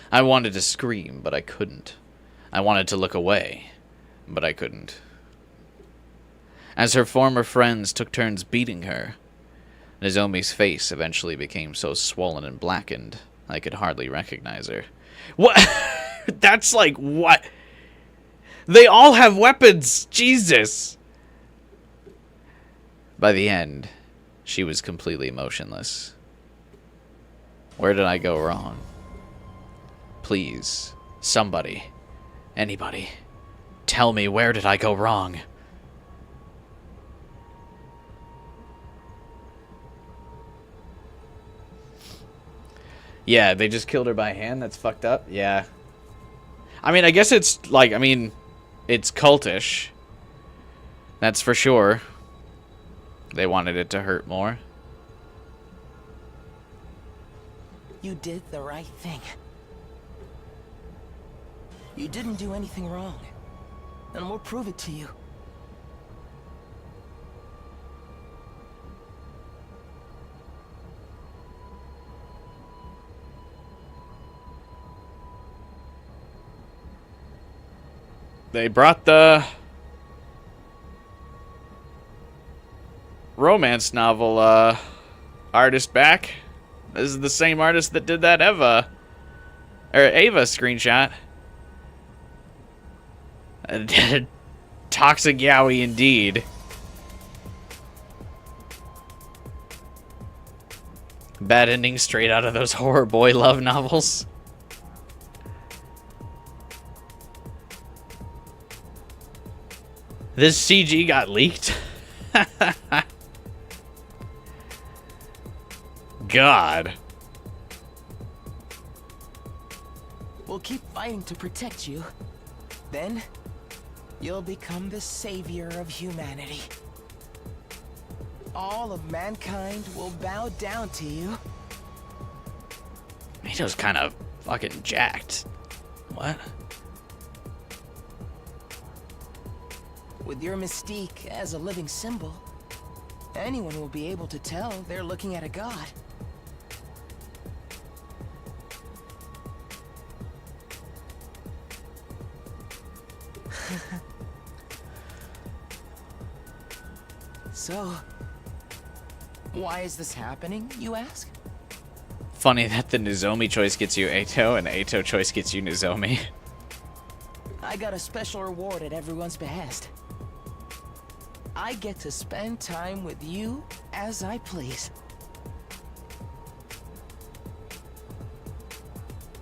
I wanted to scream, but I couldn't. I wanted to look away, but I couldn't. As her former friends took turns beating her, Nozomi's face eventually became so swollen and blackened, I could hardly recognize her. What? That's like, what? They all have weapons! Jesus! By the end, she was completely motionless. Where did I go wrong? Please, somebody, anybody, tell me, where did I go wrong? Yeah, they just killed her by hand? That's fucked up? Yeah. I mean, I guess it's, like, it's cultish. That's for sure. They wanted it to hurt more. You did the right thing. You didn't do anything wrong. And we'll prove it to you. They brought the romance novel artist back. This is the same artist that did that Ava screenshot. Toxic yaoi indeed. Bad ending straight out of those horror boy love novels. This CG got leaked? God. We'll keep fighting to protect you. Then, you'll become the savior of humanity. All of mankind will bow down to you. Mito's kind of fucking jacked. What? With your mystique as a living symbol, anyone will be able to tell they're looking at a god. So, why is this happening, you ask? Funny that the Nozomi choice gets you Eito and Eito choice gets you Nozomi. I got a special reward at everyone's behest. I get to spend time with you as I please.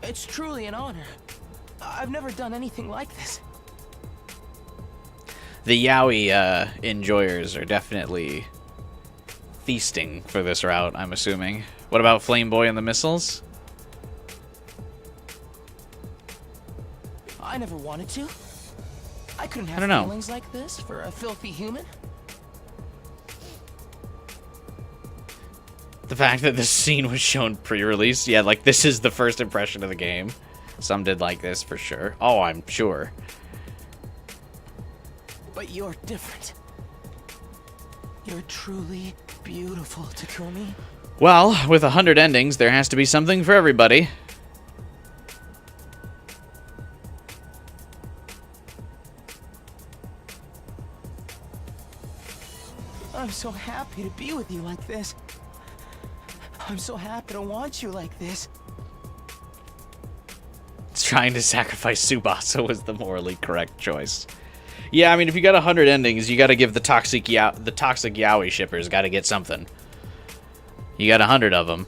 It's truly an honor. I've never done anything like this. The yaoi enjoyers are definitely feasting for this route, I'm assuming. What about Flame Boy and the missiles? I never wanted to. I couldn't have I don't know. feelings like this for a filthy human. The fact that this scene was shown pre-release, yeah, like this is the first impression of the game. Some did like this for sure. Oh, I'm sure. But you're different. You're truly beautiful, Takumi. Well, with 100 endings, there has to be something for everybody. I'm so happy to be with you like this. I'm so happy to want you like this. Trying to sacrifice Tsubasa was the morally correct choice. Yeah, I mean, if you got 100 endings, you got to give the toxic yaoi shippers got to get something. You got 100 of them.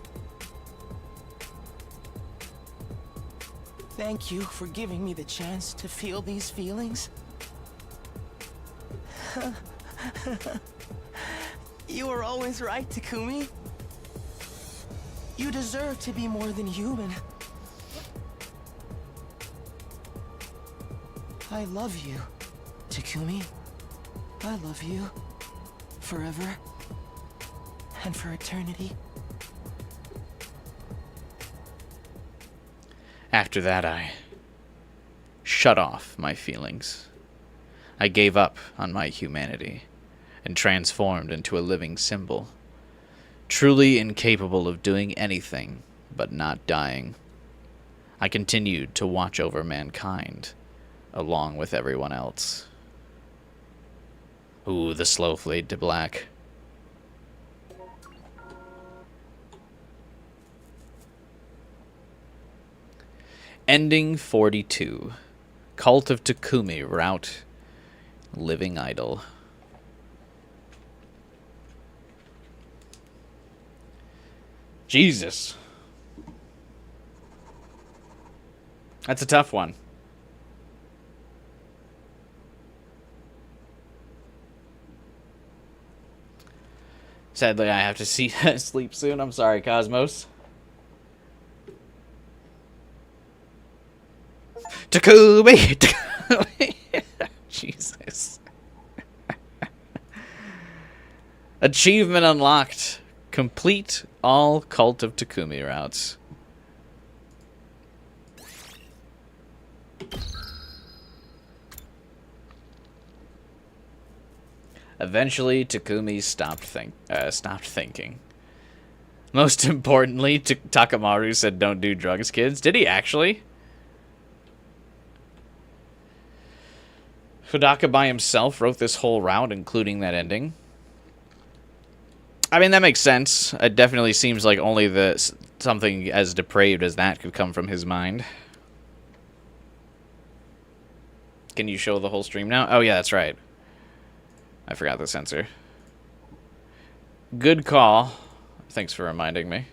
Thank you for giving me the chance to feel these feelings. You were always right, Takumi. You deserve to be more than human. I love you, Takumi. I love you. Forever. And for eternity. After that, I shut off my feelings. I gave up on my humanity and transformed into a living symbol, truly incapable of doing anything but not dying. I continued to watch over mankind, along with everyone else. Ooh, the slow fade to black. Ending 42. Cult of Takumi route. Living Idol. Jesus. That's a tough one. Sadly, I have to sleep soon. I'm sorry, Cosmos. Takumi! Takumi! Jesus. Achievement unlocked. Complete all Cult of Takumi routes. Eventually, Takumi stopped thinking. Most importantly, Takamaru said, "Don't do drugs, kids." Did he actually? Hidaka by himself wrote this whole route, including that ending. I mean, that makes sense. It definitely seems like only something as depraved as that could come from his mind. Can you show the whole stream now? Oh, yeah, that's right. I forgot the censor. Good call. Thanks for reminding me.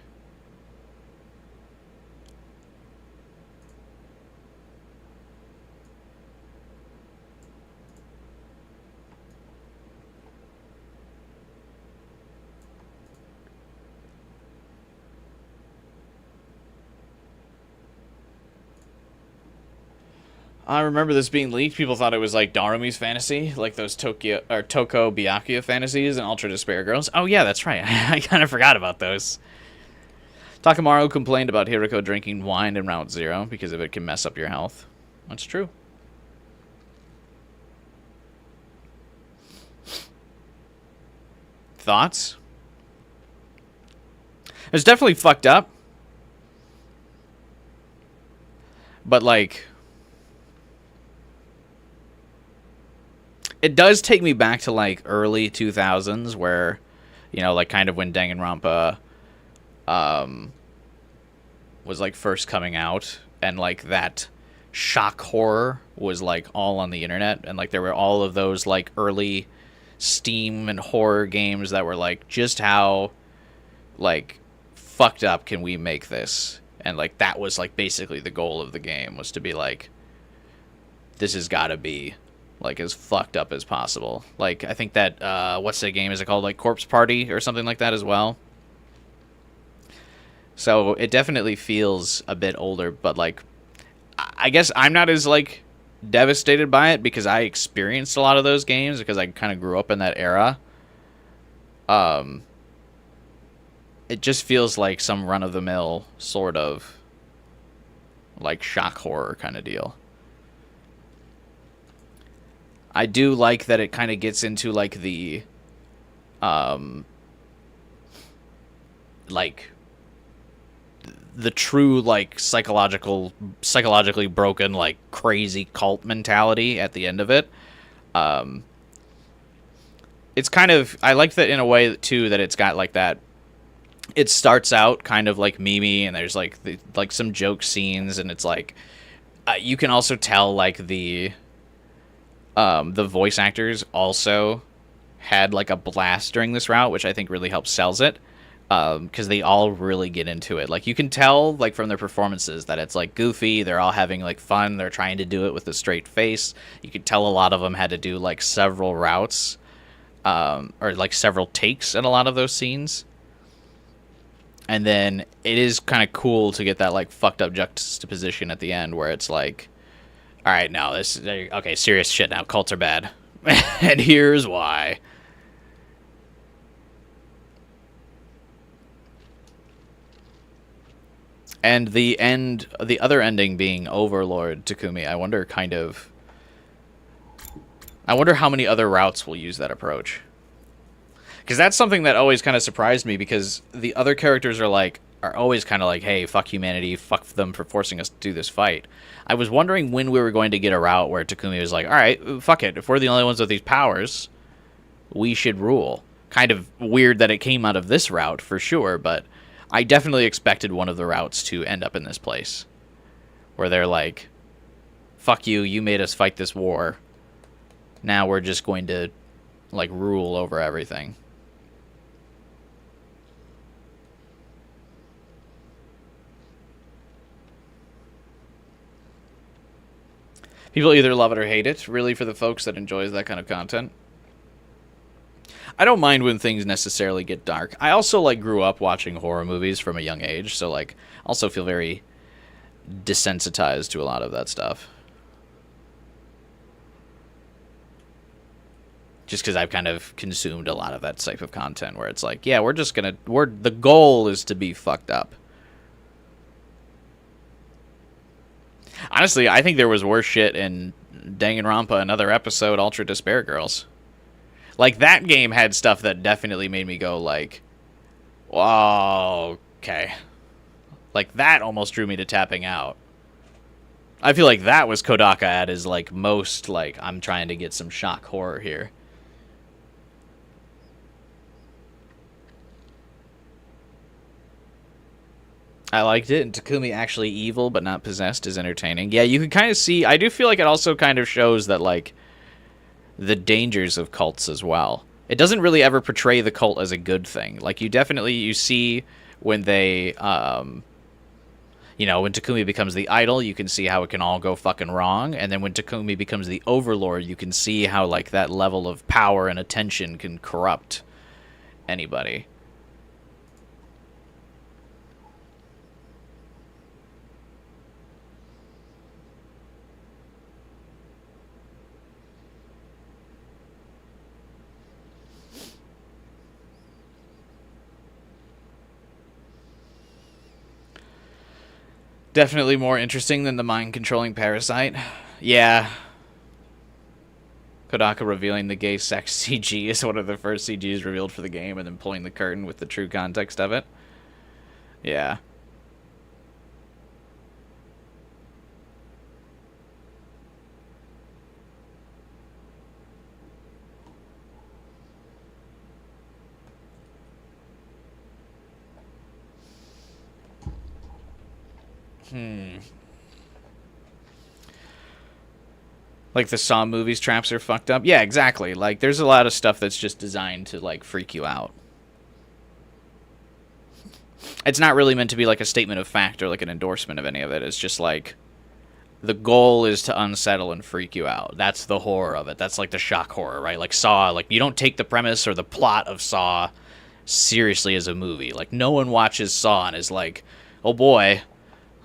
I remember this being leaked. People thought it was like Darumi's fantasy, like those Toko Byakuya fantasies and Ultra Despair Girls. Oh yeah, that's right. I kind of forgot about those. Takamaru complained about Hiriko drinking wine in Route 0 because of it can mess up your health. That's true. Thoughts? It's definitely fucked up. But like, it does take me back to like early 2000s where, you know, like kind of when Danganronpa was like first coming out, and like that shock horror was like all on the internet, and like there were all of those like early Steam and horror games that were like, just how like fucked up can we make this? And like that was like basically the goal of the game, was to be like, this has got to be like as fucked up as possible. Like I think that what's the game? Is it called like Corpse Party or something like that as well? So it definitely feels a bit older, but like I guess I'm not as like devastated by it because I experienced a lot of those games because I kind of grew up in that era. It just feels like some run-of-the-mill sort of like shock horror kind of deal. I do like that it kind of gets into like the like the true like psychologically broken like crazy cult mentality at the end of it. It's kind of, I like that in a way too, that it's got like that. It starts out kind of like memey, and there's like like some joke scenes, and it's like you can also tell like the voice actors also had like a blast during this route, which I think really helps sells it, because they all really get into it. Like you can tell like from their performances that it's like goofy, they're all having like fun, they're trying to do it with a straight face. You could tell a lot of them had to do like several routes, or like several takes in a lot of those scenes. And then it is kind of cool to get that like fucked up juxtaposition at the end where it's like, all right, now this, okay, serious shit now, cults are bad. And here's why. And the other ending being Overlord Takumi, I wonder how many other routes will use that approach. Because that's something that always kind of surprised me, because the other characters are always kind of like, hey, fuck humanity, fuck them for forcing us to do this fight. I was wondering when we were going to get a route where Takumi was like, all right, fuck it, if we're the only ones with these powers, we should rule. Kind of weird that it came out of this route, for sure, but I definitely expected one of the routes to end up in this place. Where they're like, fuck you, you made us fight this war. Now we're just going to, like, rule over everything. People either love it or hate it, really, for the folks that enjoys that kind of content. I don't mind when things necessarily get dark. I also, like, grew up watching horror movies from a young age, so, like, also feel very desensitized to a lot of that stuff. Just because I've kind of consumed a lot of that type of content where it's like, yeah, the goal is to be fucked up. Honestly, I think there was worse shit in Danganronpa, another episode, Ultra Despair Girls. Like, that game had stuff that definitely made me go, like, whoa, okay. Like, that almost drew me to tapping out. I feel like that was Kodaka at his, like, most, like, I'm trying to get some shock horror here. I liked it, and Takumi actually evil but not possessed is entertaining. Yeah, you can kind of see, I do feel like it also kind of shows that, like, the dangers of cults as well. It doesn't really ever portray the cult as a good thing. Like, you see when they, when Takumi becomes the idol, you can see how it can all go fucking wrong, and then when Takumi becomes the overlord, you can see how, like, that level of power and attention can corrupt anybody. Definitely more interesting than the mind-controlling parasite. Yeah. Kodaka revealing the gay sex CG is one of the first CGs revealed for the game, and then pulling the curtain with the true context of it. Yeah. Like the Saw movies traps are fucked up. Yeah, exactly. Like there's a lot of stuff that's just designed to like freak you out. It's not really meant to be like a statement of fact or like an endorsement of any of it. It's just like the goal is to unsettle and freak you out. That's the horror of it. That's like the shock horror, right? Like Saw, like you don't take the premise or the plot of Saw seriously as a movie. Like no one watches Saw and is like, "Oh boy,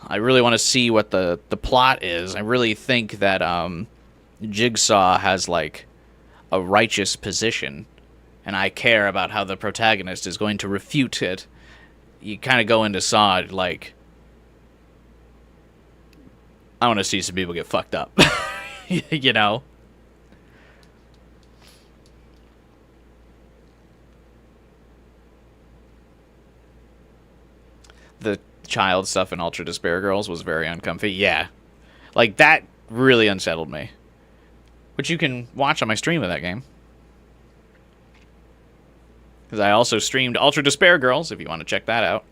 I really want to see what the plot is." I really think that Jigsaw has like a righteous position and I care about how the protagonist is going to refute it. You kind of go into Saw like, I want to see some people get fucked up. You know? The child stuff in Ultra Despair Girls was very uncomfy. Yeah. Like, that really unsettled me. Which you can watch on my stream of that game. Because I also streamed Ultra Despair Girls, if you want to check that out.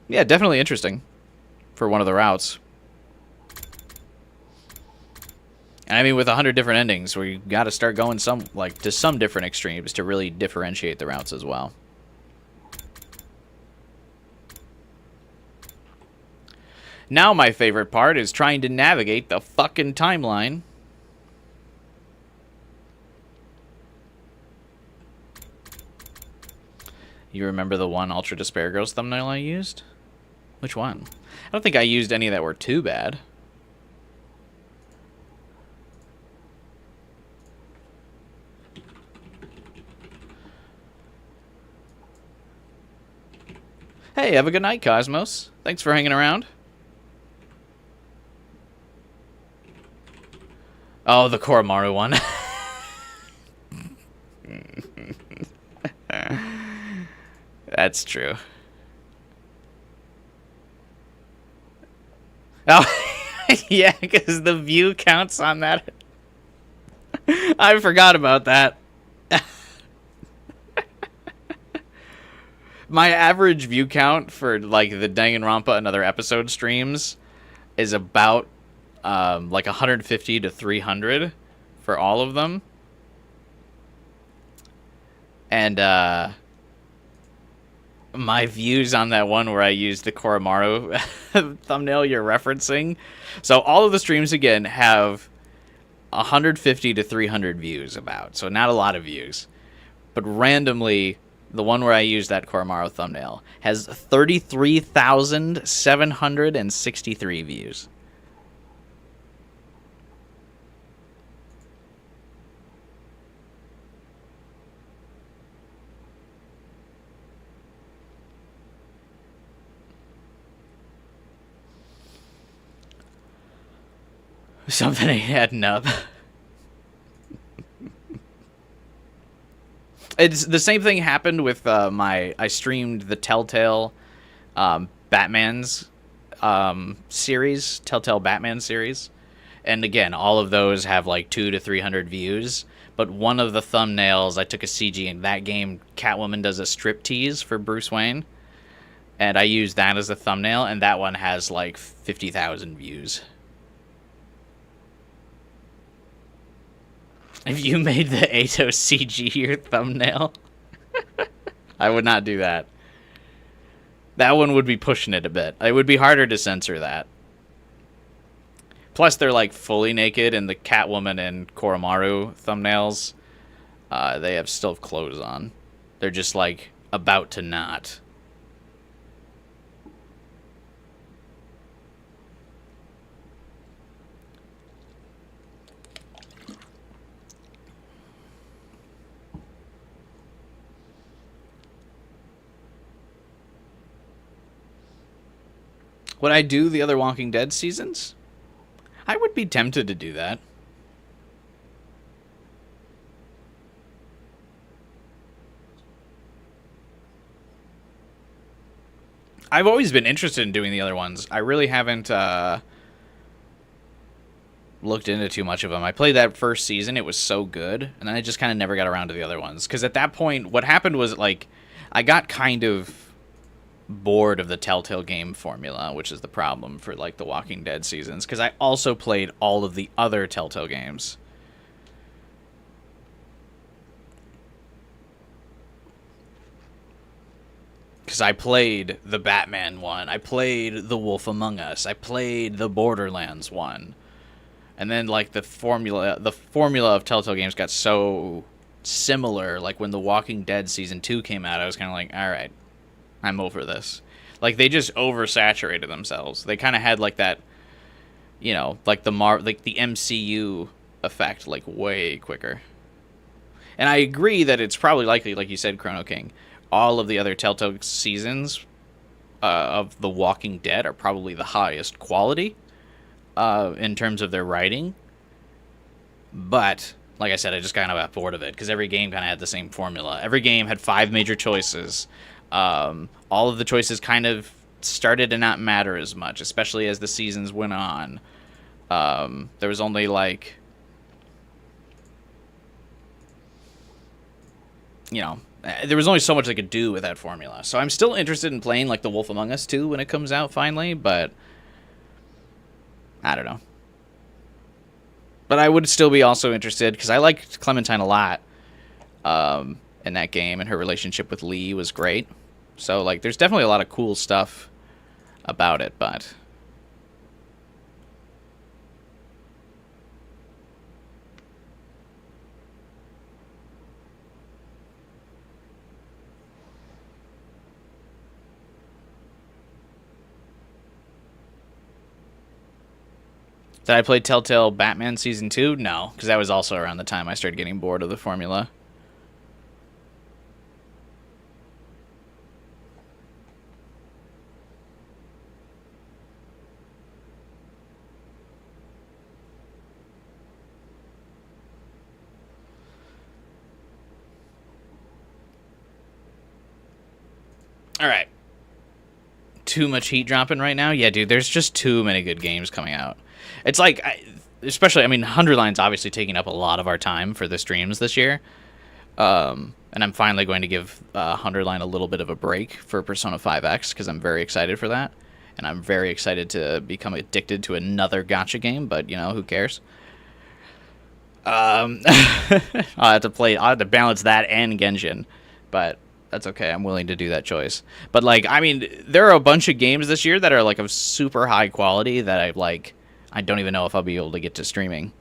Yeah, definitely interesting for one of the routes. And I mean, with 100 different endings, we got to start going to some different extremes to really differentiate the routes as well. Now my favorite part is trying to navigate the fucking timeline. You remember the one Ultra Despair Girls thumbnail I used? Which one? I don't think I used any that were too bad. Hey, have a good night, Cosmos. Thanks for hanging around. Oh, the Koromaru one. That's true. Oh, yeah, because the view counts on that. I forgot about that. My average view count for, like, the Danganronpa Another Episode streams is about like 150 to 300 for all of them. And my views on that one where I used the Koromaru thumbnail you're referencing. So all of the streams, again, have 150 to 300 views about. So not a lot of views. But randomly, the one where I used that Koromaru thumbnail has 33,763 views. Something ain't adding up. It's the same thing happened with I streamed the Telltale Batman's series, Telltale Batman series. And again, all of those have like 200 to 300 views. But one of the thumbnails, I took a CG in that game, Catwoman does a striptease for Bruce Wayne. And I used that as a thumbnail, and that one has like 50,000 views. If you made the Atos CG your thumbnail, I would not do that. That one would be pushing it a bit. It would be harder to censor that. Plus, they're like fully naked, and the Catwoman and Koromaru thumbnails, they have still have clothes on. They're just like about to not. Would I do the other Walking Dead seasons? I would be tempted to do that. I've always been interested in doing the other ones. I really haven't looked into too much of them. I played that first season. It was so good. And then I just kind of never got around to the other ones. Because at that point, what happened was, like, I got kind of bored of the Telltale game formula, which is the problem for like the Walking Dead seasons, because I also played all of the other Telltale games. Because I played the Batman one, I played The Wolf Among Us, I played the Borderlands one. And then like the formula of Telltale games got so similar, like when The Walking Dead season 2 came out, I was kind of like, all right, I'm over this. Like they just oversaturated themselves. They kind of had like that, you know, like the MCU effect, like way quicker. And I agree that it's probably likely, like you said, Chrono King, all of the other Telltale seasons of The Walking Dead are probably the highest quality in terms of their writing. But like I said, I just kind of got bored of it because every game kind of had the same formula. Every game had 5 major choices. All of the choices kind of started to not matter as much, especially as the seasons went on. There was only like, you know, there was only so much they could do with that formula. So I'm still interested in playing like The Wolf Among Us 2 when it comes out finally, but I don't know. But I would still be also interested because I liked Clementine a lot in that game, and her relationship with Lee was great. So like there's definitely a lot of cool stuff about it, but did I play Telltale Batman Season 2? No, because that was also around the time I started getting bored of the formula. All right. Too much heat dropping right now? Yeah, dude, there's just too many good games coming out. It's like, especially, I mean, 100 Line's obviously taking up a lot of our time for the streams this year. And I'm finally going to give 100 Line a little bit of a break for Persona 5X because I'm very excited for that. And I'm very excited to become addicted to another gacha game, but, you know, who cares? I'll have to balance that and Genshin, but that's okay. I'm willing to do that choice. But, like, I mean, there are a bunch of games this year that are, like, of super high quality that I don't even know if I'll be able to get to streaming.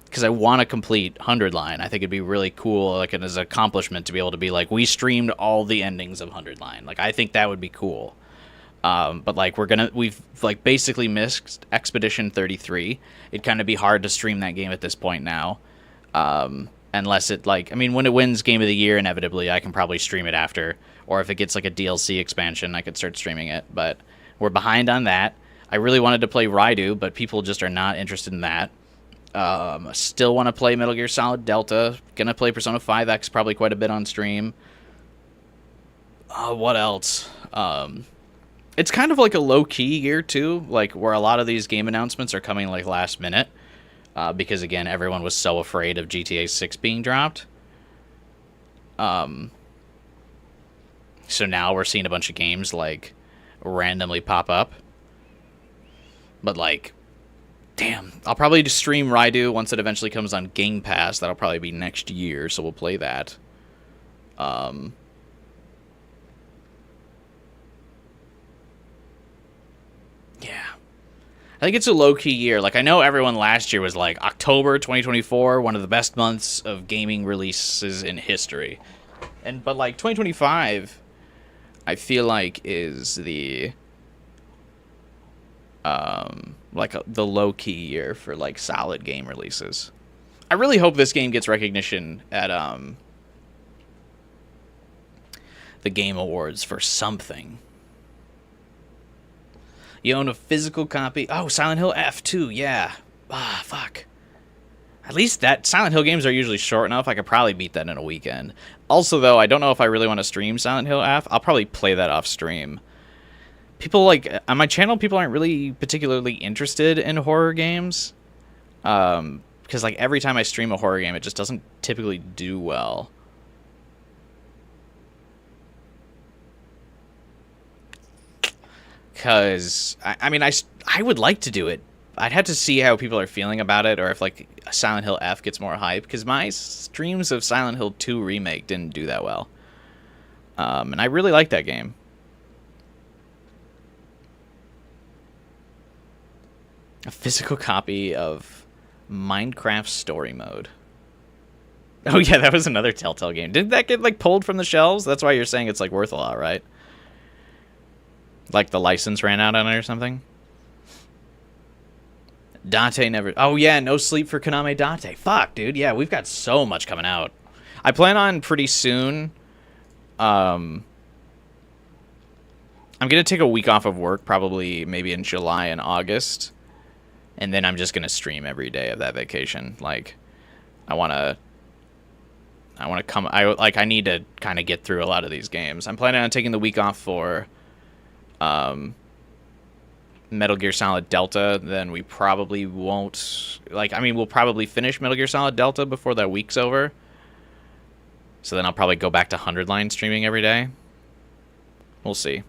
Because I want to complete 100 Line. I think it'd be really cool, like, as an accomplishment to be able to be like, we streamed all the endings of 100 Line. Like, I think that would be cool. But, like, we've, like, basically missed Expedition 33. It'd kind of be hard to stream that game at this point now. Unless it, like, I mean, when it wins Game of the Year, inevitably, I can probably stream it after. Or if it gets, like, a DLC expansion, I could start streaming it. But we're behind on that. I really wanted to play Raidu, but people just are not interested in that. Still want to play Metal Gear Solid Delta. Gonna play Persona 5X probably quite a bit on stream. What else? It's kind of like a low-key year, too. Like, where a lot of these game announcements are coming, like, last minute. Because, again, everyone was so afraid of GTA 6 being dropped. So now we're seeing a bunch of games, like, randomly pop up. But, like, damn. I'll probably just stream Raidu once it eventually comes on Game Pass. That'll probably be next year, so we'll play that. Yeah. I think it's a low-key year. Like, I know everyone last year was like, October 2024, one of the best months of gaming releases in history. But, like, 2025, I feel like is the... the low-key year for, like, solid game releases. I really hope this game gets recognition at, the Game Awards for something. You own a physical copy? Oh, Silent Hill F2, yeah. Ah, fuck. At least that Silent Hill games are usually short enough, I could probably beat that in a weekend. Also, though, I don't know if I really want to stream Silent Hill F. I'll probably play that off stream. People, like, on my channel, people aren't really particularly interested in horror games. Because, like, every time I stream a horror game, it just doesn't typically do well. Because, I mean, I would like to do it. I'd have to see how people are feeling about it, or if, like, Silent Hill F gets more hype, because my streams of Silent Hill 2 Remake didn't do that well. And I really like that game. A physical copy of Minecraft Story Mode. Oh yeah, that was another Telltale game. Did that get, like, pulled from the shelves? That's why you're saying it's, like, worth a lot, right? Like the license ran out on it or something? Dante never... Oh yeah, no sleep for Konami Dante. Fuck, dude. Yeah, we've got so much coming out. I plan on pretty soon... I'm going to take a week off of work, probably maybe in July and August. And then I'm just going to stream every day of that vacation. Like, I want to come... I need to kind of get through a lot of these games. I'm planning on taking the week off for... Metal Gear Solid Delta, then we probably won't... Like, I mean, we'll probably finish Metal Gear Solid Delta before that week's over. So then I'll probably go back to 100 line streaming every day. We'll see.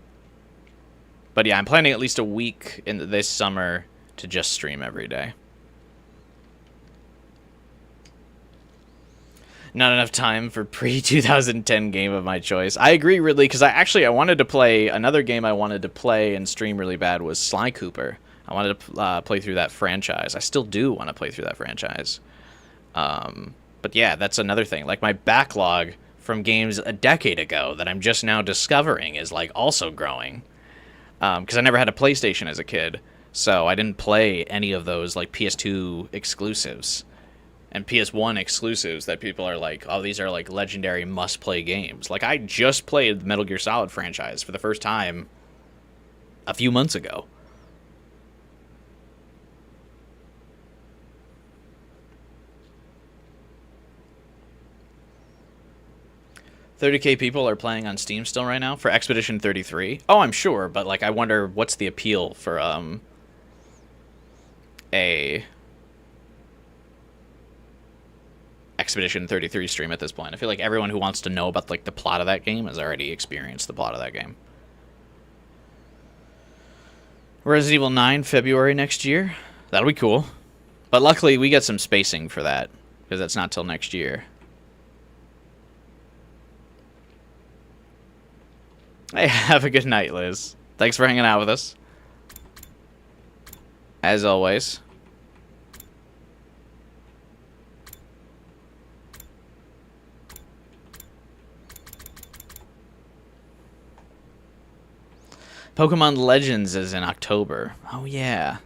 But yeah, I'm planning at least a week in this summer to just stream every day. Not enough time for pre-2010 game of my choice. I agree, Ridley, because I wanted to play... Another game I wanted to play and stream really bad was Sly Cooper. I wanted to play through that franchise. I still do want to play through that franchise. But yeah, that's another thing. Like, my backlog from games a decade ago that I'm just now discovering is, like, also growing. Because I never had a PlayStation as a kid, so I didn't play any of those, like, PS2 exclusives. And PS1 exclusives that people are like, oh, these are, like, legendary must-play games. Like, I just played the Metal Gear Solid franchise for the first time a few months ago. $30K people are playing on Steam still right now for Expedition 33. Oh, I'm sure, but, like, I wonder what's the appeal for a Expedition 33 stream at this point. I feel like everyone who wants to know about, like, the plot of that game has already experienced the plot of that game. Resident Evil 9, February next year. That'll be cool. But luckily, we get some spacing for that, because that's not till next year. Hey, have a good night, Liz. Thanks for hanging out with us. As always. Pokemon Legends is in October. Oh, yeah.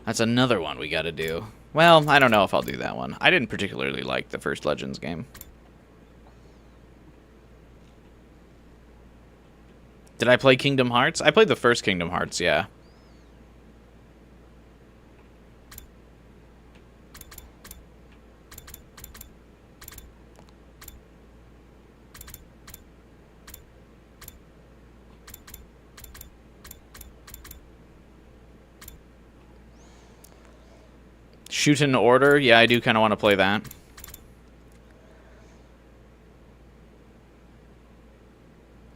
That's another one we gotta do. Well, I don't know if I'll do that one. I didn't particularly like the first Legends game. Did I play Kingdom Hearts? I played the first Kingdom Hearts, yeah. Shoot in Order? Yeah, I do kind of want to play that.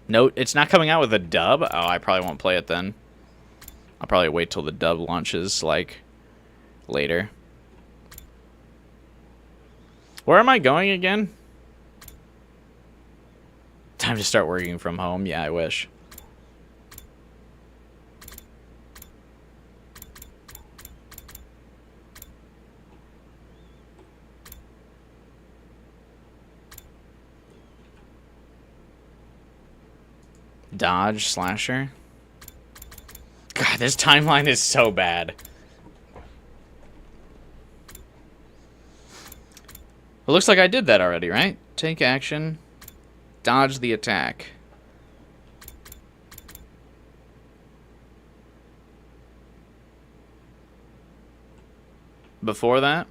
Note, it's not coming out with a dub? Oh, I probably won't play it then. I'll probably wait till the dub launches, like, later. Where am I going again? Time to start working from home? Yeah, I wish. Dodge slasher. God, this timeline is so bad. It looks like I did that already, right? Take action. Dodge the attack. Before that?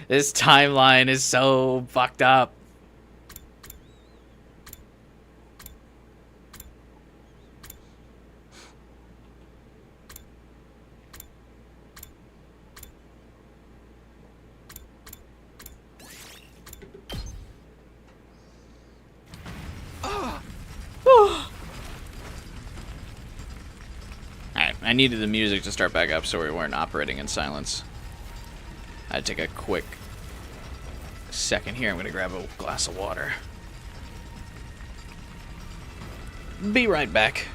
This timeline is so fucked up. I needed the music to start back up so we weren't operating in silence. I'd take a quick second here. I'm going to grab a glass of water. Be right back.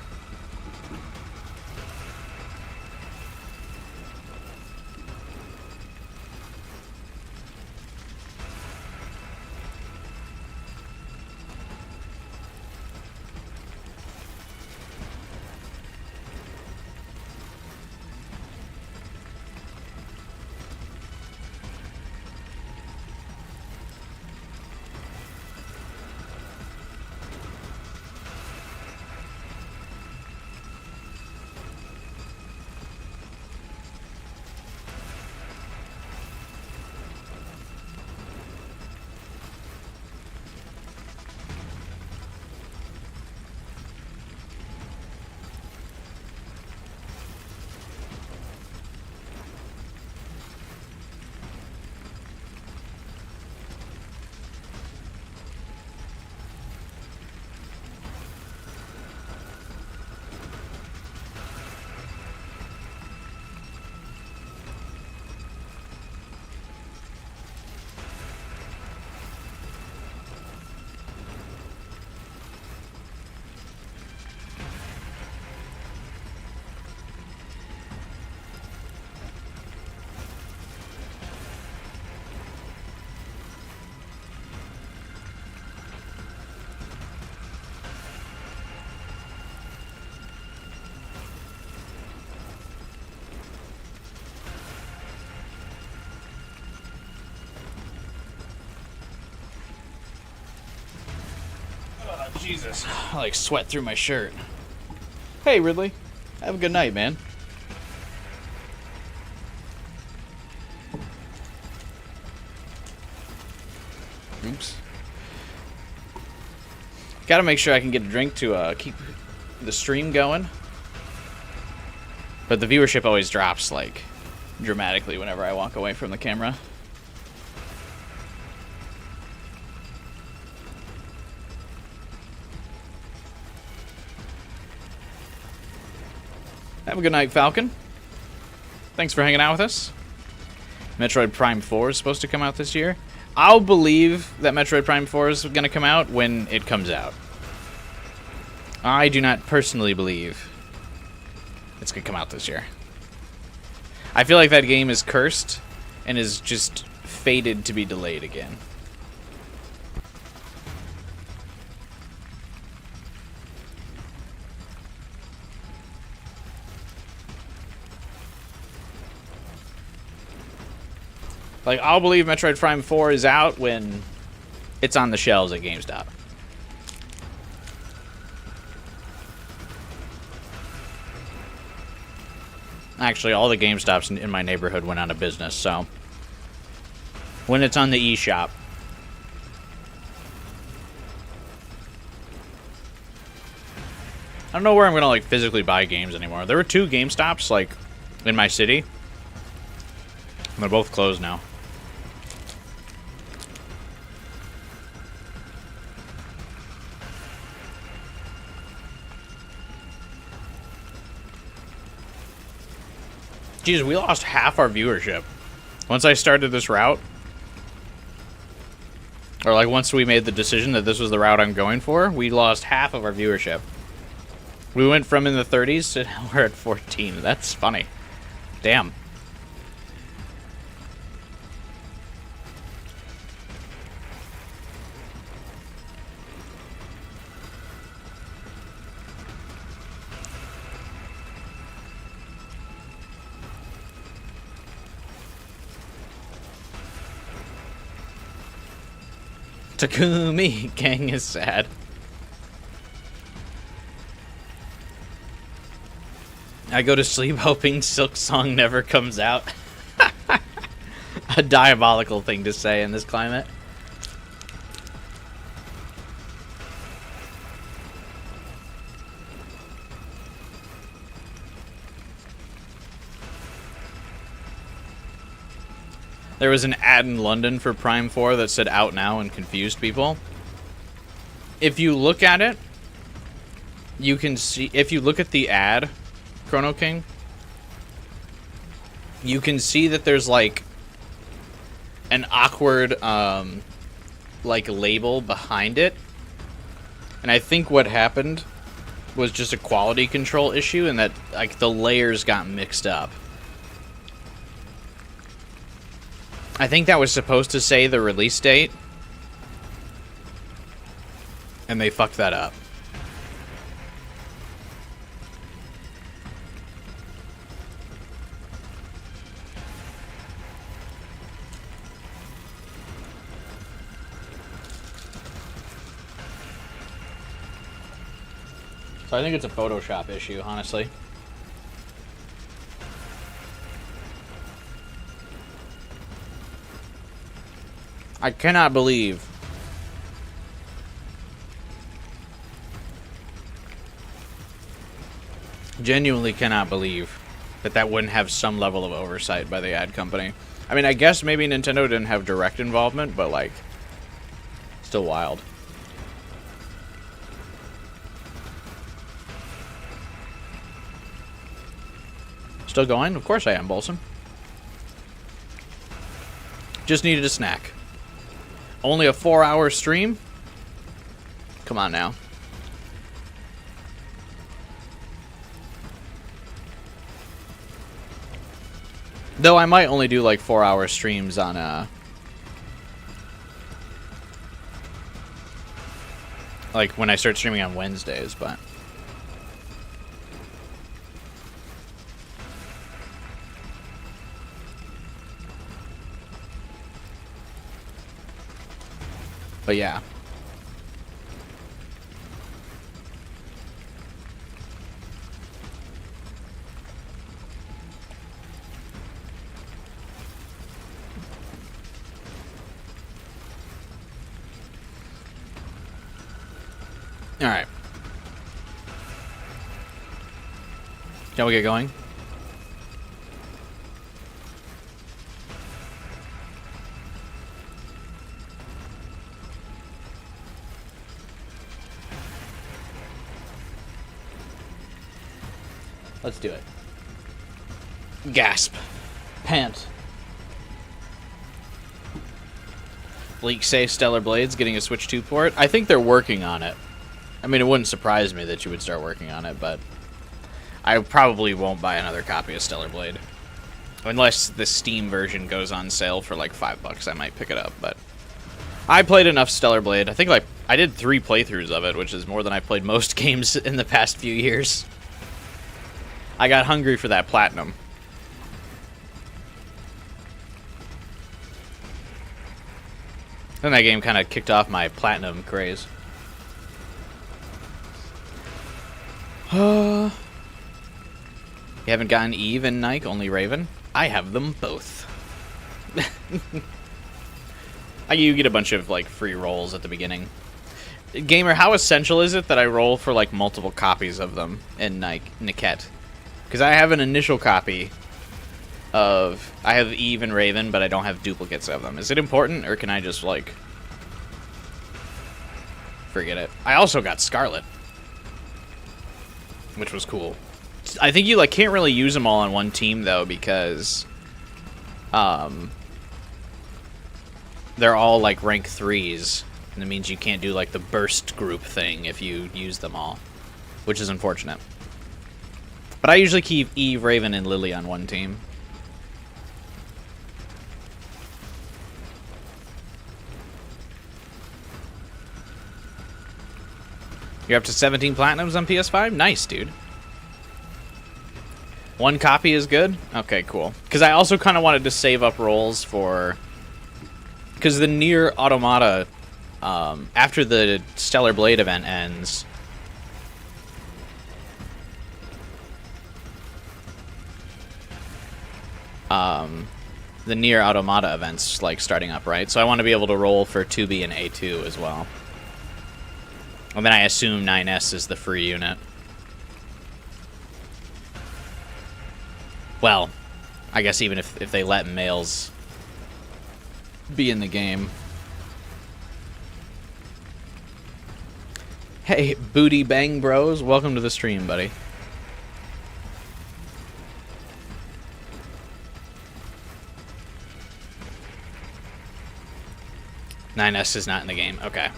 Jesus. I like sweat through my shirt. Hey, Ridley. Have a good night, man. Oops. Gotta make sure I can get a drink to keep the stream going. But the viewership always drops, like, dramatically whenever I walk away from the camera. Have a good night, Falcon. Thanks for hanging out with us. Metroid Prime 4 is supposed to come out this year. I'll believe that Metroid Prime 4 is going to come out when it comes out. I do not personally believe it's going to come out this year. I feel like that game is cursed and is just fated to be delayed again. Like, I'll believe Metroid Prime 4 is out when it's on the shelves at GameStop. Actually, all the GameStops in my neighborhood went out of business, so when it's on the eShop. I don't know where I'm gonna like physically buy games anymore. There were 2 GameStops like in my city. They're both closed now. Jeez, we lost half our viewership. Once I started this route, or like once we made the decision that this was the route I'm going for, we lost half of our viewership. We went from in the 30s to now we're at 14. That's funny. Damn. Takumi gang is sad. I go to sleep hoping Silk Song never comes out. A diabolical thing to say in this climate. There was an ad in London for Prime 4 that said out now and confused people. If you look at it, you can see, if you look at the ad, Chrono King, you can see that there's like an awkward like label behind it, and I think what happened was just a quality control issue, and that like the layers got mixed up. I think that was supposed to say the release date, and they fucked that up. So I think it's a Photoshop issue, honestly. I cannot believe genuinely cannot believe that that wouldn't have some level of oversight by the ad company. I mean, I guess maybe Nintendo didn't have direct involvement, but like, still wild. Still going? Of course I am, Bolson. Just needed a snack. Only a 4-hour stream? Come on now. Though I might only do like 4-hour streams on like when I start streaming on Wednesdays, but yeah. All right. Shall we get going? Let's do it. Gasp. Pant. Leaks say Stellar Blade's getting a Switch 2 port. I think they're working on it. I mean, it wouldn't surprise me that you would start working on it, but I probably won't buy another copy of Stellar Blade. Unless the Steam version goes on sale for like $5, I might pick it up, but I played enough Stellar Blade. I think like I did 3 playthroughs of it, which is more than I played most games in the past few years. I got hungry for that platinum. Then that game kind of kicked off my platinum craze. You haven't gotten Eve and Nike, only Raven? I have them both. You get a bunch of like free rolls at the beginning. Gamer, how essential is it that I roll for like multiple copies of them in Niket? Because I have an initial copy of... I have Eve and Raven, but I don't have duplicates of them. Is it important, or can I just, like... forget it? I also got Scarlet, which was cool. I think you, like, can't really use them all on one team, though, because... they're all, like, rank 3s. And it means you can't do, like, the burst group thing if you use them all. Which is unfortunate. But I usually keep Eve, Raven, and Lily on one team. You're up to 17 platinums on PS5? Nice, dude. 1 copy is good? Okay, cool. Because I also kind of wanted to save up rolls for... Because the Nier Automata, after the Stellar Blade event ends... the Nier Automata events like starting up, right? So I want to be able to roll for 2B and A2 as well. And then I assume 9S is the free unit. Well, I guess even if they let males be in the game. Hey, Booty Bang Bros, welcome to the stream, buddy. 9S is not in the game. Okay.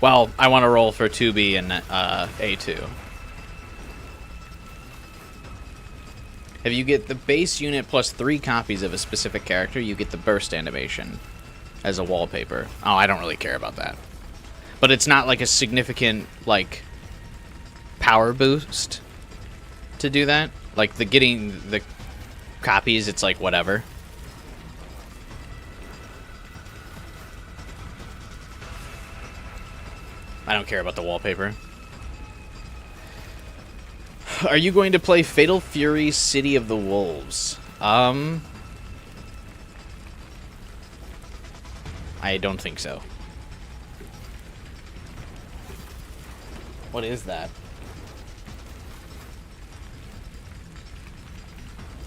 Well, I want to roll for 2B and A2. If you get the base unit plus 3 copies of a specific character, you get the burst animation as a wallpaper. Oh, I don't really care about that. But it's not like a significant, like, power boost to do that. Like, getting the copies, it's like whatever. I don't care about the wallpaper. Are you going to play Fatal Fury City of the Wolves? I don't think so. What is that?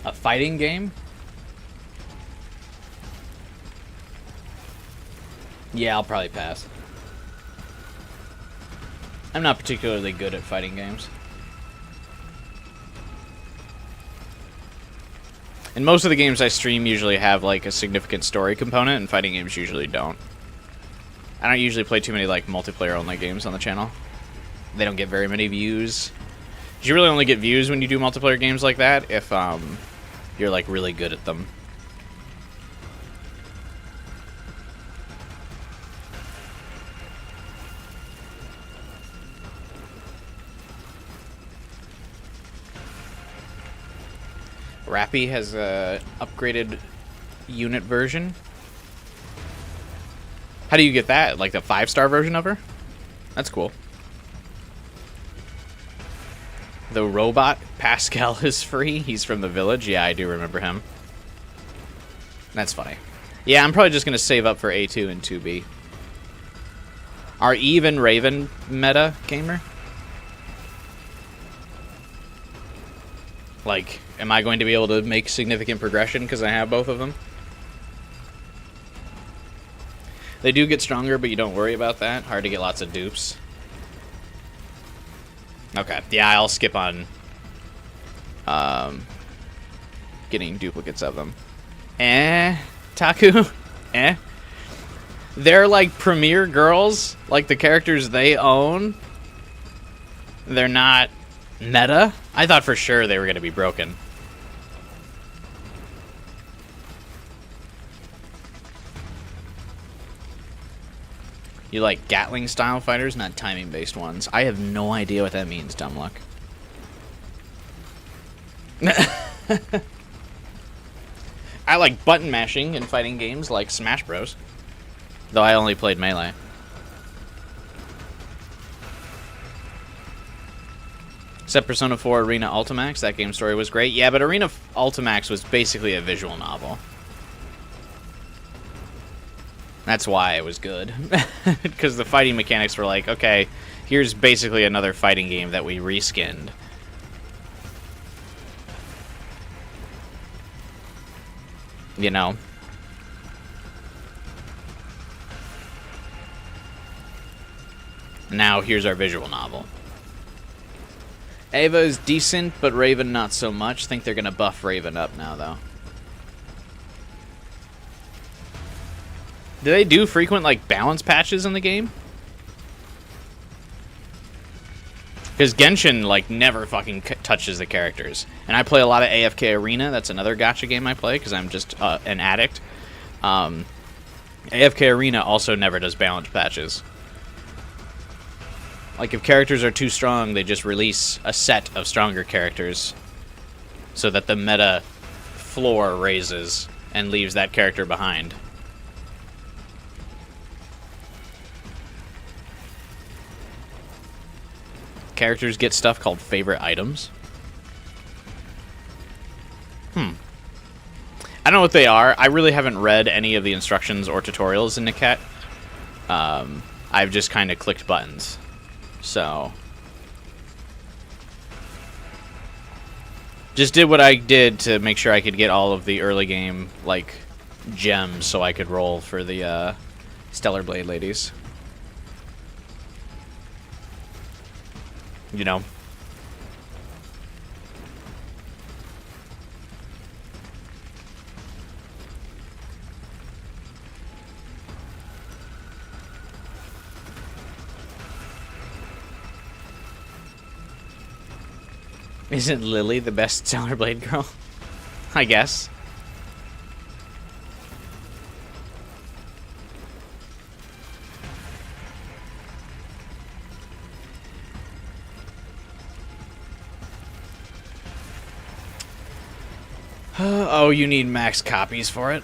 A fighting game? Yeah, I'll probably pass. I'm not particularly good at fighting games. And most of the games I stream usually have like a significant story component, and fighting games usually don't. I don't usually play too many like multiplayer only games on the channel. They don't get very many views. You really only get views when you do multiplayer games like that if you're like really good at them. Rappy has a upgraded unit version. How do you get that? Like the 5-star version of her? That's cool. The robot Pascal is free. He's from the village. Yeah, I do remember him. That's funny. Yeah, I'm probably just going to save up for A2 and 2B. Are Eve and Raven meta, gamer? Like, am I going to be able to make significant progression because I have both of them? They do get stronger, but you don't worry about that. Hard to get lots of dupes. Okay, yeah, I'll skip on getting duplicates of them. Taku? They're like premier girls, like the characters they own. They're not meta? I thought for sure they were going to be broken. You like Gatling-style fighters, not timing-based ones. I have no idea what that means, dumb luck. I like button mashing in fighting games like Smash Bros. Though I only played Melee. Except Persona 4 Arena Ultimax, that game story was great. Yeah, but Arena Ultimax was basically a visual novel. That's why it was good. Because the fighting mechanics were like, okay, here's basically another fighting game that we reskinned. You know? Now here's our visual novel. Ava is decent, but Raven not so much. Think they're gonna buff Raven up now, though. Do they do frequent, like, balance patches in the game? Because Genshin, like, never fucking touches the characters. And I play a lot of AFK Arena. That's another gacha game I play, because I'm just an addict. AFK Arena also never does balance patches. Like, if characters are too strong, they just release a set of stronger characters so that the meta floor raises and leaves that character behind. Characters get stuff called favorite items. I don't know what they are. I really haven't read any of the instructions or tutorials in Niket. I've just kind of clicked buttons. So, just did what I did to make sure I could get all of the early game, like, gems so I could roll for the Stellar Blade ladies. You know? Isn't Lily the best Stellar Blade girl? I guess. Oh, you need max copies for it?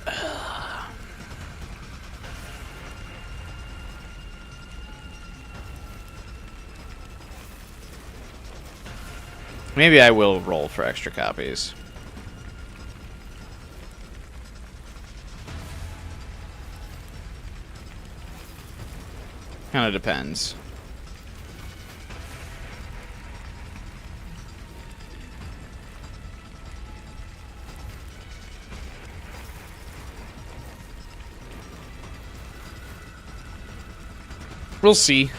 Maybe I will roll for extra copies. Kinda depends. We'll see.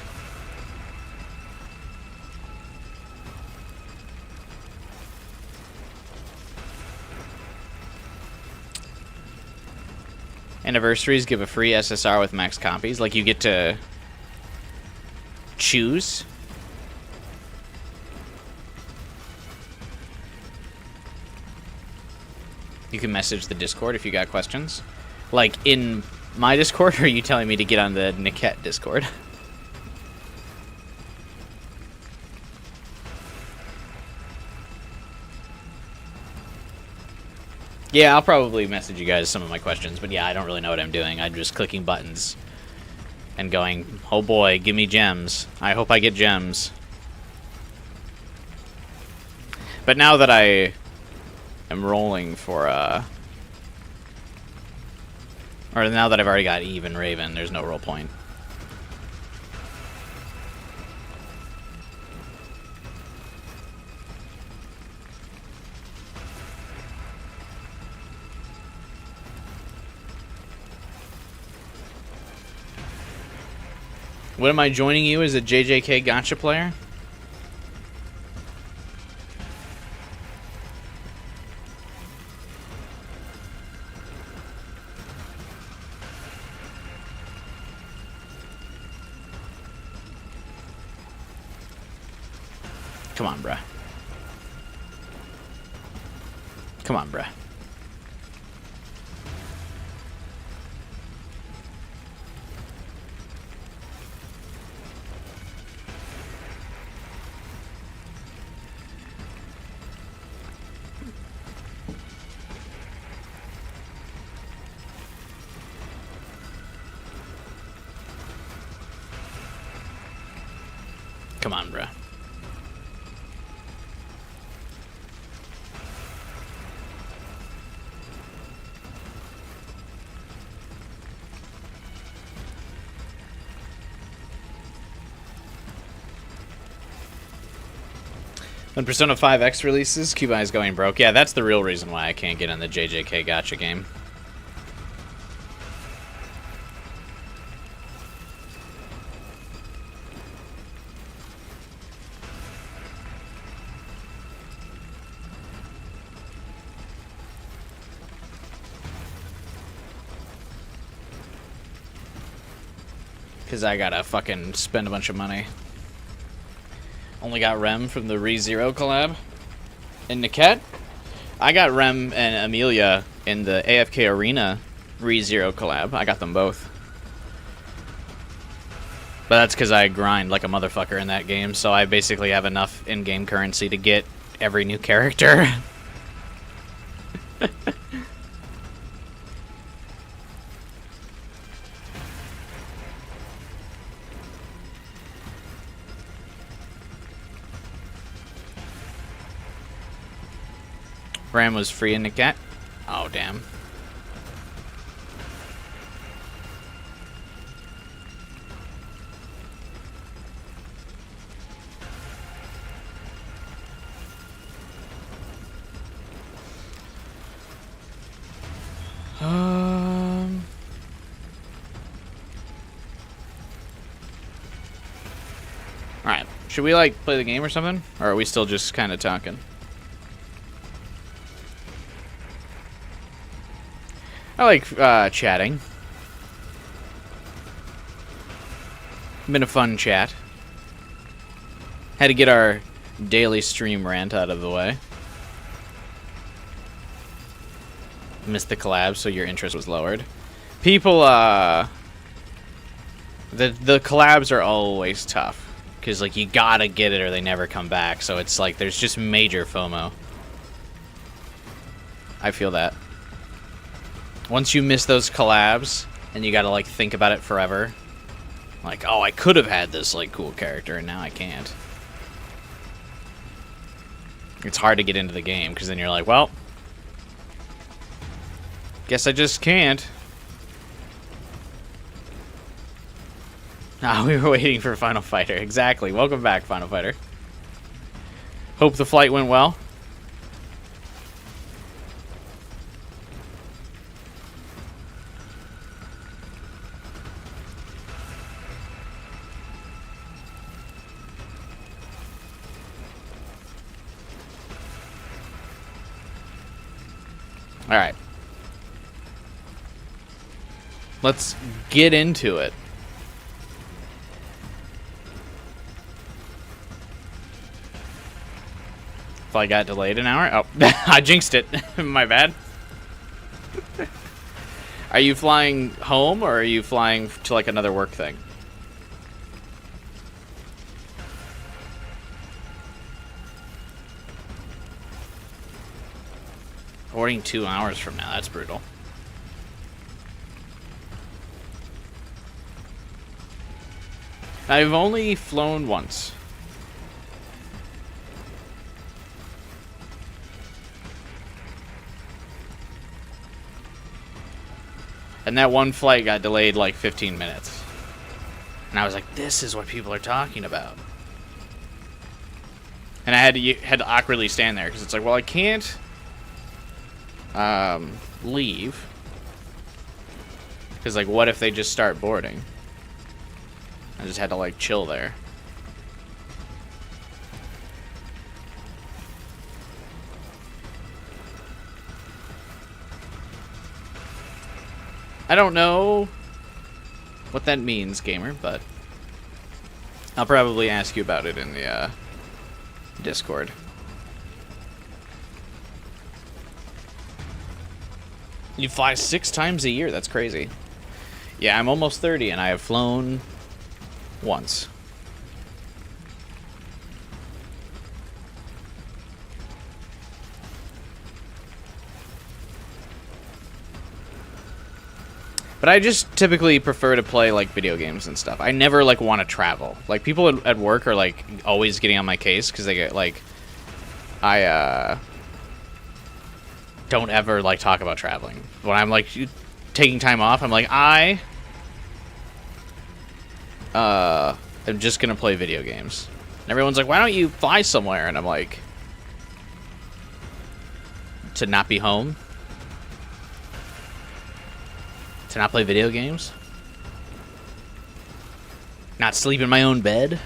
Anniversaries give a free SSR with max copies. Like, you get to choose. You can message the Discord if you got questions. Like, in my Discord, or are you telling me to get on the Niket Discord? Yeah, I'll probably message you guys some of my questions, but yeah, I don't really know what I'm doing. I'm just clicking buttons and going, oh boy, give me gems. I hope I get gems. But now that I am rolling for, or now that I've already got Eve and Raven, there's no real point. What am I joining you as a JJK Gotcha player? Come on, bruh. Come on, bruh. Come on, bruh. When Persona 5X releases, Cuba is going broke. Yeah, that's the real reason why I can't get in the JJK Gotcha game. Because I gotta fucking spend a bunch of money. Only got Rem from the ReZero collab. And Niket, I got Rem and Amelia in the AFK Arena ReZero collab. I got them both. But that's because I grind like a motherfucker in that game, so I basically have enough in-game currency to get every new character. Ram was free in the cat. Oh, damn. Alright. Should we, like, play the game or something? Or are we still just kind of talking? I like chatting. Been a fun chat. Had to get our daily stream rant out of the way. Missed the collab, so your interest was lowered. People, the collabs are always tough. Because, like, you gotta get it or they never come back. So it's like, there's just major FOMO. I feel that. Once you miss those collabs, and you gotta, like, think about it forever. Like, oh, I could have had this, like, cool character, and now I can't. It's hard to get into the game, because then you're like, well, guess I just can't. Ah, we were waiting for Final Fighter. Exactly. Welcome back, Final Fighter. Hope the flight went well. All right. Let's get into it. Flight got delayed an hour. Oh, I jinxed it. My bad. Are you flying home or are you flying to like another work thing? Boarding 2 hours from now. That's brutal. I've only flown once. And that one flight got delayed like 15 minutes. And I was like, this is what people are talking about. And I had to awkwardly stand there because it's like, well, I can't leave. Because, like, what if they just start boarding? I just had to, like, chill there. I don't know what that means, gamer, but I'll probably ask you about it in the Discord. You fly 6 times a year? That's crazy. Yeah, I'm almost 30 and I have flown once. But I just typically prefer to play, like, video games and stuff. I never, like, want to travel. Like, people at work are, like, always getting on my case because they get, like... I don't ever, like, talk about traveling. When I'm, like, taking time off, I'm like, I'm just gonna play video games. And everyone's like, why don't you fly somewhere? And I'm like... To not be home? To not play video games? Not sleep in my own bed?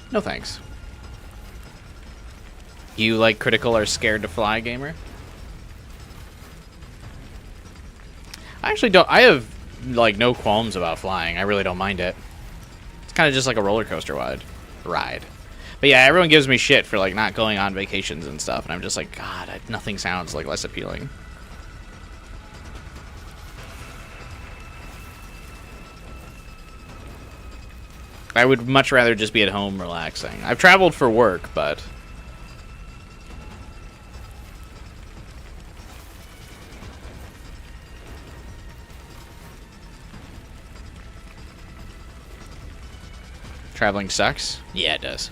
No thanks. You, like, critical or scared to fly, gamer? I actually don't. I have, like, no qualms about flying. I really don't mind it. It's kind of just like a roller coaster ride. But yeah, everyone gives me shit for, like, not going on vacations and stuff. And I'm just like, God, nothing sounds, like, less appealing. I would much rather just be at home relaxing. I've traveled for work, but... Traveling sucks? Yeah, it does.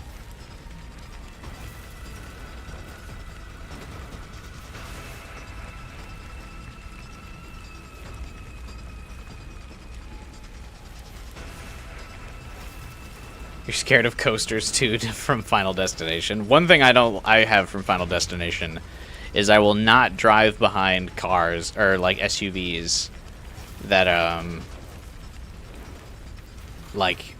You're scared of coasters too from Final Destination. One thing I have from Final Destination is I will not drive behind cars or like SUVs that like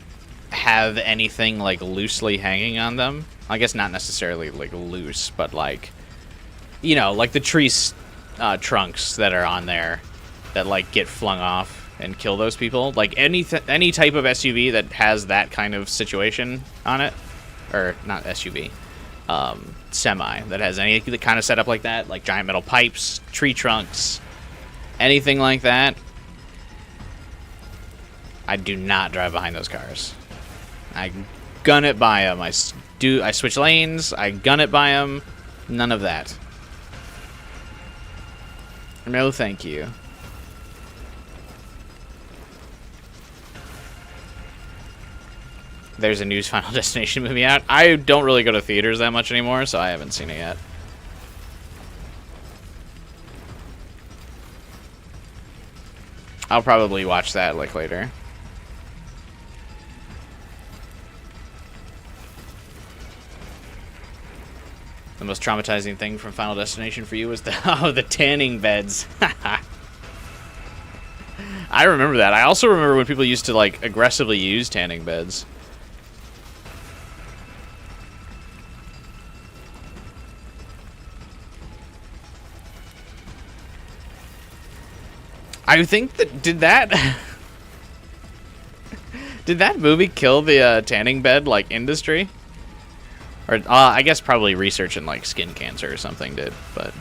have anything like loosely hanging on them. I guess not necessarily like loose, but like, you know, like the tree trunks that are on there that like get flung off and kill those people. Like any type of SUV that has that kind of situation on it, or not SUV, semi that has any kind of setup like that, like giant metal pipes, tree trunks, anything like that. I do not drive behind those cars. I gun it by them. I switch lanes. I gun it by them. None of that. No, thank you. There's a new Final Destination movie out. I don't really go to theaters that much anymore, so I haven't seen it yet. I'll probably watch that like later. The most traumatizing thing from Final Destination for you was the tanning beds. I remember that. I also remember when people used to like aggressively use tanning beds. I think that did that movie kill the tanning bed like industry? Or I guess probably research in like skin cancer or something did, but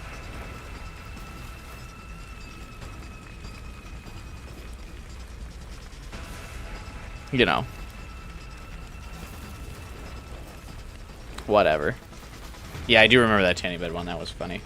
you know, whatever. Yeah, I do remember that tanning bed one. That was funny.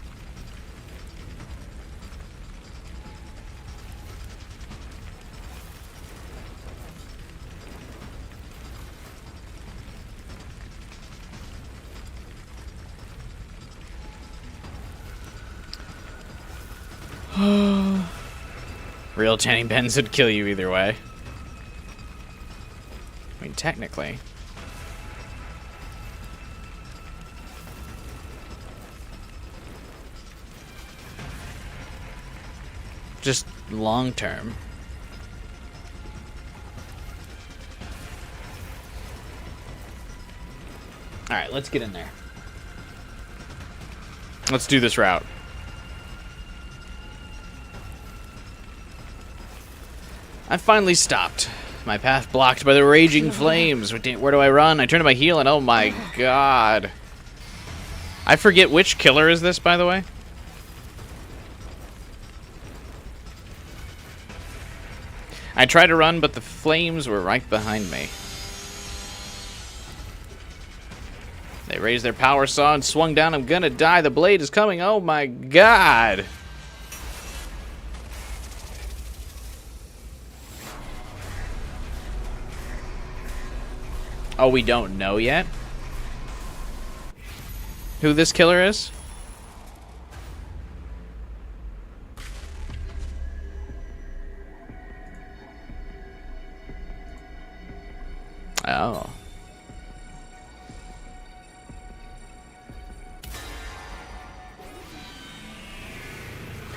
Real tanning beds would kill you either way. I mean, technically. Just long term. Alright, let's get in there. Let's do this route. I finally stopped. My path blocked by the raging flames. Where do I run? I turn to my heel and oh my god. I forget which killer is this, by the way. I tried to run, but the flames were right behind me. They raised their power saw and swung down. I'm gonna die. The blade is coming. Oh my god. Oh, we don't know yet who this killer is? Oh.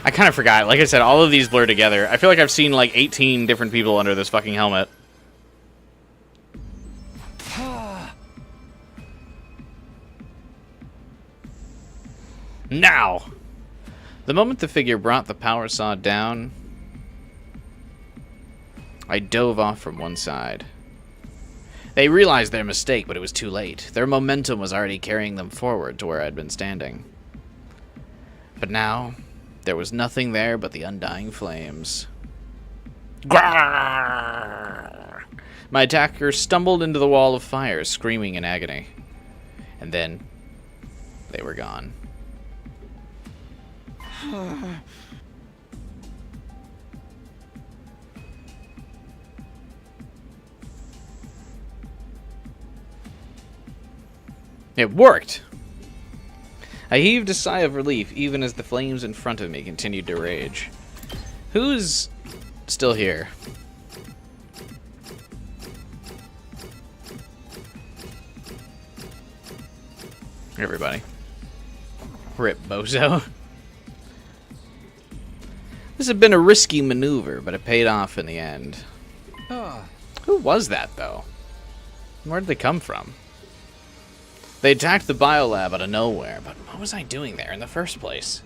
I kind of forgot. Like I said, all of these blur together. I feel like I've seen like 18 different people under this fucking helmet. Now! The moment the figure brought the power saw down, I dove off from one side. They realized their mistake, but it was too late. Their momentum was already carrying them forward to where I'd been standing. But now, there was nothing there but the undying flames. Grrr! My attacker stumbled into the wall of fire, screaming in agony. And then, they were gone. It worked! I heaved a sigh of relief even as the flames in front of me continued to rage. Who's still here? Everybody. Rip Bozo. This had been a risky maneuver, but it paid off in the end. Who was that, though? Where did they come from? They attacked the biolab out of nowhere, but what was I doing there in the first place?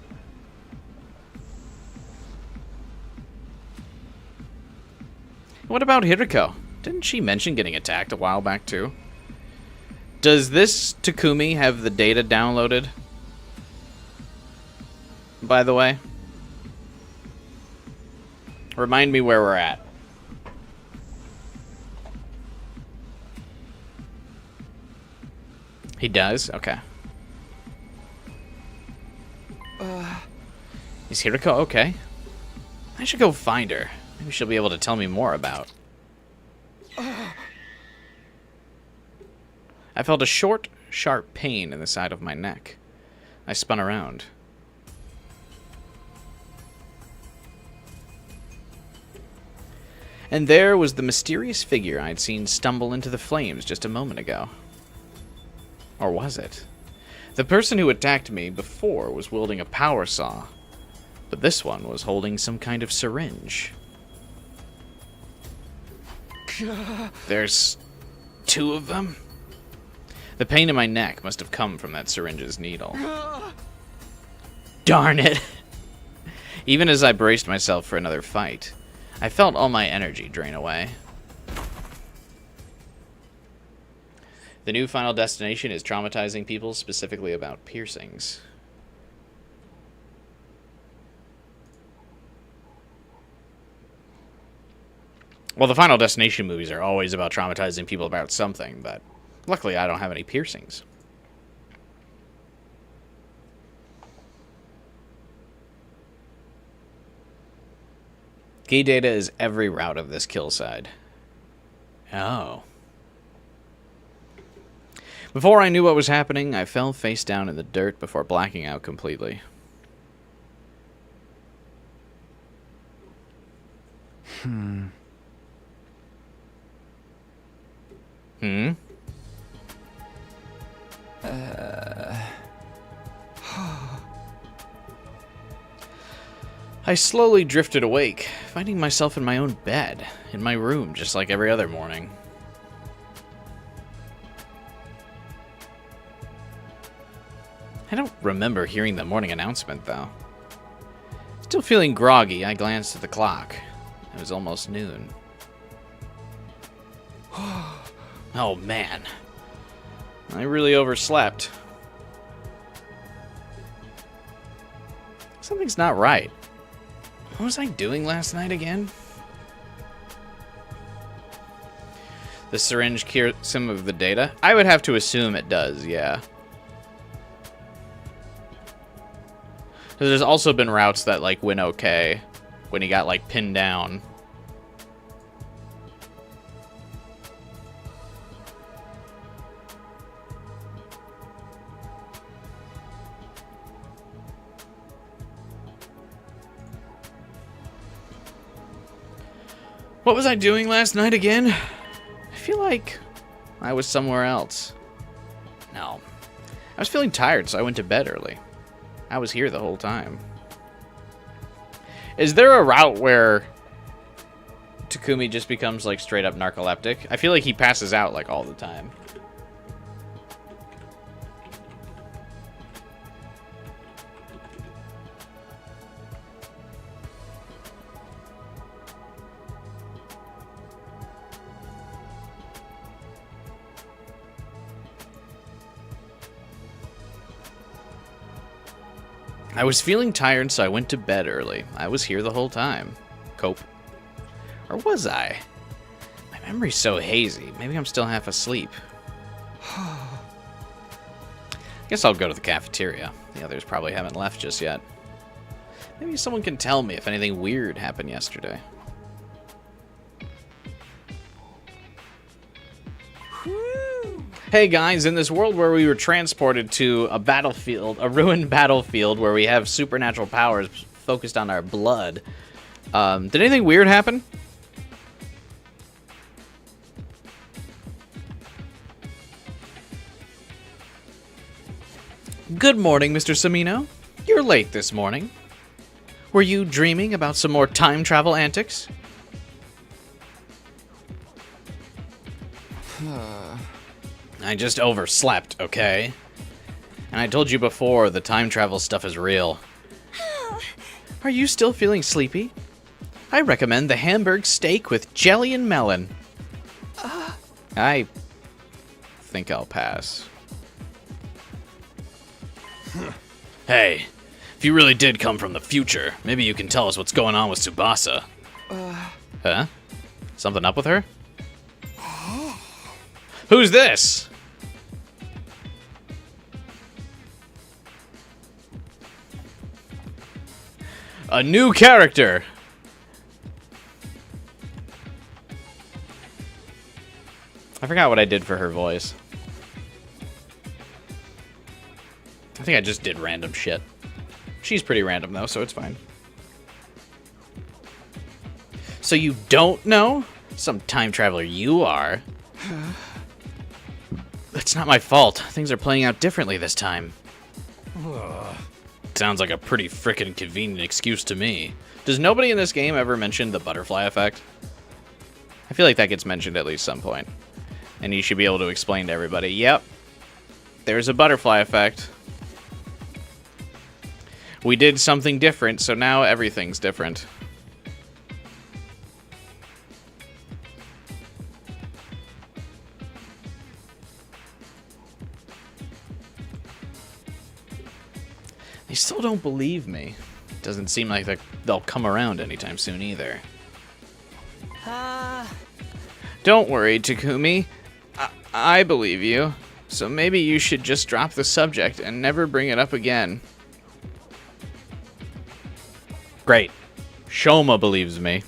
What about Hiriko? Didn't she mention getting attacked a while back too? Does this Takumi have the data downloaded? By the way? Remind me where we're at. He does? Okay. Is Hiriko okay? I should go find her. Maybe she'll be able to tell me more about. I felt a short, sharp pain in the side of my neck. I spun around. And there was the mysterious figure I'd seen stumble into the flames just a moment ago. Or was it? The person who attacked me before was wielding a power saw, but this one was holding some kind of syringe. There's 2 of them? The pain in my neck must have come from that syringe's needle. Darn it! Even as I braced myself for another fight, I felt all my energy drain away. The new Final Destination is traumatizing people, specifically about piercings. Well, the Final Destination movies are always about traumatizing people about something, but luckily I don't have any piercings. Key data is every route of this kill side. Oh. Before I knew what was happening, I fell face down in the dirt before blacking out completely. Hmm? I slowly drifted awake, finding myself in my own bed, in my room, just like every other morning. I don't remember hearing the morning announcement, though. Still feeling groggy, I glanced at the clock. It was almost noon. Oh, man. I really overslept. Something's not right. What was I doing last night again? The syringe cure some of the data? I would have to assume it does, yeah. There's also been routes that, like, went okay when he got, like, pinned down. What was I doing last night again? I feel like I was somewhere else. No. I was feeling tired, so I went to bed early. I was here the whole time. Is there a route where Takumi just becomes, like, straight up narcoleptic? I feel like he passes out, like, all the time. I was feeling tired, so I went to bed early. I was here the whole time. Cope. Or was I? My memory's so hazy. Maybe I'm still half asleep. Guess I'll go to the cafeteria. The others probably haven't left just yet. Maybe someone can tell me if anything weird happened yesterday. Hey guys, in this world where we were transported to a battlefield, a ruined battlefield where we have supernatural powers focused on our blood, did anything weird happen? Good morning, Mr. Samino. You're late this morning. Were you dreaming about some more time travel antics? I just overslept, okay? And I told you before, the time travel stuff is real. Are you still feeling sleepy? I recommend the Hamburg steak with jelly and melon. I think I'll pass. Hey, if you really did come from the future, maybe you can tell us what's going on with Tsubasa. Huh? Something up with her? Who's this? A new character. I forgot what I did for her voice. I think I just did random shit. She's pretty random though, so it's fine. So you don't know? Some time traveler you are. That's not my fault. Things are playing out differently this time. Sounds like a pretty frickin' convenient excuse to me. Does nobody in this game ever mention the butterfly effect? I feel like that gets mentioned at least some point. And you should be able to explain to everybody, yep, there's a butterfly effect. We did something different, so now everything's different. They still don't believe me. Doesn't seem like they'll come around anytime soon either. Don't worry, Takumi. I believe you. So maybe you should just drop the subject and never bring it up again. Great. Shoma believes me.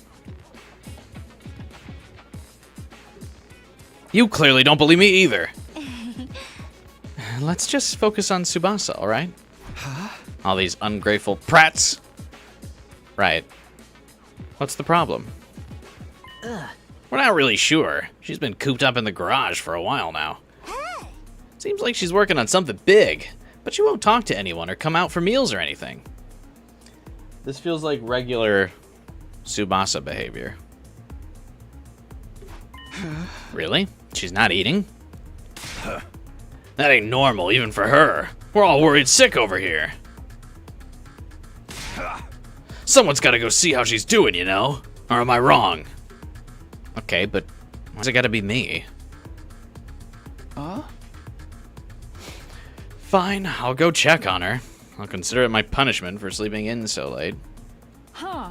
You clearly don't believe me either. Let's just focus on Tsubasa, alright? Huh? All these ungrateful prats. Right. What's the problem? We're not really sure. She's been cooped up in the garage for a while now. Seems like she's working on something big, but she won't talk to anyone or come out for meals or anything. This feels like regular Tsubasa behavior. Really? She's not eating? That ain't normal, even for her. We're all worried sick over here. Someone's gotta go see how she's doing, you know? Or am I wrong? Okay, but why's it gotta be me? Fine, I'll go check on her. I'll consider it my punishment for sleeping in so late. Huh.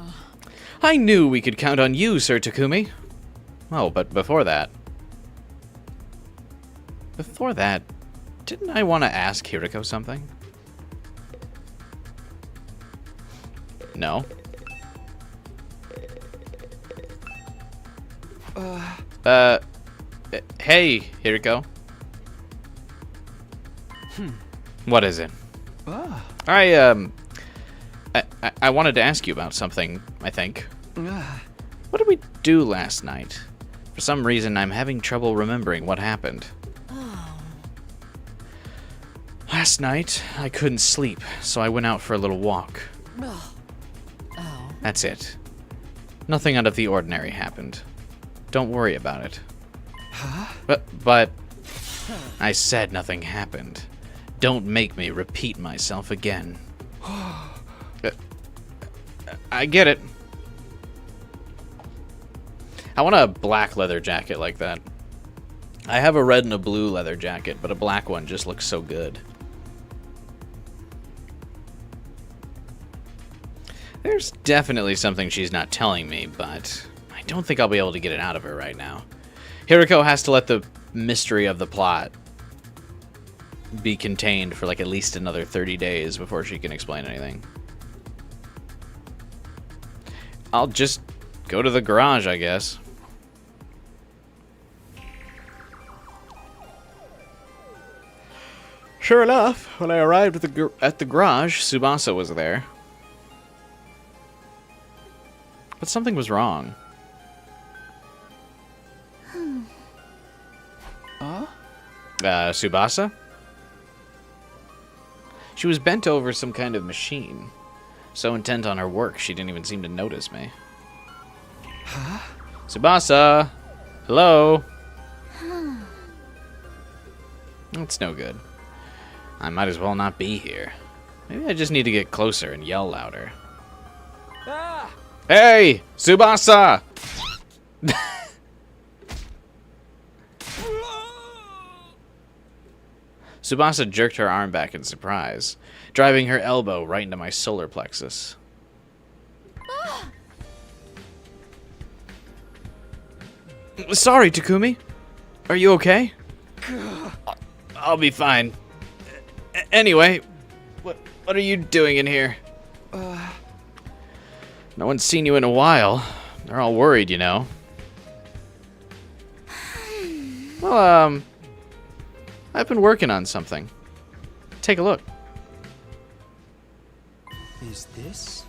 I knew we could count on you, Sir Takumi. Oh, but before that... didn't I want to ask Hiriko something? No. Hey, Hiriko. What is it? I wanted to ask you about something, I think. What did we do last night? For some reason, I'm having trouble remembering what happened. Last night, I couldn't sleep, so I went out for a little walk. That's it. Nothing out of the ordinary happened. Don't worry about it. But I said nothing happened. Don't make me repeat myself again. I get it. I want a black leather jacket like that. I have a red and a blue leather jacket, but a black one just looks so good. There's definitely something she's not telling me, but I don't think I'll be able to get it out of her right now. Hiriko has to let the mystery of the plot be contained for like at least another 30 days before she can explain anything. I'll just go to the garage, I guess. Sure enough, when I arrived at the garage, Tsubasa was there. But something was wrong. Tsubasa? She was bent over some kind of machine. So intent on her work, she didn't even seem to notice me. Tsubasa! Hello? That's no good. I might as well not be here. Maybe I just need to get closer and yell louder. Hey, Tsubasa! Tsubasa jerked her arm back in surprise, driving her elbow right into my solar plexus. Sorry, Takumi. Are you okay? I'll be fine. Anyway, what are you doing in here? No one's seen you in a while. They're all worried, you know. Well, I've been working on something. Take a look. Is this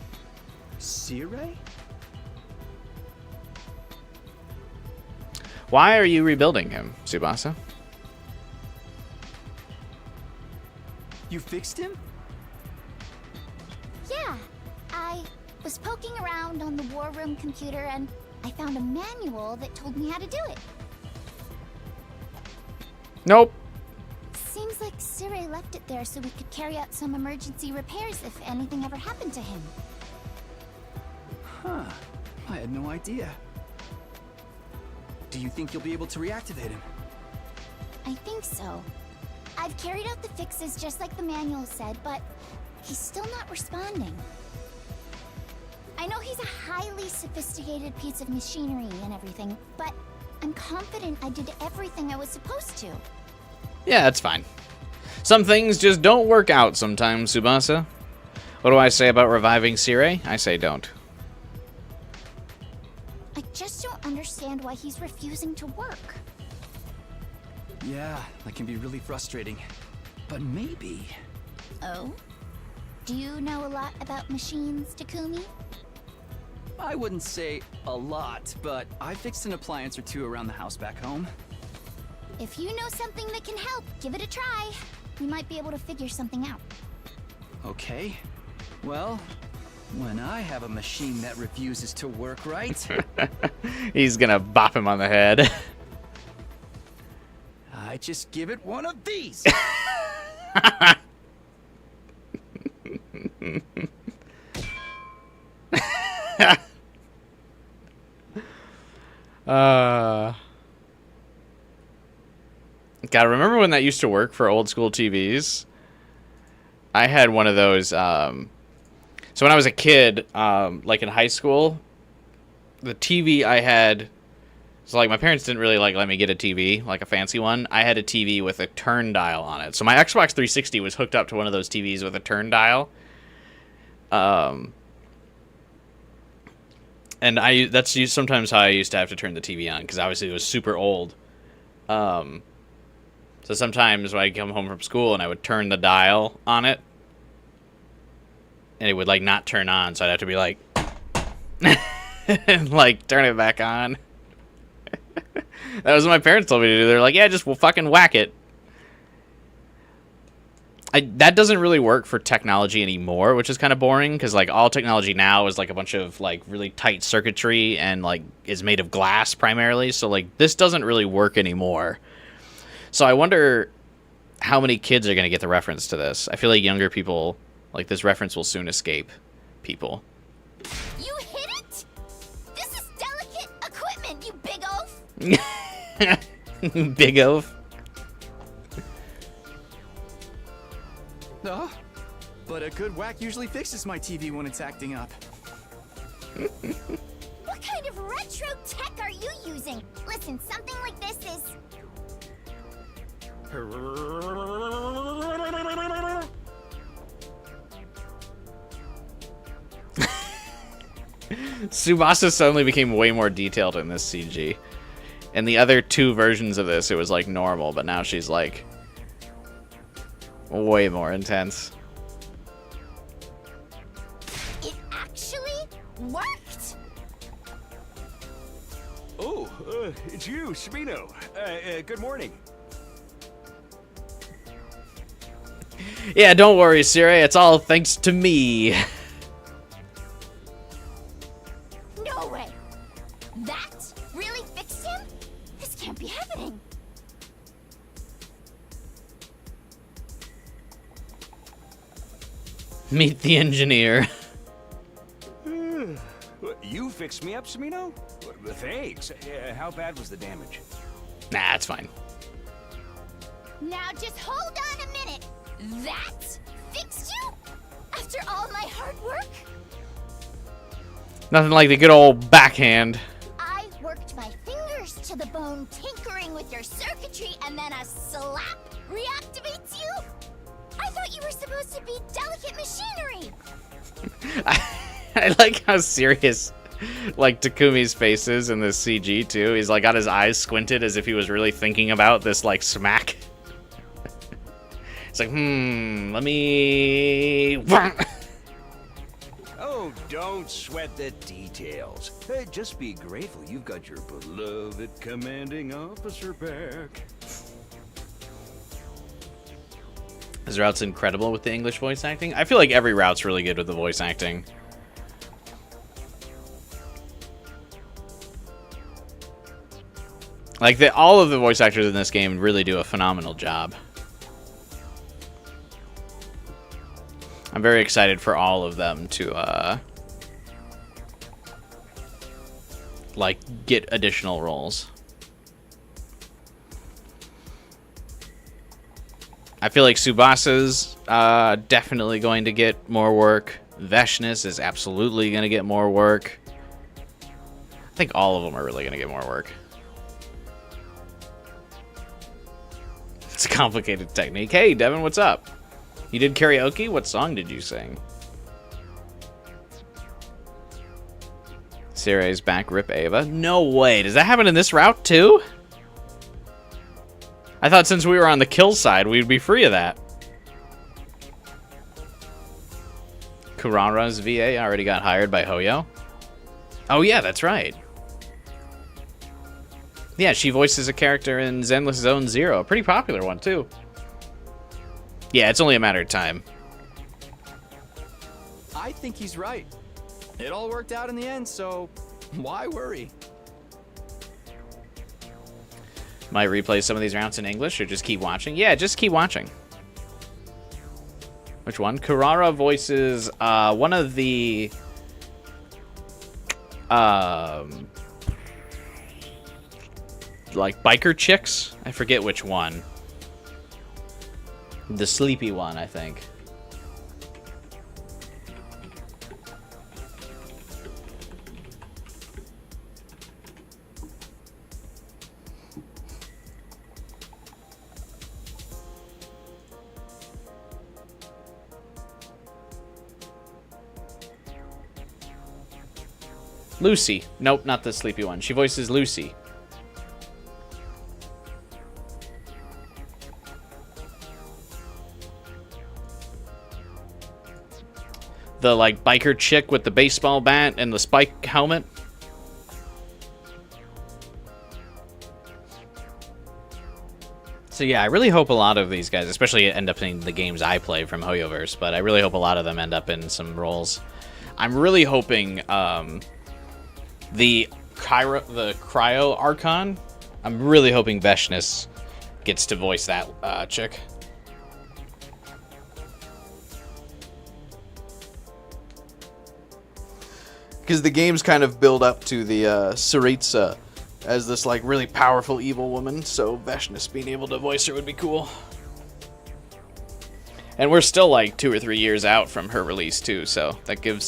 Cirei? Why are you rebuilding him, Tsubasa? You fixed him? Yeah, I was poking around on the war room computer and I found a manual that told me how to do it. Nope. Seems like Cirei left it there so we could carry out some emergency repairs if anything ever happened to him. Huh. I had no idea. Do you think you'll be able to reactivate him? I think so. I've carried out the fixes just like the manual said, but he's still not responding. I know he's a highly sophisticated piece of machinery and everything, but I'm confident I did everything I was supposed to. Yeah, that's fine. Some things just don't work out sometimes, Tsubasa. What do I say about reviving Cirei? I say don't. I just don't understand why he's refusing to work. Yeah, that can be really frustrating. But maybe... Oh? Do you know a lot about machines, Takumi? I wouldn't say a lot, but I fixed an appliance or two around the house back home. If you know something that can help, give it a try. We might be able to figure something out. Okay. Well, when I have a machine that refuses to work right... He's gonna bop him on the head. I just give it one of these! God, remember when that used to work for old school TVs? I had one of those. So when I was a kid, like in high school, the TV I had. So like my parents didn't really like let me get a TV, like a fancy one. I had a TV with a turn dial on it. So my Xbox 360 was hooked up to one of those TVs with a turn dial. And that's sometimes how I used to have to turn the TV on because obviously it was super old. So sometimes when I'd come home from school and I would turn the dial on it, and it would like not turn on, so I'd have to be like, and like turn it back on. That was what my parents told me to do. They're like, yeah, just fucking whack it. That doesn't really work for technology anymore, which is kind of boring because like all technology now is like a bunch of like really tight circuitry and like is made of glass primarily. So like this doesn't really work anymore. So I wonder how many kids are going to get the reference to this. I feel like younger people, like this reference will soon escape people. You hit it? This is delicate equipment, you big oaf! Big oaf? No, but a good whack usually fixes my TV when it's acting up. What kind of retro tech are you using? Listen, something like this is... Tsubasa suddenly became way more detailed in this CG. In the other two versions of this, it was like normal, but now she's like way more intense. It actually worked! Oh, it's you, Sabino. Good morning. Yeah, don't worry, Cirei. It's all thanks to me. No way! That really fixed him? This can't be happening. Meet the engineer. You fixed me up, Samino? Thanks. How bad was the damage? Nah, it's fine. Now just hold on a minute. That fixed you? After all my hard work? Nothing like the good old backhand. I worked my fingers to the bone tinkering with your circuitry, and then a slap reactivates you? I thought you were supposed to be delicate machinery. I like how serious like Takumi's face is in this CG too. He's like got his eyes squinted as if he was really thinking about this like smack. It's like, let me... Oh, don't sweat the details. Hey, just be grateful you've got your beloved commanding officer back. His route's incredible with the English voice acting. I feel like every route's really good with the voice acting. Like, all of the voice actors in this game really do a phenomenal job. I'm very excited for all of them to, like, get additional roles. I feel like Tsubasa's definitely going to get more work. Veshness is absolutely going to get more work. I think all of them are really going to get more work. It's a complicated technique. Hey, Devin, what's up? You did karaoke? What song did you sing? Siray's back, rip Ava. No way. Does that happen in this route too? I thought since we were on the kill side, we'd be free of that. Kurara's VA already got hired by Hoyo. Oh yeah, that's right. Yeah, she voices a character in Zenless Zone Zero. A pretty popular one, too. Yeah, it's only a matter of time. I think he's right. It all worked out in the end, so why worry? Might replay some of these rounds in English or just keep watching? Yeah, just keep watching. Which one? Kurara voices one of the... like biker chicks. I forget which one. The sleepy one, I think. Lucy. Nope, not the sleepy one. She voices Lucy. The, like, biker chick with the baseball bat and the spike helmet. So yeah, I really hope a lot of these guys, especially end up in the games I play from Hoyoverse, but I really hope a lot of them end up in some roles. I'm really hoping the Cryo Archon, I'm really hoping Veshness gets to voice that chick. Because the games kind of build up to the Tsaritsa as this like really powerful evil woman, so Veshness being able to voice her would be cool. And we're still like 2 or 3 years out from her release too, so that gives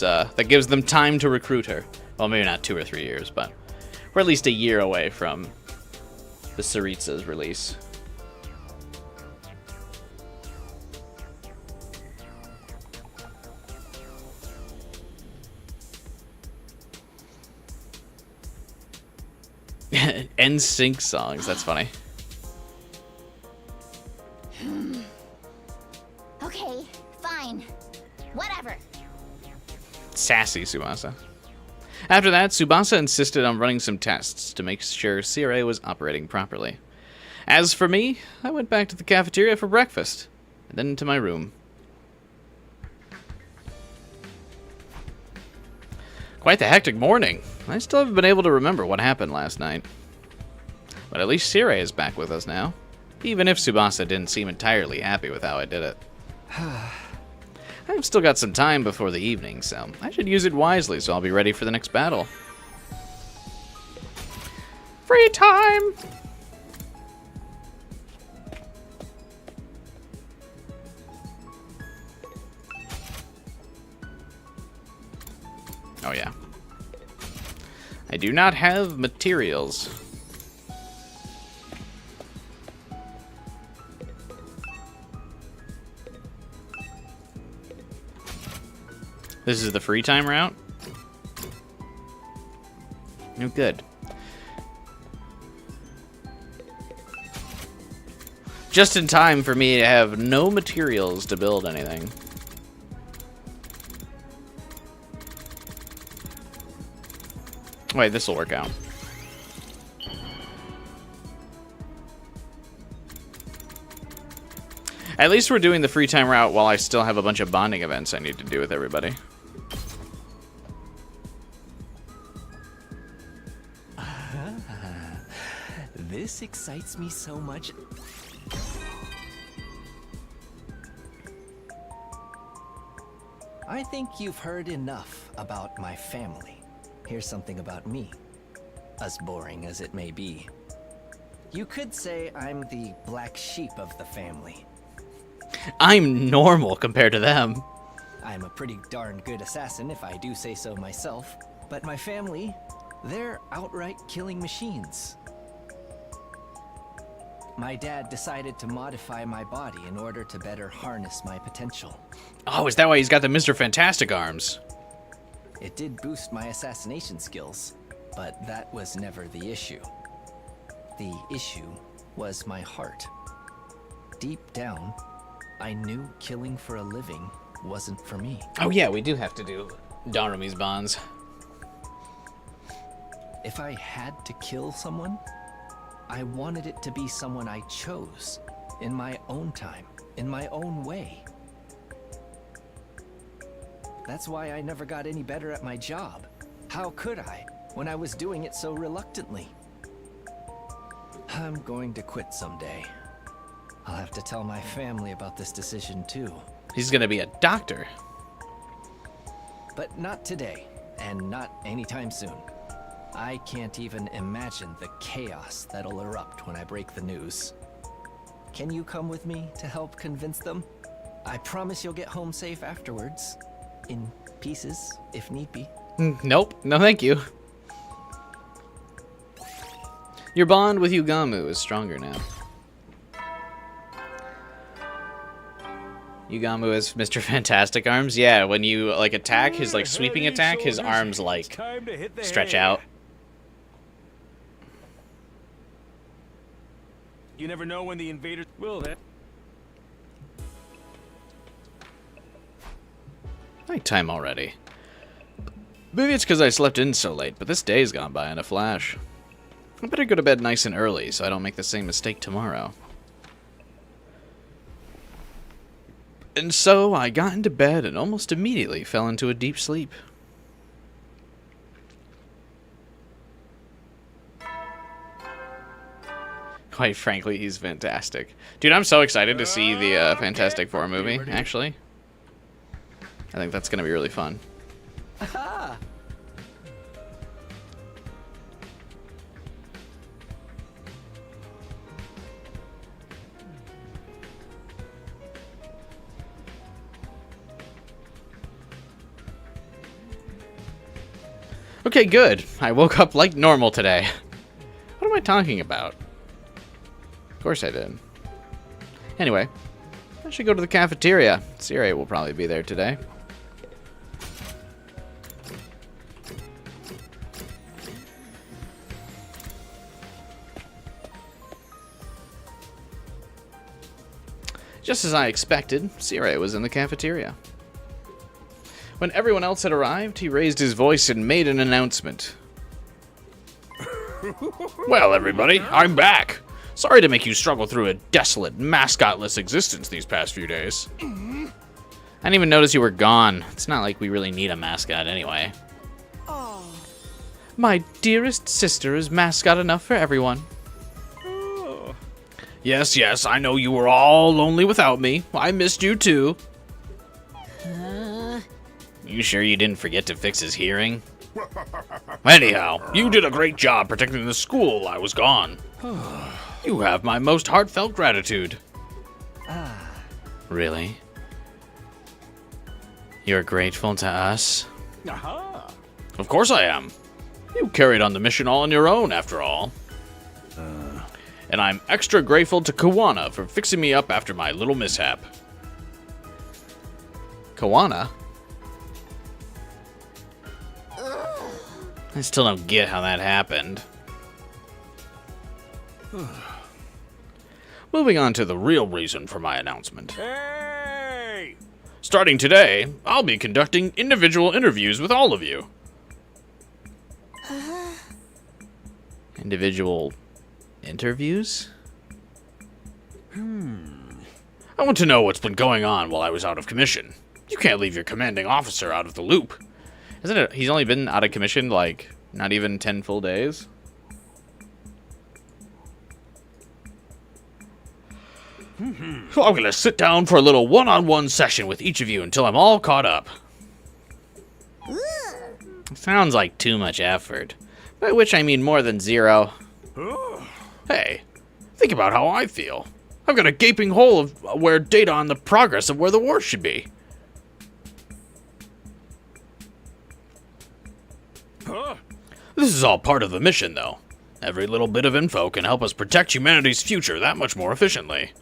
them time to recruit her. Well, maybe not 2 or 3 years, but we're at least a year away from the Tsaritsa's release. NSYNC songs, that's funny. Okay, fine. Whatever. Sassy Tsubasa. After that, Tsubasa insisted on running some tests to make sure CRA was operating properly. As for me, I went back to the cafeteria for breakfast, and then to my room. Quite the hectic morning. I still haven't been able to remember what happened last night. But at least Sirei is back with us now, even if Tsubasa didn't seem entirely happy with how I did it. I've still got some time before the evening, so I should use it wisely so I'll be ready for the next battle. Free time! Oh yeah. I do not have materials. This is the free time route? Oh, good. Just in time for me to have no materials to build anything. Wait, this will work out. At least we're doing the free time route while I still have a bunch of bonding events I need to do with everybody. This excites me so much. I think you've heard enough about my family. Here's something about me, as boring as it may be. You could say I'm the black sheep of the family. I'm normal compared to them. I'm a pretty darn good assassin if I do say so myself, but my family, they're outright killing machines. My dad decided to modify my body in order to better harness my potential. Oh, is that why he's got the Mr. Fantastic arms? It did boost my assassination skills, but that was never the issue. The issue was my heart. Deep down, I knew killing for a living wasn't for me. Oh yeah, we do have to do Darumi's bonds. If I had to kill someone, I wanted it to be someone I chose, in my own time, in my own way. That's why I never got any better at my job. How could I, when I was doing it so reluctantly? I'm going to quit someday. I'll have to tell my family about this decision too. He's gonna be a doctor. But not today, and not anytime soon. I can't even imagine the chaos that'll erupt when I break the news. Can you come with me to help convince them? I promise you'll get home safe afterwards. In pieces, if need be. Nope, no thank you. Your bond with Yugamu is stronger now. Yugamu has Mr. Fantastic arms? Yeah, when you like attack, his like sweeping attack, his arms like stretch out. You never know when the invaders will hit. Nighttime already. Maybe it's because I slept in so late, but this day's gone by in a flash. I better go to bed nice and early so I don't make the same mistake tomorrow. And so I got into bed and almost immediately fell into a deep sleep. Quite frankly, he's fantastic. Dude, I'm so excited to see the Fantastic Four movie, actually. I think that's going to be really fun. Aha! Okay, good. I woke up like normal today. What am I talking about? Of course I did. Anyway, I should go to the cafeteria. Siri will probably be there today. Just as I expected, Siri was in the cafeteria. When everyone else had arrived, he raised his voice and made an announcement. Well, everybody, I'm back. Sorry to make you struggle through a desolate, mascotless existence these past few days. I didn't even notice you were gone. It's not like we really need a mascot anyway. Oh. My dearest sister is mascot enough for everyone. Yes, yes, I know you were all lonely without me. I missed you too. You sure you didn't forget to fix his hearing? Anyhow, you did a great job protecting the school while I was gone. You have my most heartfelt gratitude. Really? You're grateful to us? Aha! Of course I am. You carried on the mission all on your own, after all. And I'm extra grateful to Kawana for fixing me up after my little mishap. Kawana? I still don't get how that happened. Moving on to the real reason for my announcement. Hey! Starting today, I'll be conducting individual interviews with all of you. Individual interviews? I want to know what's been going on while I was out of commission. You can't leave your commanding officer out of the loop. Isn't it? He's only been out of commission like not even 10 full days. So I'm gonna sit down for a little one-on-one session with each of you until I'm all caught up. Sounds like too much effort. By which I mean more than 0. Hey, think about how I feel. I've got a gaping hole of where data on the progress of where the war should be. This is all part of the mission, though. Every little bit of info can help us protect humanity's future that much more efficiently.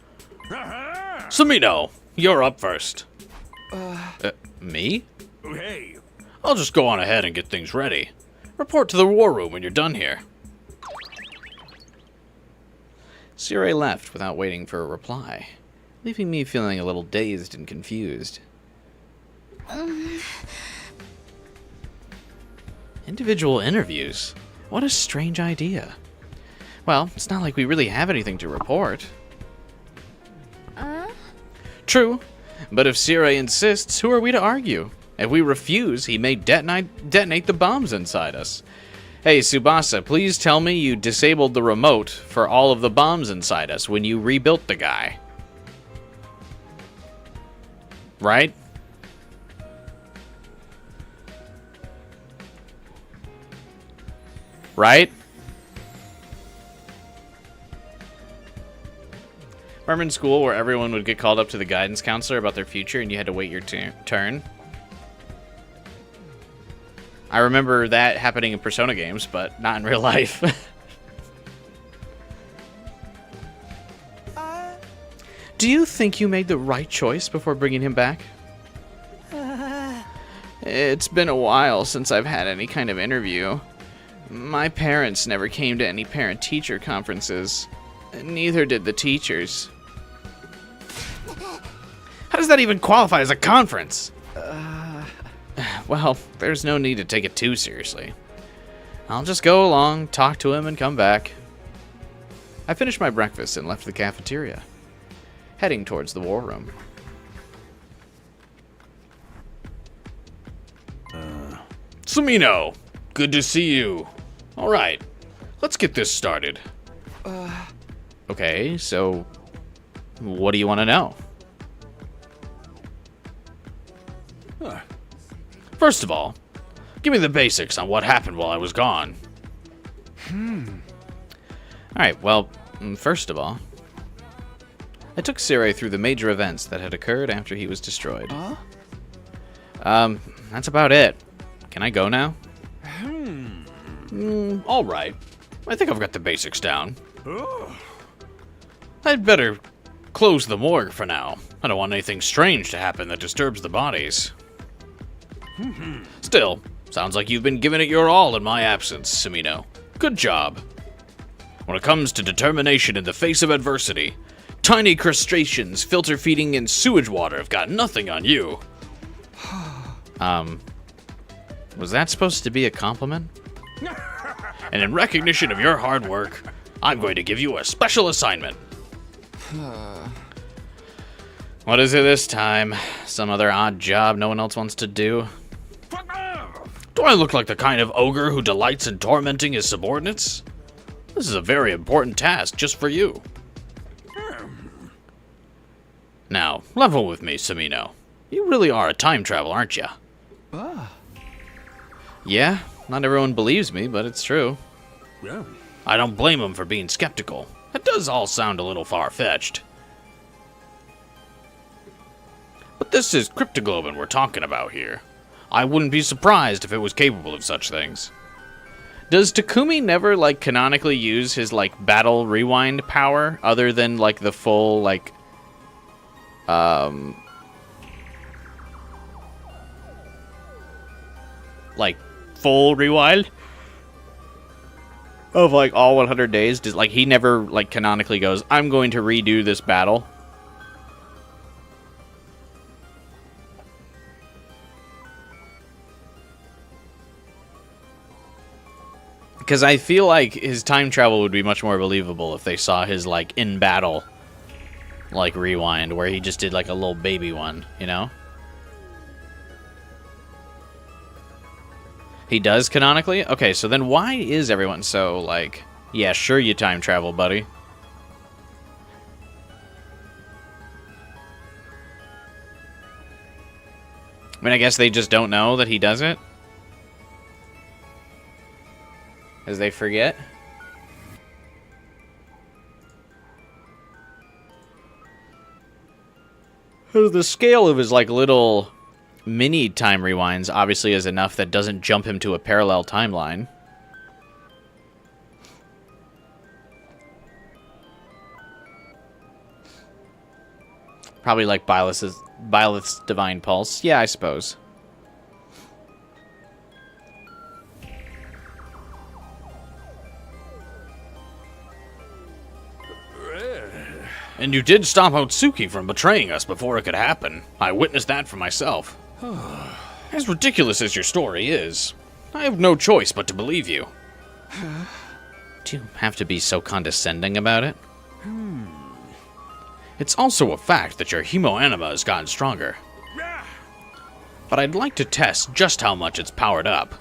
Samino, you're up first. Me? Hey! I'll just go on ahead and get things ready. Report to the war room when you're done here. Sirei left without waiting for a reply, leaving me feeling a little dazed and confused. Individual interviews? What a strange idea. Well, it's not like we really have anything to report. True, but if Sirei insists, who are we to argue? If we refuse, he may detonate the bombs inside us. Hey, Tsubasa, please tell me you disabled the remote for all of the bombs inside us when you rebuilt the guy. Right? Right? Remember in school where everyone would get called up to the guidance counselor about their future and you had to wait your turn? I remember that happening in Persona games, but not in real life. Do you think you made the right choice before bringing him back? It's been a while since I've had any kind of interview. My parents never came to any parent-teacher conferences. Neither did the teachers. How does that even qualify as a conference? Well, there's no need to take it too seriously. I'll just go along, talk to him, and come back. I finished my breakfast and left the cafeteria, heading towards the war room. Samino, good to see you. All right, let's get this started. Okay, so what do you want to know? First of all, give me the basics on what happened while I was gone. Alright, well, first of all, I took Sirei through the major events that had occurred after he was destroyed. That's about it. Can I go now? All right. I think I've got the basics down. I'd better close the morgue for now. I don't want anything strange to happen that disturbs the bodies. Still, sounds like you've been giving it your all in my absence, Samino. Good job. When it comes to determination in the face of adversity, tiny crustaceans, filter feeding, and sewage water have got nothing on you. Was that supposed to be a compliment? And in recognition of your hard work, I'm going to give you a special assignment. What is it this time? Some other odd job no one else wants to do? Do I look like the kind of ogre who delights in tormenting his subordinates? This is a very important task just for you. Now, level with me, Samino. You really are a time traveler, aren't you? Yeah, Not everyone believes me, but it's true. Yeah. I don't blame him for being skeptical. It does all sound a little far-fetched. But this is cryptoglobin we're talking about here. I wouldn't be surprised if it was capable of such things. Does Takumi never, like, canonically use his, like, battle rewind power other than, like, the full, like, full rewind of, like, all 100 days? Does, like, he never, like, canonically goes, I'm going to redo this battle? Because I feel like his time travel would be much more believable if they saw his, like, in battle, like, rewind, where he just did, like, a little baby one, you know? He does canonically? Okay, so then why is everyone so, like, yeah, sure you time travel, buddy. I mean, I guess they just don't know that he does it? As they forget? The scale of his, like, little mini time rewinds obviously is enough that doesn't jump him to a parallel timeline. Probably like Byleth's Divine Pulse. Yeah, I suppose. And you did stop Otsuki from betraying us before it could happen. I witnessed that for myself. As ridiculous as your story is, I have no choice but to believe you. Do you have to be so condescending about it? It's also a fact that your hemoanima has gotten stronger. But I'd like to test just how much it's powered up.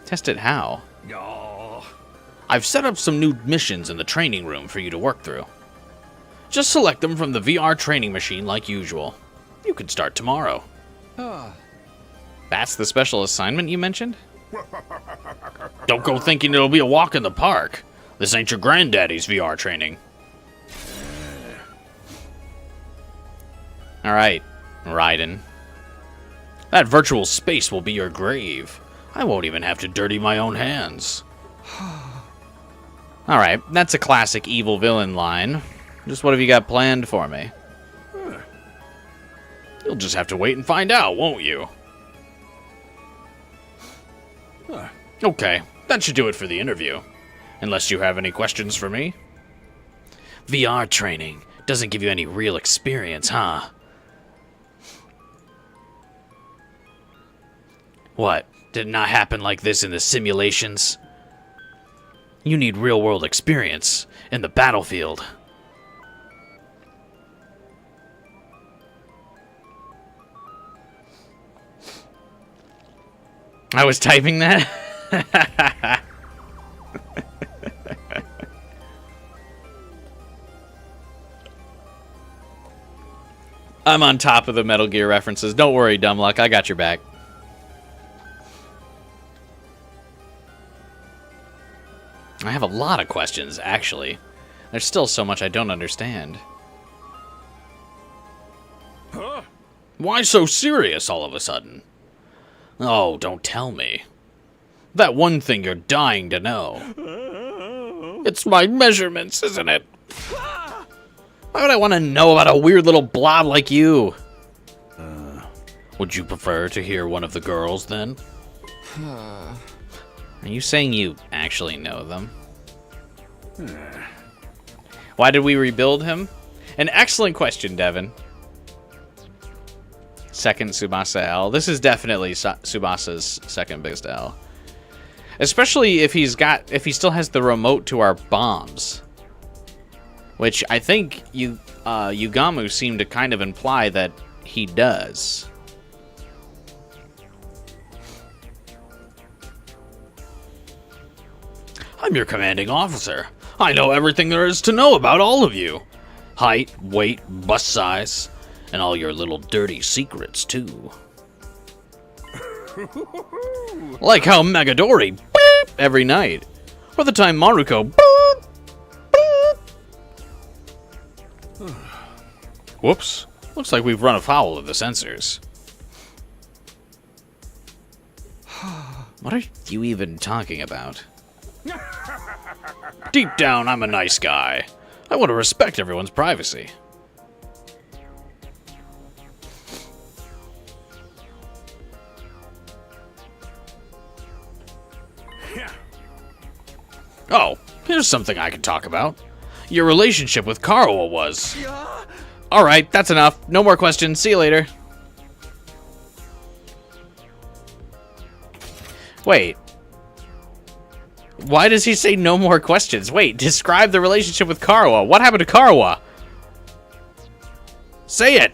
Test it how? I've set up some new missions in the training room for you to work through. Just select them from the VR training machine like usual. You can start tomorrow. That's the special assignment you mentioned? Don't go thinking it'll be a walk in the park. This ain't your granddaddy's VR training. Alright, Raiden. That virtual space will be your grave. I won't even have to dirty my own hands. Alright, that's a classic evil villain line. Just what have you got planned for me? You'll just have to wait and find out, won't you? Okay, that should do it for the interview. Unless you have any questions for me? VR training doesn't give you any real experience, huh? What? Did it not happen like this in the simulations? You need real-world experience in the battlefield. I was typing that? I'm on top of the Metal Gear references. Don't worry, Dumbluck. I got your back. I have a lot of questions, actually. There's still so much I don't understand. Huh? Why so serious all of a sudden? Oh, don't tell me. That one thing you're dying to know. It's my measurements, isn't it? Why would I want to know about a weird little blob like you? Would you prefer to hear one of the girls, then? Are you saying you actually know them? Why did we rebuild him? An excellent question, Devin. Second Tsubasa L. This is definitely Tsubasa's second biggest L. Especially if he still has the remote to our bombs. Which I think Yugamu seemed to kind of imply that he does. I'm your commanding officer. I know everything there is to know about all of you. Height, weight, bust size, and all your little dirty secrets, too. Like how Megadori boop, every night. Or the time Maruko boop, boop. Whoops. Looks like we've run afoul of the sensors. What are you even talking about? Deep down, I'm a nice guy. I want to respect everyone's privacy. Oh, here's something I can talk about. Your relationship with Karawa was... Alright, that's enough. No more questions. See you later. Wait. Why does he say no more questions? Wait, describe the relationship with Karawa. What happened to Karawa? Say it!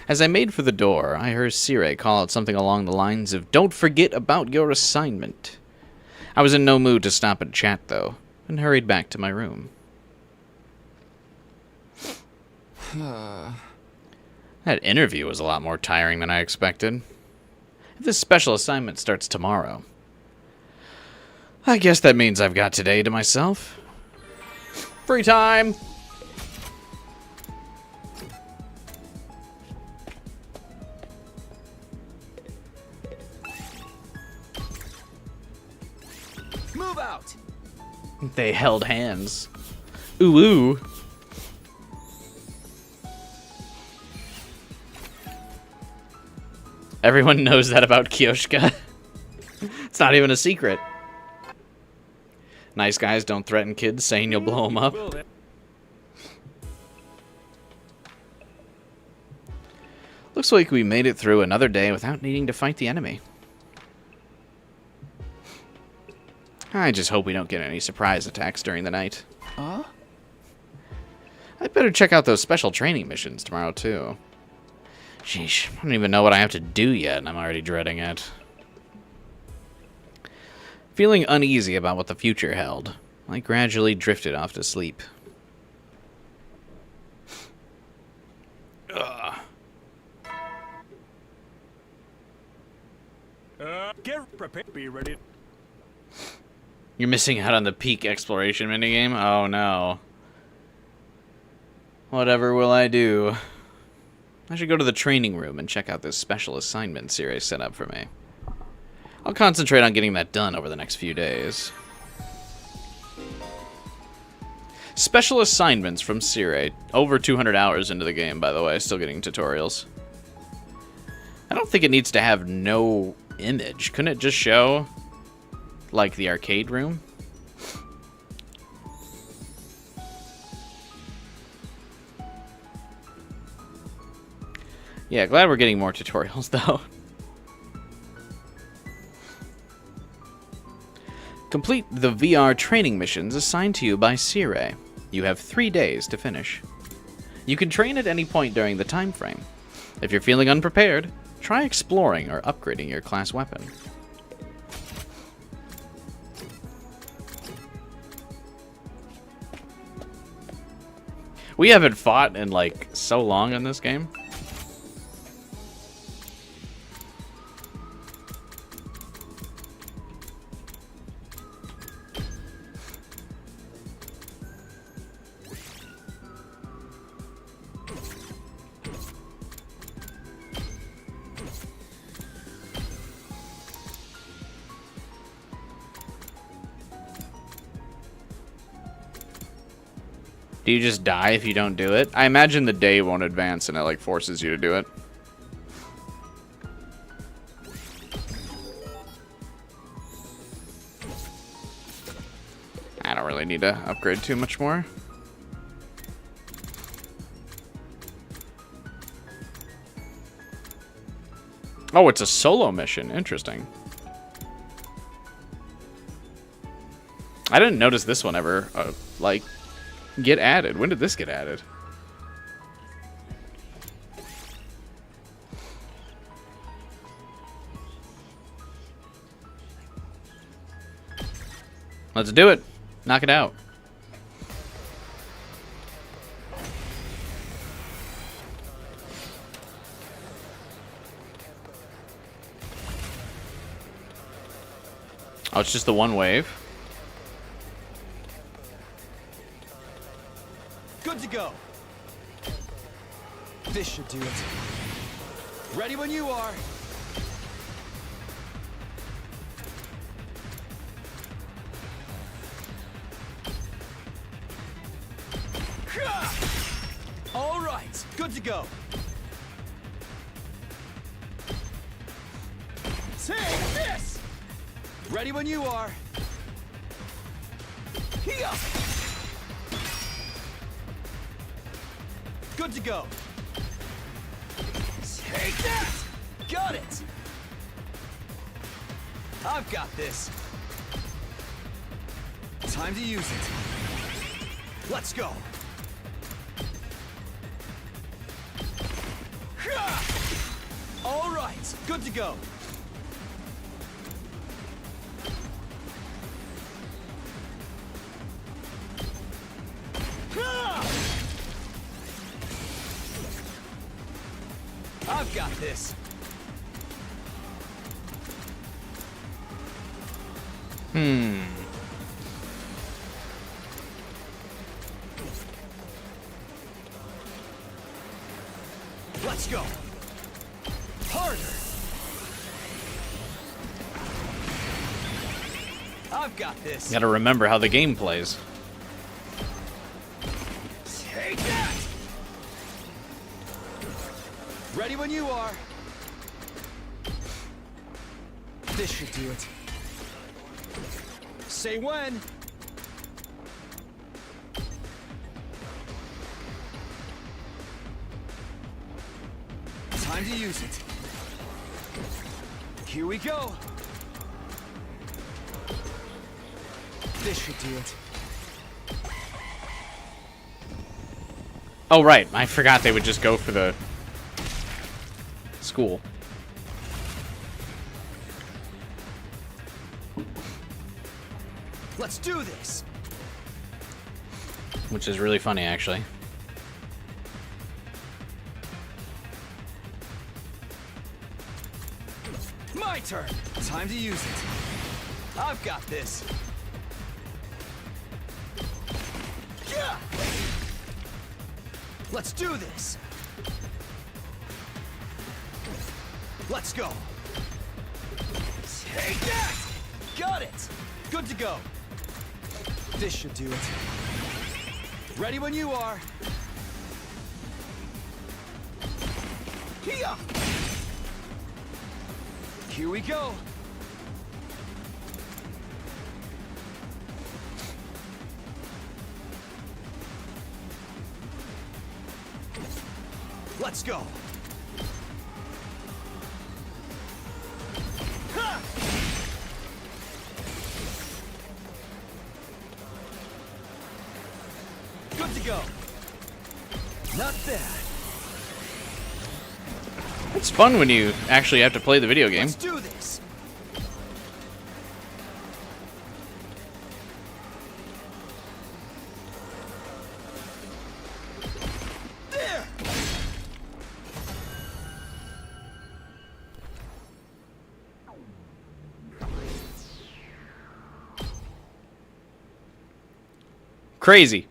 As I made for the door, I heard Sire call out something along the lines of, "Don't forget about your assignment." I was in no mood to stop and chat, though, and hurried back to my room. That interview was a lot more tiring than I expected. If this special assignment starts tomorrow, I guess that means I've got today to myself. Free time! Move out! They held hands. Ooh, ooh. Everyone knows that about Kyoshka. It's not even a secret. Nice guys don't threaten kids saying you'll blow them up. Looks like we made it through another day without needing to fight the enemy. I just hope we don't get any surprise attacks during the night. Huh? I'd better check out those special training missions tomorrow, too. Sheesh, I don't even know what I have to do yet, and I'm already dreading it. Feeling uneasy about what the future held, I gradually drifted off to sleep. Ugh. Get prepared. Be ready. You're missing out on the peak exploration minigame? Oh no. Whatever will I do? I should go to the training room and check out this special assignment series set up for me. I'll concentrate on getting that done over the next few days. Special assignments from Sire. Over 200 hours into the game, by the way. Still getting tutorials. I don't think it needs to have no image. Couldn't it just show, like, the arcade room? Yeah, glad we're getting more tutorials, though. Complete the VR training missions assigned to you by Sire. You have 3 days to finish. You can train at any point during the time frame. If you're feeling unprepared, try exploring or upgrading your class weapon. We haven't fought in, like, so long in this game. Do you just die if you don't do it? I imagine the day won't advance and it like forces you to do it. I don't really need to upgrade too much more. Oh, it's a solo mission. Interesting. I didn't notice this one ever, like, get added. When did this get added? Let's do it. Knock it out. Oh, it's just the one wave? Good to go. This should do it. Ready when you are. All right, good to go. Take this! Ready when you are. Here! Good to go. Take that! Got it! I've got this. Time to use it. Let's go. All right, good to go. I've got this. Let's go. Harder. I've got this. You gotta remember how the game plays. Take that! Ready when you are. This should do it. Say when. Time to use it. Here we go. This should do it. Oh, right. I forgot they would just go for the school. Let's do this. Which is really funny, actually. My turn. Time to use it. I've got this. Yeah! Let's do this. Let's go. Take that! Got it. Good to go. This should do it. Ready when you are. Here! Here we go. Let's go. Ha! Good to go. Not bad. It's fun when you actually have to play the video game. Let's do this. There. Crazy.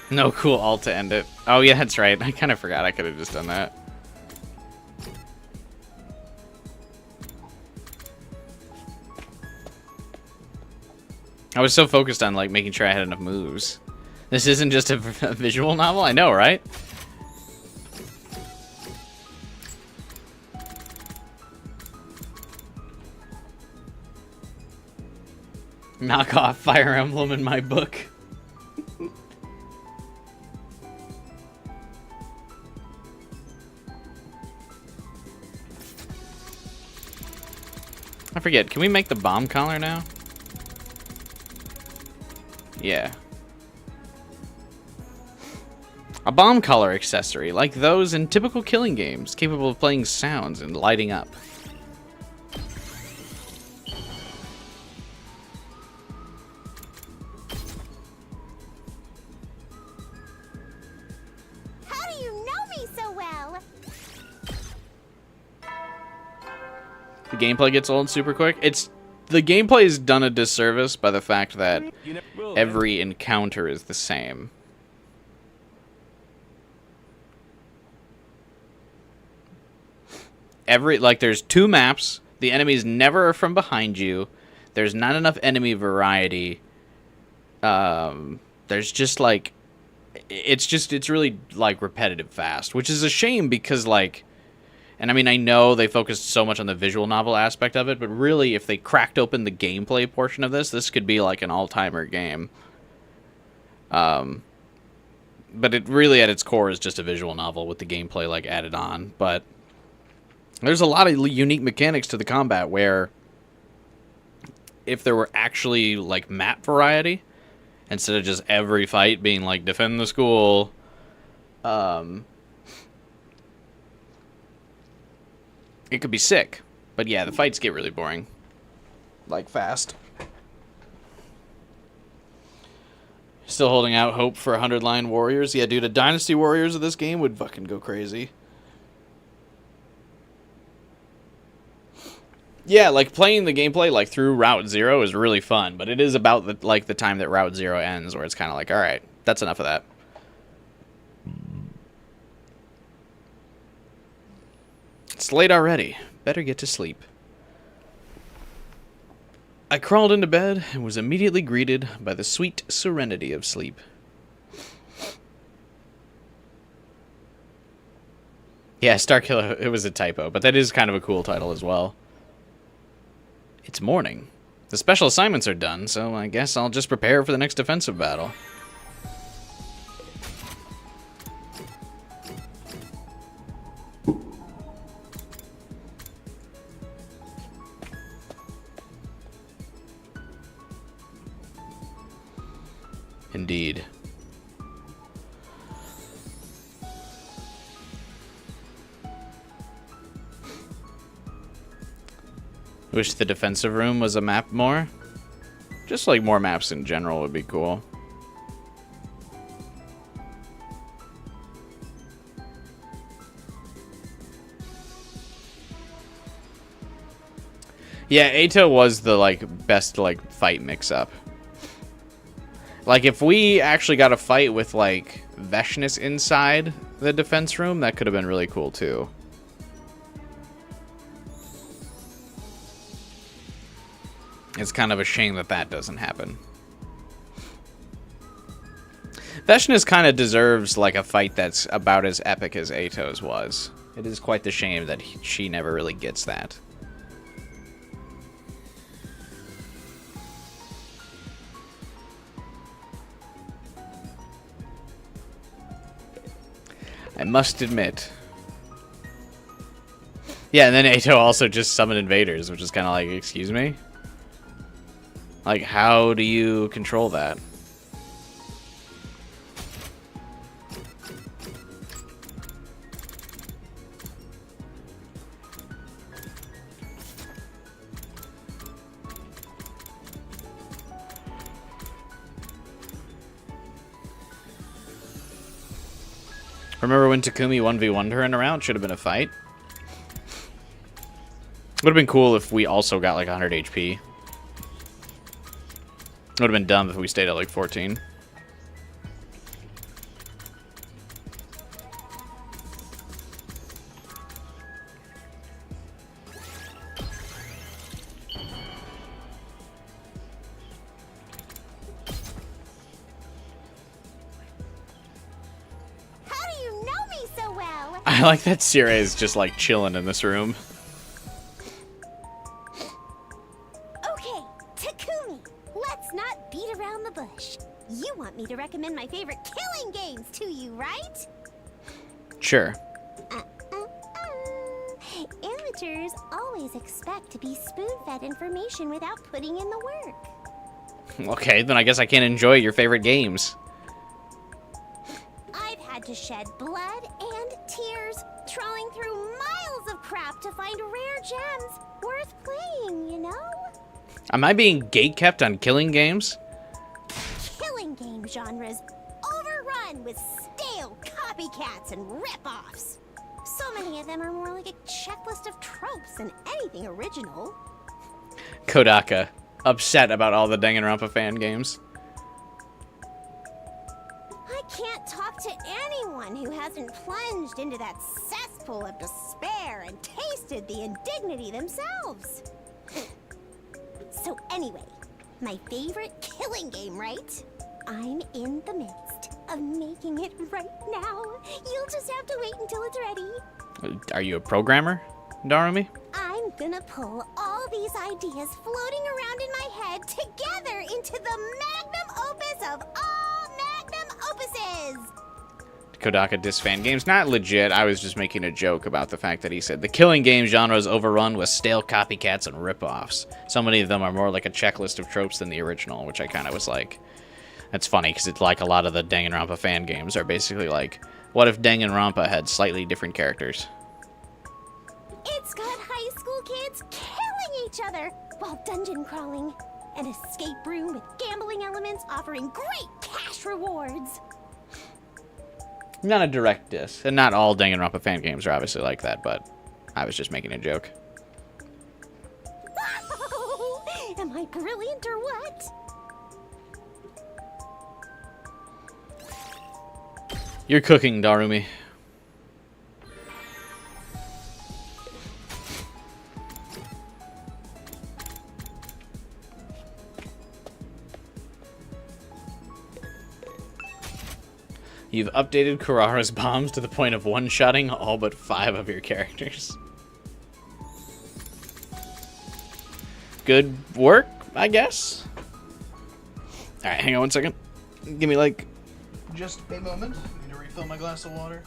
No cool alt to end it. Oh yeah, that's right. I kind of forgot I could have just done that. I was so focused on like making sure I had enough moves. This isn't just a visual novel? I know, right? Knock off Fire Emblem in my book. I forget, can we make the bomb collar now? Yeah. A bomb collar accessory, like those in typical killing games, capable of playing sounds and lighting up. How do you know me so well? The gameplay gets old super quick. the gameplay is done a disservice by the fact that every encounter is the same. There's 2 maps. The enemies never are from behind you. There's not enough enemy variety. There's just like, it's really like repetitive fast, which is a shame because like, and I mean, I know they focused so much on the visual novel aspect of it, but really if they cracked open the gameplay portion of this could be like an all-timer game. But it really at its core is just a visual novel with the gameplay like added on. But there's a lot of unique mechanics to the combat where if there were actually like map variety instead of just every fight being like defend the school, it could be sick. But yeah, the fights get really boring. Like fast. Still holding out hope for 100-line warriors. Yeah, dude, a dynasty warriors of this game would fucking go crazy. Yeah, like playing the gameplay like through Route 0 is really fun, but it is about the time that Route 0 ends where it's kind of like, all right, that's enough of that. It's late already. Better get to sleep. I crawled into bed and was immediately greeted by the sweet serenity of sleep. Yeah, Starkiller, it was a typo, but that is kind of a cool title as well. It's morning. The special assignments are done, so I guess I'll just prepare for the next defensive battle. Indeed. Wish the defensive room was a map more. Just like more maps in general would be cool. Yeah, Ato was the like best like fight mix-up. Like if we actually got a fight with like Veshness inside the defense room, that could have been really cool too. It's kind of a shame that that doesn't happen. Veshness kind of deserves like a fight that's about as epic as Ato's was. It is quite the shame that she never really gets that. I must admit. Yeah, and then Ato also just summoned invaders, which is kind of like, excuse me? Like, how do you control that? Remember when Takumi 1v1'd her in a round? Should have been a fight. Would have been cool if we also got like 100 HP. Would have been dumb if we stayed at like 14. I like that Sire is just like chilling in this room. Okay, Takumi, let's not beat around the bush. You want me to recommend my favorite killing games to you, right? Sure. Amateurs always expect to be spoon-fed information without putting in the work. Okay, then I guess I can't enjoy your favorite games. I've had to shed blood and tears, trawling through miles of crap to find rare gems worth playing, you know? Am I being gatekept on killing games? Killing game genres overrun with stale copycats and rip-offs. So many of them are more like a checklist of tropes than anything original. Kodaka, upset about all the Danganronpa fan games. I can't talk to anyone who hasn't plunged into that cesspool of despair and tasted the indignity themselves. So anyway, my favorite killing game, right? I'm in the midst of making it right now. You'll just have to wait until it's ready. Are you a programmer, Darumi? I'm gonna pull all these ideas floating around in my head together into the magnum opus of all magnum opuses! Kodaka diss fan games. Not legit. I was just making a joke about the fact that he said the killing game genre is overrun with stale copycats and ripoffs. So many of them are more like a checklist of tropes than the original, which I kind of was like, that's funny, because it's like a lot of the Danganronpa fan games are basically like, what if Danganronpa had slightly different characters? It's got high school kids killing each other while dungeon crawling. An escape room with gambling elements offering great cash rewards. Not a direct diss. And not all Danganronpa fan games are obviously like that, but I was just making a joke. Oh, am I brilliant or what? You're cooking, Darumi. You've updated Kurara's bombs to the point of one-shotting all but 5 of your characters. Good work, I guess. Alright, hang on one second. Give me, like, just a moment. I need to refill my glass of water.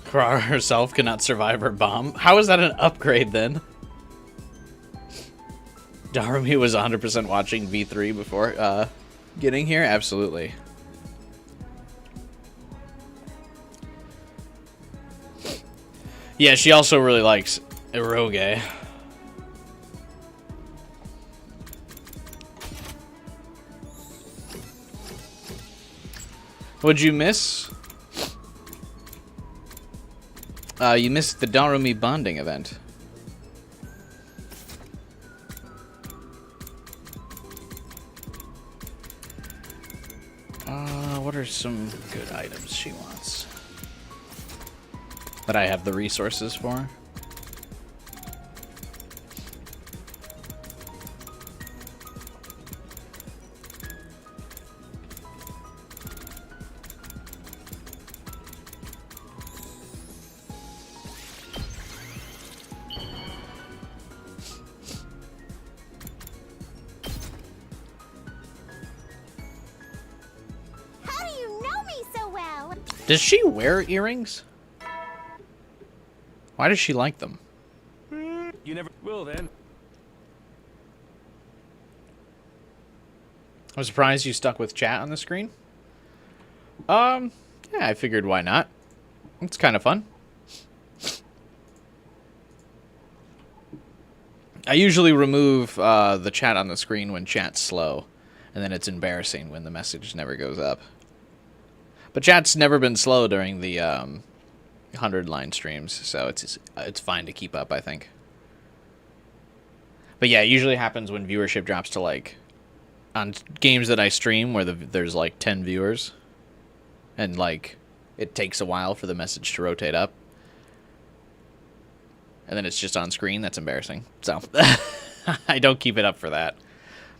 Kurara herself cannot survive her bomb. How is that an upgrade then? Darumi was 100% watching V3 before getting here? Absolutely. Yeah, she also really likes eroge. What'd you miss? You missed the Darumi bonding event. what are some good items she wants that I have the resources for? Does she wear earrings? Why does she like them? You never will then. I'm surprised you stuck with chat on the screen. Yeah, I figured why not. It's kind of fun. I usually remove the chat on the screen when chat's slow, and then it's embarrassing when the message never goes up. But chat's never been slow during the 100-line streams, so it's fine to keep up, I think. But yeah, it usually happens when viewership drops to, like, on games that I stream where there's like 10 viewers, and like it takes a while for the message to rotate up, and then it's just on screen. That's embarrassing. So I don't keep it up for that.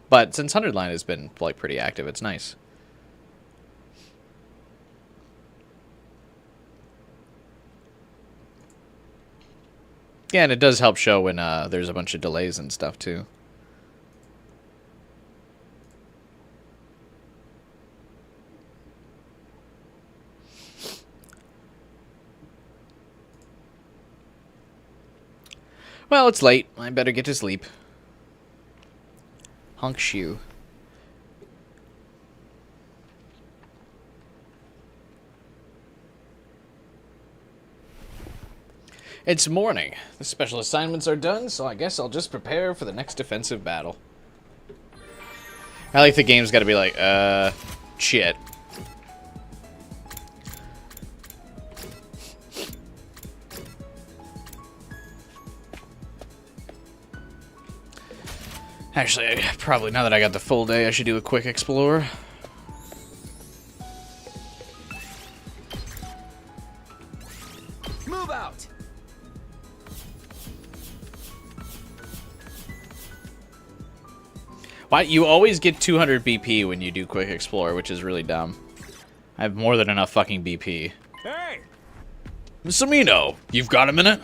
But since 100-line has been like pretty active, it's nice. Yeah, and it does help show when there's a bunch of delays and stuff, too. Well, it's late. I better get to sleep. Honk shoe. It's morning. The special assignments are done, so I guess I'll just prepare for the next defensive battle. I like the game's gotta be like, shit. Actually, probably now that I got the full day, I should do a quick explore. Move out! Why you always get 200 BP when you do quick explore, which is really dumb. I have more than enough fucking BP. Hey! Samino, you've got a minute?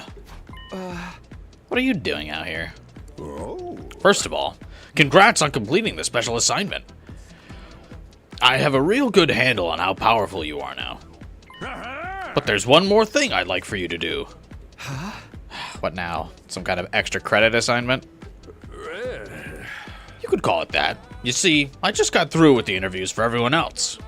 What are you doing out here? Oh. First of all, congrats on completing the special assignment. I have a real good handle on how powerful you are now. But there's one more thing I'd like for you to do. Huh? What now? Some kind of extra credit assignment? You could call it that. You see, I just got through with the interviews for everyone else.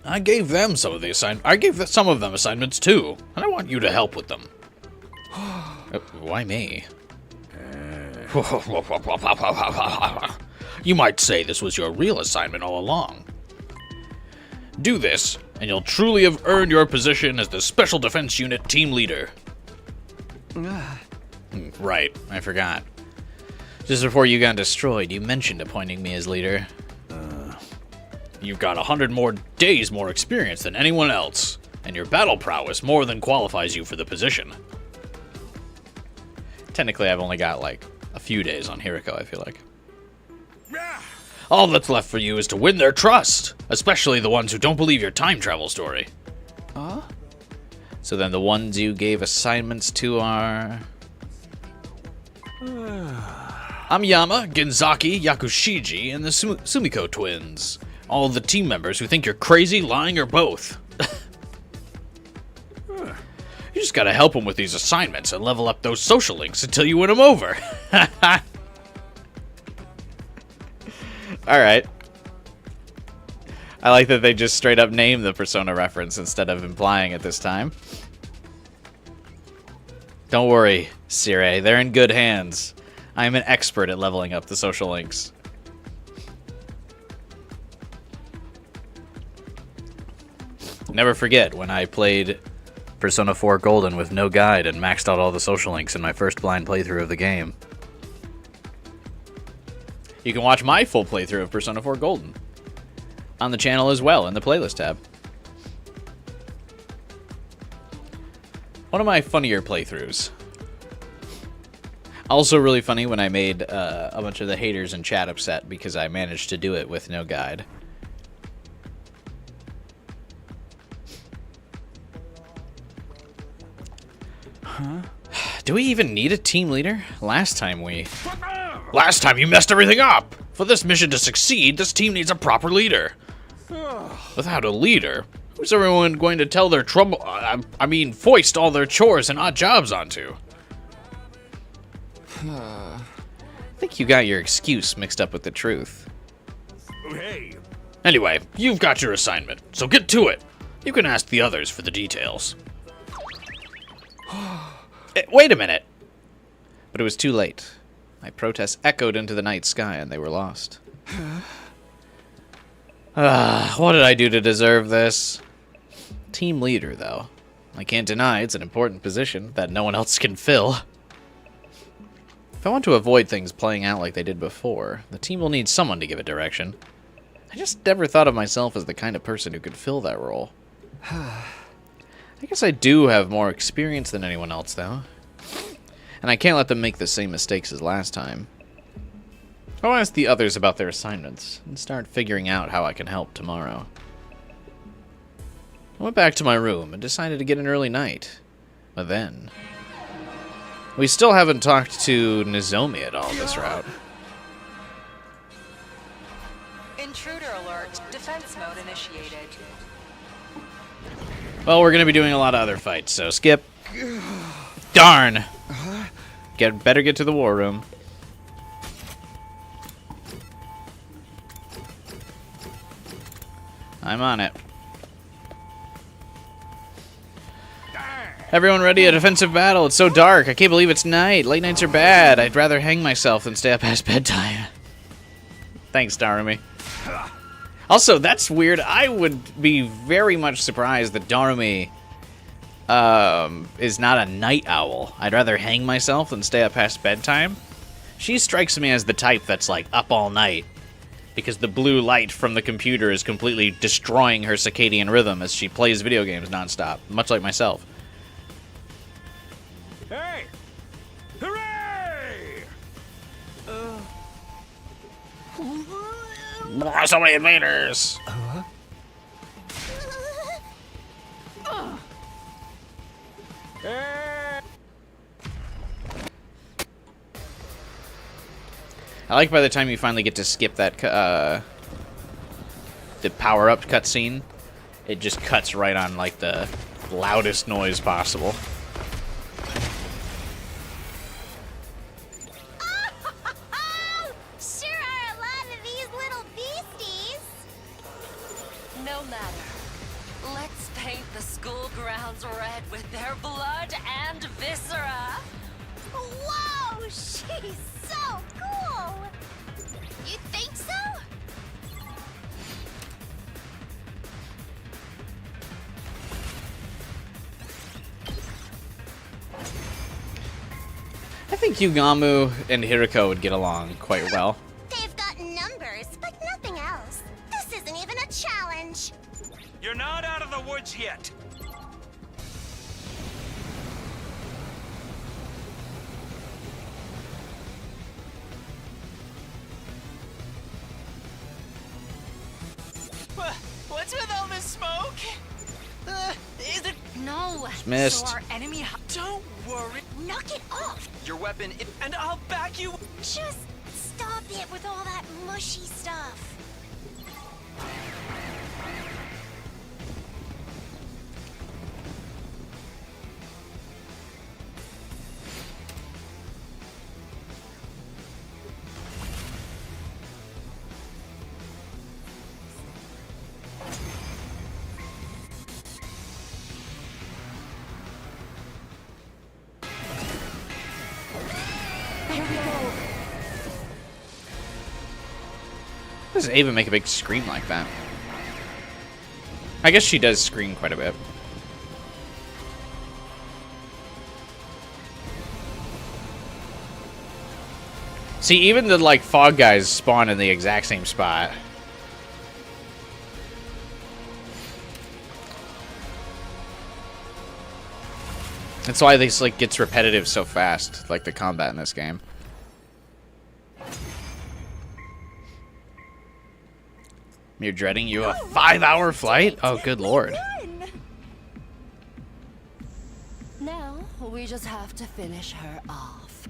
I gave them some of the some of them assignments too, and I want you to help with them. Why me? You might say this was your real assignment all along. Do this, and you'll truly have earned your position as the Special Defense Unit team leader. Right, I forgot. Just before you got destroyed, you mentioned appointing me as leader. You've got 100 more days more experience than anyone else, and your battle prowess more than qualifies you for the position. Technically, I've only got, like, a few days on Hiriko, I feel like. All that's left for you is to win their trust, especially the ones who don't believe your time travel story. Huh? So then the ones you gave assignments to are... Amiyama, Genzaki, Yakushiji, and the Sumiko twins. All the team members who think you're crazy, lying, or both. You just gotta help them with these assignments and level up those social links until you win them over. Alright. I like that they just straight up name the Persona reference instead of implying it this time. Don't worry, Sire, they're in good hands. I am an expert at leveling up the social links. Never forget when I played Persona 4 Golden with no guide and maxed out all the social links in my first blind playthrough of the game. You can watch my full playthrough of Persona 4 Golden on the channel as well in the playlist tab. One of my funnier playthroughs. Also really funny when I made a bunch of the haters in chat upset because I managed to do it with no guide. Huh? Do we even need a team leader? Last time you messed everything up! For this mission to succeed, this team needs a proper leader. Without a leader, who's everyone going to tell their trouble... foist all their chores and odd jobs onto? I think you got your excuse mixed up with the truth. Hey. Anyway, you've got your assignment, so get to it. You can ask the others for the details. Wait a minute. But it was too late. My protests echoed into the night sky and they were lost. What did I do to deserve this? Team leader, though. I can't deny it's an important position that no one else can fill. If I want to avoid things playing out like they did before, the team will need someone to give it direction. I just never thought of myself as the kind of person who could fill that role. I guess I do have more experience than anyone else, though. And I can't let them make the same mistakes as last time. I'll ask the others about their assignments and start figuring out how I can help tomorrow. I went back to my room and decided to get an early night. But then... we still haven't talked to Nozomi at all this route. Intruder alert. Defense mode initiated. Well, we're going to be doing a lot of other fights, so skip. Darn! Better get to the war room. I'm on it. Everyone ready? A defensive battle. It's so dark. I can't believe it's night. Late nights are bad. I'd rather hang myself than stay up past bedtime. Thanks, Darumi. Also, that's weird. I would be very much surprised that Darumi is not a night owl. I'd rather hang myself than stay up past bedtime. She strikes me as the type that's like up all night because the blue light from the computer is completely destroying her circadian rhythm as she plays video games nonstop, much like myself. Hey! Hooray! So many invaders! I like by the time you finally get to skip that the power-up cutscene, it just cuts right on like the loudest noise possible. Sure are a lot of these little beasties. No matter. Let's paint the school grounds red with their blood and viscera. Whoa, she's so cool. You think so? I think Yugamu and Hiriko would get along quite well. They've got numbers, but nothing else. This isn't even a challenge. You're not out of the woods yet. What's with all this smoke? Is it... No. Missed. So our enemy... Don't worry. Knock it off. Your weapon, and I'll back you. Just stop it with all that mushy stuff. Why does Ava make a big scream like that? I guess she does scream quite a bit. See, even the, like, fog guys spawn in the exact same spot. That's why this, like, gets repetitive so fast, like the combat in this game. You're dreading you a 5-hour flight? Oh, good lord. Now, we just have to finish her off.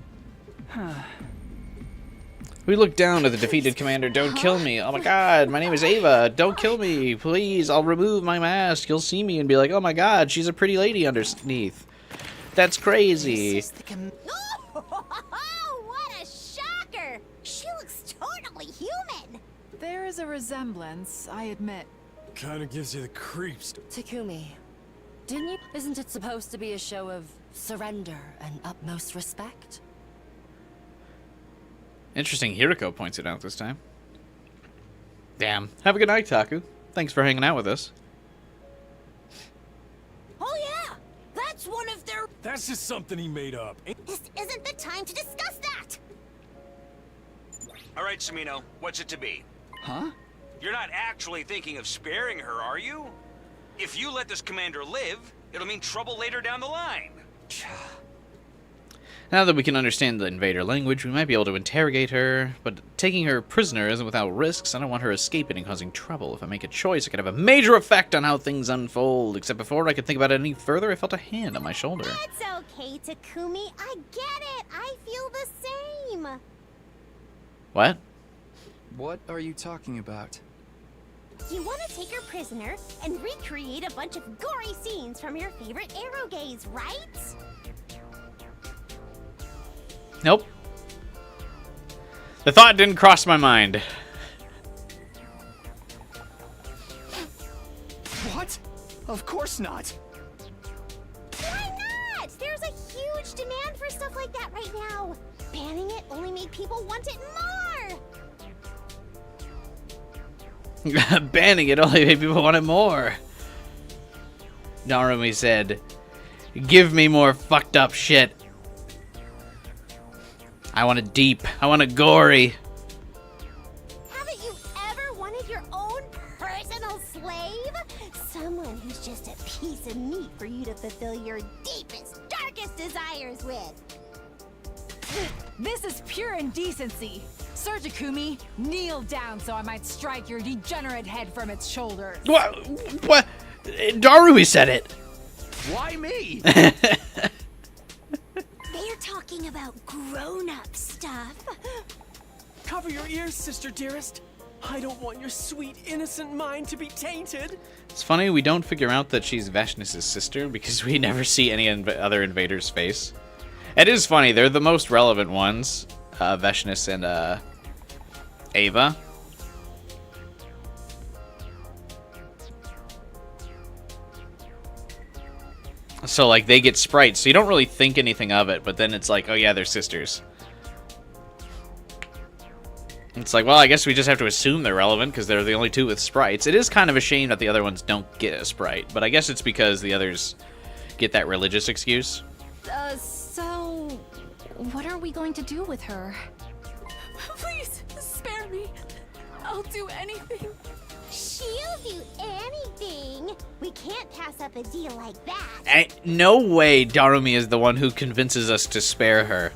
We look down at the defeated commander. Don't kill me. Oh my god, my name is Ava. Don't kill me. Please, I'll remove my mask. You'll see me and be like, oh my god, she's a pretty lady underneath. That's crazy. Oh, what a shocker! She looks totally human. There is a resemblance, I admit. Kinda gives you the creeps. Takumi, didn't you? Isn't it supposed to be a show of surrender and utmost respect? Interesting, Hiriko points it out this time. Damn. Have a good night, Taku. Thanks for hanging out with us. Oh yeah, that's one of their... That's just something he made up. This isn't the time to discuss that! All right, Sumino, what's it to be? Huh? You're not actually thinking of sparing her, are you? If you let this commander live, it'll mean trouble later down the line. Now that we can understand the invader language, we might be able to interrogate her, but taking her prisoner isn't without risks. I don't want her escaping and causing trouble. If I make a choice, it could have a major effect on how things unfold. Except before I could think about it any further, I felt a hand on my shoulder. It's okay, Takumi. I get it. I feel the same. What? What are you talking about? You want to take her prisoner and recreate a bunch of gory scenes from your favorite arrow gaze, right? Nope. The thought didn't cross my mind. What? Of course not. Why not? There's a huge demand for stuff like that right now. Banning it only made people want it more. Banning it only made people want it more. Narumi said, give me more fucked up shit. I want it deep. I want it gory. Haven't you ever wanted your own personal slave? Someone who's just a piece of meat for you to fulfill your deepest, darkest desires with. This is pure indecency. Sir Takumi, kneel down so I might strike your degenerate head from its shoulders. What? Darui said it. Why me? They're talking about grown-up stuff. Cover your ears, sister dearest. I don't want your sweet, innocent mind to be tainted. It's funny we don't figure out that she's Vashnis' sister because we never see any other invader's face. It is funny, they're the most relevant ones, Vashnis and Ava. So, like, they get sprites, so you don't really think anything of it, but then it's like, oh yeah, they're sisters. It's like, well, I guess we just have to assume they're relevant because they're the only two with sprites. It is kind of a shame that the other ones don't get a sprite, but I guess it's because the others get that religious excuse. So... what are we going to do with her? Please, spare me. I'll do anything. She'll do anything. We can't pass up a deal like that. No way Darumi is the one who convinces us to spare her.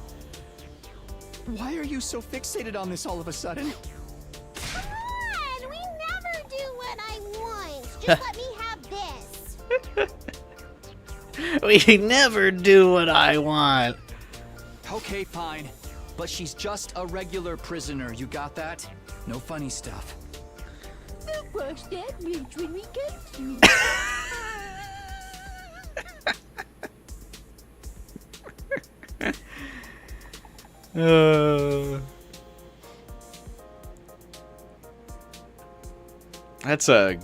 Why are you so fixated on this all of a sudden? Come on, we never do what I want. Just let me have this. We never do what I want. Okay, fine. But she's just a regular prisoner, you got that? No funny stuff. What's that mean when we get to? That's a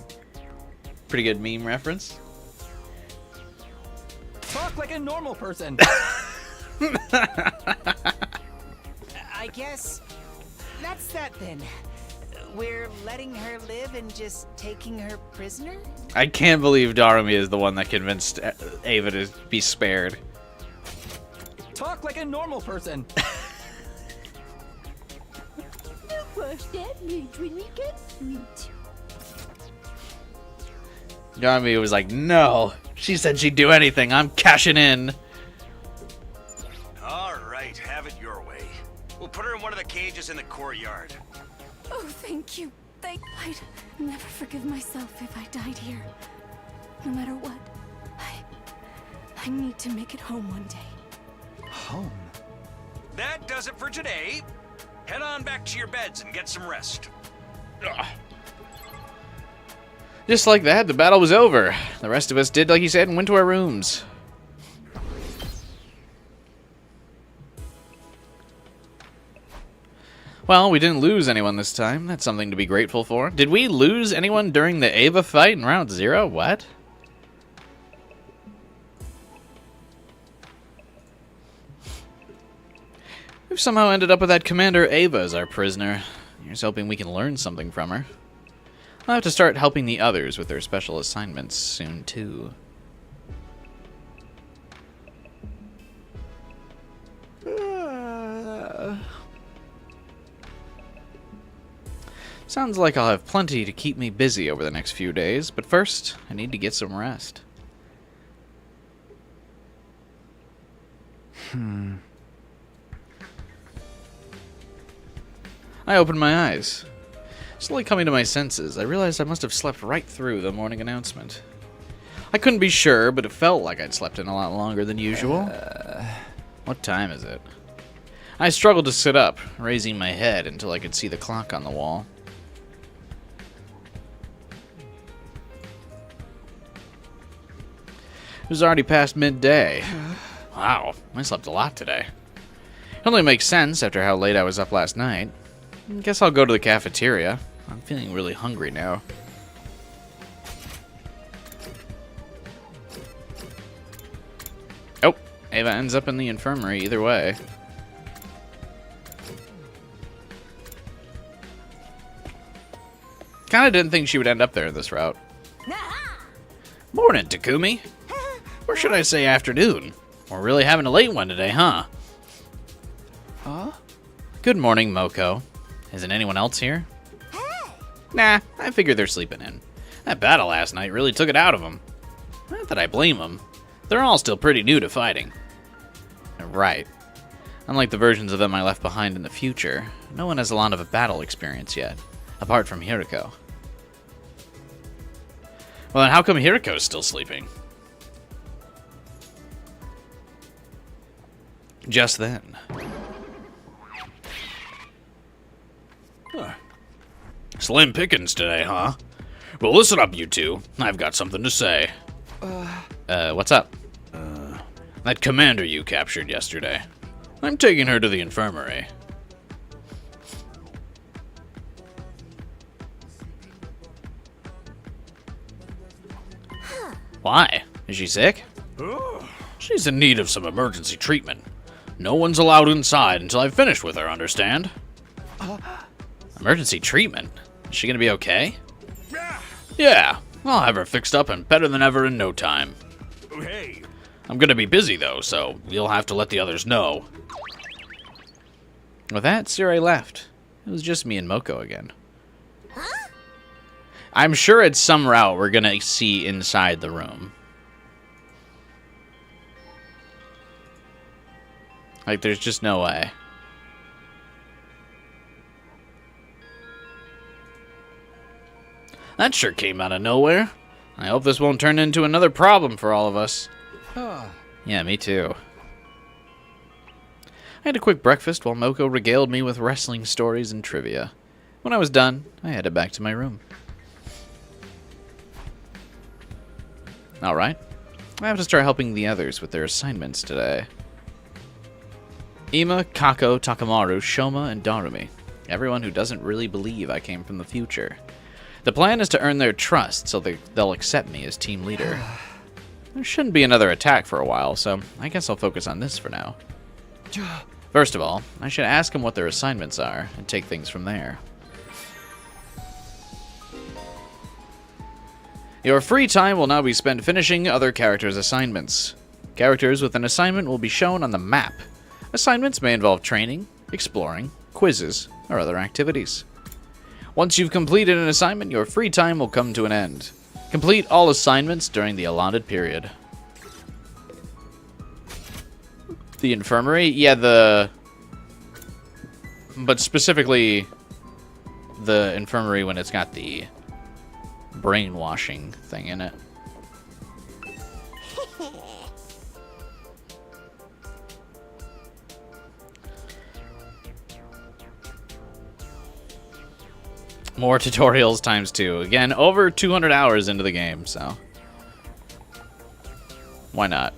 pretty good meme reference. Talk like a normal person. I guess that's that then. We're letting her live and just taking her prisoner? I can't believe Darumi is the one that convinced Ava to be spared. Talk like a normal person. crush that means when we get sweet. Yami was like, no. She said she'd do anything. I'm cashing in. All right, have it your way. We'll put her in one of the cages in the courtyard. Oh, thank you. I'd never forgive myself if I died here. No matter what, I need to make it home one day. Home? That does it for today. Head on back to your beds and get some rest. Ugh. Just like that, the battle was over. The rest of us did like he said and went to our rooms. Well, we didn't lose anyone this time. That's something to be grateful for. Did we lose anyone during the Ava fight in round 0? What? We've somehow ended up with that Commander Ava as our prisoner. Here's hoping we can learn something from her. I'll have to start helping the others with their special assignments soon, too. Sounds like I'll have plenty to keep me busy over the next few days, but first, I need to get some rest. I opened my eyes. Slowly coming to my senses, I realized I must have slept right through the morning announcement. I couldn't be sure, but it felt like I'd slept in a lot longer than usual. What time is it? I struggled to sit up, raising my head until I could see the clock on the wall. It was already past midday. Wow, I slept a lot today. It only makes sense after how late I was up last night. Guess I'll go to the cafeteria. I'm feeling really hungry now. Oh, Ava ends up in the infirmary either way. Kinda didn't think she would end up there this route. Morning, Takumi. Or should I say afternoon? We're really having a late one today, huh? Huh? Good morning, Moko. Isn't anyone else here? Nah, I figure they're sleeping in. That battle last night really took it out of them. Not that I blame them. They're all still pretty new to fighting. Right. Unlike the versions of them I left behind in the future, no one has a lot of a battle experience yet, apart from Hiriko. Well, then how come Hiriko's still sleeping? Just then. Slim pickings today, huh? Well, listen up, you two. I've got something to say. What's up? That commander you captured yesterday. I'm taking her to the infirmary. Why? Is she sick? She's in need of some emergency treatment. No one's allowed inside until I've finished with her, understand? Emergency treatment? Is she gonna be okay? Yeah, I'll have her fixed up and better than ever in no time. Hey. I'm gonna be busy though, so you'll have to let the others know. With that, Sirei left. It was just me and Moko again. I'm sure at some route we're gonna see inside the room. Like, there's just no way. That sure came out of nowhere. I hope this won't turn into another problem for all of us. Yeah, me too. I had a quick breakfast while Moko regaled me with wrestling stories and trivia. When I was done, I headed back to my room. Alright. I have to start helping the others with their assignments today. Ima, Kako, Takamaru, Shoma, and Darumi. Everyone who doesn't really believe I came from the future. The plan is to earn their trust so they'll accept me as team leader. There shouldn't be another attack for a while, so I guess I'll focus on this for now. First of all, I should ask them what their assignments are and take things from there. Your free time will now be spent finishing other characters' assignments. Characters with an assignment will be shown on the map. Assignments may involve training, exploring, quizzes, or other activities. Once you've completed an assignment, your free time will come to an end. Complete all assignments during the allotted period. The infirmary? Yeah, but specifically the infirmary when it's got the brainwashing thing in it. More tutorials times 2. Again, over 200 hours into the game, so why not?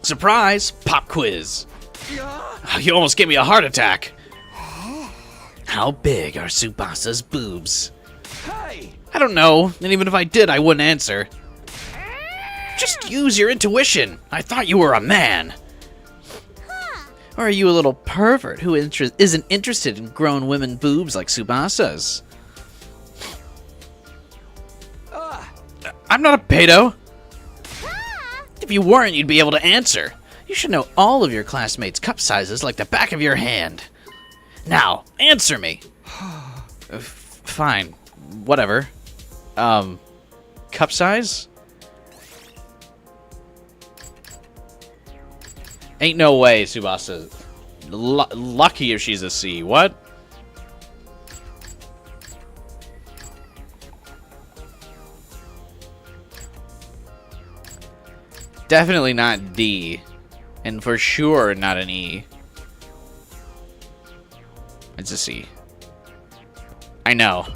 Surprise! Pop quiz. You almost gave me a heart attack. How big are Tsubasa's boobs? Hey! I don't know, and even if I did, I wouldn't answer. Just use your intuition. I thought you were a man. Or are you a little pervert who isn't interested in grown women boobs like Tsubasa's? I'm not a pedo. If you weren't, you'd be able to answer. You should know all of your classmates' cup sizes like the back of your hand. Now, answer me. Fine. Whatever. Cup size? Ain't no way, Tsubasa. Lucky if she's a C. What? Definitely not D. And for sure not an E. It's a C. I know.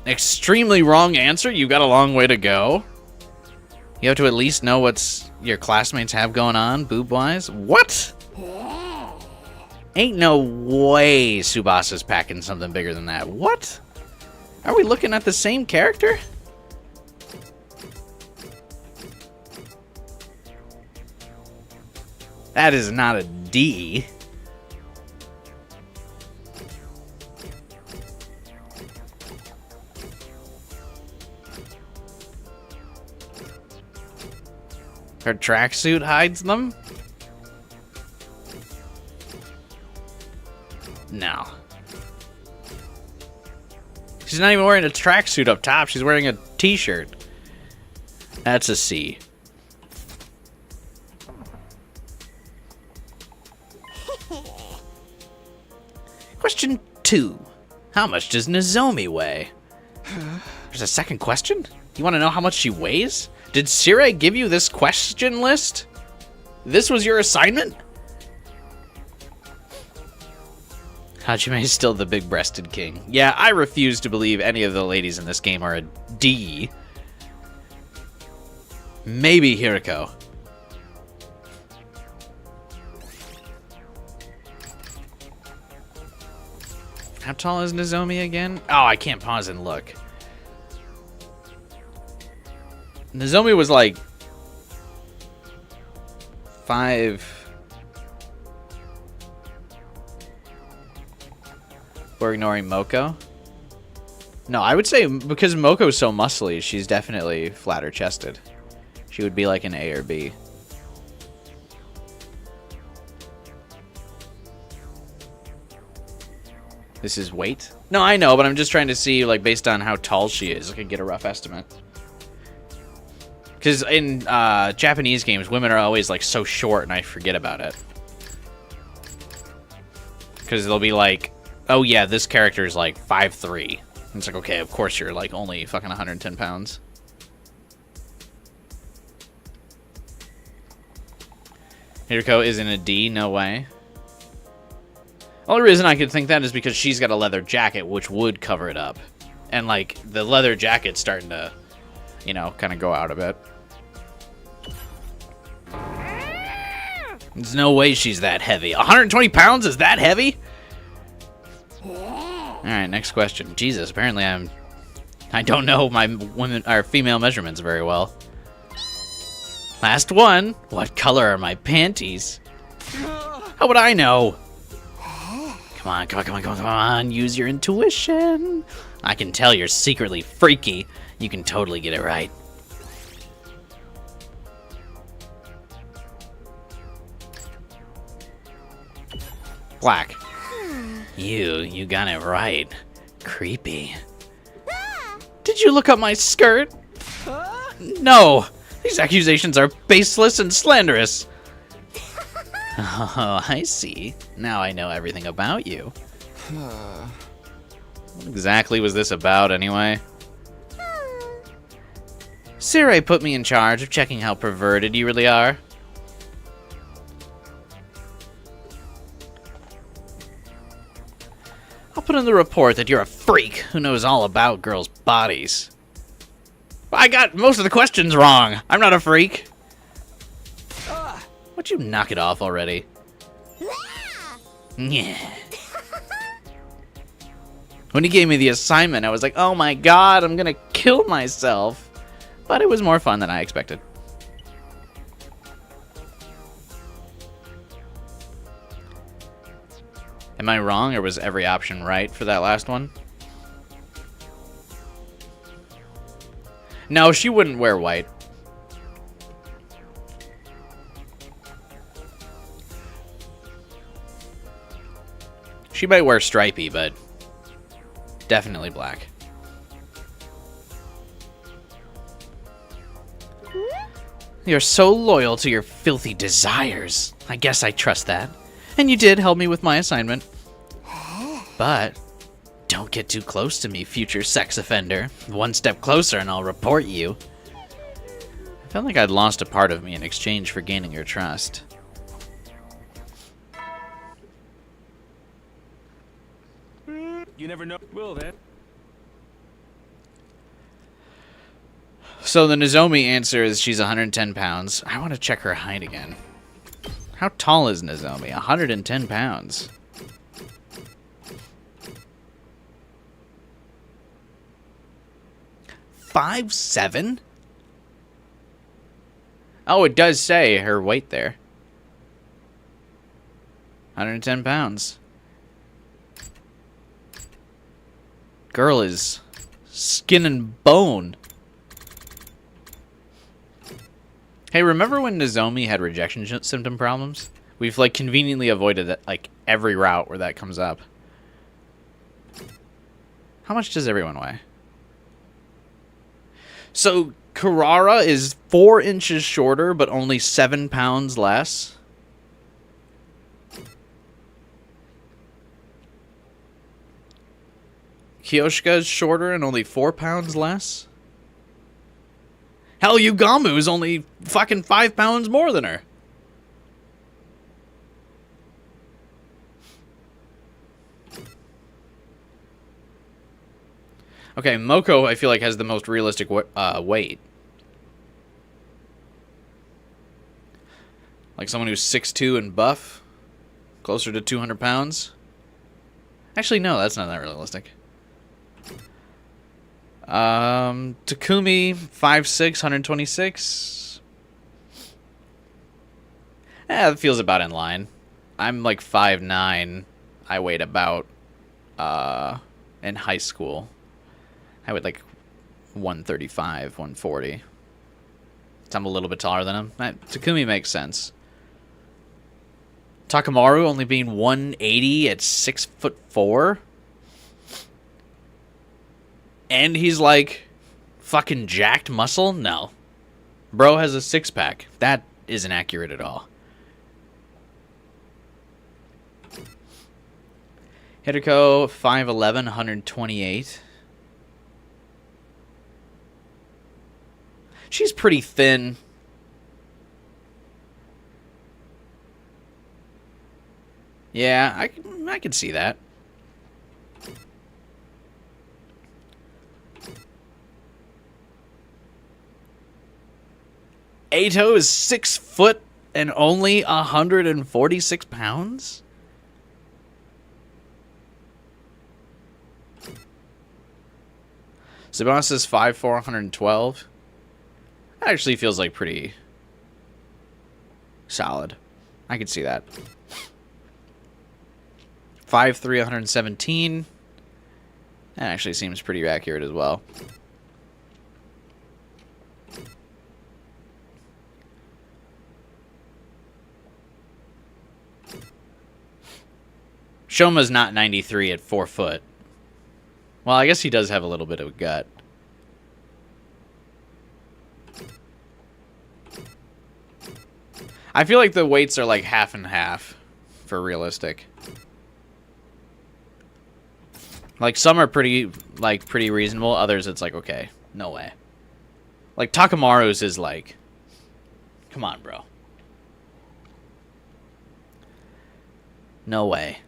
Extremely wrong answer? You've got a long way to go. You have to at least know what's your classmates have going on, boob-wise. What? Ain't no way Tsubasa's packing something bigger than that. What? Are we looking at the same character? That is not a D. Her tracksuit hides them? No. She's not even wearing a tracksuit up top. She's wearing a t-shirt. That's a C. Question 2. How much does Nozomi weigh? There's a second question? You want to know how much she weighs? Did Sirei give you this question list? This was your assignment? Hajime is still the big-breasted king. Yeah, I refuse to believe any of the ladies in this game are a D. Maybe Hiriko. How tall is Nozomi again? Oh, I can't pause and look. Nozomi was like 5. We're ignoring Moko. No, I would say because Moko's so muscly, she's definitely flatter chested. She would be like an A or B. This is weight? No, I know, but I'm just trying to see, like, based on how tall she is, I could get a rough estimate. Because in Japanese games, women are always, like, so short, and I forget about it. Because they'll be like, oh, yeah, this character is, like, 5'3". And it's like, okay, of course you're, like, only fucking 110 pounds. Hiriko is in a D? No way. The only reason I could think that is because she's got a leather jacket, which would cover it up. And, like, the leather jacket's starting to, you know, kind of go out a bit. There's no way she's that heavy. 120 pounds is that heavy? Alright, next question. Jesus, apparently I don't know my women or female measurements very well. Last one. What color are my panties? How would I know? Come on, come on, come on, come on, come on. Use your intuition. I can tell you're secretly freaky. You can totally get it right. Black. You got it right. Creepy. Did you look up my skirt? No! These accusations are baseless and slanderous. Oh, I see. Now I know everything about you. What exactly was this about, anyway? Sirei put me in charge of checking how perverted you really are. I'll put in the report that you're a freak who knows all about girls' bodies. I got most of the questions wrong. I'm not a freak. Would you knock it off already? Yeah. When he gave me the assignment, I was like, oh my god, I'm gonna kill myself. But it was more fun than I expected. Am I wrong, or was every option right for that last one? No, she wouldn't wear white. She might wear stripey, but definitely black. You're so loyal to your filthy desires. I guess I trust that. And you did help me with my assignment. But don't get too close to me, future sex offender. One step closer and I'll report you. I felt like I'd lost a part of me in exchange for gaining your trust. You never know. Will then. So the Nozomi answer is she's 110 pounds. I want to check her height again. How tall is Nozomi? 110 pounds. $5'7"? Oh, it does say her weight there. 110 pounds. Girl is skin and bone. Hey, remember when Nozomi had rejection symptom problems? We've, like, conveniently avoided that, like, every route where that comes up. How much does everyone weigh? So, Kurara is 4 inches shorter, but only 7 pounds less. Kyoshka is shorter and only 4 pounds less. Hell, Yugamu is only fucking 5 pounds more than her. Okay, Moko, I feel like, has the most realistic weight. Like someone who's 6'2" and buff. Closer to 200 pounds. Actually, no, that's not that realistic. Takumi, 5'6", 126. That feels about in line. I'm like 5'9". I weighed about, in high school. I weighed like 135, 140. So I'm a little bit taller than him. Takumi makes sense. Takamaru only being 180 at 6'4". And he's like fucking jacked muscle? No. Bro has a 6-pack. That isn't accurate at all. Hideko, 5'11", 128. She's pretty thin. Yeah, I can see that. Eito is 6 foot and only 146 pounds? Sebas is 5'4", 112. That actually feels like pretty solid. I can see that. 5'3", 117. That actually seems pretty accurate as well. Shoma's not 93 at 4 foot. Well, I guess he does have a little bit of a gut. I feel like the weights are like half and half for realistic. Like some are pretty reasonable, others it's like, okay, no way. Like Takamaru's is like, come on, bro. No way.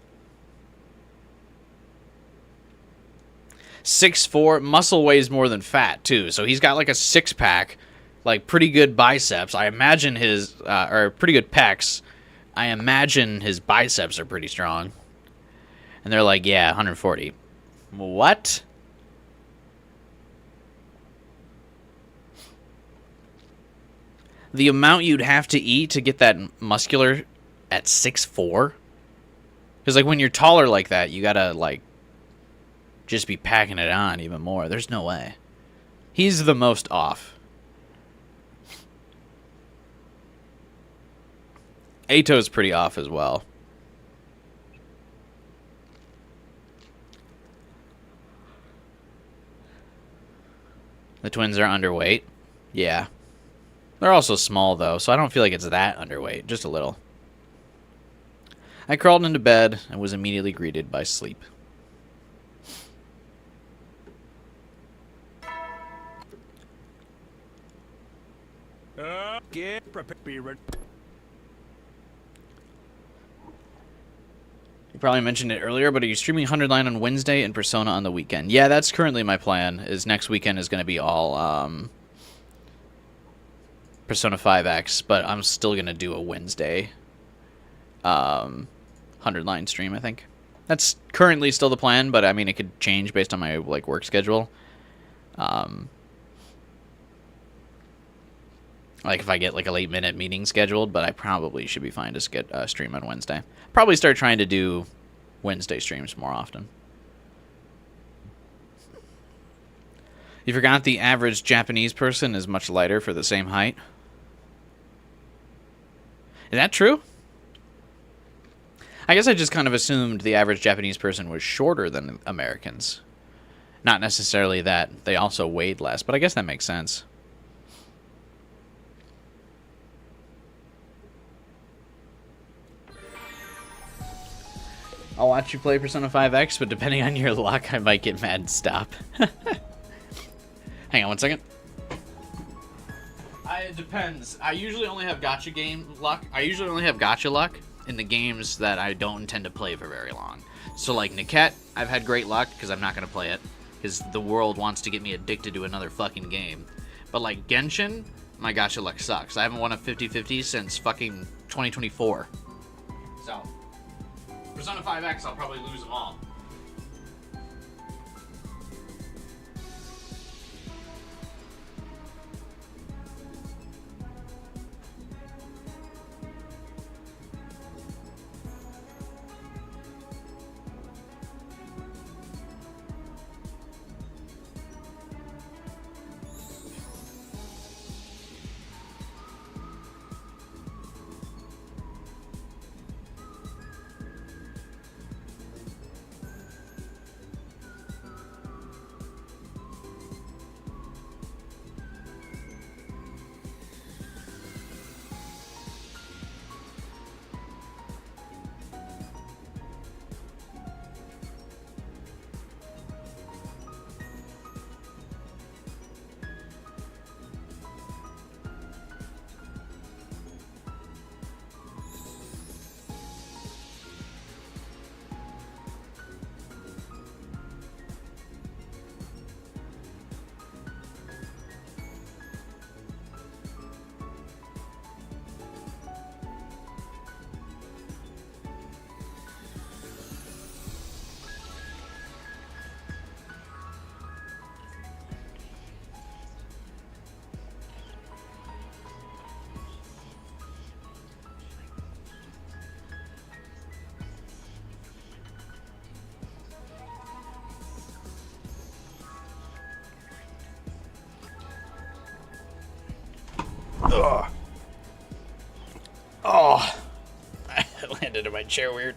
6'4", muscle weighs more than fat too, so he's got like a 6-pack, like pretty good biceps. I imagine his or pretty good pecs. I imagine his biceps are pretty strong. And they're like, yeah, 140. What? The amount you'd have to eat to get that muscular at 6'4"? Because like when you're taller like that, you gotta like just be packing it on even more. There's no way. He's the most off. Ato's pretty off as well. The twins are underweight. Yeah. They're also small though, so I don't feel like it's that underweight. Just a little. I crawled into bed and was immediately greeted by sleep. Get prepared. You probably mentioned it earlier, but are you streaming 100 Line on Wednesday and Persona on the weekend? Yeah, that's currently my plan. Is next weekend is going to be all Persona 5X, but I'm still going to do a Wednesday 100 Line stream, I think. That's currently still the plan, but I mean it could change based on my like work schedule. Like if I get like a late minute meeting scheduled, but I probably should be fine to get a stream on Wednesday. Probably start trying to do Wednesday streams more often. You forgot the average Japanese person is much lighter for the same height. Is that true? I guess I just kind of assumed the average Japanese person was shorter than Americans. Not necessarily that they also weighed less, but I guess that makes sense. I'll watch you play Persona 5X, but depending on your luck, I might get mad and stop. Hang on one second. It depends. I usually only have gacha game luck. I usually only have gacha luck in the games that I don't intend to play for very long. So like Niket, I've had great luck because I'm not going to play it. Because the world wants to get me addicted to another fucking game. But like Genshin, my gacha luck sucks. I haven't won a 50-50 since fucking 2024. So, Persona 5X, I'll probably lose them all. Ugh. Oh. I landed in my chair weird.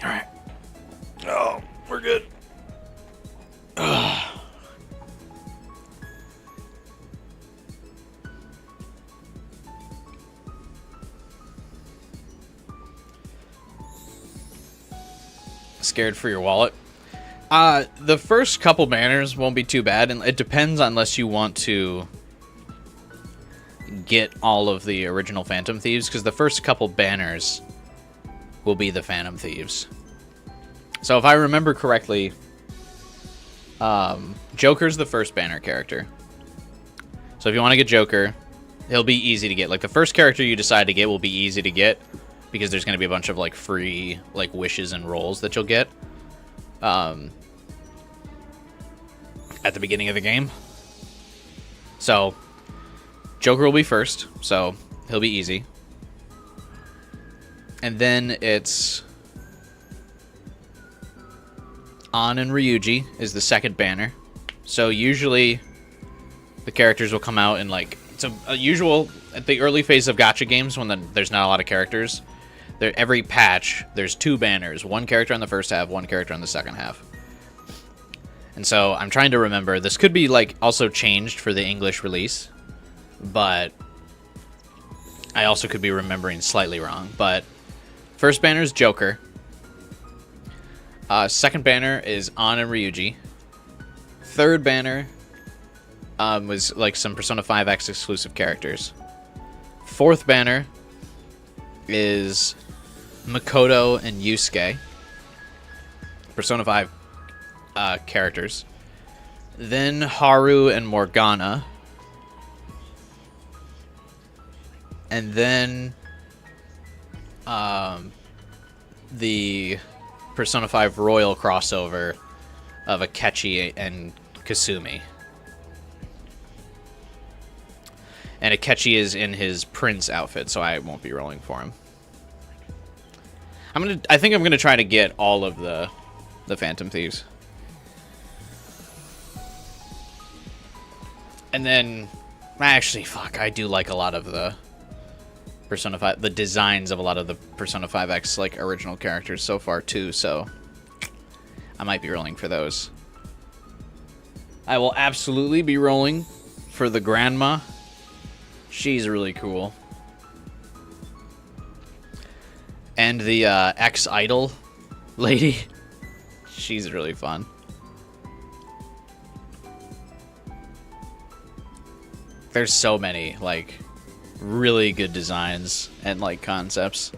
Alright. Oh, we're good. Ugh. Scared for your wallet? The first couple banners won't be too bad, and it depends unless you want to get all of the original Phantom Thieves, because the first couple banners will be the Phantom Thieves. So if I remember correctly, Joker's the first banner character. So if you want to get Joker, he'll be easy to get. Like, the first character you decide to get will be easy to get, because there's going to be a bunch of, like, free, like, wishes and rolls that you'll get at the beginning of the game. So, Joker will be first, so he'll be easy. And then it's An and Ryuji is the second banner. So usually the characters will come out in, like, it's a usual at the early phase of gacha games when there's not a lot of characters. Every patch, there's 2 banners. One character on the first half, one character on the second half. And so I'm trying to remember. This could be, like, also changed for the English release. But I also could be remembering slightly wrong. But first banner is Joker. Second banner is An and Ryuji. Third banner was, like, some Persona 5X exclusive characters. Fourth banner is Makoto and Yusuke, Persona 5 characters. Then Haru and Morgana. And then the Persona 5 Royal crossover of Akechi and Kasumi. And Akechi is in his prince outfit, so I won't be rolling for him. I think I'm gonna try to get all of the Phantom Thieves. And then actually, fuck, I do like a lot of the Persona 5, the designs of a lot of the Persona 5X, like, original characters so far too, so I might be rolling for those. I will absolutely be rolling for the grandma. She's really cool. And the ex-idol lady. She's really fun. There's so many, like, really good designs and, like, concepts.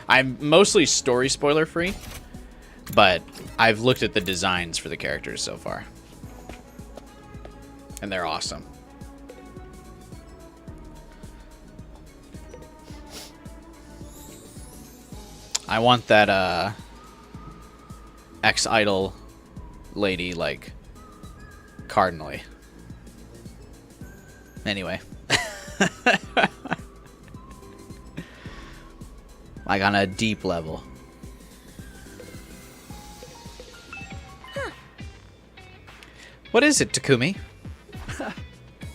I'm mostly story spoiler free, but I've looked at the designs for the characters so far. And they're awesome. I want that ex-idol lady, like, cardinally. Anyway. Like, on a deep level. Huh. What is it, Takumi?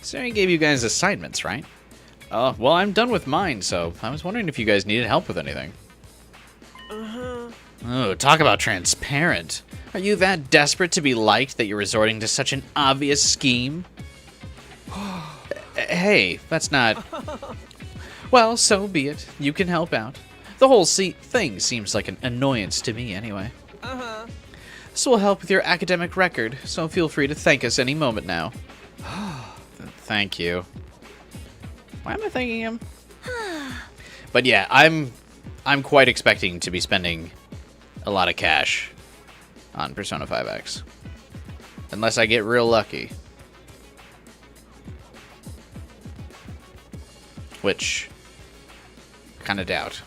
Sari gave you guys assignments, right? Well, I'm done with mine, so I was wondering if you guys needed help with anything. Oh, talk about transparent. Are you that desperate to be liked that you're resorting to such an obvious scheme? Hey, that's not... Well, so be it. You can help out. The whole thing seems like an annoyance to me, anyway. This will help with your academic record, so feel free to thank us any moment now. Thank you. Why am I thanking him? But yeah, I'm quite expecting to be spending a lot of cash on Persona 5X. Unless I get real lucky. Which, kind of doubt.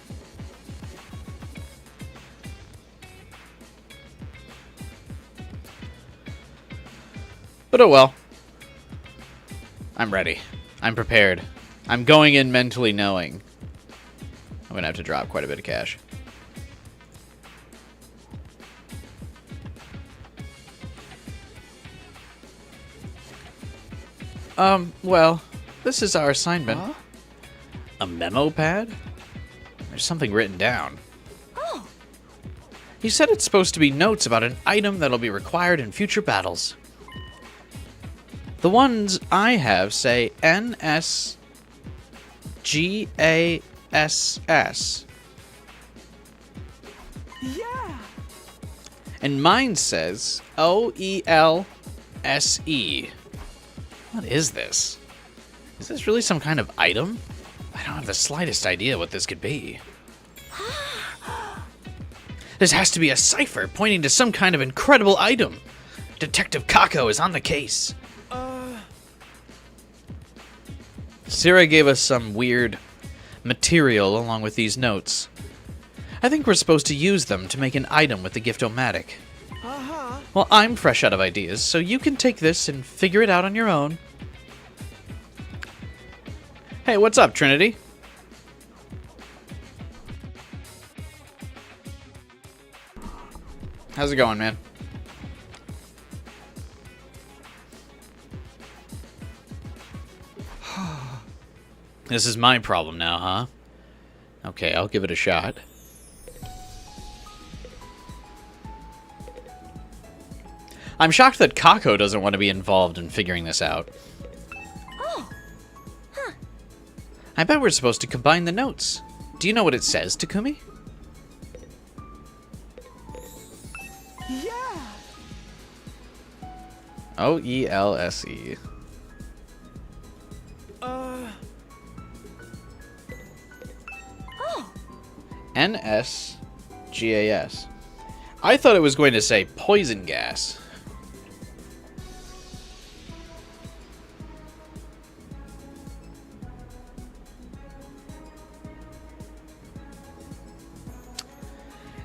But oh well. I'm ready. I'm prepared. I'm going in mentally knowing I'm going to have to drop quite a bit of cash. Well, this is our assignment. Huh? A memo pad? There's something written down. Oh, He said it's supposed to be notes about an item that'll be required in future battles. The ones I have say NSGASS. Yeah! And mine says OELSE. What is this? Is this really some kind of item? I don't have the slightest idea what this could be. This has to be a cipher pointing to some kind of incredible item. Detective Kako is on the case. Sarah gave us some weird material along with these notes. I think we're supposed to use them to make an item with the Gift-O-Matic. Uh-huh. Well, I'm fresh out of ideas, so you can take this and figure it out on your own. Hey, what's up, Trinity? How's it going, man? This is my problem now, huh? Okay, I'll give it a shot. I'm shocked that Kako doesn't want to be involved in figuring this out. oh. Huh. I bet we're supposed to combine the notes. Do you know what it says, Takumi? Yeah! OELSE. Oh. NSGAS. I thought it was going to say poison gas.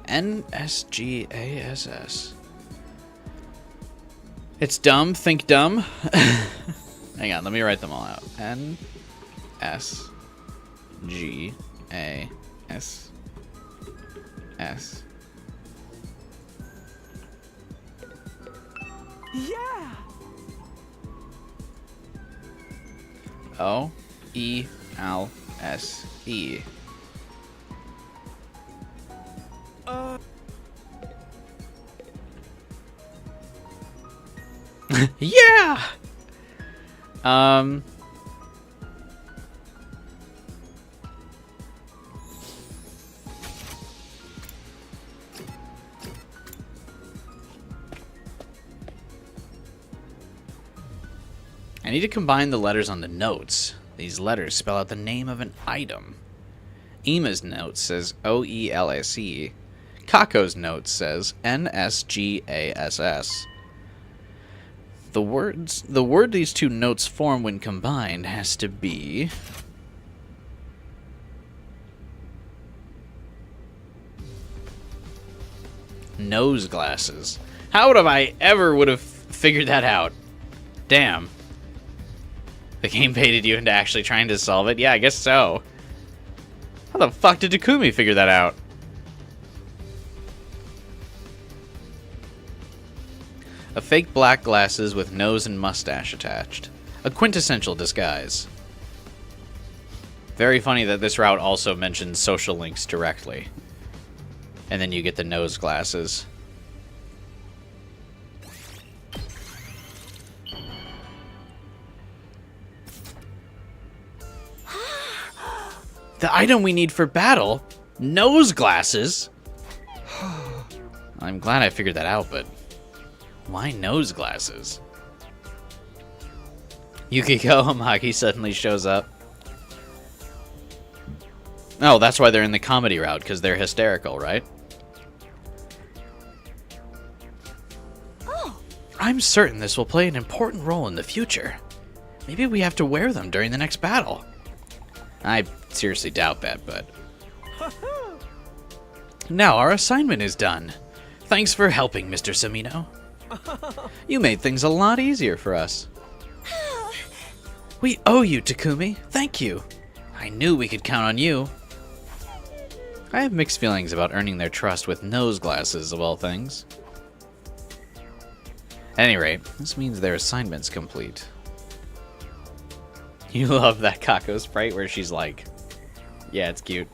NSGASS. It's dumb. Think dumb. Hang on, let me write them all out. NSGASS. Yeah! OELSE. Yeah. I need to combine the letters on the notes. These letters spell out the name of an item. Ima's note says OELSE. Kako's note says NSGASS. The word these two notes form when combined has to be nose glasses. How would I ever would have figured that out? Damn. The game baited you into actually trying to solve it? Yeah, I guess so. How the fuck did Takumi figure that out? A fake black glasses with nose and mustache attached. A quintessential disguise. Very funny that this route also mentions social links directly. And then you get the nose glasses. The item we need for battle? Nose glasses? I'm glad I figured that out, but why nose glasses? Yukiko Amagi suddenly shows up. Oh, that's why they're in the comedy route, because they're hysterical, right? Oh. I'm certain this will play an important role in the future. Maybe we have to wear them during the next battle. I seriously doubt that, but... Now our assignment is done. Thanks for helping, Mr. Samino. You made things a lot easier for us. We owe you, Takumi. Thank you. I knew we could count on you. I have mixed feelings about earning their trust with nose glasses, of all things. At any rate, this means their assignment's complete. You love that Kako sprite where she's like, yeah, it's cute.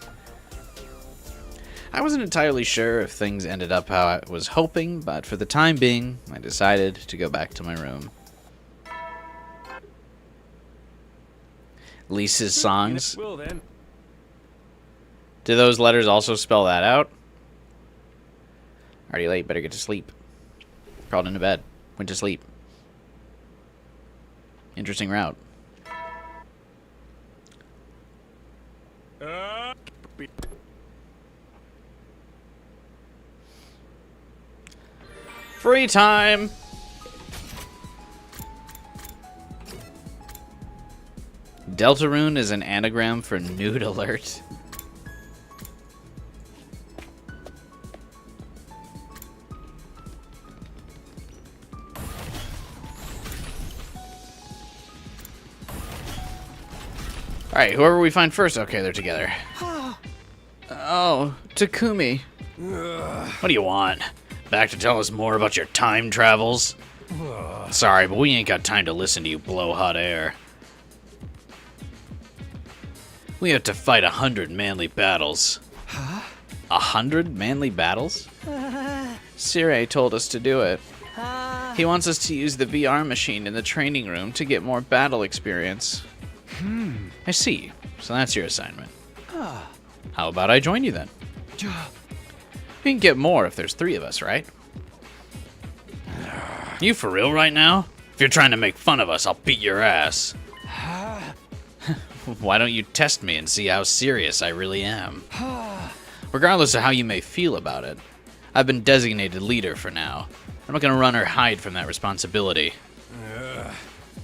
I wasn't entirely sure if things ended up how I was hoping, but for the time being, I decided to go back to my room. Lisa's songs. Well then. Do those letters also spell that out? Already late, better get to sleep. Crawled into bed. Went to sleep. Interesting route. Free time! Deltarune is an anagram for nude alert. Alright, whoever we find first. Okay, they're together. Oh, Takumi. What do you want? Back to tell us more about your time travels? Sorry, but we ain't got time to listen to you blow hot air. We have to fight 100 manly battles. 100 manly battles? Sire told us to do it. He wants us to use the VR machine in the training room to get more battle experience. I see. So that's your assignment. How about I join you then? We can get more if there's 3 of us, right? You for real right now? If you're trying to make fun of us, I'll beat your ass. Why don't you test me and see how serious I really am? Regardless of how you may feel about it, I've been designated leader for now. I'm not gonna run or hide from that responsibility.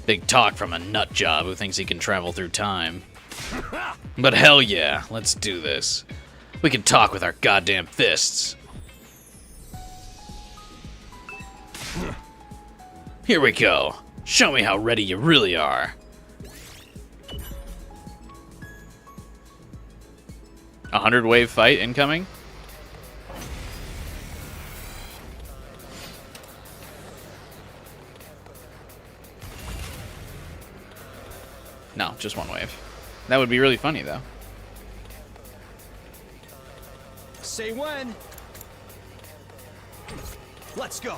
Big talk from a nut job who thinks he can travel through time. But hell yeah, let's do this. We can talk with our goddamn fists. Here we go. Show me how ready you really are. 100 wave fight incoming? No, just 1 wave. That would be really funny, though. Say when. Let's go.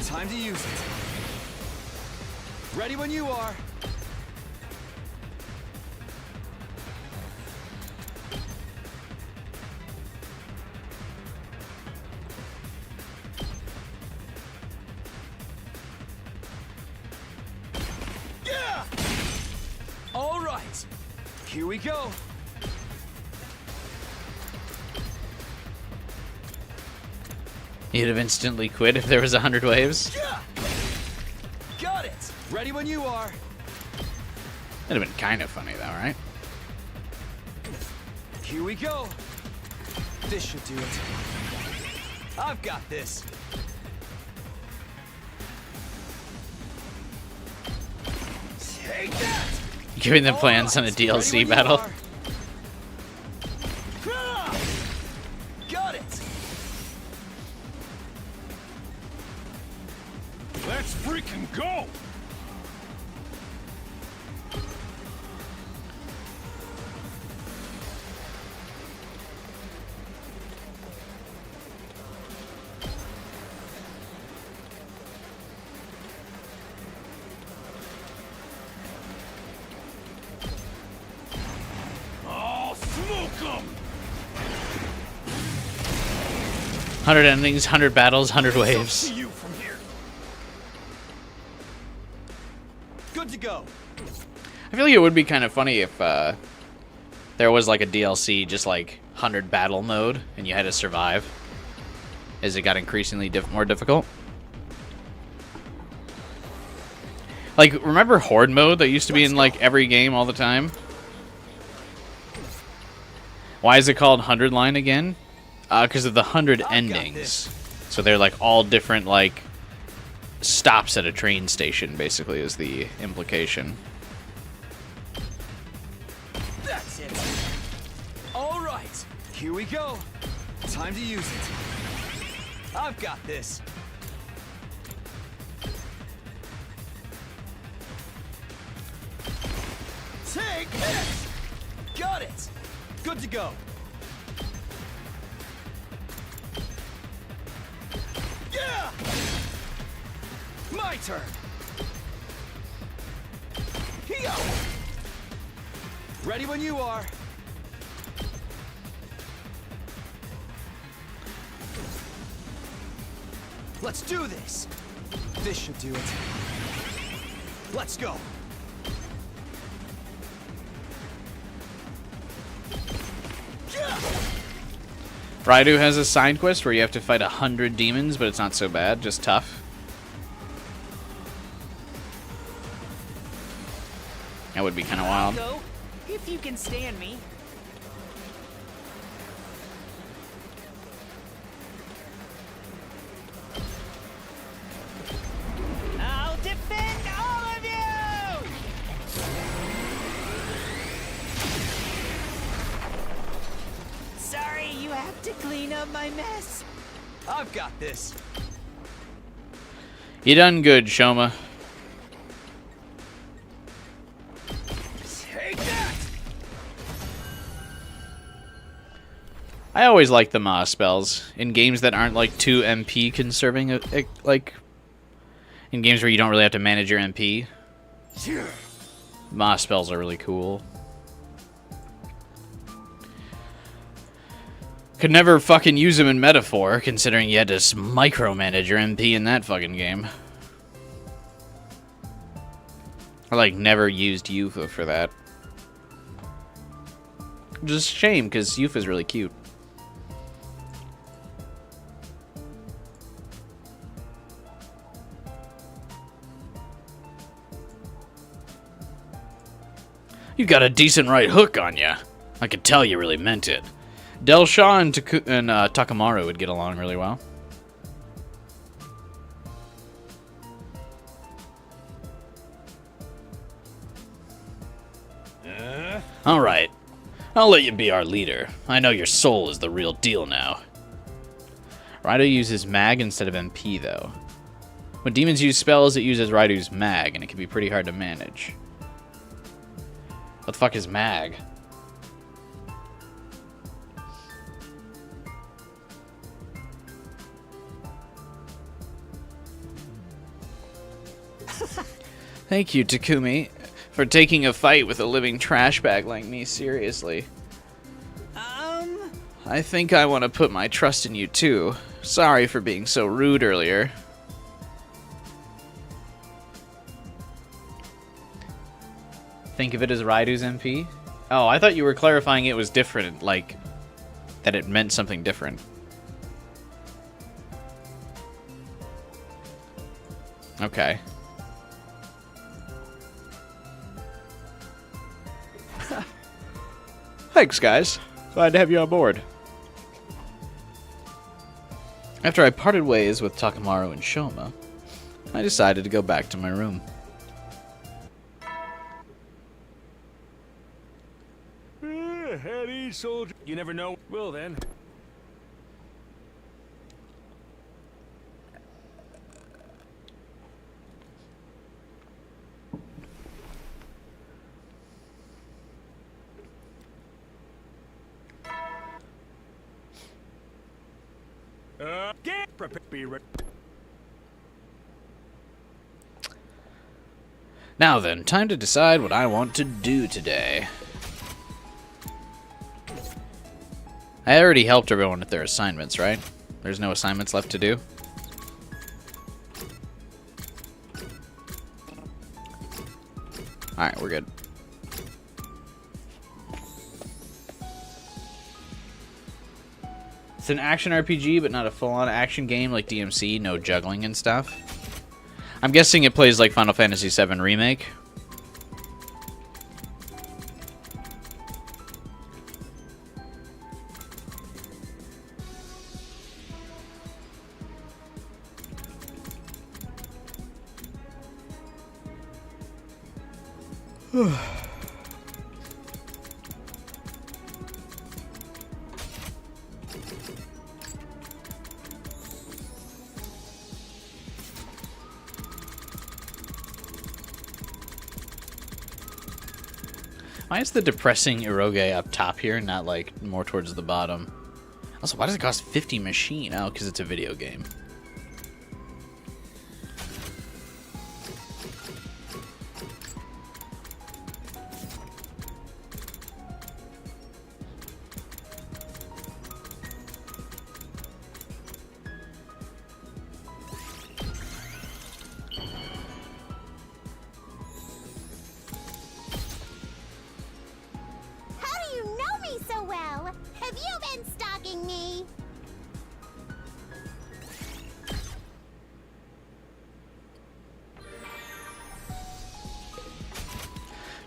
Time to use it. Ready when you are. Yeah! All right. Here we go. You'd have instantly quit if there was 100 waves. Yeah! Got it. Ready when you are. That'd have been kind of funny, though, right? Here we go. This should do it. I've got this. Take that. Giving them plans on a DLC battle. Got it. Let's freaking go! Oh, smoke 'em! 100 endings, 100 battles, 100 waves. See you from here. Good to go. I feel like it would be kind of funny if there was like a DLC, just like 100 battle mode, and you had to survive as it got increasingly more difficult. Like, remember Horde mode that used to be in like every game all the time? Why is it called 100 line again? Because of the 100 endings. So they're like all different like stops at a train station, basically, is the implication. That's it. All right. Here we go. Time to use it. I've got this. Take this! Got it! Good to go. Yeah! My turn. Here! Ready when you are. Let's do this. This should do it. Let's go. Raidu has a side quest where you have to fight 100 demons, but it's not so bad, just tough. That would be kind of wild. Go, if you can stand me. I'll defend all of you! Sorry, you have to clean up my mess. I've got this. You done good, Shoma. Take that! I always like the Ma spells in games that aren't like too MP conserving, like in games where you don't really have to manage your MP. Ma spells are really cool. Could never fucking use them in Metaphor, considering you had to micromanage your MP in that fucking game. I like never used Yufa for that. Just a shame, because Yufa's really cute. You got a decent right hook on ya. I could tell you really meant it. Del Shaw and, Takamaru would get along really well. Alright. I'll let you be our leader. I know your soul is the real deal now. Raidu uses mag instead of MP, though. When demons use spells, it uses Raidu's mag, and it can be pretty hard to manage. What the fuck is mag? Thank you, Takumi, for taking a fight with a living trash bag like me seriously. I think I want to put my trust in you too. Sorry for being so rude earlier. Think of it as Raidu's MP? Oh, I thought you were clarifying it was different, like, that it meant something different. Okay. Thanks, guys. Glad to have you on board. After I parted ways with Takamaru and Shoma, I decided to go back to my room. Heavy soldier. You never know. Well then. Get prepared. Be ready. Now then, time to decide what I want to do today. I already helped everyone with their assignments, right? There's no assignments left to do? Alright, we're good. It's an action RPG, but not a full-on action game like DMC, no juggling and stuff. I'm guessing it plays like Final Fantasy VII Remake. Why is the depressing eroge up top here, not like more towards the bottom? Also, why does it cost 50 machine? Oh, because it's a video game. How do you know me so well? Have you been stalking me?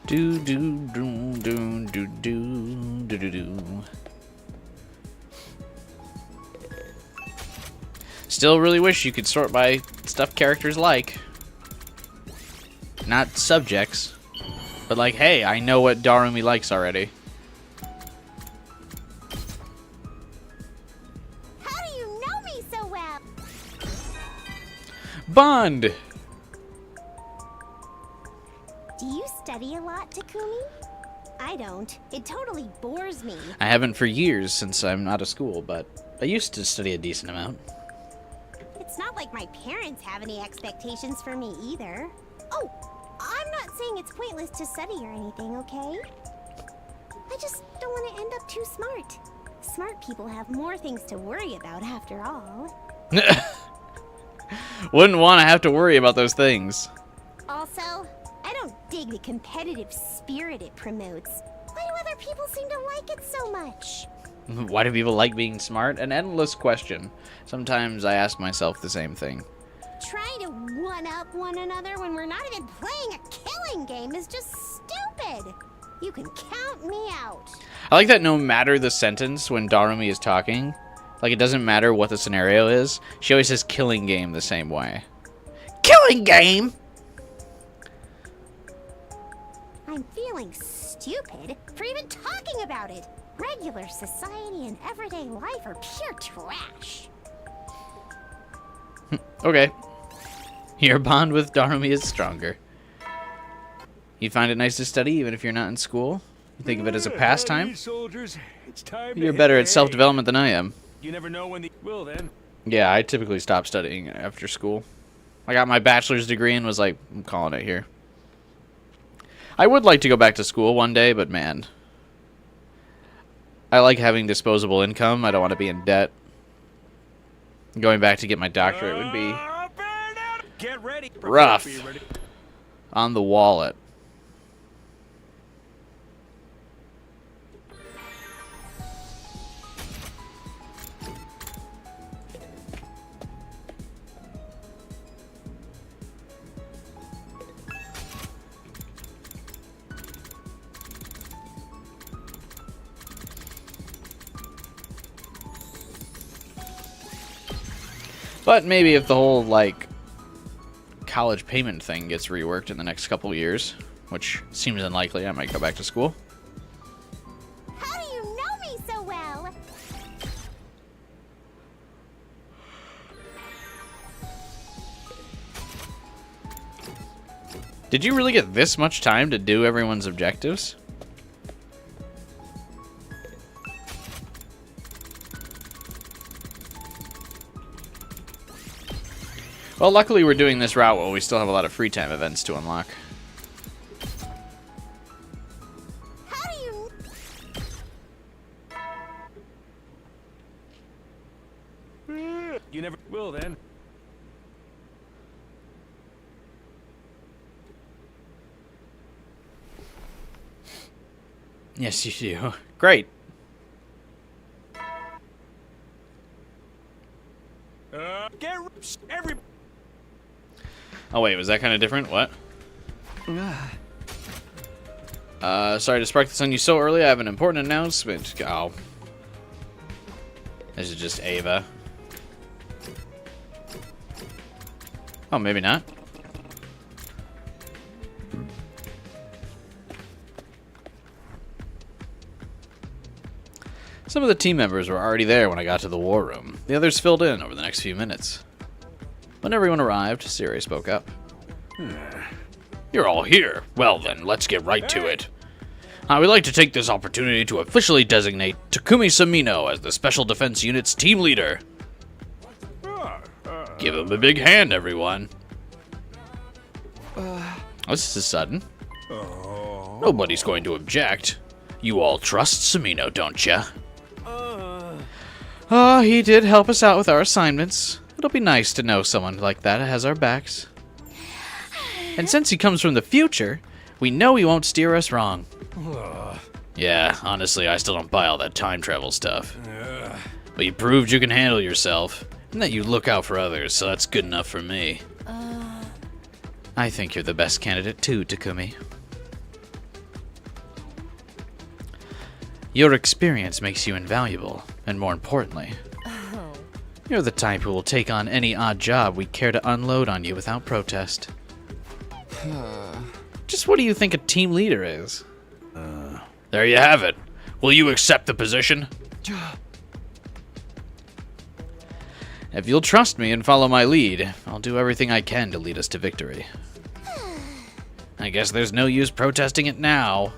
Do do do do do do do do do. Still really wish you could sort by stuff characters like. Not subjects. But like, hey, I know what Darumi likes already. How do you know me so well? Bond! Do you study a lot, Takumi? I don't. It totally bores me. I haven't for years since I'm out of school, but I used to study a decent amount. It's not like my parents have any expectations for me either. Oh, I'm not saying it's pointless to study or anything, okay? I just don't want to end up too smart. Smart people have more things to worry about after all. Wouldn't want to have to worry about those things. Also, I don't dig the competitive spirit it promotes. Why do other people seem to like it so much? Why do people like being smart? An endless question. Sometimes I ask myself the same thing. Trying to one-up one another when we're not even playing a killing game is just stupid. You can count me out. I like that no matter the sentence when Darumi is talking, like it doesn't matter what the scenario is, she always says killing game the same way. Killing game? I'm feeling stupid for even talking about it. Regular society and everyday life are pure trash. Okay. Your bond with Darumi is stronger. You find it nice to study even if you're not in school? You think of it as a pastime? Soldiers, it's time You're better at self-development than I am. You never know when the will then. Yeah, I typically stop studying after school. I got my bachelor's degree and was like, I'm calling it here. I would like to go back to school one day, but man. I like having disposable income. I don't want to be in debt. Going back to get my doctorate would be Get ready. rough on the wallet. But maybe if the whole, like, college payment thing gets reworked in the next couple of years, which seems unlikely, I might go back to school. How do you know me so well? Did you really get this much time to do everyone's objectives? Well, luckily we're doing this route while we still have a lot of free time events to unlock. How do you... You never will then. Yes, you do. Great. Get every. Oh wait, was that kind of different? What? Sorry to spark this on you so early. I have an important announcement. Oh. This is just Ava. Oh, maybe not. Some of the team members were already there when I got to the war room. The others filled in over the next few minutes. When everyone arrived, Siri spoke up. You're all here. Well then, let's get right to it. I would like to take this opportunity to officially designate Takumi Samino as the Special Defense Unit's team leader. Give him a big hand, everyone. This is sudden. Nobody's going to object. You all trust Samino, don't ya? He did help us out with our assignments. It'll be nice to know someone like that has our backs. And since he comes from the future, we know he won't steer us wrong. Yeah, honestly, I still don't buy all that time travel stuff. But you proved you can handle yourself, and that you look out for others, so that's good enough for me. I think you're the best candidate too, Takumi. Your experience makes you invaluable, and more importantly, you're the type who will take on any odd job we care to unload on you without protest. Just what do you think a team leader is? There you have it. Will you accept the position? If you'll trust me and follow my lead, I'll do everything I can to lead us to victory. I guess there's no use protesting it now.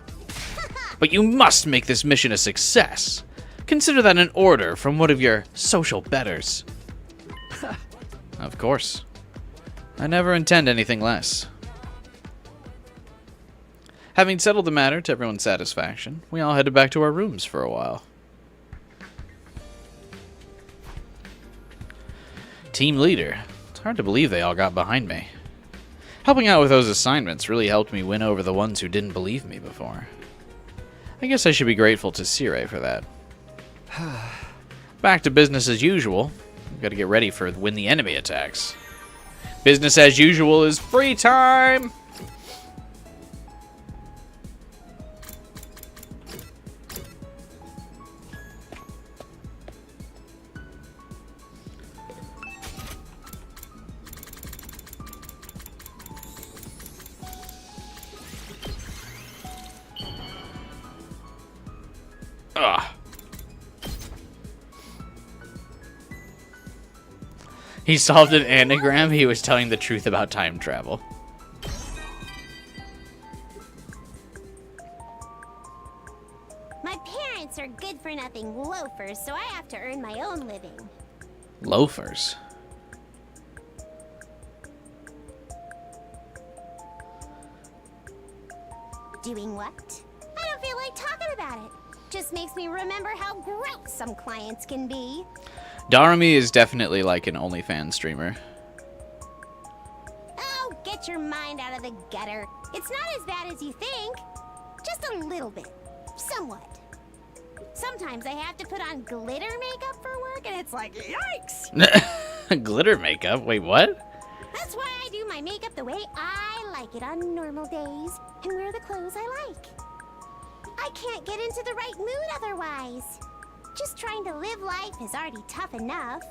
But you must make this mission a success. Consider that an order from one of your social betters. Of course. I never intend anything less. Having settled the matter to everyone's satisfaction, we all headed back to our rooms for a while. Team leader. It's hard to believe they all got behind me. Helping out with those assignments really helped me win over the ones who didn't believe me before. I guess I should be grateful to Sire for that. Back to business as usual. We've got to get ready for when the enemy attacks. Business as usual is free time! He solved an anagram. He was telling the truth about time travel. My parents are good-for-nothing loafers, so I have to earn my own living. Loafers? Doing what? I don't feel like talking about it. Just makes me remember how gross some clients can be. Darumi is definitely like an OnlyFans streamer. Oh, get your mind out of the gutter. It's not as bad as you think. Just a little bit. Somewhat. Sometimes I have to put on glitter makeup for work, and it's like, yikes! Glitter makeup? Wait, what? That's why I do my makeup the way I like it on normal days, and wear the clothes I like. I can't get into the right mood otherwise. Just trying to live life is already tough enough.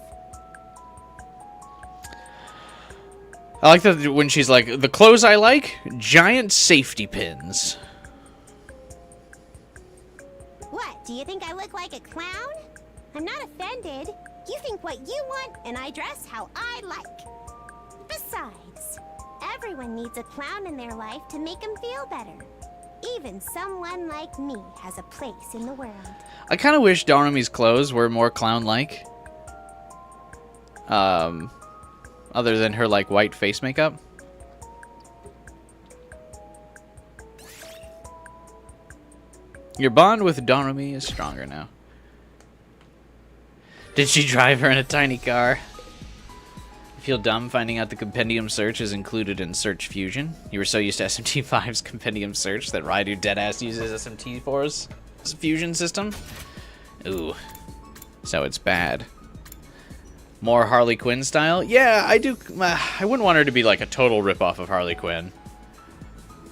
I like that when she's like, the clothes I like? Giant safety pins. What, do you think I look like a clown? I'm not offended. You think what you want, and I dress how I like. Besides, everyone needs a clown in their life to make them feel better. Even someone like me has a place in the world. I kind of wish Darumi's clothes were more clown-like. Other than her, like, white face makeup. Your bond with Darumi is stronger now. Did she drive her in a tiny car? I feel dumb finding out the compendium search is included in Search Fusion. You were so used to SMT5's compendium search that Raidu deadass uses SMT4's fusion system. Ooh. So it's bad. More Harley Quinn style? Yeah, I do. I wouldn't want her to be like a total ripoff of Harley Quinn.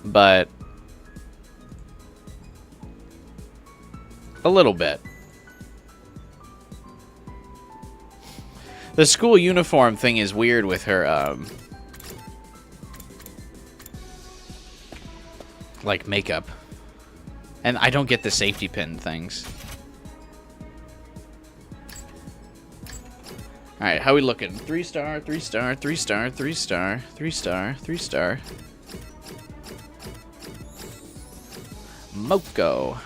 But a little bit. The school uniform thing is weird with her, like, makeup. And I don't get the safety pin things. Alright, how we looking? 3-star, 3-star, 3-star, 3-star, 3-star, 3-star. Moko.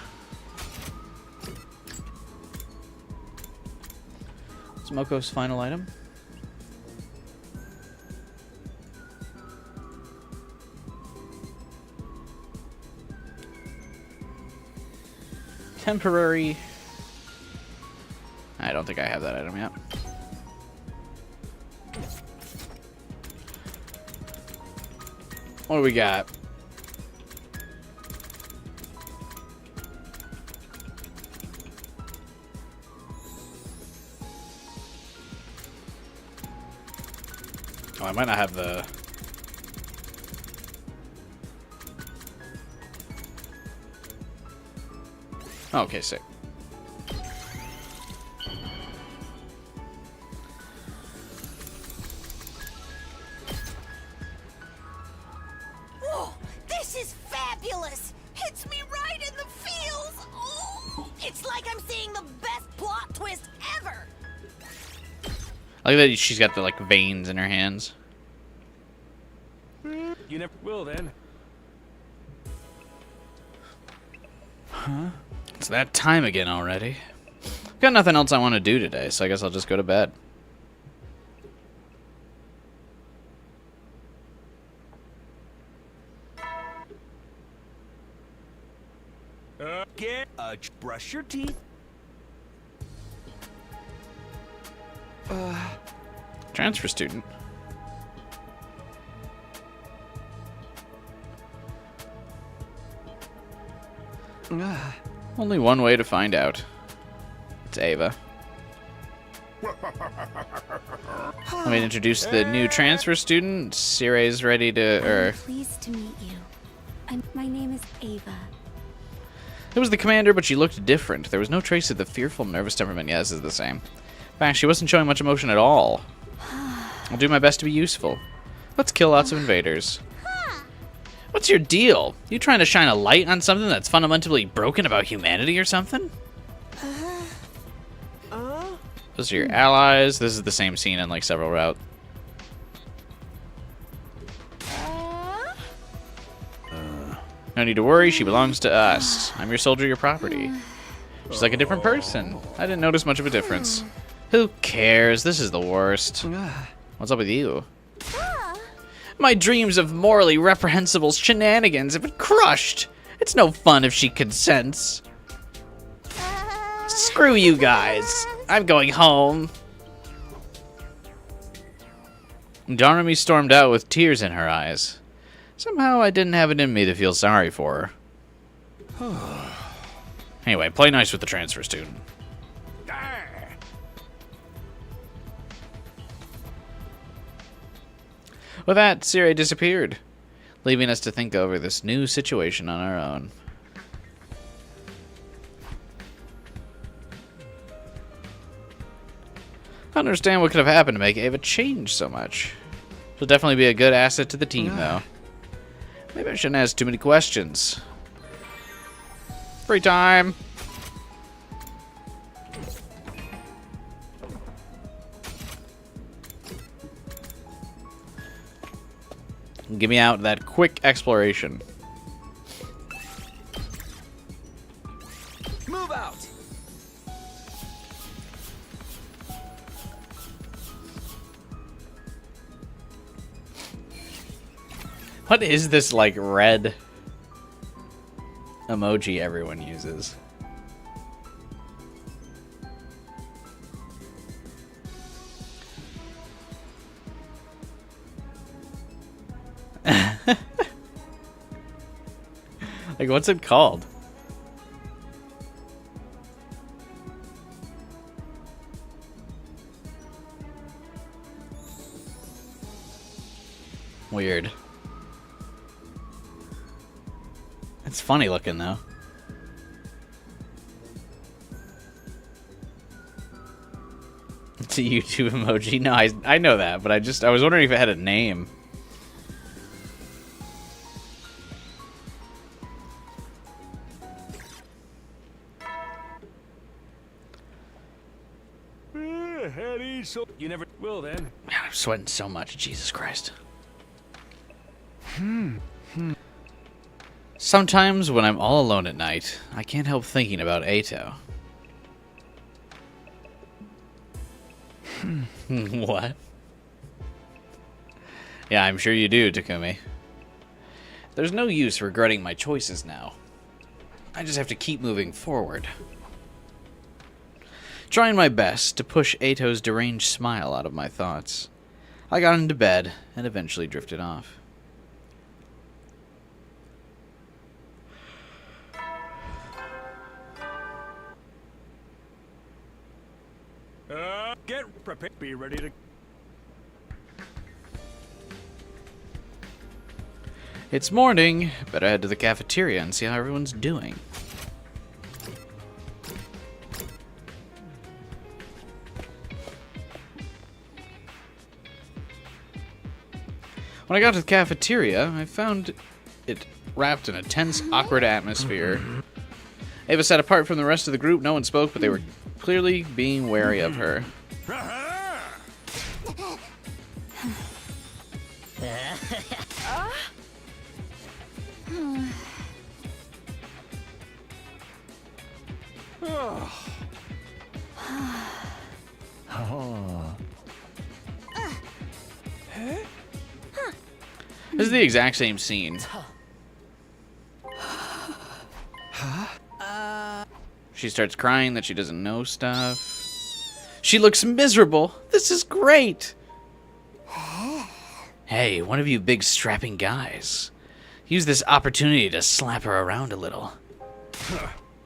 It's Moko's final item. Temporary. I don't think I have that item yet. What do we got? Oh, I might not have the... Oh, okay, sick. Whoa, this is fabulous! Hits me right in the feels! Oh, it's like I'm seeing the best plot twist ever! I like that she's got the like veins in her hands. You never will then. Huh? It's that time again already. Got nothing else I want to do today, so I guess I'll just go to bed. Brush your teeth. Transfer student. Only one way to find out. It's Ava. Let me introduce the new transfer student. Sire's ready to... I'm pleased to meet you. My name is Ava. It was the commander, but she looked different. There was no trace of the fearful, nervous temperament. Yeah, this is the same. In fact, she wasn't showing much emotion at all. I'll do my best to be useful. Let's kill lots of invaders. What's your deal? You trying to shine a light on something that's fundamentally broken about humanity or something? Those are your allies. This is the same scene in like several routes. No need to worry, she belongs to us. I'm your soldier, your property. She's like a different person. I didn't notice much of a difference. Who cares? This is the worst. What's up with you? My dreams of morally reprehensible shenanigans have been crushed. It's no fun if she consents. Screw you guys. I'm going home. Doremi stormed out with tears in her eyes. Somehow I didn't have it in me to feel sorry for her. Anyway, play nice with the transfer student. With that, Sire disappeared, leaving us to think over this new situation on our own. I don't understand what could have happened to make Ava change so much. She'll definitely be a good asset to the team, though. Maybe I shouldn't ask too many questions. Free time! Give me out that quick exploration. Move out. What is this, like, red emoji everyone uses? Like, what's it called? Weird. It's funny looking, though. It's a YouTube emoji. No, I know that, but I was wondering if it had a name. So you never will then. Man, I'm sweating so much. Jesus Christ. Sometimes when I'm all alone at night, I can't help thinking about Ato. What? Yeah, I'm sure you do, Takumi. There's no use regretting my choices now. I just have to keep moving forward. Trying my best to push Ato's deranged smile out of my thoughts. I got into bed and eventually drifted off. Get prepared. Be ready to... It's morning. Better head to the cafeteria and see how everyone's doing. When I got to the cafeteria, I found it wrapped in a tense, awkward atmosphere. Ava sat apart from the rest of the group. No one spoke, but they were clearly being wary of her. This is the exact same scene. She starts crying that she doesn't know stuff. She looks miserable. This is great. Hey, one of you big strapping guys. Use this opportunity to slap her around a little.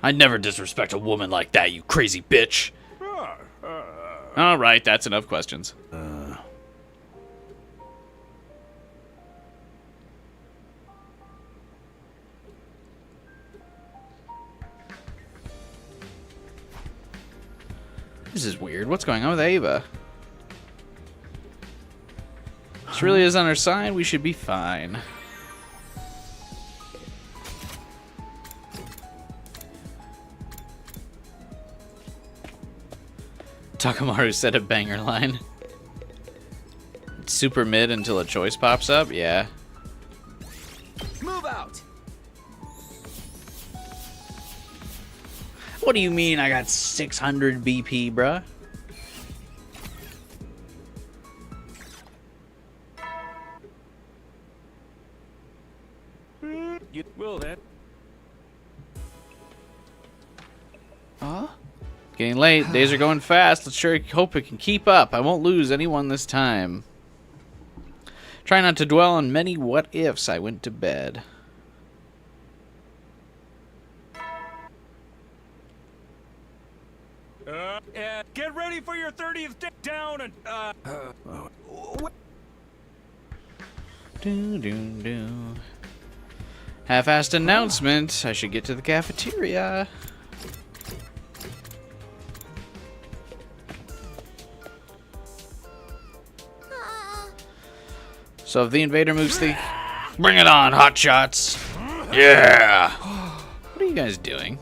I'd never disrespect a woman like that, you crazy bitch. Alright, that's enough questions. This is weird. What's going on with Ava? She really is on her side. We should be fine. Takamaru said a banger line. It's super mid until a choice pops up. Yeah. Move out. What do you mean I got 600 BP, bruh? You will then. Huh? Getting late. Days are going fast. Let's sure hope it can keep up. I won't lose anyone this time. Try not to dwell on many what ifs. I went to bed. Get ready for your 30th day down and Half-assed announcement. I should get to the cafeteria. So if the invader moves the... Bring it on, hotshots. Yeah. What are you guys doing?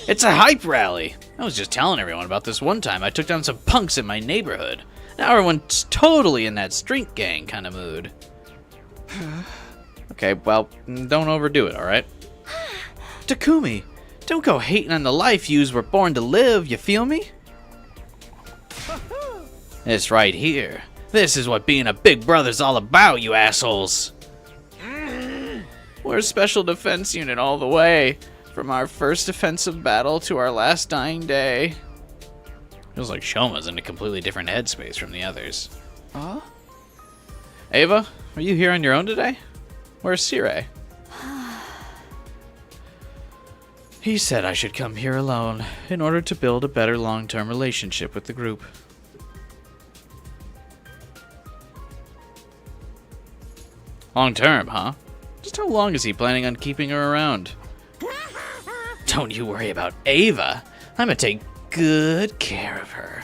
It's a hype rally. I was just telling everyone about this one time I took down some punks in my neighborhood. Now everyone's totally in that street gang kind of mood. Okay, well, don't overdo it, alright? Takumi, don't go hating on the life yous were born to live, you feel me? This right here. This is what being a big brother's all about, you assholes. We're a special defense unit all the way. From our first defensive battle to our last dying day. Feels like Shoma's in a completely different headspace from the others. Huh? Ava, are you here on your own today? Where's Sirei? He said I should come here alone in order to build a better long-term relationship with the group. Long-term, huh? Just how long is he planning on keeping her around? Don't you worry about Ava. I'm gonna take good care of her.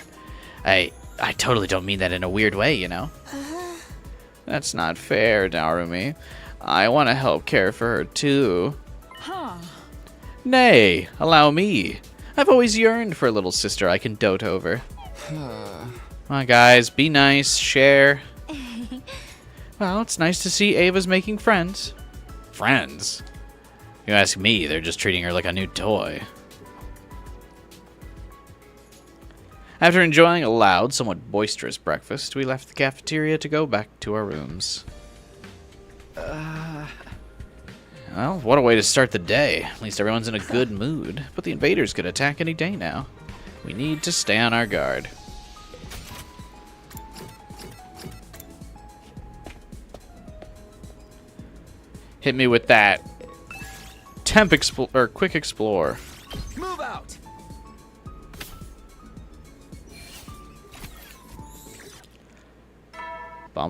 I totally don't mean that in a weird way, you know? That's not fair, Narumi. I want to help care for her too. Huh. Nay, allow me. I've always yearned for a little sister I can dote over. Come on, guys, be nice, share. Well, it's nice to see Ava's making friends. friends. If you ask me, they're just treating her like a new toy. After enjoying a loud, somewhat boisterous breakfast, we left the cafeteria to go back to our rooms. Well, what a way to start the day. At least everyone's in a good mood. But the invaders could attack any day now. We need to stay on our guard. Hit me with that quick explore. Move out. There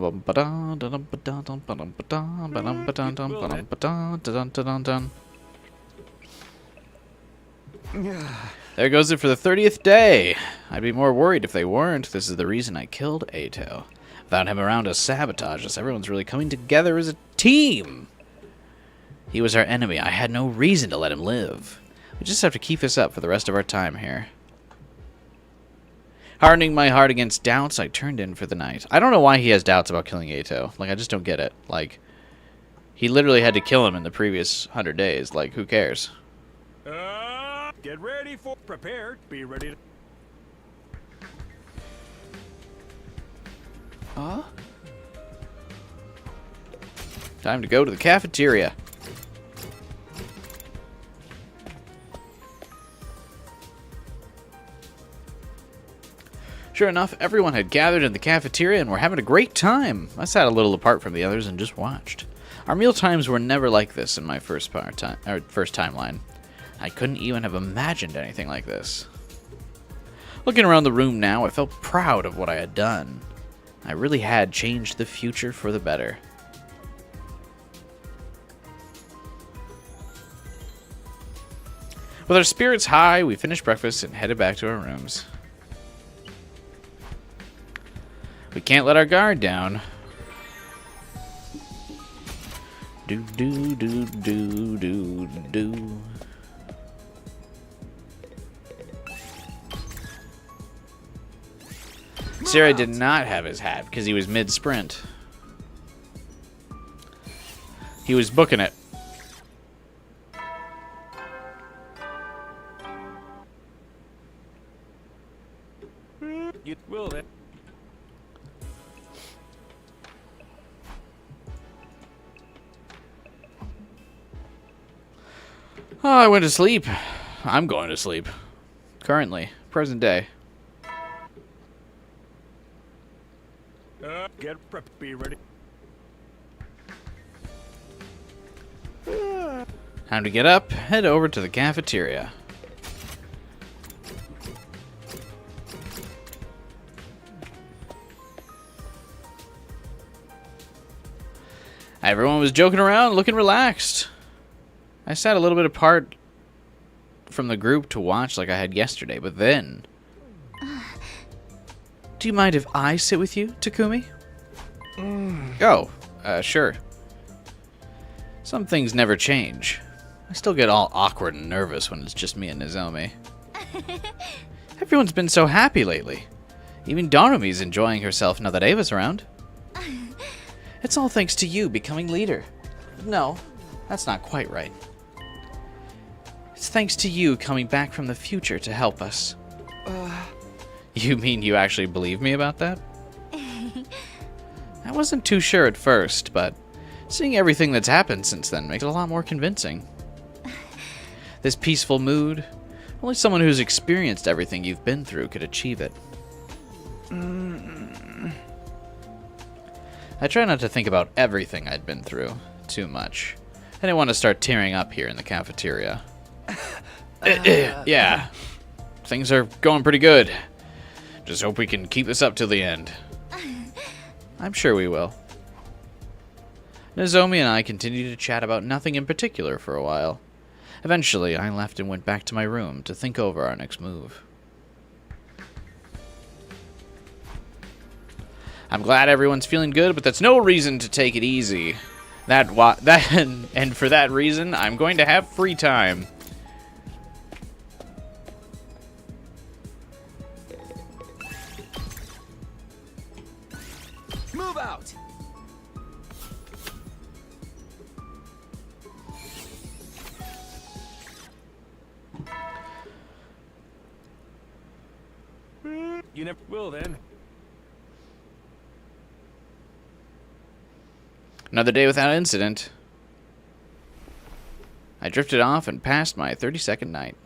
goes it for the 30th day. I'd be more worried if they weren't. This is the reason I killed Ato. Without him around to sabotage us, everyone's really coming together as a team. He was our enemy. I had no reason to let him live. We just have to keep this up for the rest of our time here. Hardening my heart against doubts, I turned in for the night. I don't know why he has doubts about killing Ato. Like, I just don't get it. Like, he literally had to kill him in the previous 100 days. Like, who cares? Get ready for... Prepared. Be ready to... Huh? Time to go to the cafeteria. Sure enough, everyone had gathered in the cafeteria and were having a great time. I sat a little apart from the others and just watched. Our meal times were never like this in my first timeline. I couldn't even have imagined anything like this. Looking around the room now, I felt proud of what I had done. I really had changed the future for the better. With our spirits high, we finished breakfast and headed back to our rooms. We can't let our guard down. Do do do do do do. Sarah did not have his hat because he was mid-sprint. He was booking it. You will then. Oh, I went to sleep. I'm going to sleep. Currently. Present day. Get prepped. Be ready. Time to get up, head over to the cafeteria. Everyone was joking around, looking relaxed. I sat a little bit apart from the group to watch like I had yesterday, but then... Do you mind if I sit with you, Takumi? Oh, sure. Some things never change. I still get all awkward and nervous when it's just me and Nozomi. Everyone's been so happy lately. Even Darumi's enjoying herself now that Ava's around. It's all thanks to you becoming leader. No, that's not quite right. It's thanks to you coming back from the future to help us. You mean you actually believe me about that? I wasn't too sure at first, but seeing everything that's happened since then makes it a lot more convincing. This peaceful mood, only someone who's experienced everything you've been through could achieve it. I try not to think about everything I'd been through too much. I didn't want to start tearing up here in the cafeteria. Yeah, things are going pretty good. Just hope we can keep this up till the end. I'm sure we will. Nozomi and I continued to chat about nothing in particular for a while. Eventually, I left and went back to my room to think over our next move. I'm glad everyone's feeling good, but that's no reason to take it easy. And for that reason, I'm going to have free time. Move out. you never will then. Another day without incident. I drifted off and passed my 32nd night.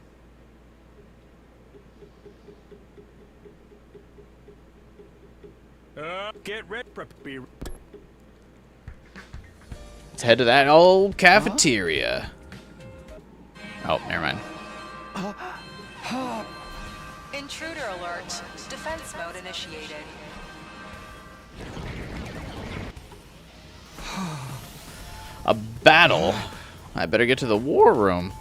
Get ready. Let's head to that old cafeteria. Oh, never mind. Intruder alert. Defense mode initiated. A battle. I better get to the war room.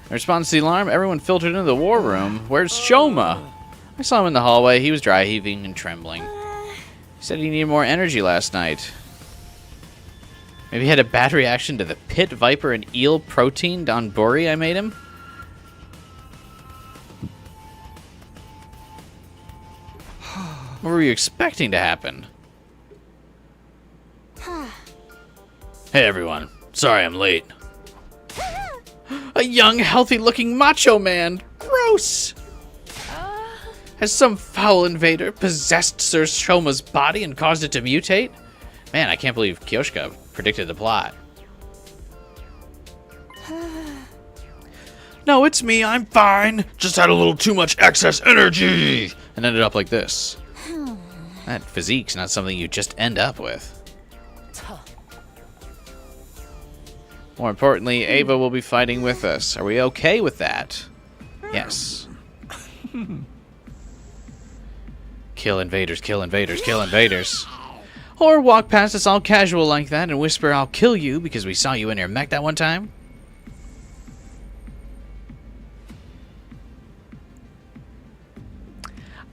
In response to the alarm, everyone filtered into the war room. Where's Shoma? I saw him in the hallway. He was dry heaving and trembling. He said he needed more energy last night. Maybe he had a bad reaction to the pit viper and eel protein donburi I made him? What were you expecting to happen? Hey everyone, sorry I'm late. A young, healthy-looking macho man! Gross! Has some foul invader possessed Sir Shoma's body and caused it to mutate? Man, I can't believe Kyoshka predicted the plot. No, it's me, I'm fine. Just had a little too much excess energy! And ended up like this. That physique's not something you just end up with. More importantly, Ava will be fighting with us. Are we okay with that? Yes. Kill invaders, kill invaders, kill invaders. Or walk past us all casual like that and whisper, I'll kill you because we saw you in your mech that one time.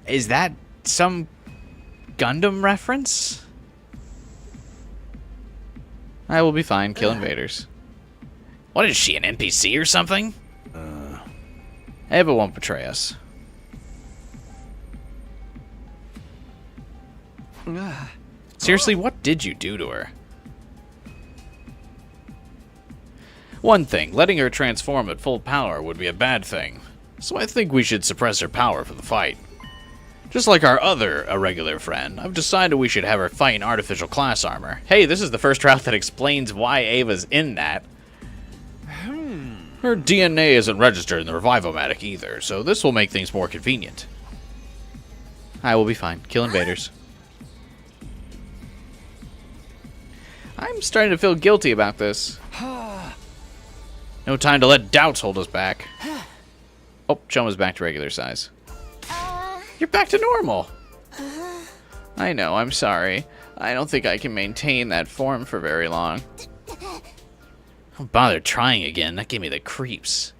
Is that some Gundam reference? I will be fine. Kill invaders. What is she, an NPC or something? Ava won't betray us. Seriously, what did you do to her? One thing, letting her transform at full power would be a bad thing. So I think we should suppress her power for the fight. Just like our other irregular friend, I've decided we should have her fight in artificial class armor. Hey, this is the first route that explains why Ava's in that. Her DNA isn't registered in the Revivomatic either, so this will make things more convenient. I will be fine. Kill invaders. I'm starting to feel guilty about this. No time to let doubts hold us back. Oh, Choma's back to regular size. You're back to normal. I know, I'm sorry. I don't think I can maintain that form for very long. Don't bother trying again. That gave me the creeps.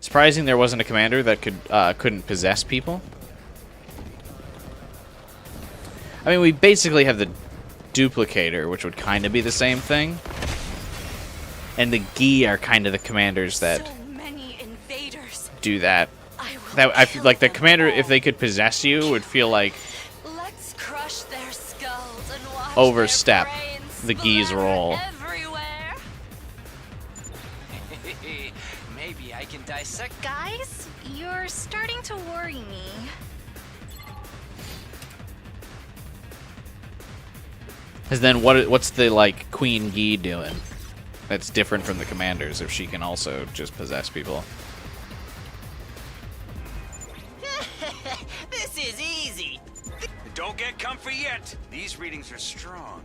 Surprising there wasn't a commander that couldn't possess people. I mean, we basically have the duplicator, which would kind of be the same thing. And the Gi are kind of the commanders that do that. I feel like the commander, if they could possess you, would feel like Let's crush their skulls and watch overstep their brains the Gi's role. everywhere. Maybe I can dissect. Guys, you're starting to worry me. Because then what's the, like, Queen Gi doing that's different from the commanders if she can also just possess people? This is easy. Don't get comfy yet. These readings are strong.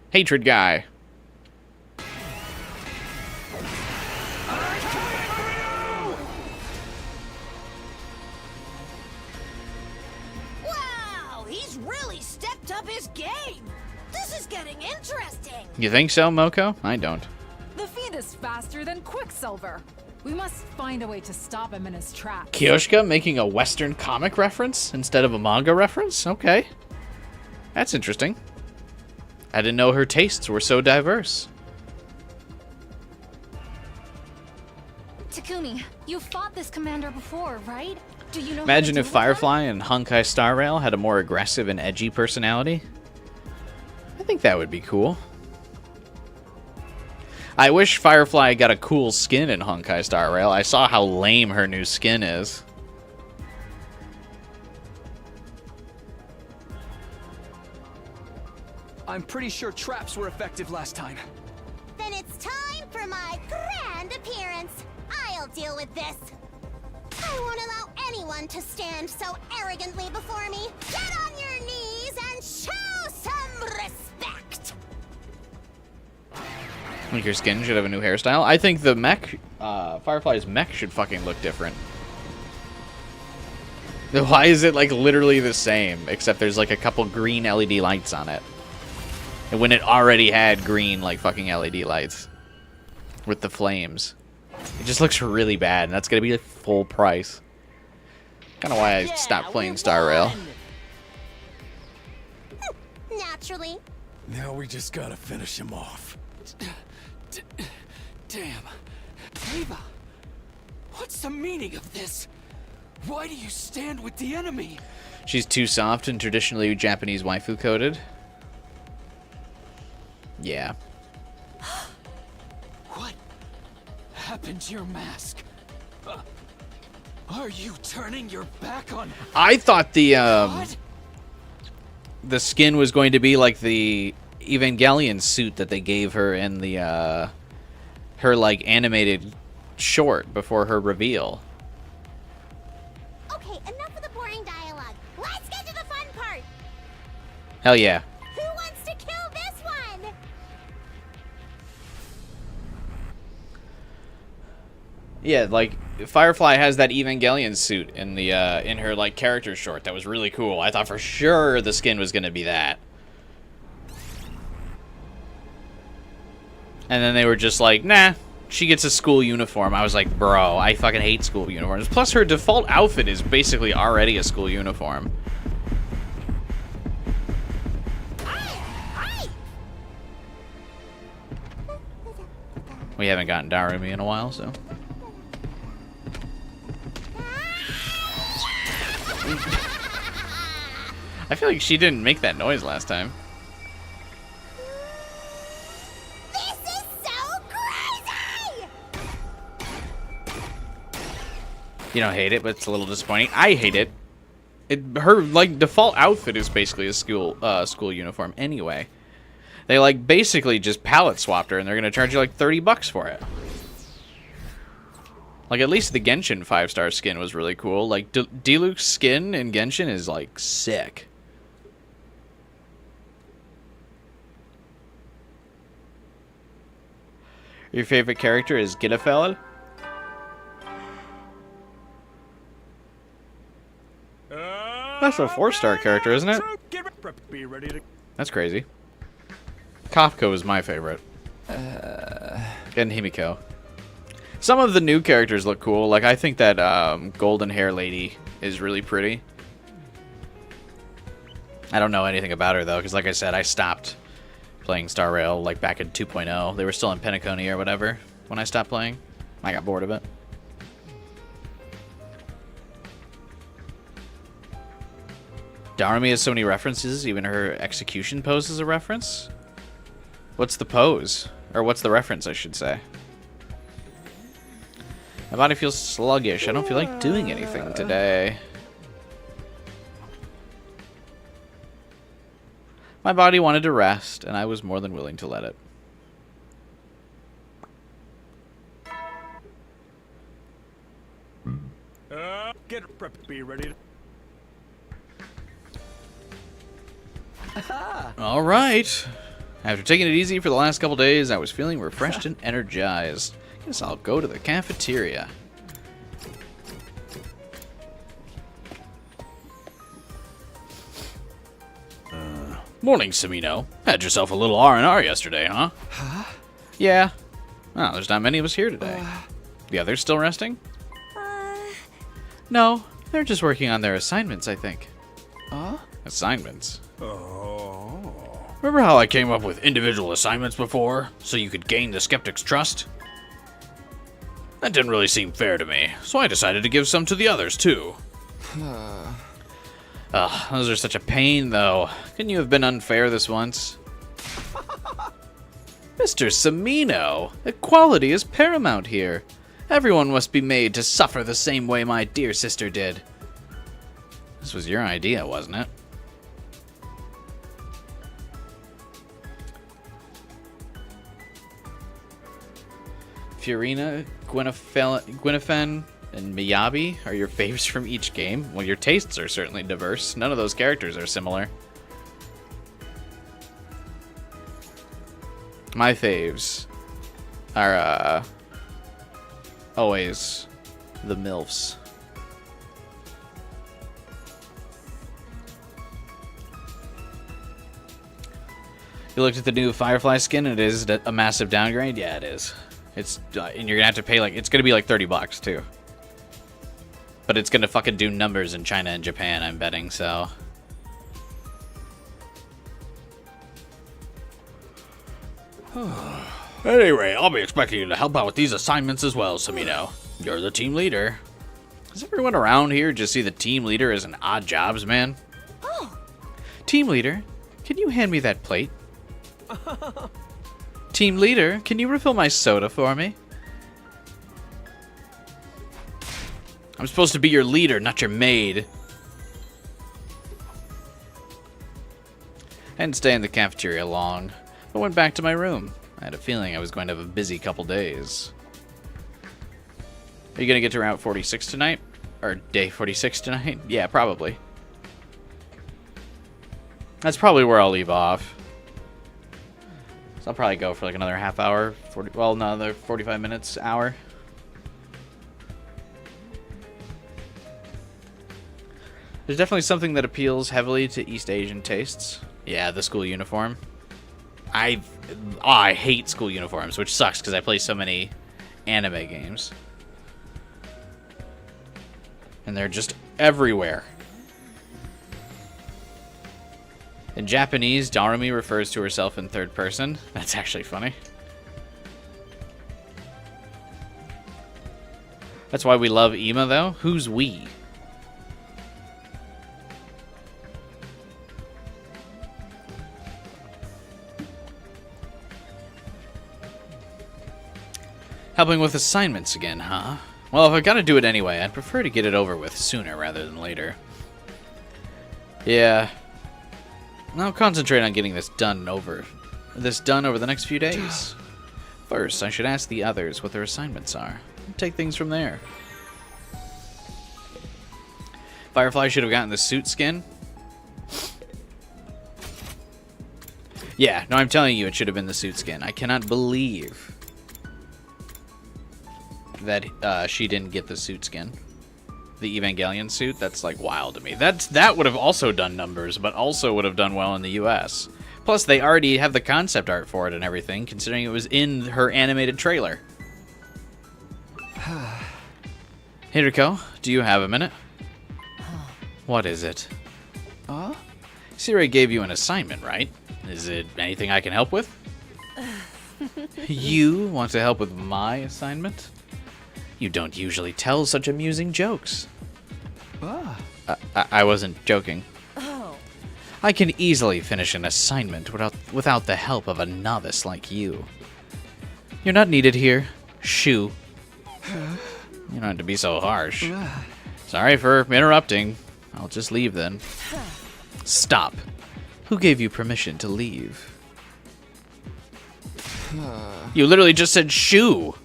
Hatred guy. Wow, he's really stepped up his game. This is getting interesting. You think so, Moko? I don't. The Fiend is faster than Quicksilver. We must find a way to stop him in his tracks. Kyoshka making a Western comic reference instead of a manga reference? Okay. That's interesting. I didn't know her tastes were so diverse. Takumi, you fought this commander before, right? Do you know Imagine if Firefly and Honkai Star Rail had a more aggressive and edgy personality. I think that would be cool. I wish Firefly got a cool skin in Honkai Star Rail. I saw how lame her new skin is. I'm pretty sure traps were effective last time. Then it's time for my grand appearance. I'll deal with this. I won't allow anyone to stand so arrogantly before me. Get on your knees and show some respect. I think your skin should have a new hairstyle. I think the mech, Firefly's mech should fucking look different. Why is it like literally the same, except there's like a couple green LED lights on it? And when it already had green like fucking LED lights with the flames. It just looks really bad, and that's gonna be like full price. Kind of why I stopped playing Star Rail. Naturally. Now we just gotta finish him off. Damn. Ava, what's the meaning of this? Why do you stand with the enemy? She's too soft and traditionally Japanese waifu coded. Yeah. What happened to your mask? Are you turning your back on? I thought the skin was going to be like the Evangelion suit that they gave her in the her like animated short before her reveal. Okay, enough of the boring dialogue. Let's get to the fun part. Hell yeah. Who wants to kill this one? Yeah, like Firefly has that Evangelion suit in the in her like character short that was really cool. I thought for sure the skin was gonna be that. And then they were just like, nah, she gets a school uniform. I was like, bro, I fucking hate school uniforms. Plus her default outfit is basically already a school uniform. We haven't gotten Darumi in a while, so. I feel like she didn't make that noise last time. This is so crazy! You don't hate it, but it's a little disappointing. I hate it. Her like default outfit is basically a school uniform anyway. They like basically just palette swapped her, and they're gonna charge you like $30 for it. Like, at least the Genshin 5-star skin was really cool. Like, Diluc's skin in Genshin is, like, sick. Your favorite character is Gitafel? That's a 4-star character, isn't it? That's crazy. Kafka was my favorite. And Himiko. Some of the new characters look cool. Like, I think that golden hair lady is really pretty. I don't know anything about her, though, because like I said, I stopped playing Star Rail, like, back in 2.0. They were still in Penacony or whatever when I stopped playing. I got bored of it. Darumi has so many references, even her execution pose is a reference? What's the pose? Or what's the reference, I should say? My body feels sluggish. I don't feel like doing anything today. My body wanted to rest, and I was more than willing to let it. Get prep, be ready to... All right. After taking it easy for the last couple days, I was feeling refreshed and energized. Guess I'll go to the cafeteria. Morning, Samino. Had yourself a little R&R yesterday, huh? Huh? Yeah. Well, there's not many of us here today. The others still resting? No, they're just working on their assignments, I think. Assignments? Oh. Remember how I came up with individual assignments before, so you could gain the skeptic's trust? That didn't really seem fair to me, so I decided to give some to the others, too. Ugh, those are such a pain, though. Couldn't you have been unfair this once? Mr. Samino, equality is paramount here. Everyone must be made to suffer the same way my dear sister did. This was your idea, wasn't it? Fiorina, Gwynephen, and Miyabi are your faves from each game? Well, your tastes are certainly diverse. None of those characters are similar. My faves are, always the MILFs. You looked at the new Firefly skin, and it is a massive downgrade? Yeah, it is. It's, and you're gonna have to pay, like, it's gonna be like $30 too. But it's gonna fucking do numbers in China and Japan, I'm betting, so. Anyway, I'll be expecting you to help out with these assignments as well, Samino. You're the team leader. Does everyone around here just see the team leader as an odd jobs man? Oh. Team leader, can you hand me that plate? Team leader, can you refill my soda for me? I'm supposed to be your leader, not your maid. I didn't stay in the cafeteria long. I went back to my room. I had a feeling I was going to have a busy couple days. Are you going to get to Route 46 tonight? Or Day 46 tonight? Yeah, probably. That's probably where I'll leave off. So I'll probably go for like another half hour. Well, no, another 45 minutes, hour. There's definitely something that appeals heavily to East Asian tastes. Yeah, the school uniform. I hate school uniforms, which sucks because I play so many anime games. And they're just everywhere. In Japanese, Darumi refers to herself in third person. That's actually funny. That's why we love Ima, though. Who's we? Helping with assignments again, huh? Well, if I've got to do it anyway, I'd prefer to get it over with sooner rather than later. Yeah. I'll concentrate on getting this done over the next few days. First, I should ask the others what their assignments are. Take things from there. Firefly should have gotten the suit skin. Yeah, no, I'm telling you, it should have been the suit skin. I cannot believe that she didn't get the suit skin. The Evangelion suit, that's like wild to me. That would have also done numbers, but also would have done well in the US. Plus, they already have the concept art for it and everything, considering it was in her animated trailer. Hiriko, do you have a minute? What is it? Siri gave you an assignment, right? Is it anything I can help with? You want to help with my assignment? You don't usually tell such amusing jokes. I wasn't joking. Oh. I can easily finish an assignment without the help of a novice like you. You're not needed here. Shoo. You don't have to be so harsh. Sorry for interrupting. I'll just leave then. Stop. Who gave you permission to leave? You literally just said shoo.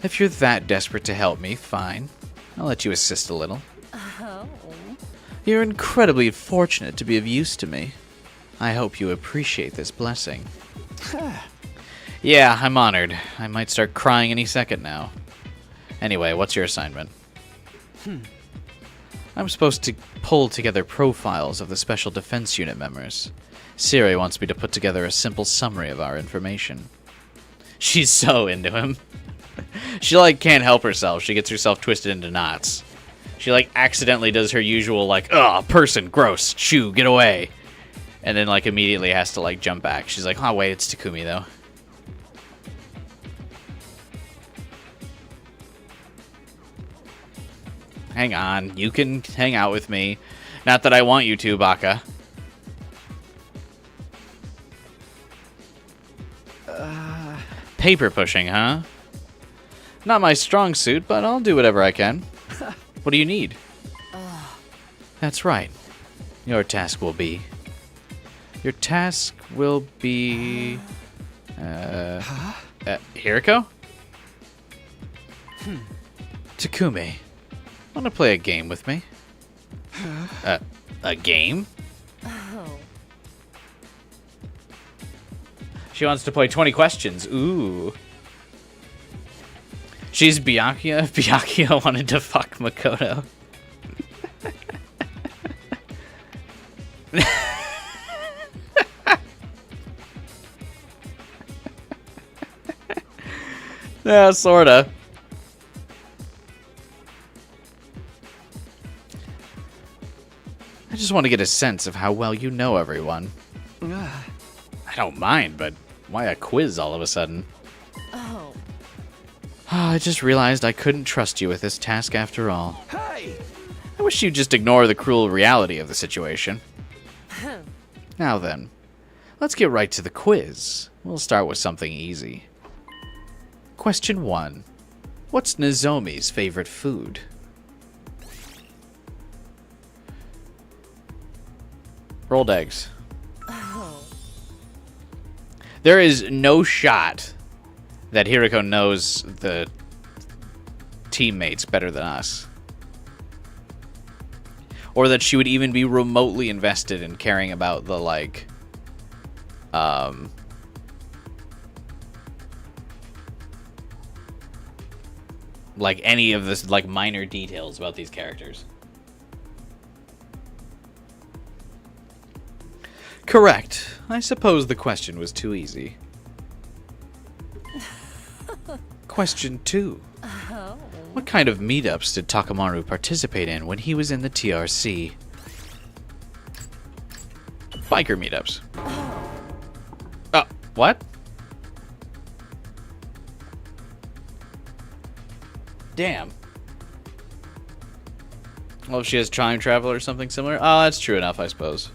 If you're that desperate to help me, fine. I'll let you assist a little. Oh. You're incredibly fortunate to be of use to me. I hope you appreciate this blessing. Yeah, I'm honored. I might start crying any second now. Anyway, what's your assignment? I'm supposed to pull together profiles of the Special Defense Unit members. Siri wants me to put together a simple summary of our information. She's so into him. She, like, can't help herself. She gets herself twisted into knots. She, like, accidentally does her usual, like, ugh, person, gross, shoo, get away. And then, like, immediately has to, like, jump back. She's like, oh, wait, it's Takumi, though. hang on. You can hang out with me. Not that I want you to, Baka. Paper pushing, huh? Not my strong suit, but I'll do whatever I can. What do you need? That's right. Your task will be... Hiriko? Takumi, wanna play a game with me? A game? Oh. She wants to play 20 questions. Ooh. She's Byakuya. Byakuya wanted to fuck Makoto. Yeah, sorta. I just want to get a sense of how well you know everyone. I don't mind, but why a quiz all of a sudden? Oh. I just realized I couldn't trust you with this task after all. Hey! I wish you'd just ignore the cruel reality of the situation. Now then, let's get right to the quiz. We'll start with something easy. Question 1. What's Nozomi's favorite food? Rolled eggs. Oh. There is no shot that Hiriko knows the teammates better than us. Or that she would even be remotely invested in caring about the, like, any of this, like, minor details about these characters. Correct. I suppose the question was too easy. Question 2. Oh. What kind of meetups did Takamaru participate in when he was in the TRC? Biker meetups. Oh, what? Damn. Well, if she has time travel or something similar? Oh, that's true enough, I suppose.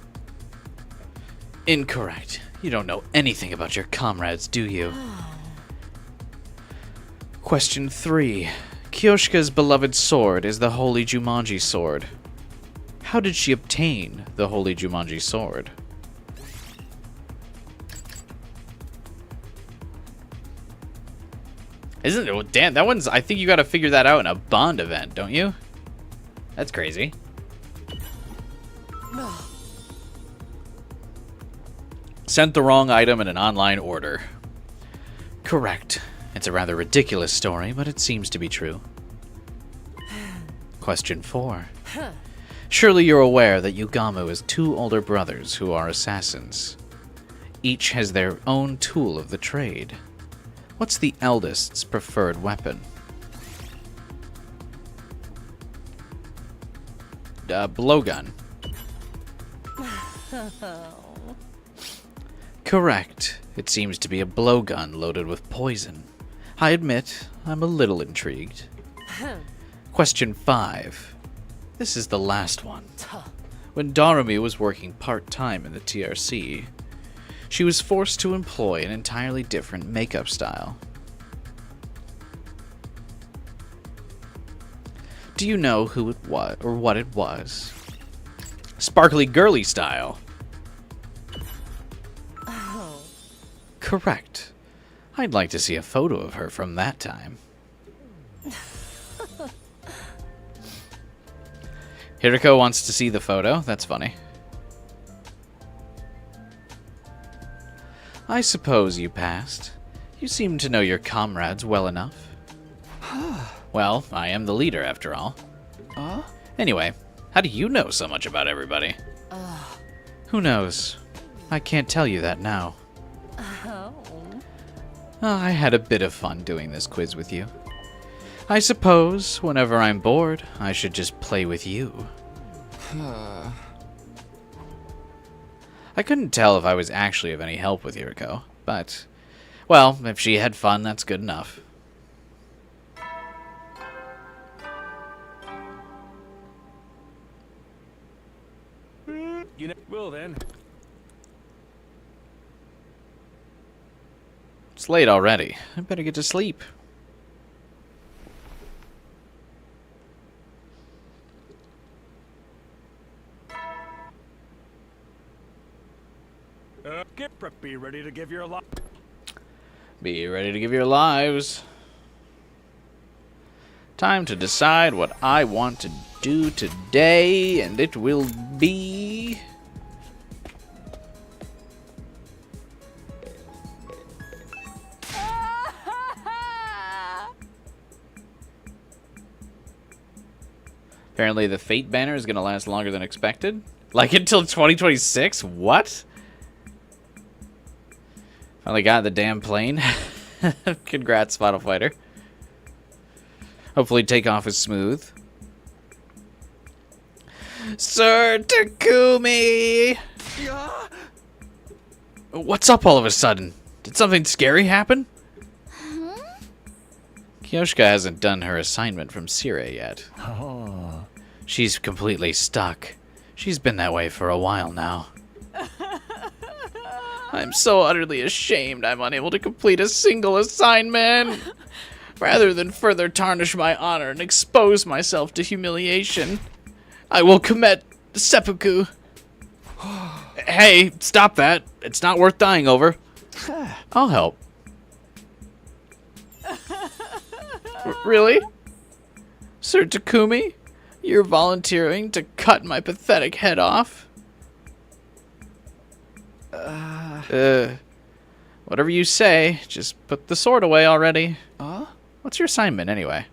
Incorrect. You don't know anything about your comrades, do you? Question 3. Kyoshika's beloved sword is the Holy Jumanji sword. How did she obtain the Holy Jumanji sword? Isn't it? Well, damn, that one's... I think you gotta figure that out in a Bond event, don't you? That's crazy. Sent the wrong item in an online order. Correct. It's a rather ridiculous story, but it seems to be true. Question 4. Surely you're aware that Yugamu has 2 older brothers who are assassins. Each has their own tool of the trade. What's the eldest's preferred weapon? Blowgun. Correct. It seems to be a blowgun loaded with poison. I admit, I'm a little intrigued. Question 5. This is the last one. When Darumi was working part-time in the TRC, she was forced to employ an entirely different makeup style. Do you know who it was, or what it was? Sparkly girly style. Oh. Correct. I'd like to see a photo of her from that time. Hiriko wants to see the photo. That's funny. I suppose you passed. You seem to know your comrades well enough. Well, I am the leader, after all. Anyway, how do you know so much about everybody? Who knows? I can't tell you that now. I had a bit of fun doing this quiz with you. I suppose, whenever I'm bored, I should just play with you. I couldn't tell if I was actually of any help with Hiriko, but, well, if she had fun, that's good enough. You know, well then. It's late already. I better get to sleep. Be ready to give your life. Be ready to give your lives. Time to decide what I want to do today, and it will be... Apparently the Fate banner is going to last longer than expected. Like until 2026? What? Finally got the damn plane. Congrats, Final Fighter. Hopefully takeoff is smooth. Sir Takumi! Yeah. What's up all of a sudden? Did something scary happen? Kyoshka hasn't done her assignment from Sire yet. Oh. She's completely stuck. She's been that way for a while now. I'm so utterly ashamed I'm unable to complete a single assignment. Rather than further tarnish my honor and expose myself to humiliation, I will commit seppuku. Hey, stop that. It's not worth dying over. I'll help. Really? Sir Takumi? You're volunteering to cut my pathetic head off? Whatever you say, just put the sword away already. What's your assignment, anyway?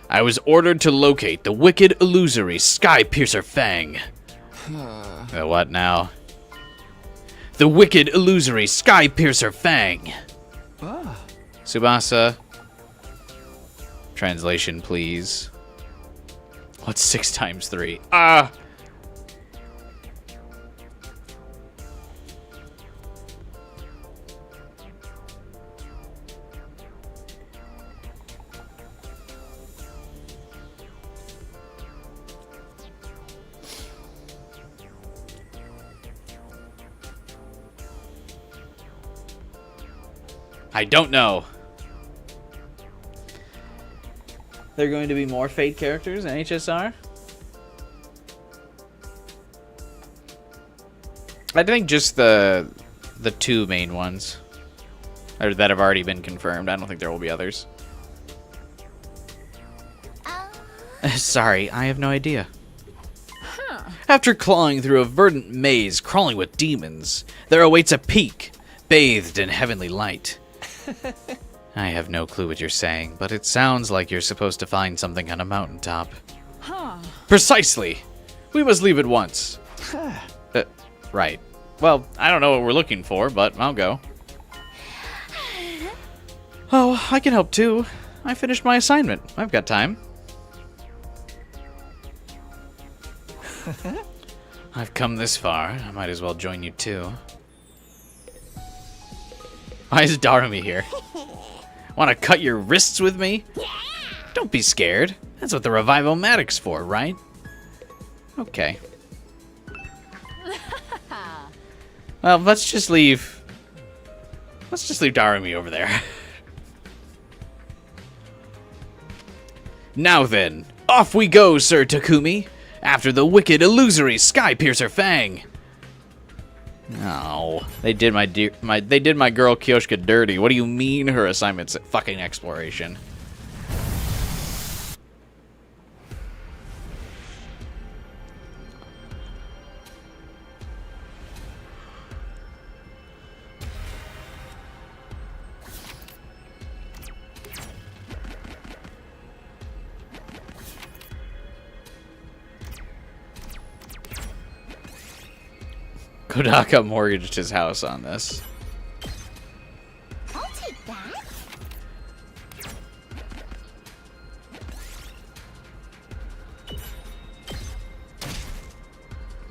I was ordered to locate the wicked illusory Sky Piercer Fang. What now? The wicked illusory Sky Piercer Fang. Tsubasa. Translation, please. What's 6 times 3? I don't know. There are going to be more Fate characters in HSR? I think just the 2 main ones or that have already been confirmed. I don't think there will be others. Sorry, I have no idea. After clawing through a verdant maze crawling with demons, there awaits a peak, bathed in heavenly light. I have no clue what you're saying, but it sounds like you're supposed to find something on a mountaintop. Precisely! We must leave at once. Right. Well, I don't know what we're looking for, but I'll go. Oh, I can help too. I finished my assignment. I've got time. I've come this far. I might as well join you too. Why is Darumi here? Want to cut your wrists with me? Don't be scared. That's what the Revival-matic's for, right? Okay. Well, let's just leave Darumi over there. Now then, off we go, Sir Takumi, after the wicked illusory Sky Piercer Fang. No, they did my girl Kyoshka dirty. What do you mean her assignment's fucking exploration? Kodaka mortgaged his house on this. I'll take that.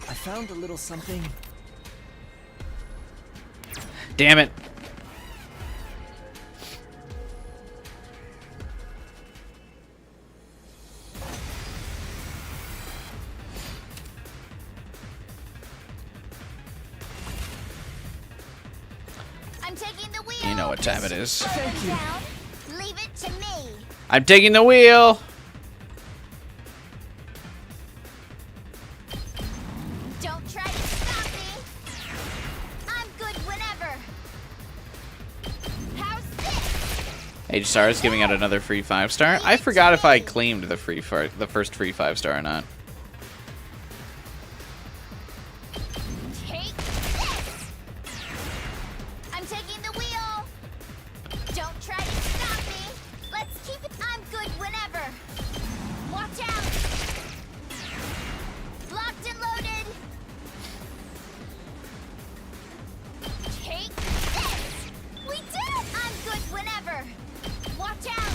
I found a little something. Damn it. I'm taking the wheel. You know what time it is. Slow them down. Leave it to me. I'm taking the wheel. Don't try to stop me. I'm good whenever. How's this? H-Star is giving out another free 5-star. I forgot if I claimed the first free 5-star or not. Take this. I'm taking the wheel. Don't try to stop me. Let's keep it. I'm good whenever. Watch out. Locked and loaded. Take this. We did it. I'm good whenever. Watch out.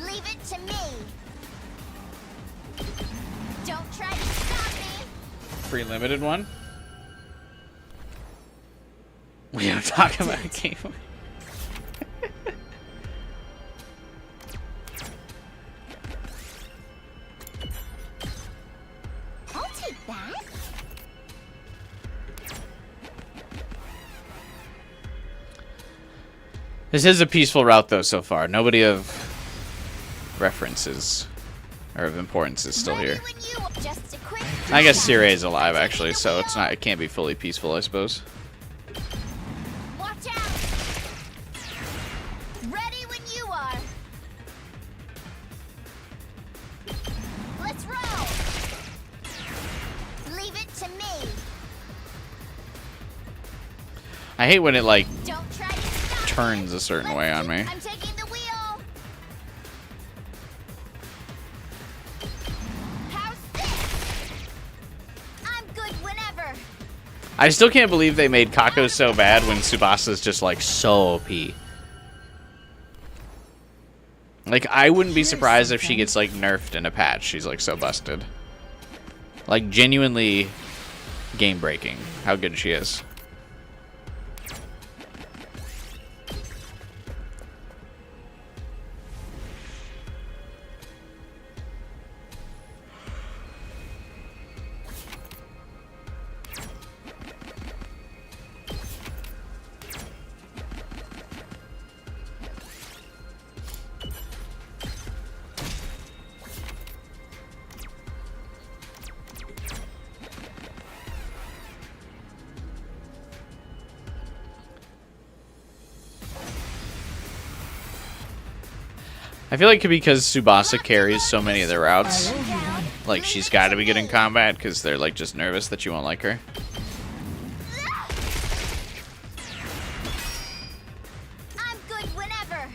Leave it to me. Don't try to stop me. Free limited one. We don't talk about a game. I'll take that. This is a peaceful route though so far. Nobody of references or of importance is still here. Just a quick. I guess Sire is alive actually, so it's not. It can't be fully peaceful, I suppose. Watch out. Ready when you are. Let's roll. Leave it to me. I hate when it like Don't try to stop turns a certain way on me. I'm taking the wheel. How's this? I'm good whenever. I still can't believe they made Kako so bad when Tsubasa's just like so OP. Like I wouldn't be surprised if she gets like nerfed in a patch. She's like so busted. Like genuinely game breaking how good she is. I feel like because Tsubasa carries so many of the routes, like she's got to be good in combat because they're like just nervous that you won't like her. I'm good whenever.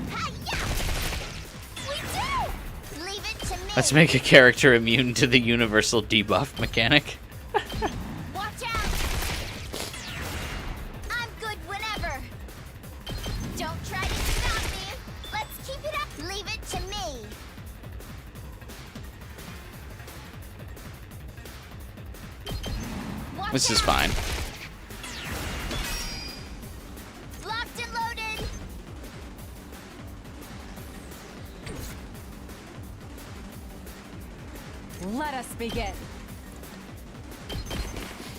Hi-ya! We do. Leave it to me. Let's make a character immune to the universal debuff mechanic. Watch out. I'm good whenever. Don't try to stop me. Let's keep it up. Leave it to me. Watch This is out. fine. Locked and loaded. Let us begin.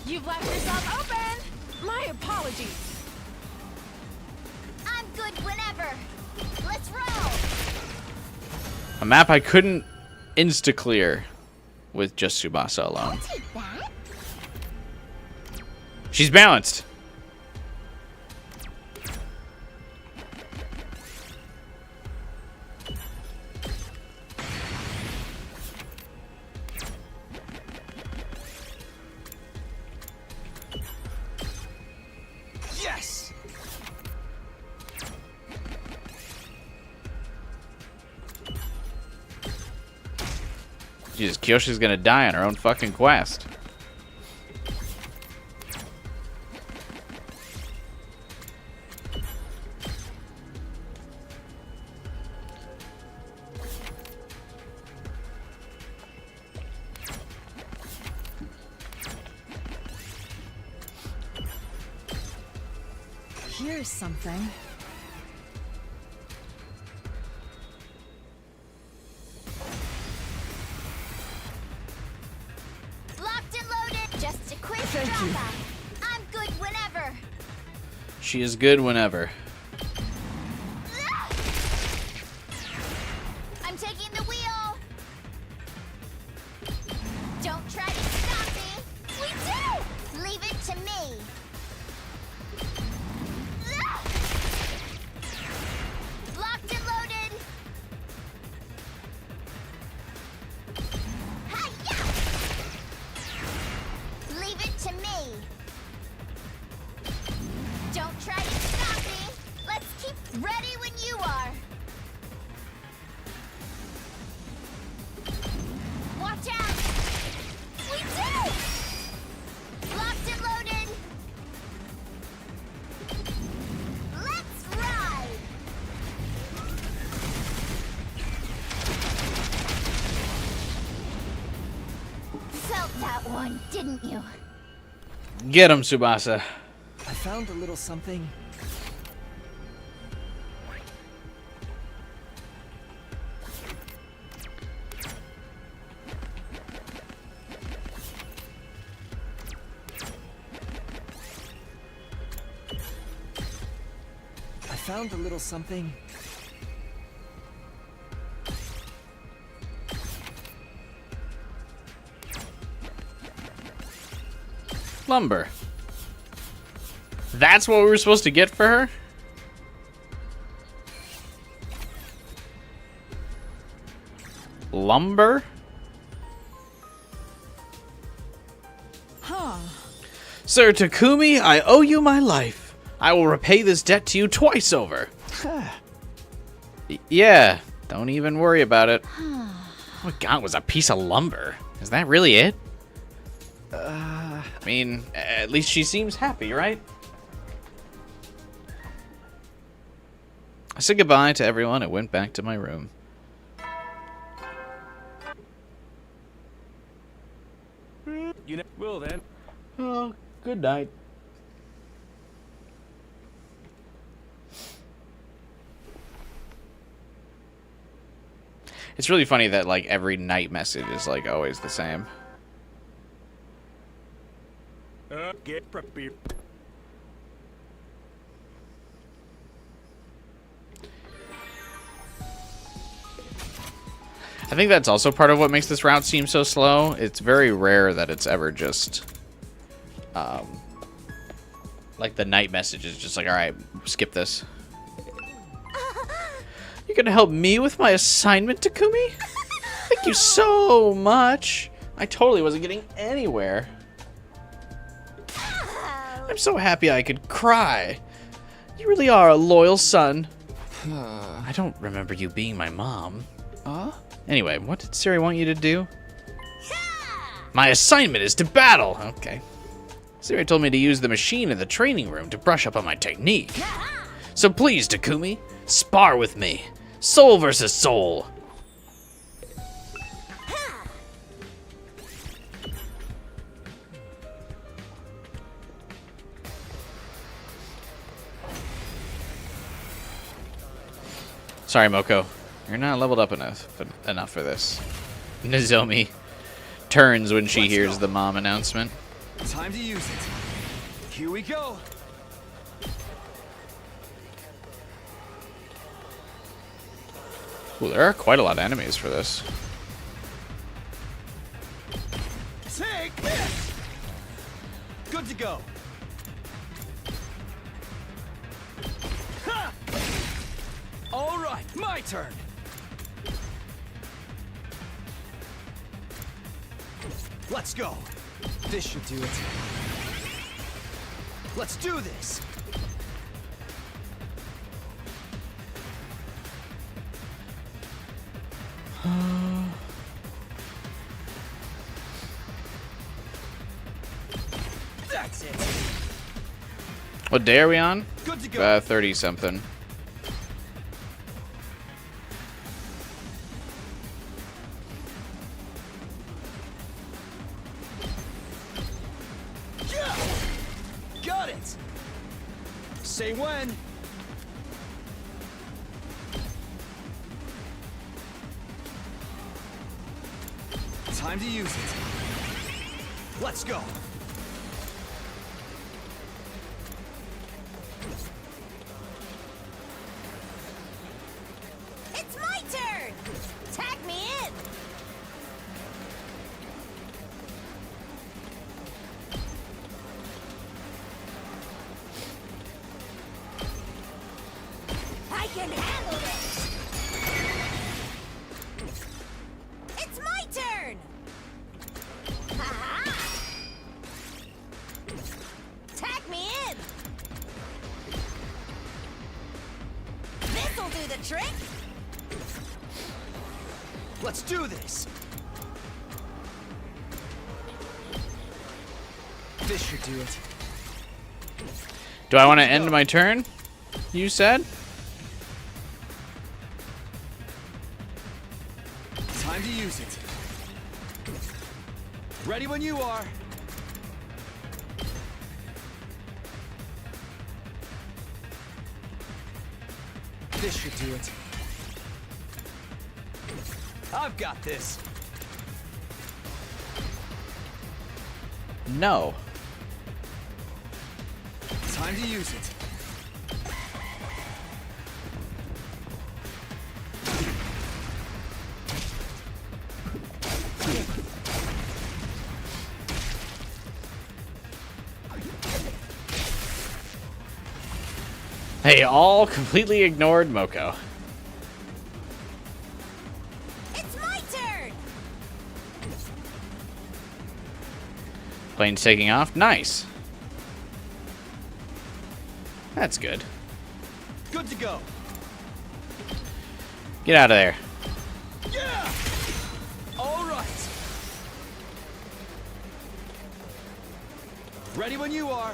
You've left yourself open. My apologies. I'm good whenever. Let's roll. A map I couldn't insta-clear with just Tsubasa alone. Take that. She's balanced. Yes! Jesus, Kyoshi's gonna die on her own fucking quest. Here's something. Locked and loaded. Just a quick Thank drop you. off. She is good whenever. I'm taking the wheel. Don't try to stop me. We do. Leave it to me. Locked and loaded. Hi-ya! Leave it to me. Don't try to stop me. Let's keep ready when you are. Watch out! We do! Locked and loaded. Let's ride! Felt that one, didn't you? Get him, Tsubasa. I found a little something. I found a little something. Lumber. That's what we were supposed to get for her? Lumber? Huh. Sir Takumi, I owe you my life. I will repay this debt to you twice over. Yeah, don't even worry about it. What God was a piece of lumber? Is that really it? I mean, at least she seems happy, right? I said goodbye to everyone and went back to my room. You know, well then. Oh, good night. It's really funny that like every night message is like always the same. Get prepared. I think that's also part of what makes this route seem so slow. It's very rare that it's ever just like the night message is just like, all right, skip this. You're gonna help me with my assignment, Takumi? Thank you so much. I totally wasn't getting anywhere. I'm so happy I could cry. You really are a loyal son. I don't remember you being my mom. Anyway, what did Siri want you to do? My assignment is to battle. Okay. Siri told me to use the machine in the training room to brush up on my technique. So please, Takumi, spar with me. Soul versus soul. Sorry, Moko. You're not leveled up enough for this. Nozomi turns when she hears the mom announcement. Time to use it. Here we go. Ooh, there are quite a lot of enemies for this. Take this. Good to go. Ha! All right, my turn. Let's go. This should do it. Let's do this. That's it. What day are we on? Good to go. 30 something. Got it. Say when. Time to use it. Let's go. It's my turn! Tag me in! I can handle this! It's my turn! Ha-ha! Tag me in! This'll do the trick! Let's do this! This should do it. Do I want to end my turn? You said? Time to use it. Ready when you are. This should do it. I've got this. No. Time to use it. They all completely ignored Moko. It's my turn! Plane's taking off. Nice. That's good. Good to go. Get out of there. Yeah! All right. Ready when you are.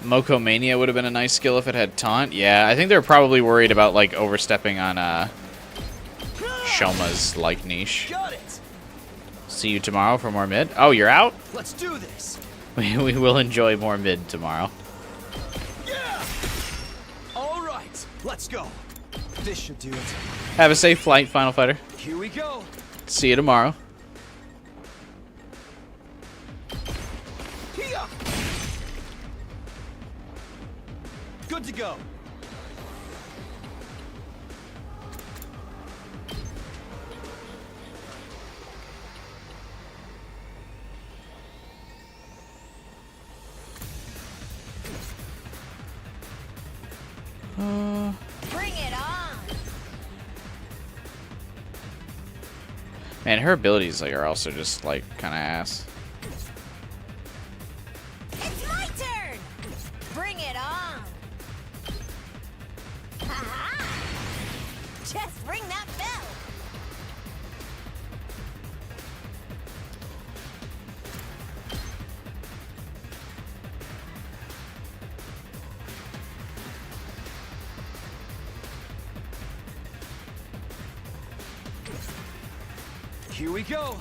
Moko Mania would have been a nice skill if it had taunt. Yeah, I think they're probably worried about like overstepping on Shoma's like niche. Got it. See you tomorrow for more mid. Oh, you're out? Let's do this. We will enjoy more mid tomorrow. Yeah! All right. Let's go. This should do it. Have a safe flight, Final Fighter. Here we go. See you tomorrow. Here. Good to go. Bring it on! Man, her abilities like are also just like kind of ass. It's my turn! Bring it on! Ha-ha! Just ring that bell! Here we go.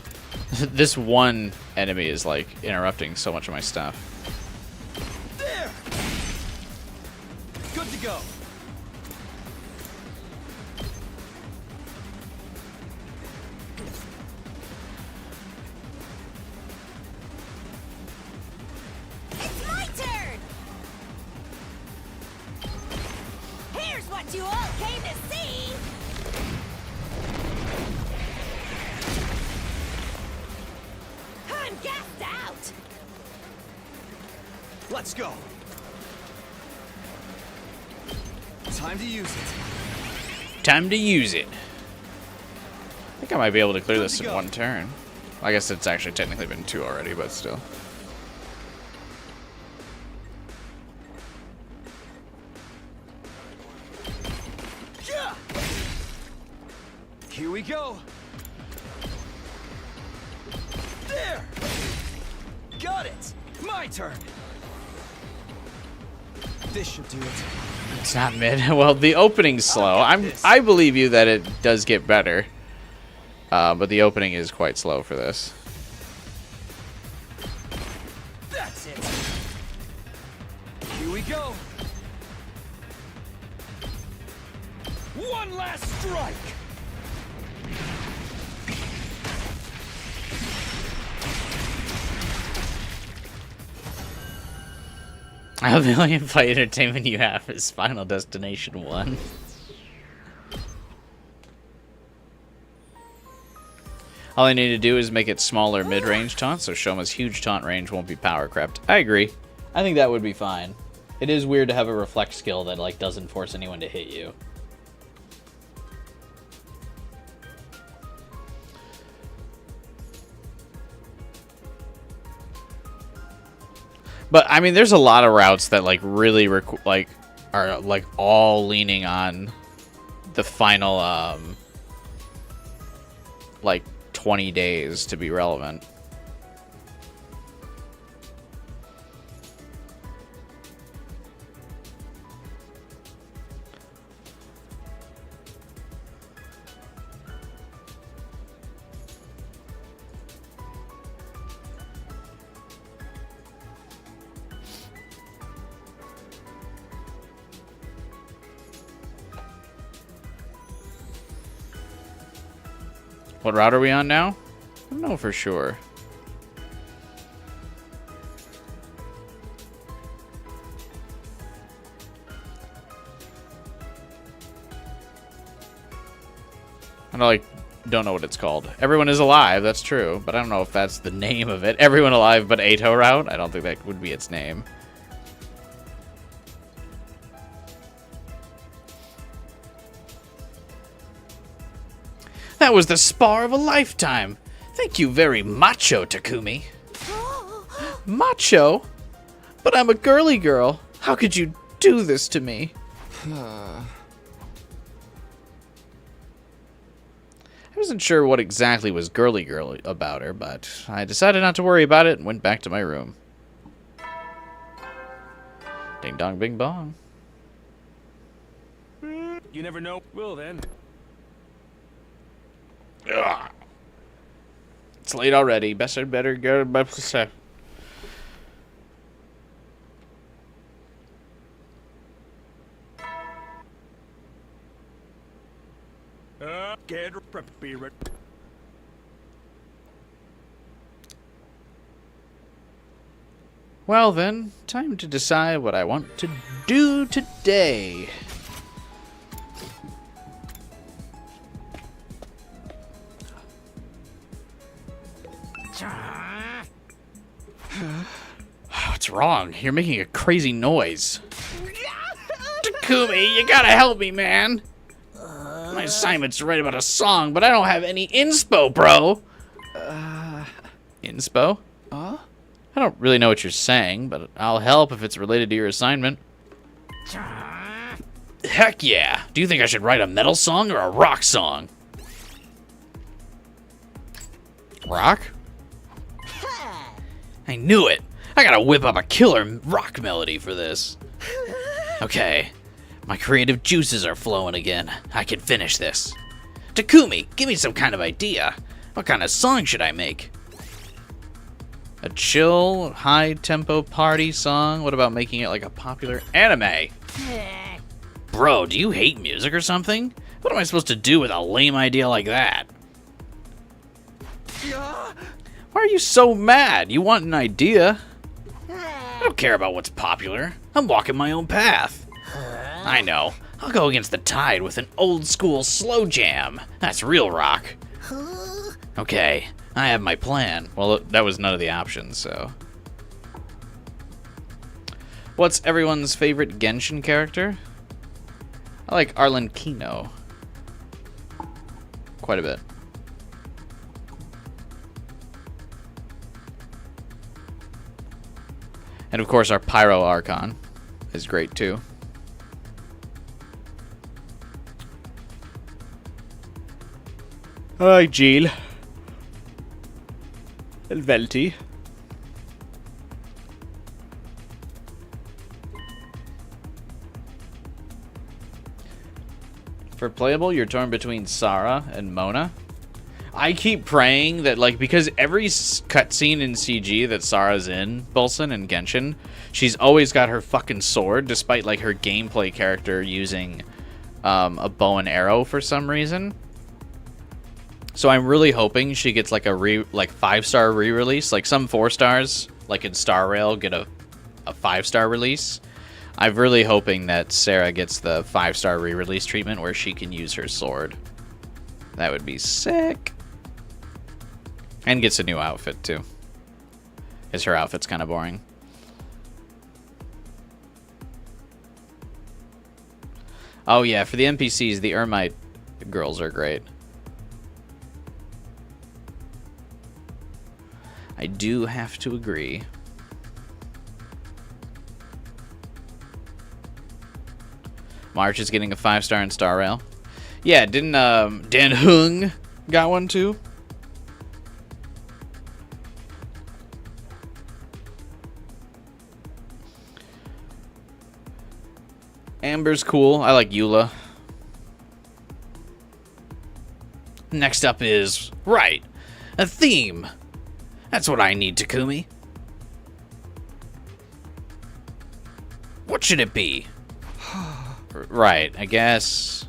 This one enemy is like interrupting so much of my stuff. There. Good to go. It's my turn! Here's what you all came to see! I'm gassed out! Let's go. Time to use it. Time to use it. I think I might be able to clear this in one turn. I guess it's actually technically been two already, but still. Yeah. Here we go. There. Got it. My turn. This should do it. It's not mid. Well, the opening's slow. I believe you that it does get better. But the opening is quite slow for this. That's it. Here we go. One last strike. How the only play entertainment you have is Final Destination 1. All I need to do is make it smaller mid-range taunt, so Shoma's huge taunt range won't be power crept. I agree. I think that would be fine. It is weird to have a reflect skill that like doesn't force anyone to hit you. But I mean, there's a lot of routes that like really are like all leaning on the final like 20 days to be relevant. What route are we on now? I don't know for sure. Don't know what it's called. Everyone is alive, that's true, but I don't know if that's the name of it. Everyone alive but Ato route? I don't think that would be its name. That was the spar of a lifetime. Thank you very macho, Takumi. Macho? But I'm a girly girl. How could you do this to me? I wasn't sure what exactly was girly about her, but I decided not to worry about it and went back to my room. Ding dong bing bong. You never know. Well then. Ugh. It's late already. Best I'd better go to bed. Get prepared. Well then, time to decide what I want to do today. What's wrong? You're making a crazy noise. Takumi, you gotta help me, man. My assignment's to write about a song, but I don't have any inspo, bro. Inspo? I don't really know what you're saying, but I'll help if it's related to your assignment. Heck yeah. Do you think I should write a metal song or a rock song? Rock? I knew it. I gotta whip up a killer rock melody for this. Okay. My creative juices are flowing again. I can finish this. Takumi, give me some kind of idea. What kind of song should I make? A chill, high-tempo party song? What about making it like a popular anime? Bro, do you hate music or something? What am I supposed to do with a lame idea like that? Why are you so mad? You want an idea? I don't care about what's popular. I'm walking my own path. I know. I'll go against the tide with an old-school slow jam. That's real rock. Okay, I have my plan. Well, that was none of the options, so... What's everyone's favorite Genshin character? I like Arlen Kino quite a bit. And of course our Pyro Archon is great too. Hi, Jill. El Velti. For playable, you're torn between Sarah and Mona. I keep praying that, like, because every cutscene in CG that Sarah's in, Bolson and Genshin, she's always got her fucking sword, despite, like, her gameplay character using a bow and arrow for some reason. So I'm really hoping she gets, like, a 5-star re-release. Like, some 4 stars, like in Star Rail, get a a 5-star release. I'm really hoping that Sarah gets the 5-star re-release treatment where she can use her sword. That would be sick. And gets a new outfit too, because her outfit's kind of boring. Oh yeah, for the NPCs, the Ermite girls are great. I do have to agree. March is getting a 5-star in Star Rail. Yeah, didn't Dan Hung got one too? Amber's cool. I like Eula. Next up is, right, a theme. That's what I need, Takumi. What should it be? Right, I guess.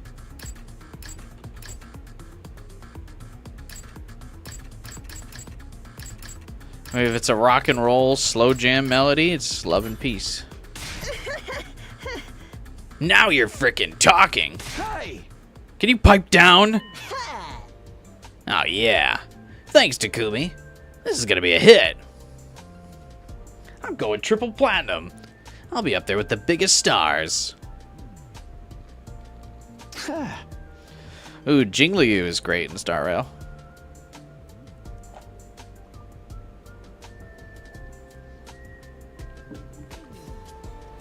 Maybe if it's a rock and roll slow jam melody, it's Love and Peace. Now you're frickin' talking. Hey! Can you pipe down? Oh yeah. Thanks, Takumi. This is gonna be a hit. I'm going triple platinum. I'll be up there with the biggest stars. Ooh, Jingliu is great in Star Rail.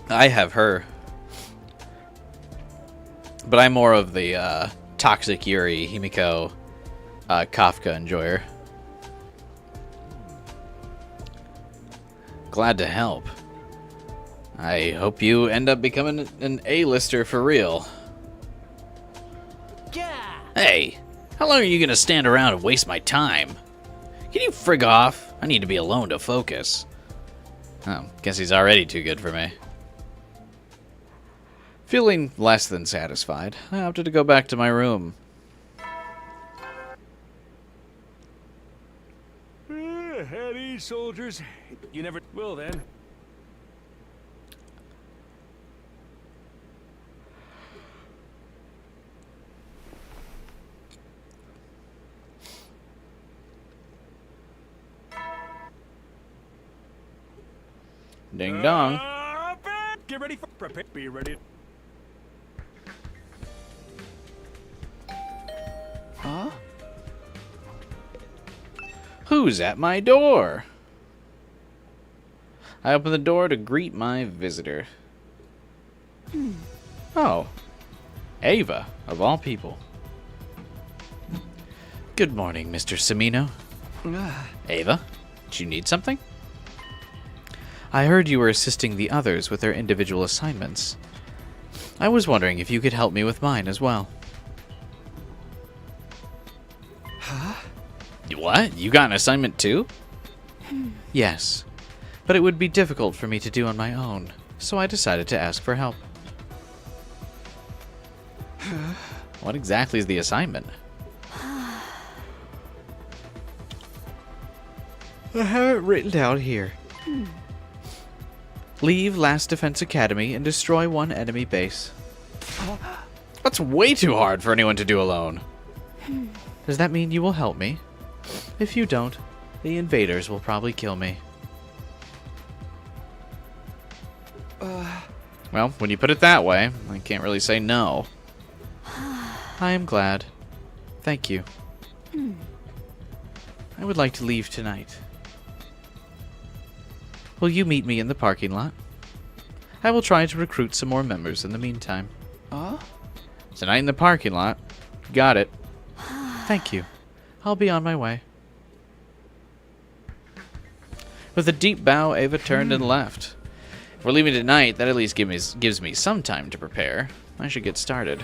I have her. But I'm more of the Toxic Yuri, Himiko, Kafka enjoyer. Glad to help. I hope you end up becoming an A-lister for real. Yeah. Hey, how long are you gonna stand around and waste my time? Can you frig off? I need to be alone to focus. Oh, guess he's already too good for me. Feeling less than satisfied, I opted to go back to my room. At ease, soldiers. You never will then. Ding dong. Get ready for prepare. Be ready. Huh? Who's at my door? I open the door to greet my visitor. Oh, Ava, of all people. Good morning, Mr. Semino. Ava, did you need something? I heard you were assisting the others with their individual assignments. I was wondering if you could help me with mine as well. Huh? What? You got an assignment too? Yes, but it would be difficult for me to do on my own, so I decided to ask for help. What exactly is the assignment? I have it written down here. Leave Last Defense Academy and destroy one enemy base. That's way too hard for anyone to do alone. Does that mean you will help me? If you don't, the invaders will probably kill me. Well, when you put it that way, I can't really say no. I am glad. Thank you. I would like to leave tonight. Will you meet me in the parking lot? I will try to recruit some more members in the meantime. Tonight in the parking lot. Got it. Thank you. I'll be on my way. With a deep bow, Ava turned and left. If we're leaving tonight, that at least gives me some time to prepare. I should get started.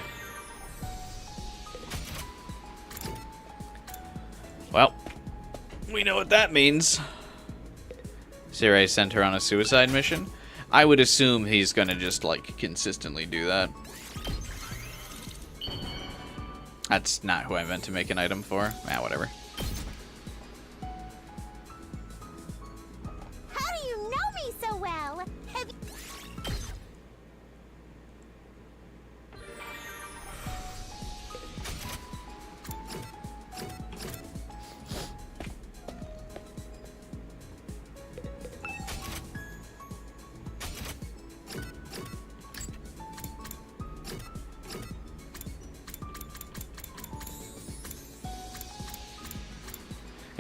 Well, we know what that means. Sirei sent her on a suicide mission. I would assume he's gonna just, like, consistently do that. That's not who I meant to make an item for. Whatever. How do you know me so well? Have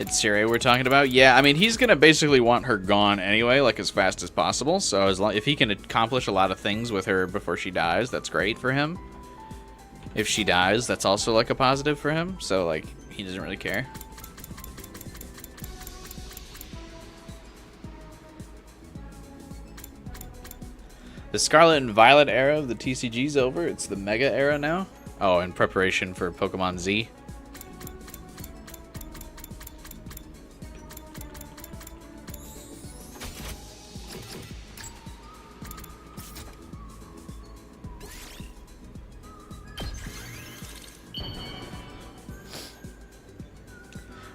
It's Siri we're talking about. Yeah, I mean, he's gonna basically want her gone anyway, like as fast as possible. So as long if he can accomplish a lot of things with her before she dies, that's great for him. If she dies, that's also like a positive for him. So like he doesn't really care. The Scarlet and Violet era of the TCG's over. It's the Mega era now. Oh, in preparation for Pokemon Z.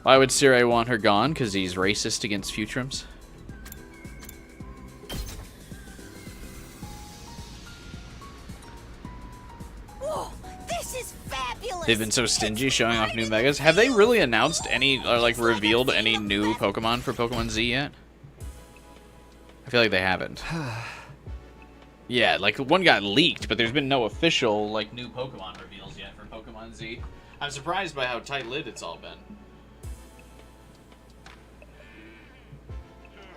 Why would Siri want her gone? Because he's racist against Futrums? Whoa, this is fabulous! They've been so stingy showing off new Megas. Have they really announced any, or like revealed any new Pokemon for Pokemon Z yet? I feel like they haven't. Yeah, like one got leaked, but there's been no official like new Pokemon reveals yet for Pokemon Z. I'm surprised by how tight-lipped it's all been.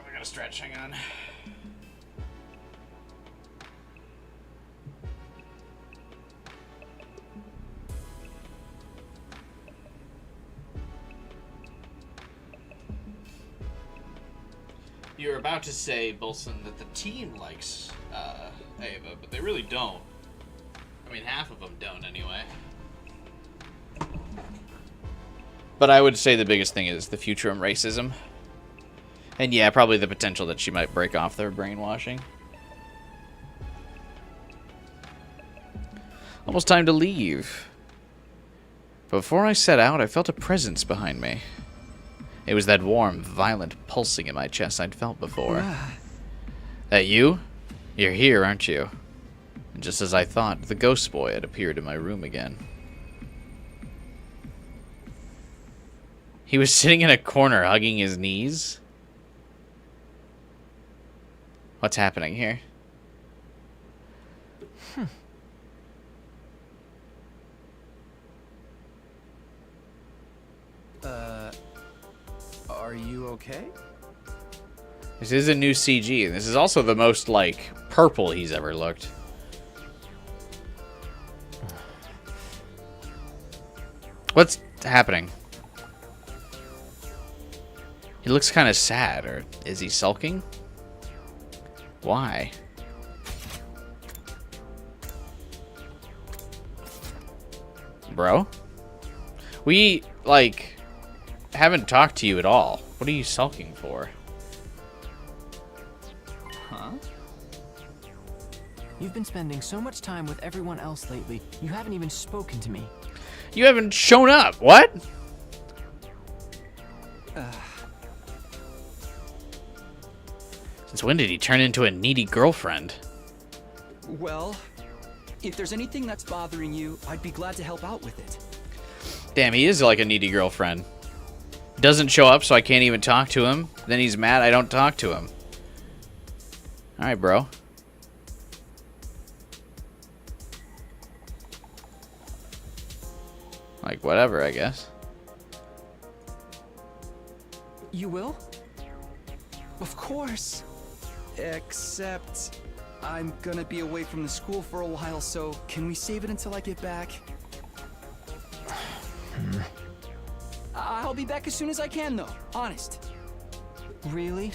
I gotta stretch, hang on. You're about to say, Bolson, that the team likes Ava, but they really don't. I mean, half of them don't anyway. But I would say the biggest thing is the Futurum racism. And yeah, probably the potential that she might break off their brainwashing. Almost time to leave. But before I set out, I felt a presence behind me. It was that warm, violent pulsing in my chest I'd felt before. That you? You're here, aren't you? And just as I thought, the ghost boy had appeared in my room again. He was sitting in a corner, hugging his knees. What's happening here? Are you okay? This is a new CG, and this is also the most, like, purple he's ever looked. What's happening? He looks kind of sad, or is he sulking? Why? Bro? We, like, haven't talked to you at all. What are you sulking for? Huh? You've been spending so much time with everyone else lately, you haven't even spoken to me. You haven't shown up. What? Since when did he turn into a needy girlfriend? Well, if there's anything that's bothering you, I'd be glad to help out with it. Damn, he is like a needy girlfriend. Doesn't show up, so I can't even talk to him. Then he's mad I don't talk to him. Alright, bro. Like, whatever, I guess. You will? Of course. Except I'm gonna be away from the school for a while, so can we save it until I get back? I'll be back as soon as I can, though. Honest. Really?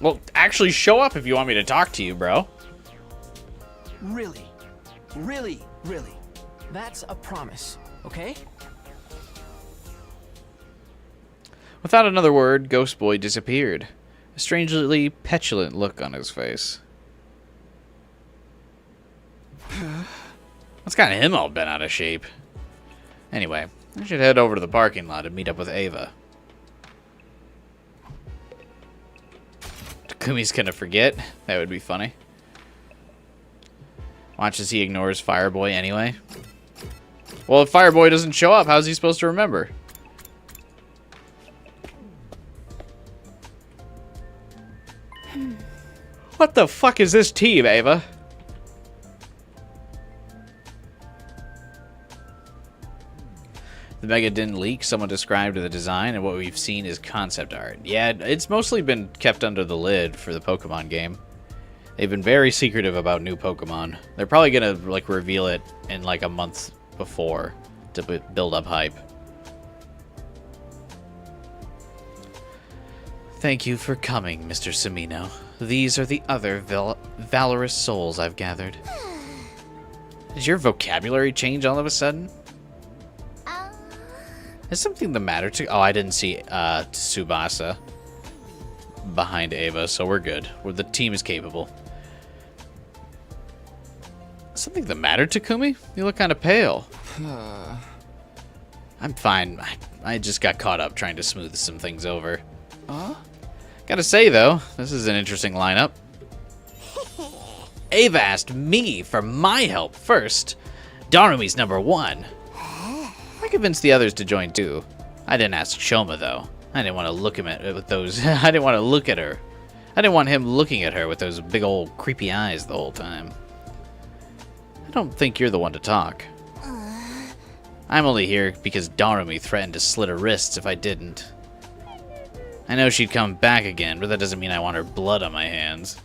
Well, actually show up if you want me to talk to you, bro. Really? Really? Really? That's a promise, okay? Without another word, Ghost Boy disappeared. A strangely petulant look on his face. What's got him all bent out of shape? Anyway, I should head over to the parking lot and meet up with Ava. Takumi's gonna forget. That would be funny. Watch as he ignores Fireboy anyway. Well, if Fireboy doesn't show up, how's he supposed to remember? What the fuck is this team, Ava? The mega didn't leak. Someone described the design, and what we've seen is concept art. Yeah, it's mostly been kept under the lid for the Pokemon game. They've been very secretive about new Pokemon. They're probably gonna like reveal it in like a month before to build up hype. Thank you for coming, Mr. Samino. These are the other valorous souls I've gathered. Did your vocabulary change all of a sudden? Is something the matter to... Oh, I didn't see Tsubasa behind Ava, so we're good. The team is capable. Is something the matter, Takumi? You look kind of pale. I'm fine. I just got caught up trying to smooth some things over. Gotta say, though, this is an interesting lineup. Ava asked me for my help first. Darumi's #1. I convinced the others to join too. I didn't ask Shoma though. I didn't want to look him at with those. I didn't want to look at her. I didn't want him looking at her with those big old creepy eyes the whole time. I don't think you're the one to talk. I'm only here because Darumi threatened to slit her wrists if I didn't. I know she'd come back again, but that doesn't mean I want her blood on my hands.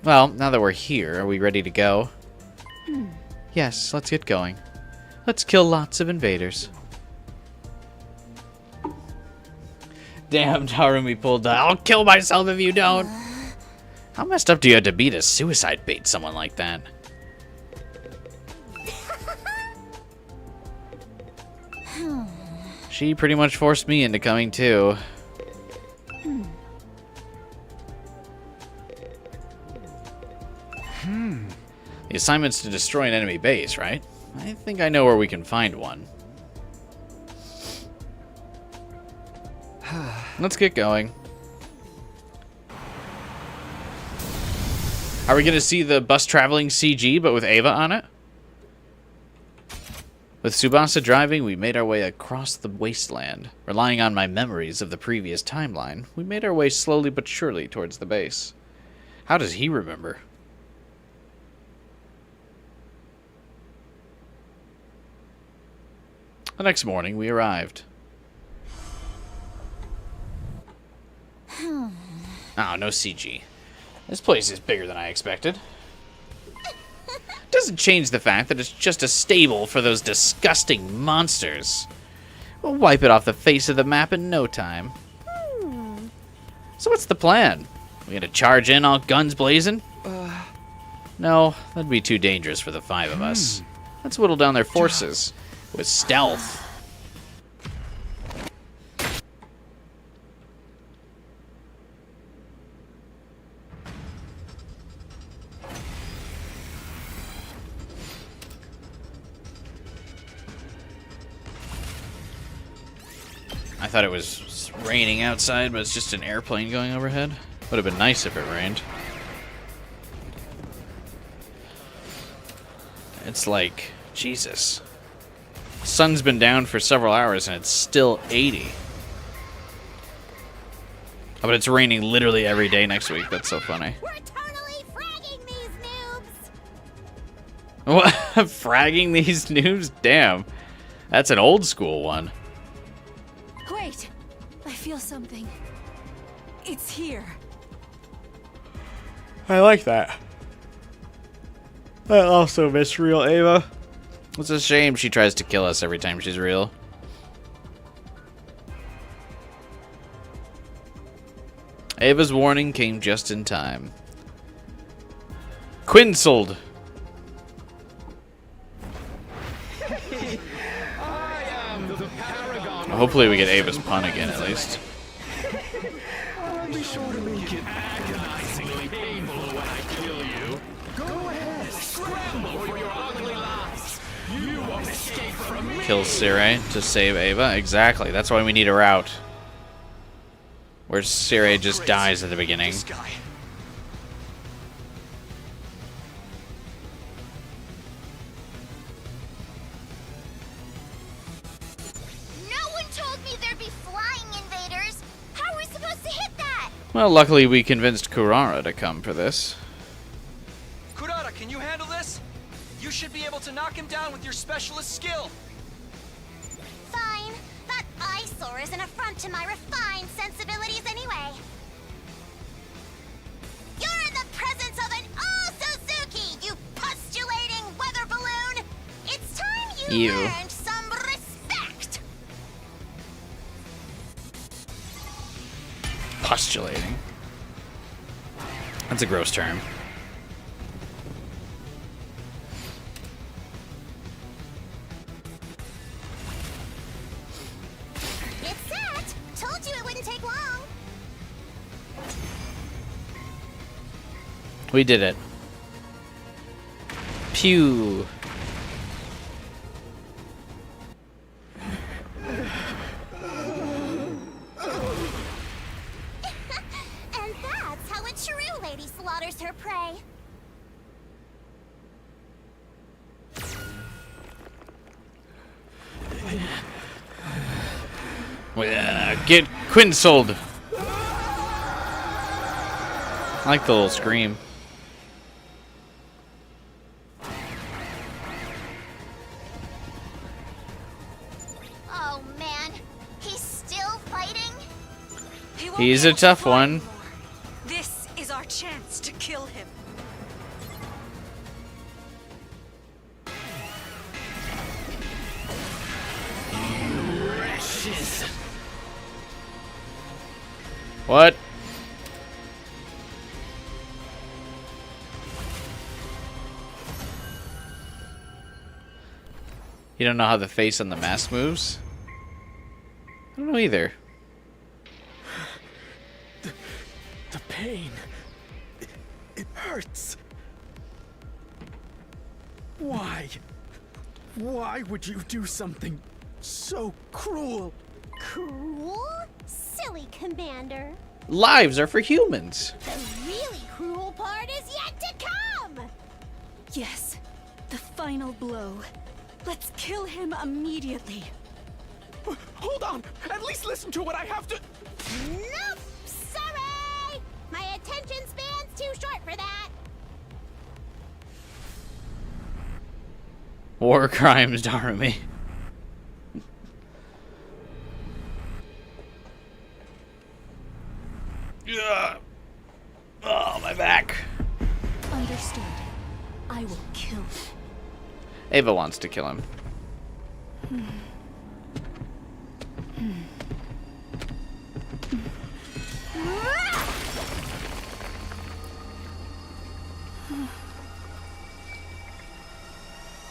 Well, now that we're here, are we ready to go? Yes, let's get going. Let's kill lots of invaders. Damn, Darumi pulled the I'll kill myself if you don't. How messed up do you have to be to suicide bait someone like that? She pretty much forced me into coming too. The assignment's to destroy an enemy base, right? I think I know where we can find one. Let's get going. Are we gonna see the bus traveling CG, but with Ava on it? With Tsubasa driving, we made our way across the wasteland. Relying on my memories of the previous timeline, we made our way slowly but surely towards the base. How does he remember? The next morning, we arrived. Oh, no CG. This place is bigger than I expected. Doesn't change the fact that it's just a stable for those disgusting monsters. We'll wipe it off the face of the map in no time. So what's the plan? We gonna charge in all guns blazing? No, that'd be too dangerous for the 5 of us. Let's whittle down their forces with stealth. I thought it was raining outside, but it's just an airplane going overhead. Would have been nice if it rained. It's like, Jesus. Sun's been down for several hours and it's still 80. Oh, but it's raining literally every day next week. That's so funny. We're totally fragging these noobs! What? Fragging these noobs? Damn. That's an old school one. Wait! I feel something. It's here. I like that. I also miss real Ava. It's a shame she tries to kill us every time she's real. Ava's warning came just in time. Quinsoled. Hopefully we get Ava's pun again at least. Be sure to make it agonizingly painful when I kill you. Go ahead, scramble for your ugly lives. You won't escape from me. Kill Sirei to save Ava. Exactly. That's why we need a route. Where Sirei just dies at the beginning. Well, luckily we convinced Kurara to come for this. Kurara, can you handle this? You should be able to knock him down with your specialist skill. Fine. That eyesore is an affront to my refined sensibilities anyway. You're in the presence of an Suzuki, you postulating weather balloon! It's time you earned some respect! Postulating. That's a gross term. It's set! Told you it wouldn't take long! We did it. Pew. And that's how a true lady slaughters her prey. Get quinsoled. I like the little scream. Oh man, he's still fighting? He's a tough one. This is our chance to kill him. What? You don't know how the face on the mask moves? I don't know either. The pain. It hurts. Why? Why would you do something so cruel? Cruel? Silly Commander. Lives are for humans. The really cruel part is yet to come! Yes, the final blow. Let's kill him immediately. Hold on! At least listen to what I have to... Nope! Sorry! My attention span's too short for that. War crimes, Takumi. Oh, my back. Understood. I will kill. Ava wants to kill him.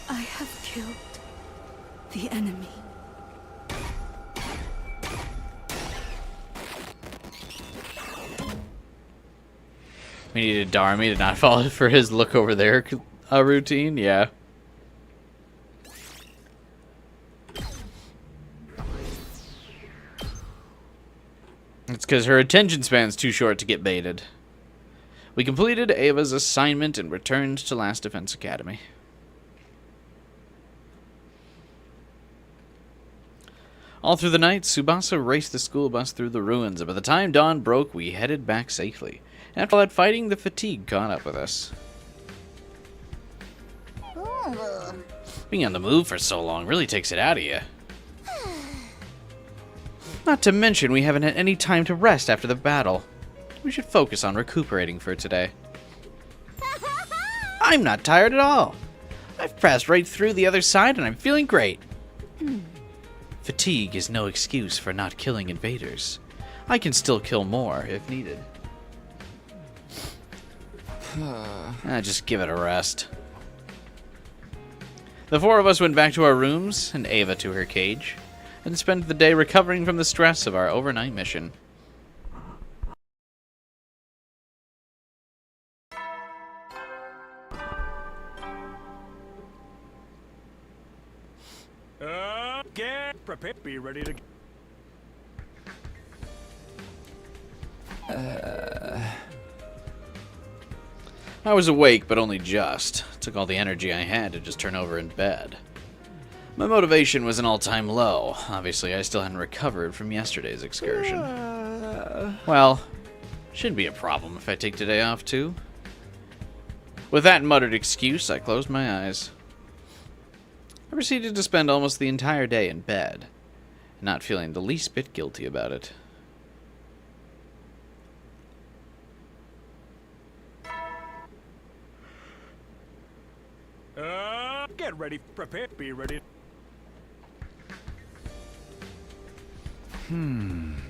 I have killed the enemy. We needed Darmy to not fall for his look over there routine. Yeah. It's because her attention span's too short to get baited. We completed Ava's assignment and returned to Last Defense Academy. All through the night, Tsubasa raced the school bus through the ruins, and by the time dawn broke, we headed back safely. After all that fighting, the fatigue caught up with us. Being on the move for so long really takes it out of you. Not to mention, we haven't had any time to rest after the battle. We should focus on recuperating for today. I'm not tired at all. I've passed right through the other side and I'm feeling great. Fatigue is no excuse for not killing invaders. I can still kill more if needed. Just give it a rest. The four of us went back to our rooms, and Ava to her cage, and spent the day recovering from the stress of our overnight mission. Get prepared. Be ready to... I was awake, but only just. It took all the energy I had to just turn over in bed. My motivation was an all-time low. Obviously, I still hadn't recovered from yesterday's excursion. Well, shouldn't be a problem if I take today off, too. With that muttered excuse, I closed my eyes. I proceeded to spend almost the entire day in bed, not feeling the least bit guilty about it. Get ready, prepare, be ready.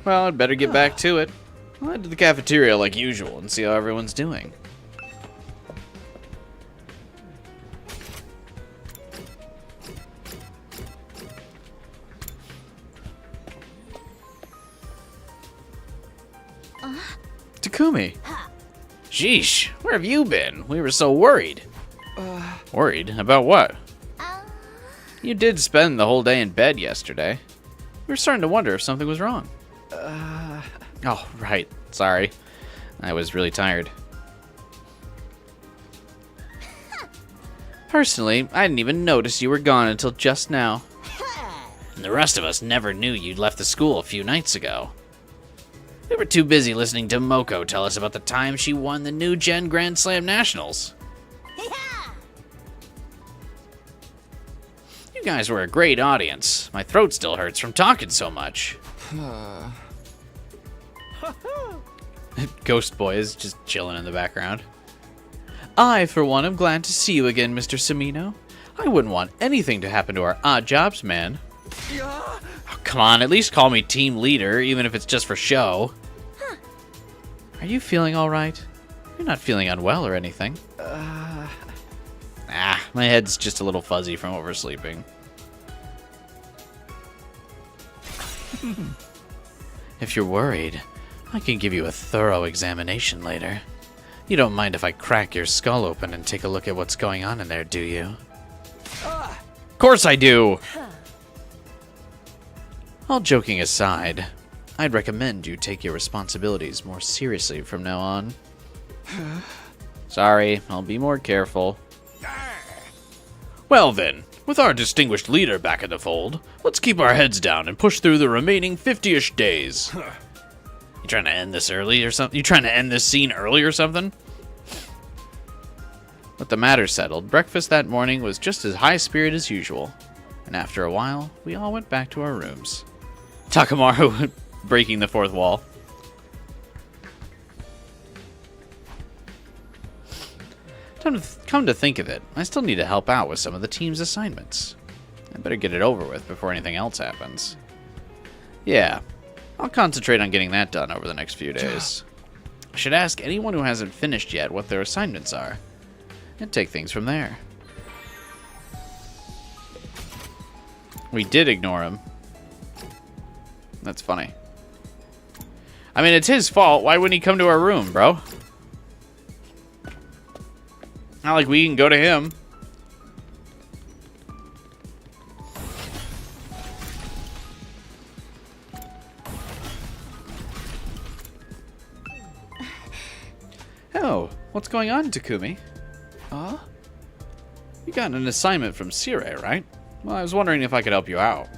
Well, I'd better get back to it. I'll head to the cafeteria like usual and see how everyone's doing. Takumi! Sheesh, where have you been? We were so worried. Worried? About what? You did spend the whole day in bed yesterday. We were starting to wonder if something was wrong. Oh, right. Sorry. I was really tired. Personally, I didn't even notice you were gone until just now. And the rest of us never knew you'd left the school a few nights ago. We were too busy listening to Moko tell us about the time she won the New Gen Grand Slam Nationals. You guys were a great audience. My throat still hurts from talking so much. Ghost Boy is just chilling in the background. I, for one, am glad to see you again, Mr. Samino. I wouldn't want anything to happen to our odd jobs man. Oh, come on, at least call me team leader, even if it's just for show. Are you feeling all right? You're not feeling unwell or anything. My head's just a little fuzzy from oversleeping. If you're worried, I can give you a thorough examination later. You don't mind if I crack your skull open and take a look at what's going on in there, do you? Of course I do! All joking aside, I'd recommend you take your responsibilities more seriously from now on. Sorry, I'll be more careful. Well then, with our distinguished leader back in the fold, let's keep our heads down and push through the remaining 50-ish days. You trying to end this early or something? You trying to end this scene early or something? With the matter settled, breakfast that morning was just as high-spirited as usual. And after a while, we all went back to our rooms. Takamaru breaking the fourth wall. Come to think of it, I still need to help out with some of the team's assignments. I better get it over with before anything else happens. Yeah, I'll concentrate on getting that done over the next few days. I should ask anyone who hasn't finished yet what their assignments are, and take things from there. We did ignore him. That's funny. I mean, it's his fault. Why wouldn't he come to our room, bro? Not like we can go to him. Oh, what's going on, Takumi? You got an assignment from Sire, right? Well, I was wondering if I could help you out.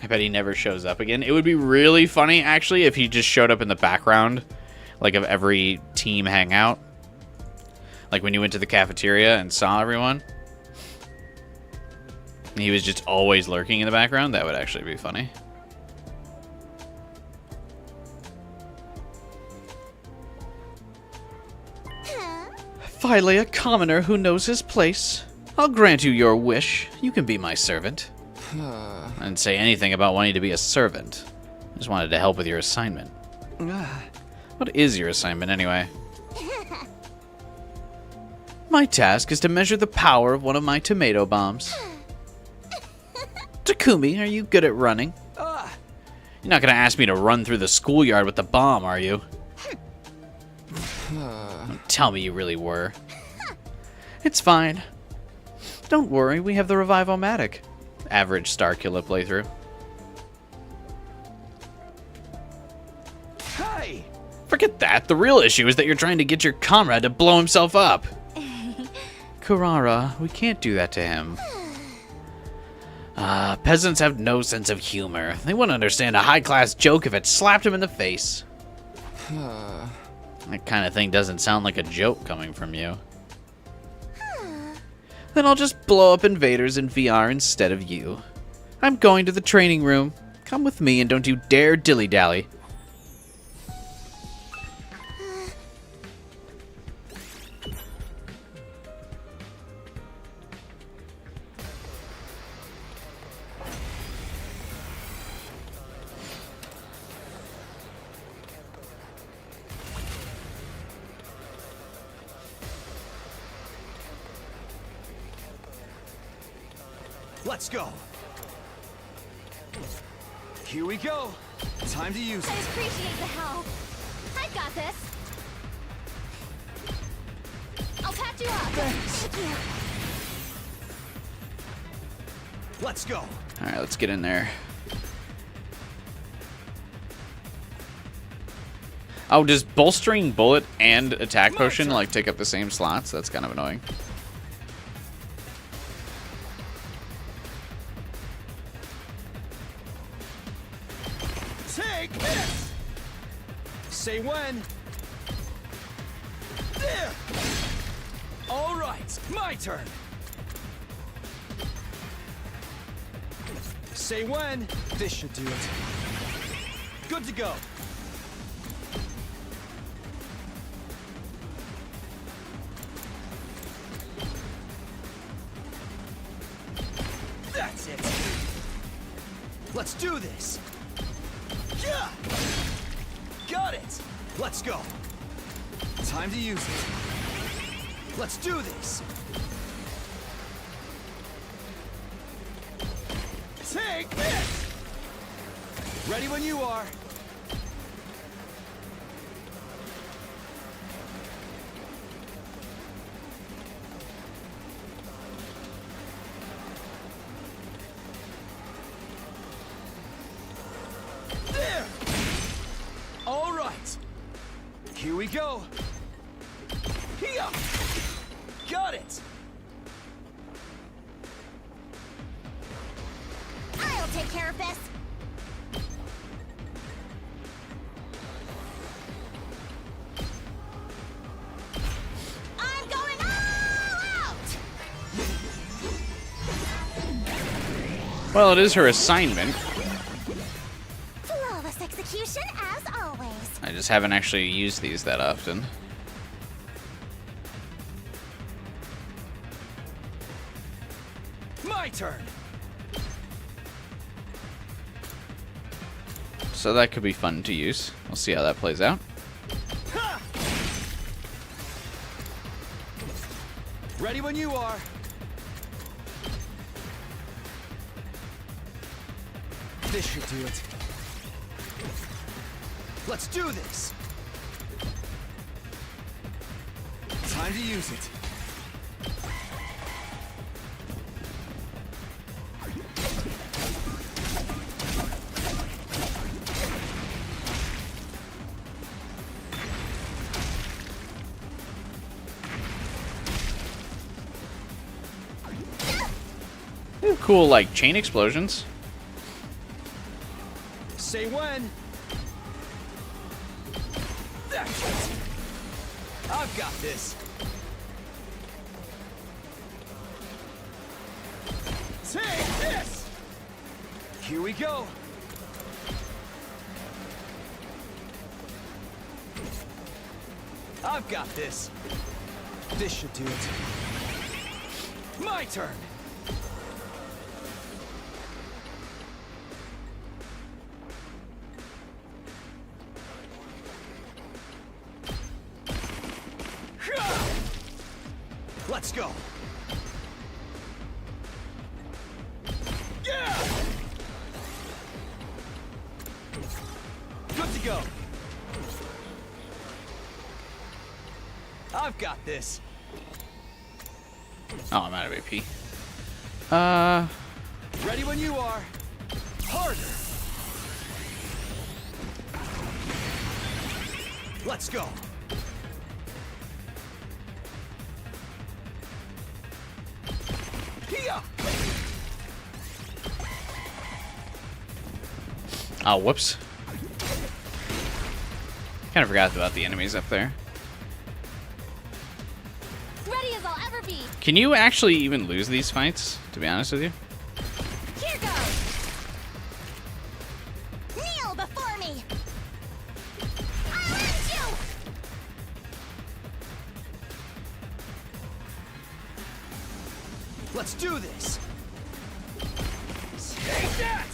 I bet he never shows up again. It would be really funny, actually, if he just showed up in the background, like, of every team hangout. Like when you went to the cafeteria and saw everyone. And he was just always lurking in the background. That would actually be funny. Finally, a commoner who knows his place. I'll grant you your wish. You can be my servant. I didn't say anything about wanting to be a servant. I just wanted to help with your assignment. What is your assignment, anyway? My task is to measure the power of one of my tomato bombs. Takumi, are you good at running? You're not going to ask me to run through the schoolyard with the bomb, are you? Don't tell me you really were. It's fine. Don't worry, we have the Revive-O-Matic. Average Starkiller playthrough. Hey! Forget that. The real issue is that you're trying to get your comrade to blow himself up. Kurara, we can't do that to him. Peasants have no sense of humor. They wouldn't understand a high-class joke if it slapped him in the face. That kind of thing doesn't sound like a joke coming from you. Then I'll just blow up invaders in VR instead of you. I'm going to the training room. Come with me and don't you dare dilly-dally. Let's go. Here we go. Time to use it. I appreciate the help. I've got this. I'll patch you up. Thank you. Let's go. Alright, let's get in there. Oh, does bolstering bullet and attack potion like take up the same slots? That's kind of annoying. Take this! Say when. There! All right, my turn. Say when. This should do it. Good to go. That's it. Let's do this. Yeah! Got it! Let's go. Time to use it. Let's do this. Take this! Ready when you are. There! All right. Here we go. Here! Got it! I'll take care of this. I'm going all out! Well, it is her assignment. Flawless execution as always. I just haven't actually used these that often. My turn. So that could be fun to use. We'll see how that plays out. Ha! Ready when you are. This should do it. Let's do this. Time to use it. Ooh, cool, like chain explosions. Say when. That's it. I've got this. Take this. Here we go. I've got this. This should do it. My turn. Let's go. Yeah! Good to go. I've got this. Oh, I'm out of AP. Ready when you are. Harder. Let's go. Here. Oh, whoops. Kind of forgot about the enemies up there. Ready as I'll ever ever be. Can you actually even lose these fights, to be honest with you? Here goes. Kneel before me. I'll end you. Let's do this! Take that!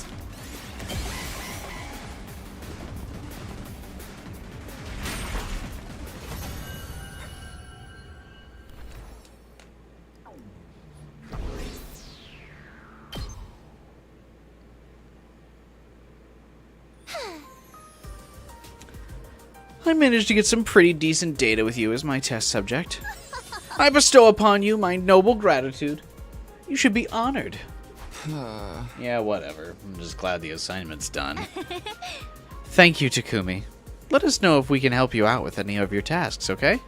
I managed to get some pretty decent data with you as my test subject. I bestow upon you my noble gratitude. You should be honored. Yeah, whatever. I'm just glad the assignment's done. Thank you, Takumi. Let us know if we can help you out with any of your tasks, okay?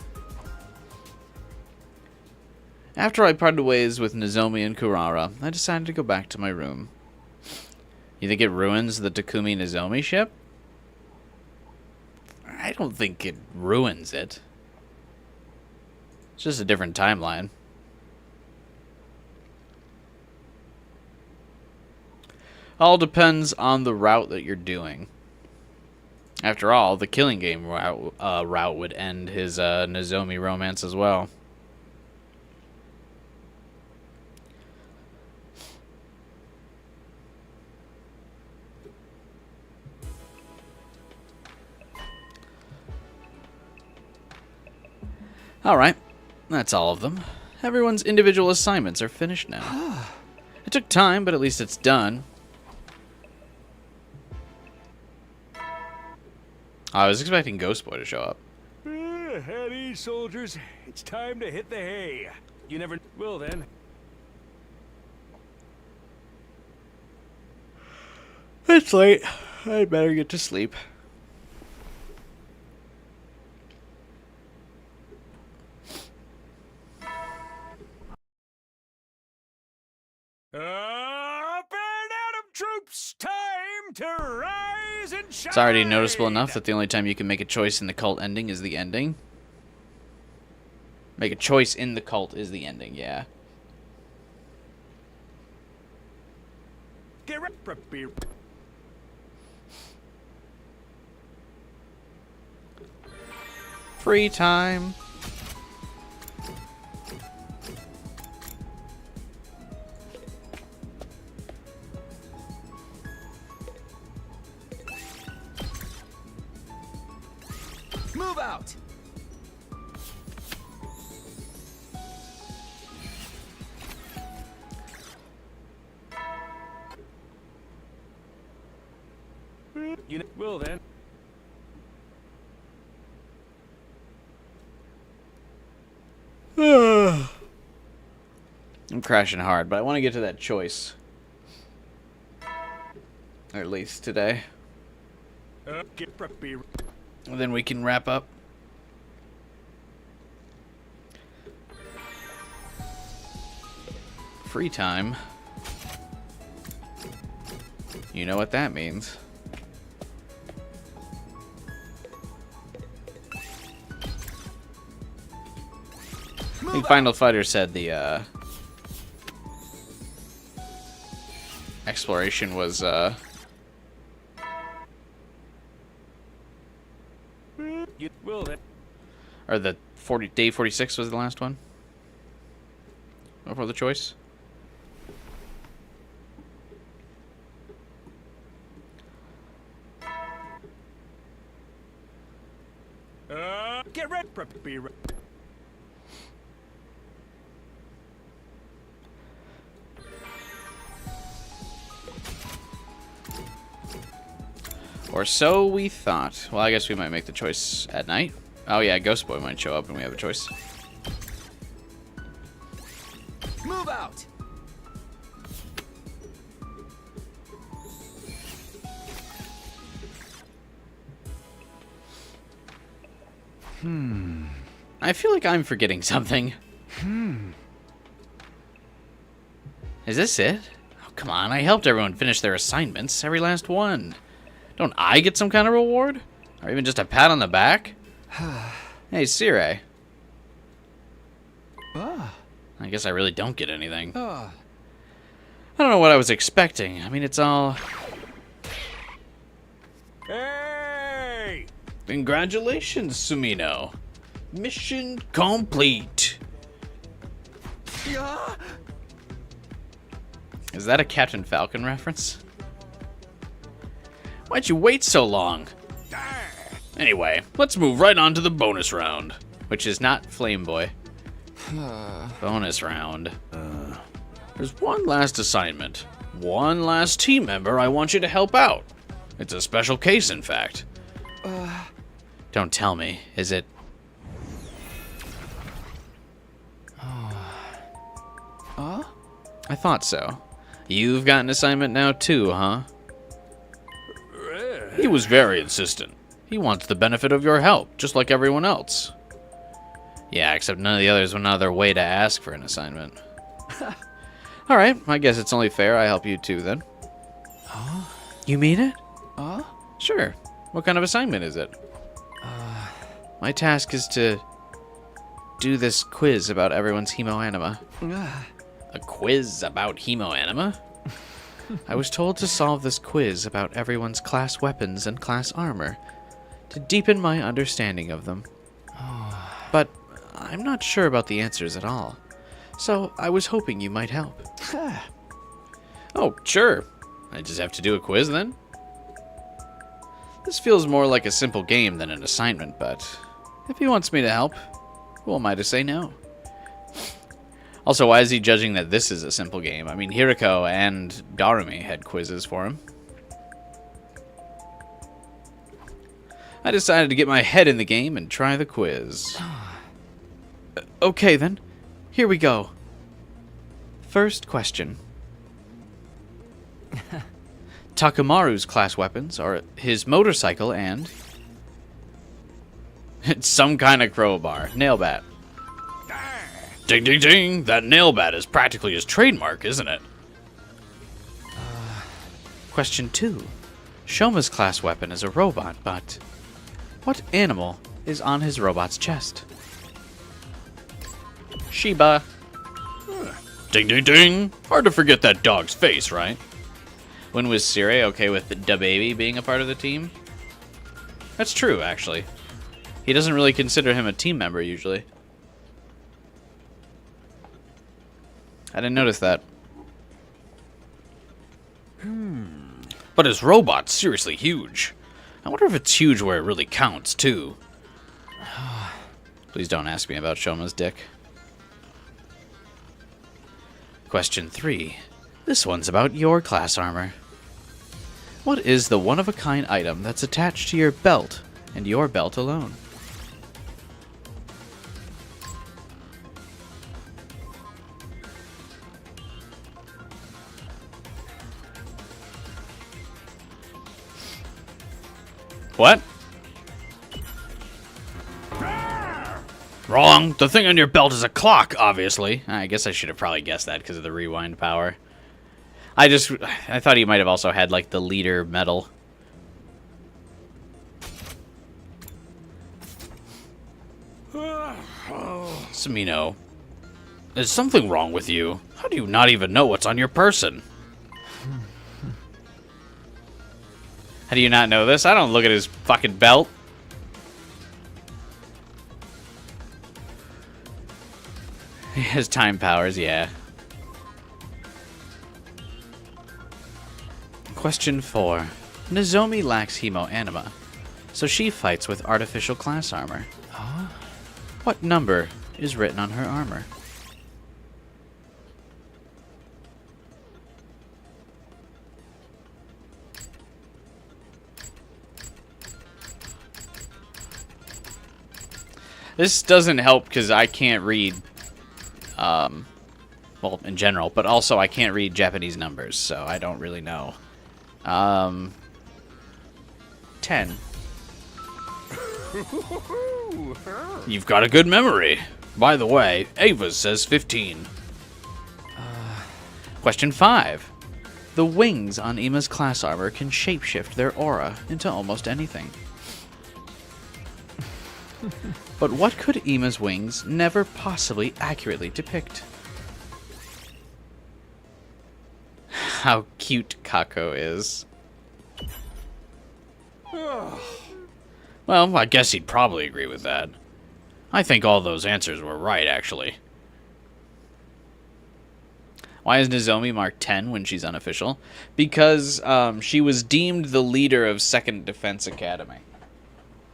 After I parted ways with Nozomi and Kurara, I decided to go back to my room. You think it ruins the Takumi-Nozomi ship? I don't think it ruins it. It's just a different timeline. All depends on the route that you're doing. After all, the Killing Game route would end his Nozomi romance as well. Alright, that's all of them. Everyone's individual assignments are finished now. It took time, but at least it's done. I was expecting Ghost Boy to show up. At ease, soldiers. It's time to hit the hay. You never will then. It's late. I'd better get to sleep. Up and Adam troops, time to rise and shine. It's already noticeable enough that the only time you can make a choice in the cult ending is the ending. Make a choice in the cult is the ending, yeah. Get ready. Free time. Move out! You will then. I'm crashing hard, but I want to get to that choice. Or at least today. Get preppy. And then we can wrap up. Free time. You know what that means. I think Final Fighter said the exploration was You will then. or the day 46 was the last one before the choice. Get ready. Preppy. Or so we thought. Well, I guess we might make the choice at night. Oh yeah, Ghost Boy might show up and we have a choice. Move out! I feel like I'm forgetting something. Is this it? Oh, come on, I helped everyone finish their assignments, every last one. Don't I get some kind of reward? Or even just a pat on the back? Hey, Sire. I guess I really don't get anything. I don't know what I was expecting. I mean, it's all... Hey! Congratulations, Sumino. Mission complete. Yeah. Is that a Captain Falcon reference? Why'd you wait so long? Anyway, let's move right on to the bonus round, which is not Flame Boy. Bonus round. There's one last assignment. One last team member I want you to help out. It's a special case, in fact. Don't tell me, is it? I thought so. You've got an assignment now too, huh? He was very insistent. He wants the benefit of your help, just like everyone else. Yeah, except none of the others went out of their way to ask for an assignment. Alright, I guess it's only fair I help you too, then. You mean it? Sure. What kind of assignment is it? My task is to do this quiz about everyone's hemoanima. A quiz about hemoanima? I was told to solve this quiz about everyone's class weapons and class armor, to deepen my understanding of them. But I'm not sure about the answers at all, so I was hoping you might help. Oh, sure. I just have to do a quiz then? This feels more like a simple game than an assignment, but if he wants me to help, who am I to say no? Also, why is he judging that this is a simple game? I mean, Hiriko and Garumi had quizzes for him. I decided to get my head in the game and try the quiz. Okay, then. Here we go. First question. Takamaru's class weapons are his motorcycle and... It's some kind of crowbar. Nail bat. Ding, ding, ding! That nail bat is practically his trademark, isn't it? Question 2. Shoma's class weapon is a robot, but... what animal is on his robot's chest? Shiba. Ding, ding, ding! Hard to forget that dog's face, right? When was Sire okay with Da Baby being a part of the team? That's true, actually. He doesn't really consider him a team member, usually. I didn't notice that. But his robot's seriously huge. I wonder if it's huge where it really counts, too. Please don't ask me about Shoma's dick. Question 3. This one's about your class armor. What is the one-of-a-kind item that's attached to your belt, and your belt alone? What? Wrong. The thing on your belt is a clock, obviously. I guess I should have probably guessed that because of the rewind power. I thought he might have also had, like, the leader medal. Sumino, is something wrong with you? How do you not even know what's on your person? How do you not know this? I don't look at his fucking belt. He has time powers, yeah. Question 4. Nozomi lacks hemoanima, so she fights with artificial class armor. What number is written on her armor? This doesn't help because I can't read, well, in general, but also I can't read Japanese numbers, so I don't really know. 10. You've got a good memory. By the way, Ava says 15. Question 5. The wings on Ima's class armor can shapeshift their aura into almost anything. But what could Ima's wings never possibly accurately depict? how cute Kako is. Well, I guess he'd probably agree with that. I think all those answers were right, actually. Why is Nozomi marked 10 when she's unofficial? Because she was deemed the leader of 2nd Defense Academy.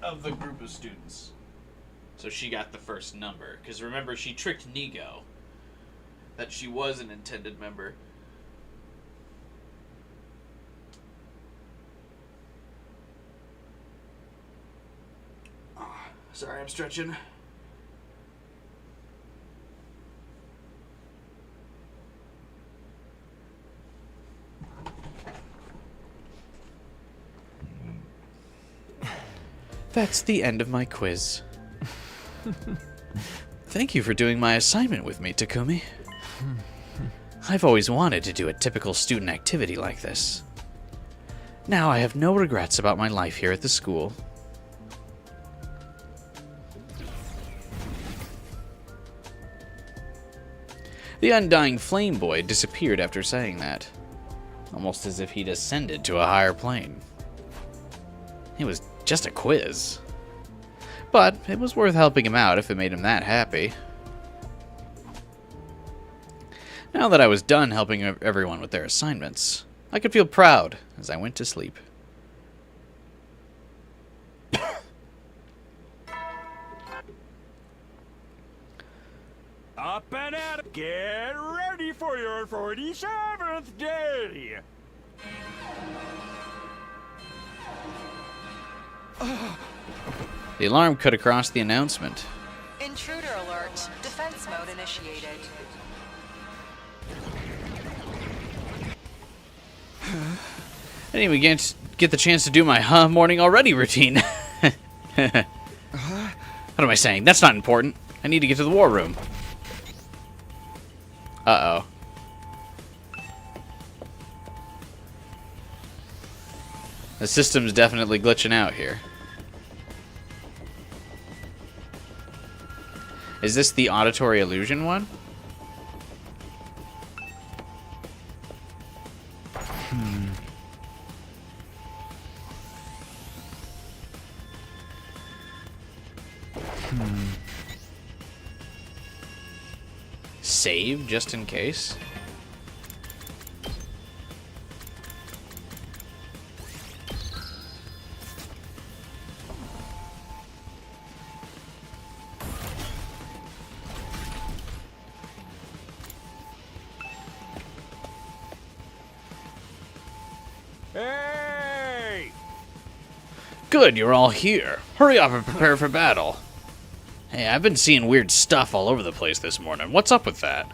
Of the group of students. So she got the first number. Because remember, she tricked Nigo that she was an intended member. Sorry, I'm stretching. That's the end of my quiz. Thank you for doing my assignment with me, Takumi. I've always wanted to do a typical student activity like this. Now I have no regrets about my life here at the school. The undying flame boy disappeared after saying that, almost as if he'd ascended to a higher plane. It was just a quiz. But it was worth helping him out if it made him that happy. Now that I was done helping everyone with their assignments, I could feel proud as I went to sleep. Up and at it. Get ready for your 47th day. The alarm cut across the announcement. Intruder alert. Defense mode initiated. I didn't even get the chance to do my morning already routine. What am I saying? That's not important. I need to get to the war room. Uh-oh. The system's definitely glitching out here. Is this the auditory illusion one? Save just in case. Hey! Good, you're all here. Hurry up and prepare for battle. Hey, I've been seeing weird stuff all over the place this morning. What's up with that?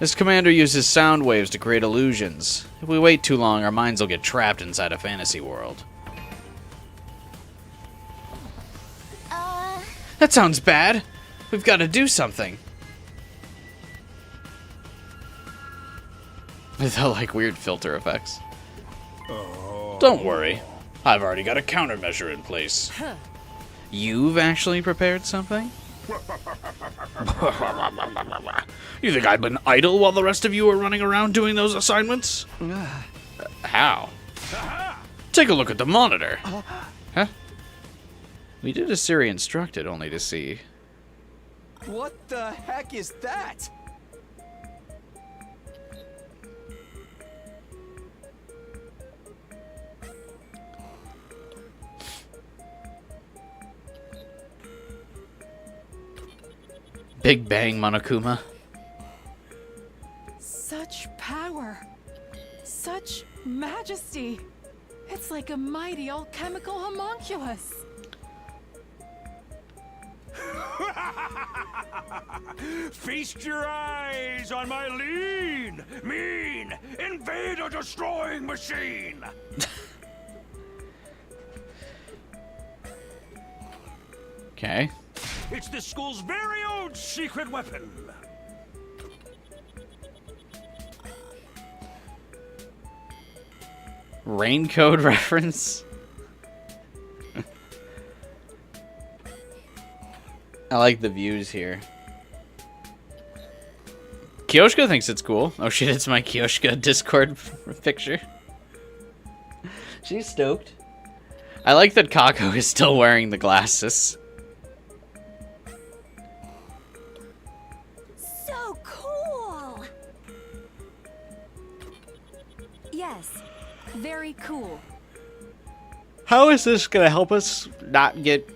This commander uses sound waves to create illusions. If we wait too long, our minds will get trapped inside a fantasy world. That sounds bad. We've got to do something. They're like weird filter effects. Don't worry. I've already got a countermeasure in place. You've actually prepared something? You think I've been idle while the rest of you are running around doing those assignments? How? Take a look at the monitor. Huh? We did as Siri instructed, only to see. What the heck is that? Big Bang, Monokuma. Such power. Such majesty. It's like a mighty alchemical homunculus. Feast your eyes on my lean, mean, invader-destroying machine! Okay. It's the school's very own secret weapon. Raincoat reference? I like the views here. Kyoshka thinks it's cool. Oh shit, it's my Kyoshka Discord picture. She's stoked. I like that Kako is still wearing the glasses. So cool! Yes, very cool. How is this gonna help us not get,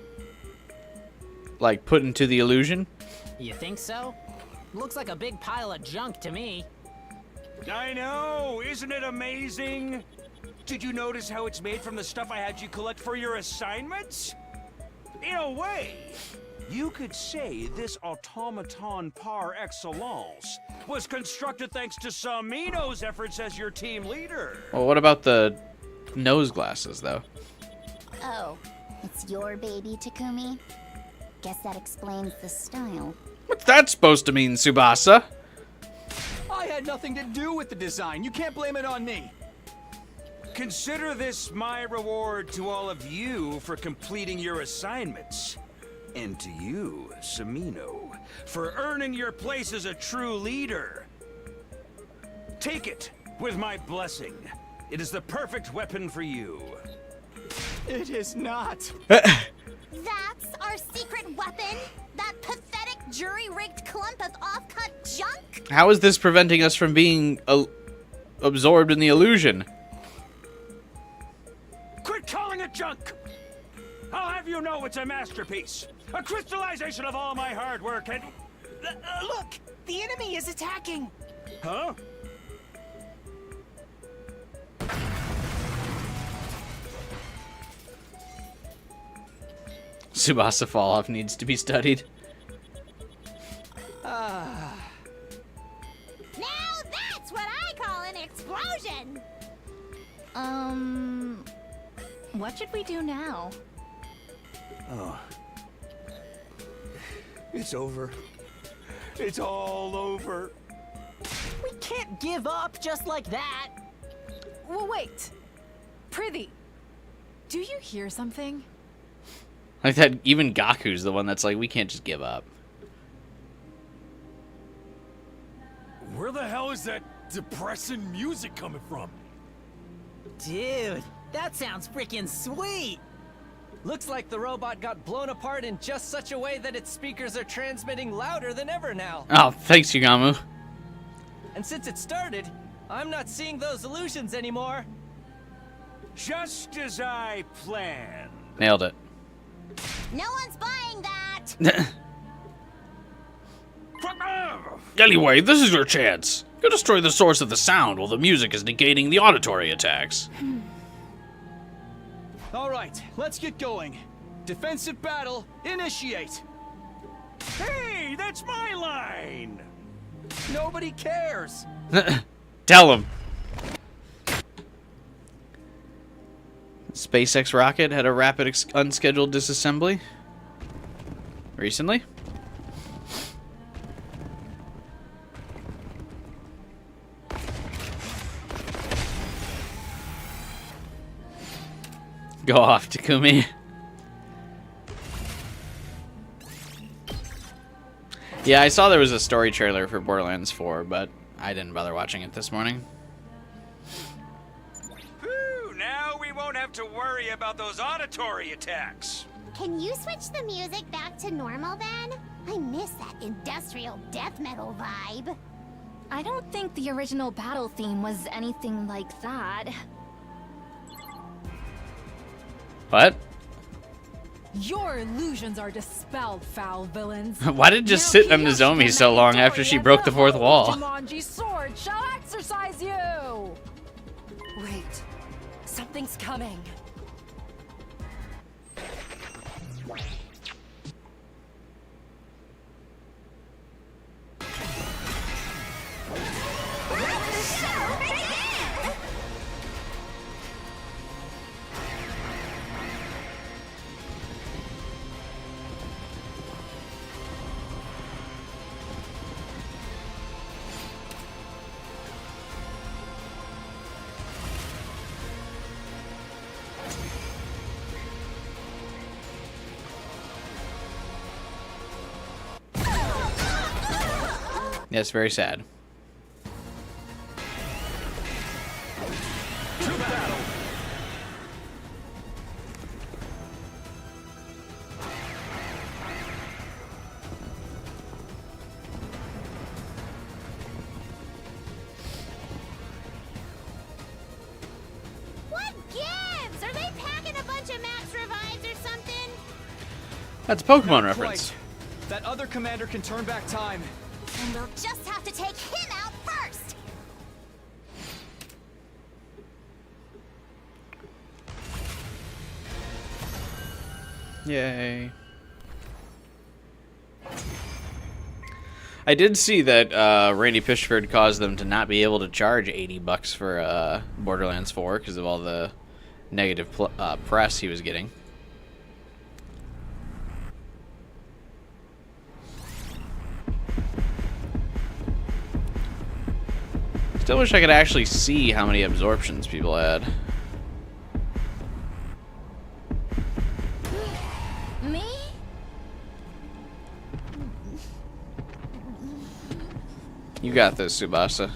like, put into the illusion? You think so? Looks like a big pile of junk to me. I know, isn't it amazing? Did you notice how it's made from the stuff I had you collect for your assignments? In a way, you could say this automaton par excellence was constructed thanks to Samino's efforts as your team leader. Well, what about the nose glasses, though? Oh, it's your baby, Takumi? Guess that explains the style. What's that supposed to mean, Tsubasa? I had nothing to do with the design. You can't blame it on me. Consider this my reward to all of you for completing your assignments. And to you, Samino, for earning your place as a true leader. Take it with my blessing. It is the perfect weapon for you. It is not. That's our secret weapon? That pathetic jury-rigged clump of off-cut junk? How is this preventing us from being absorbed in the illusion? Quit calling it junk! I'll have you know it's a masterpiece. A crystallization of all my hard work and... Look! The enemy is attacking! Huh? Tsubasa fall off needs to be studied. Now that's what I call an explosion! What should we do now? Oh. It's over. It's all over. We can't give up just like that. Well, wait. Prithee, do you hear something? Like that, even Gaku's the one that's like, we can't just give up. Where the hell is that depressing music coming from? Dude, that sounds freaking sweet! Looks like the robot got blown apart in just such a way that its speakers are transmitting louder than ever now. Oh, thanks, Yugamu. And since it started, I'm not seeing those illusions anymore. Just as I planned. Nailed it. No one's buying that! Anyway, this is your chance. Go destroy the source of the sound while the music is negating the auditory attacks. All right, let's get going. Defensive battle, initiate. Hey, that's my line! Nobody cares. Tell him. SpaceX rocket had a rapid unscheduled disassembly recently. Go off, Takumi. Yeah, I saw there was a story trailer for Borderlands 4, but I didn't bother watching it this morning. Whew, now we won't have to worry about those auditory attacks. Can you switch the music back to normal then? I miss that industrial death metal vibe. I don't think the original battle theme was anything like that. What? Your illusions are dispelled, foul villains. Why did it just sit on Nozomi so long after she broke the fourth wall? Jumanji's sword shall exercise you! Wait, something's coming. Yes, very sad. That's a Pokemon Not reference. quite. That other commander can turn back time. And we'll just have to take him out first! Yay. I did see that Randy Pitchford caused them to not be able to charge $80 for Borderlands 4 because of all the negative press he was getting. Still wish I could actually see how many absorptions people had. Me? You got this, Tsubasa.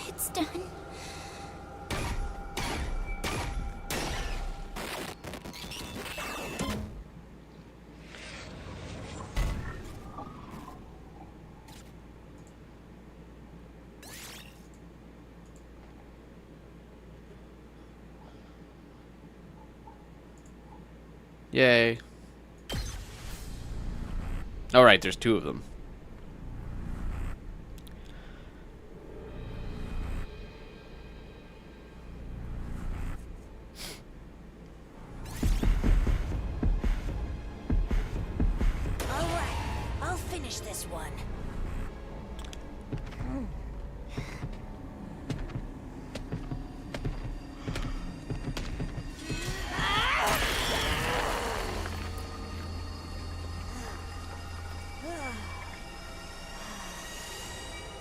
It's done. Yay. Alright, there's two of them. Alright, I'll finish this one.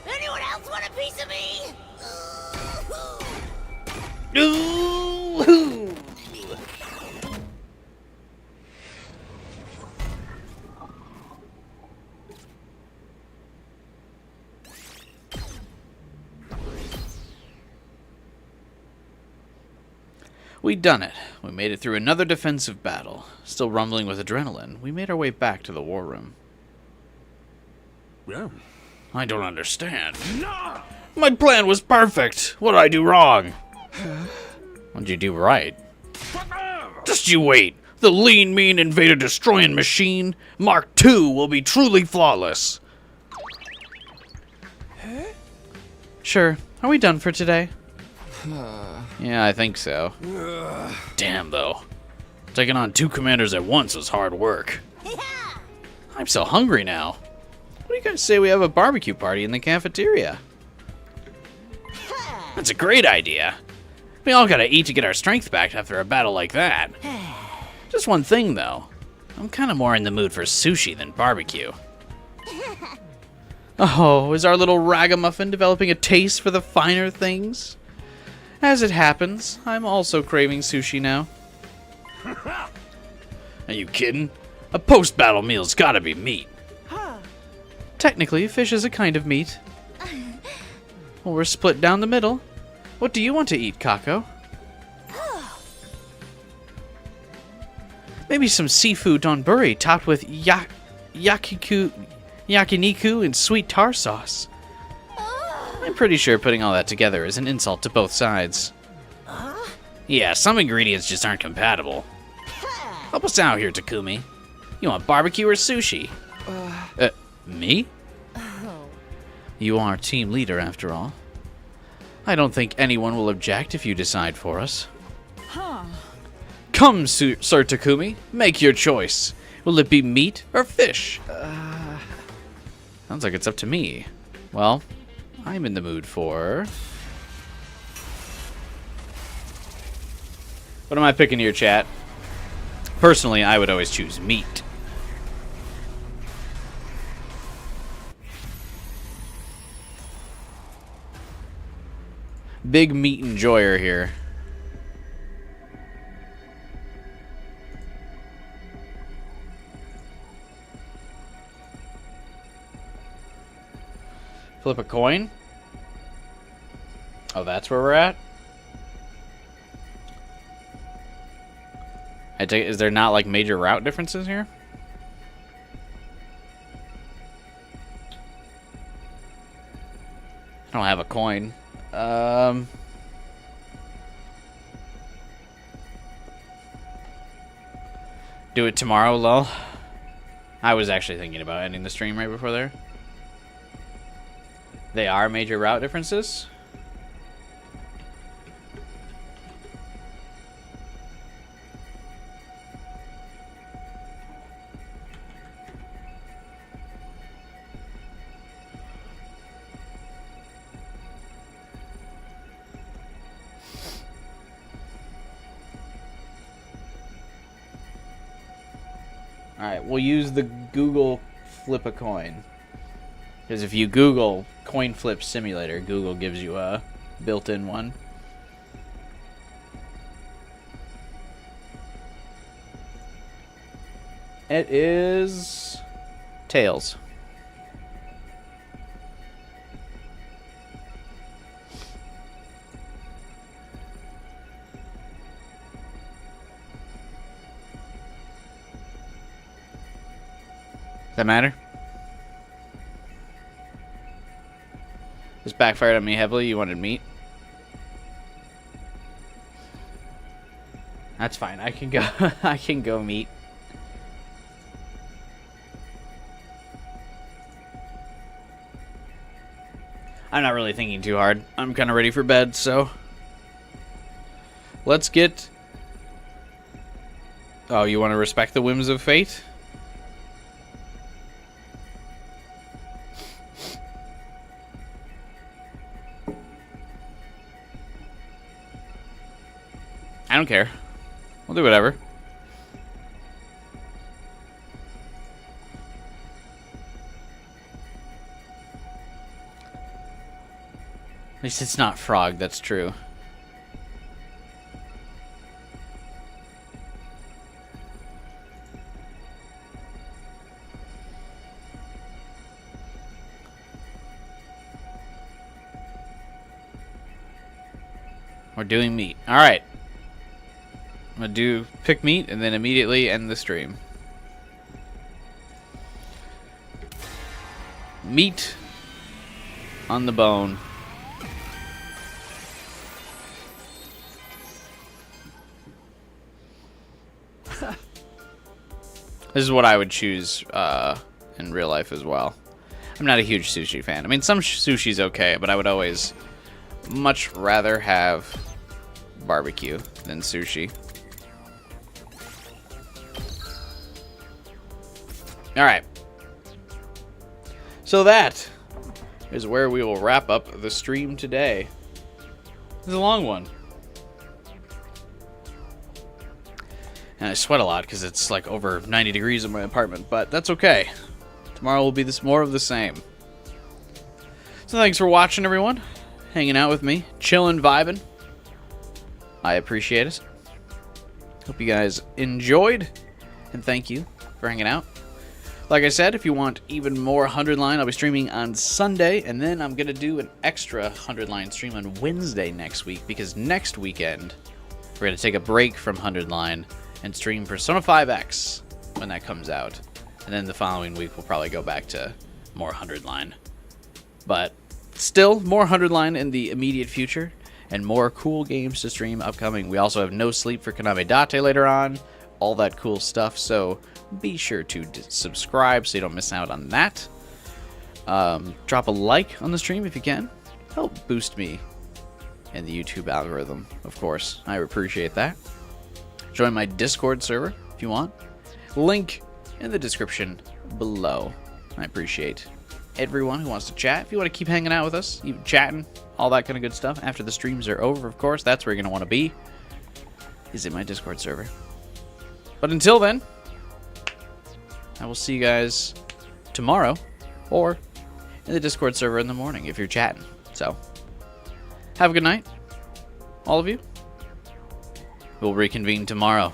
Anyone else want a piece of me? Ooh. We'd done it. We made it through another defensive battle. Still rumbling with adrenaline, we made our way back to the war room. Yeah. I don't understand. No! My plan was perfect. What did I do wrong? What'd you do right? Just you wait. The lean, mean, invader destroying machine, Mark II, will be truly flawless. Sure. Are we done for today? Yeah, I think so. Damn, though. Taking on two commanders at once is hard work. I'm so hungry now. What do you guys say we have a barbecue party in the cafeteria? That's a great idea. We all gotta eat to get our strength back after a battle like that. Just one thing, though. I'm kinda more in the mood for sushi than barbecue. Oh, is our little ragamuffin developing a taste for the finer things? As it happens, I'm also craving sushi now. Are you kidding? A post-battle meal's gotta be meat. Technically, fish is a kind of meat. Well, we're split down the middle. What do you want to eat, Kako? Maybe some seafood donburi topped with yakiniku and sweet tar sauce. I'm pretty sure putting all that together is an insult to both sides. Yeah, some ingredients just aren't compatible. Help us out here, Takumi. You want barbecue or sushi? Me? You are team leader, after all. I don't think anyone will object if you decide for us. Huh. Come, Sir Takumi, make your choice. Will it be meat or fish? Sounds like it's up to me. Well, I'm in the mood for... What am I picking here, chat? Personally, I would always choose meat. Big meat enjoyer here. Flip a coin? Oh, that's where we're at? Is there not like major route differences here? I don't have a coin. Do it tomorrow, lol. I was actually thinking about ending the stream right before there. They are major route differences. Alright, we'll use the Google Flip a Coin. Because if you Google Coin Flip Simulator, Google gives you a built-in one. It is Tails. Does that matter? This backfired on me heavily. You wanted meat? That's fine. I can go. I can go meat. I'm not really thinking too hard. I'm kind of ready for bed, so let's get. Oh, you want to respect the whims of fate? I don't care. We'll do whatever. At least it's not frog, that's true. We're doing meat. Alright. I'm gonna do pick meat and then immediately end the stream. Meat on the bone. This is what I would choose in real life as well. I'm not a huge sushi fan. I mean, some sushi's okay, but I would always much rather have barbecue than sushi. Alright. So that is where we will wrap up the stream today. This is a long one. And I sweat a lot because it's like over 90 degrees in my apartment, but that's okay. Tomorrow will be more of the same. So thanks for watching, everyone. Hanging out with me. Chilling, vibing. I appreciate it. Hope you guys enjoyed. And thank you for hanging out. Like I said, if you want even more 100 Line, I'll be streaming on Sunday, and then I'm going to do an extra 100 Line stream on Wednesday next week, because next weekend, we're going to take a break from 100 Line and stream Persona 5X when that comes out. And then the following week, we'll probably go back to more 100 Line. But still, more 100 Line in the immediate future, and more cool games to stream upcoming. We also have No Sleep for Konami Date later on, all that cool stuff, so be sure to subscribe so you don't miss out on that. Drop a like on the stream if you can. Help boost me in the YouTube algorithm, of course. I appreciate that. Join my Discord server if you want. Link in the description below. I appreciate everyone who wants to chat. If you want to keep hanging out with us, even chatting, all that kind of good stuff after the streams are over, of course, that's where you're going to want to be, is in my Discord server. But until then, I will see you guys tomorrow, or in the Discord server in the morning if you're chatting. So, have a good night, all of you. We'll reconvene tomorrow.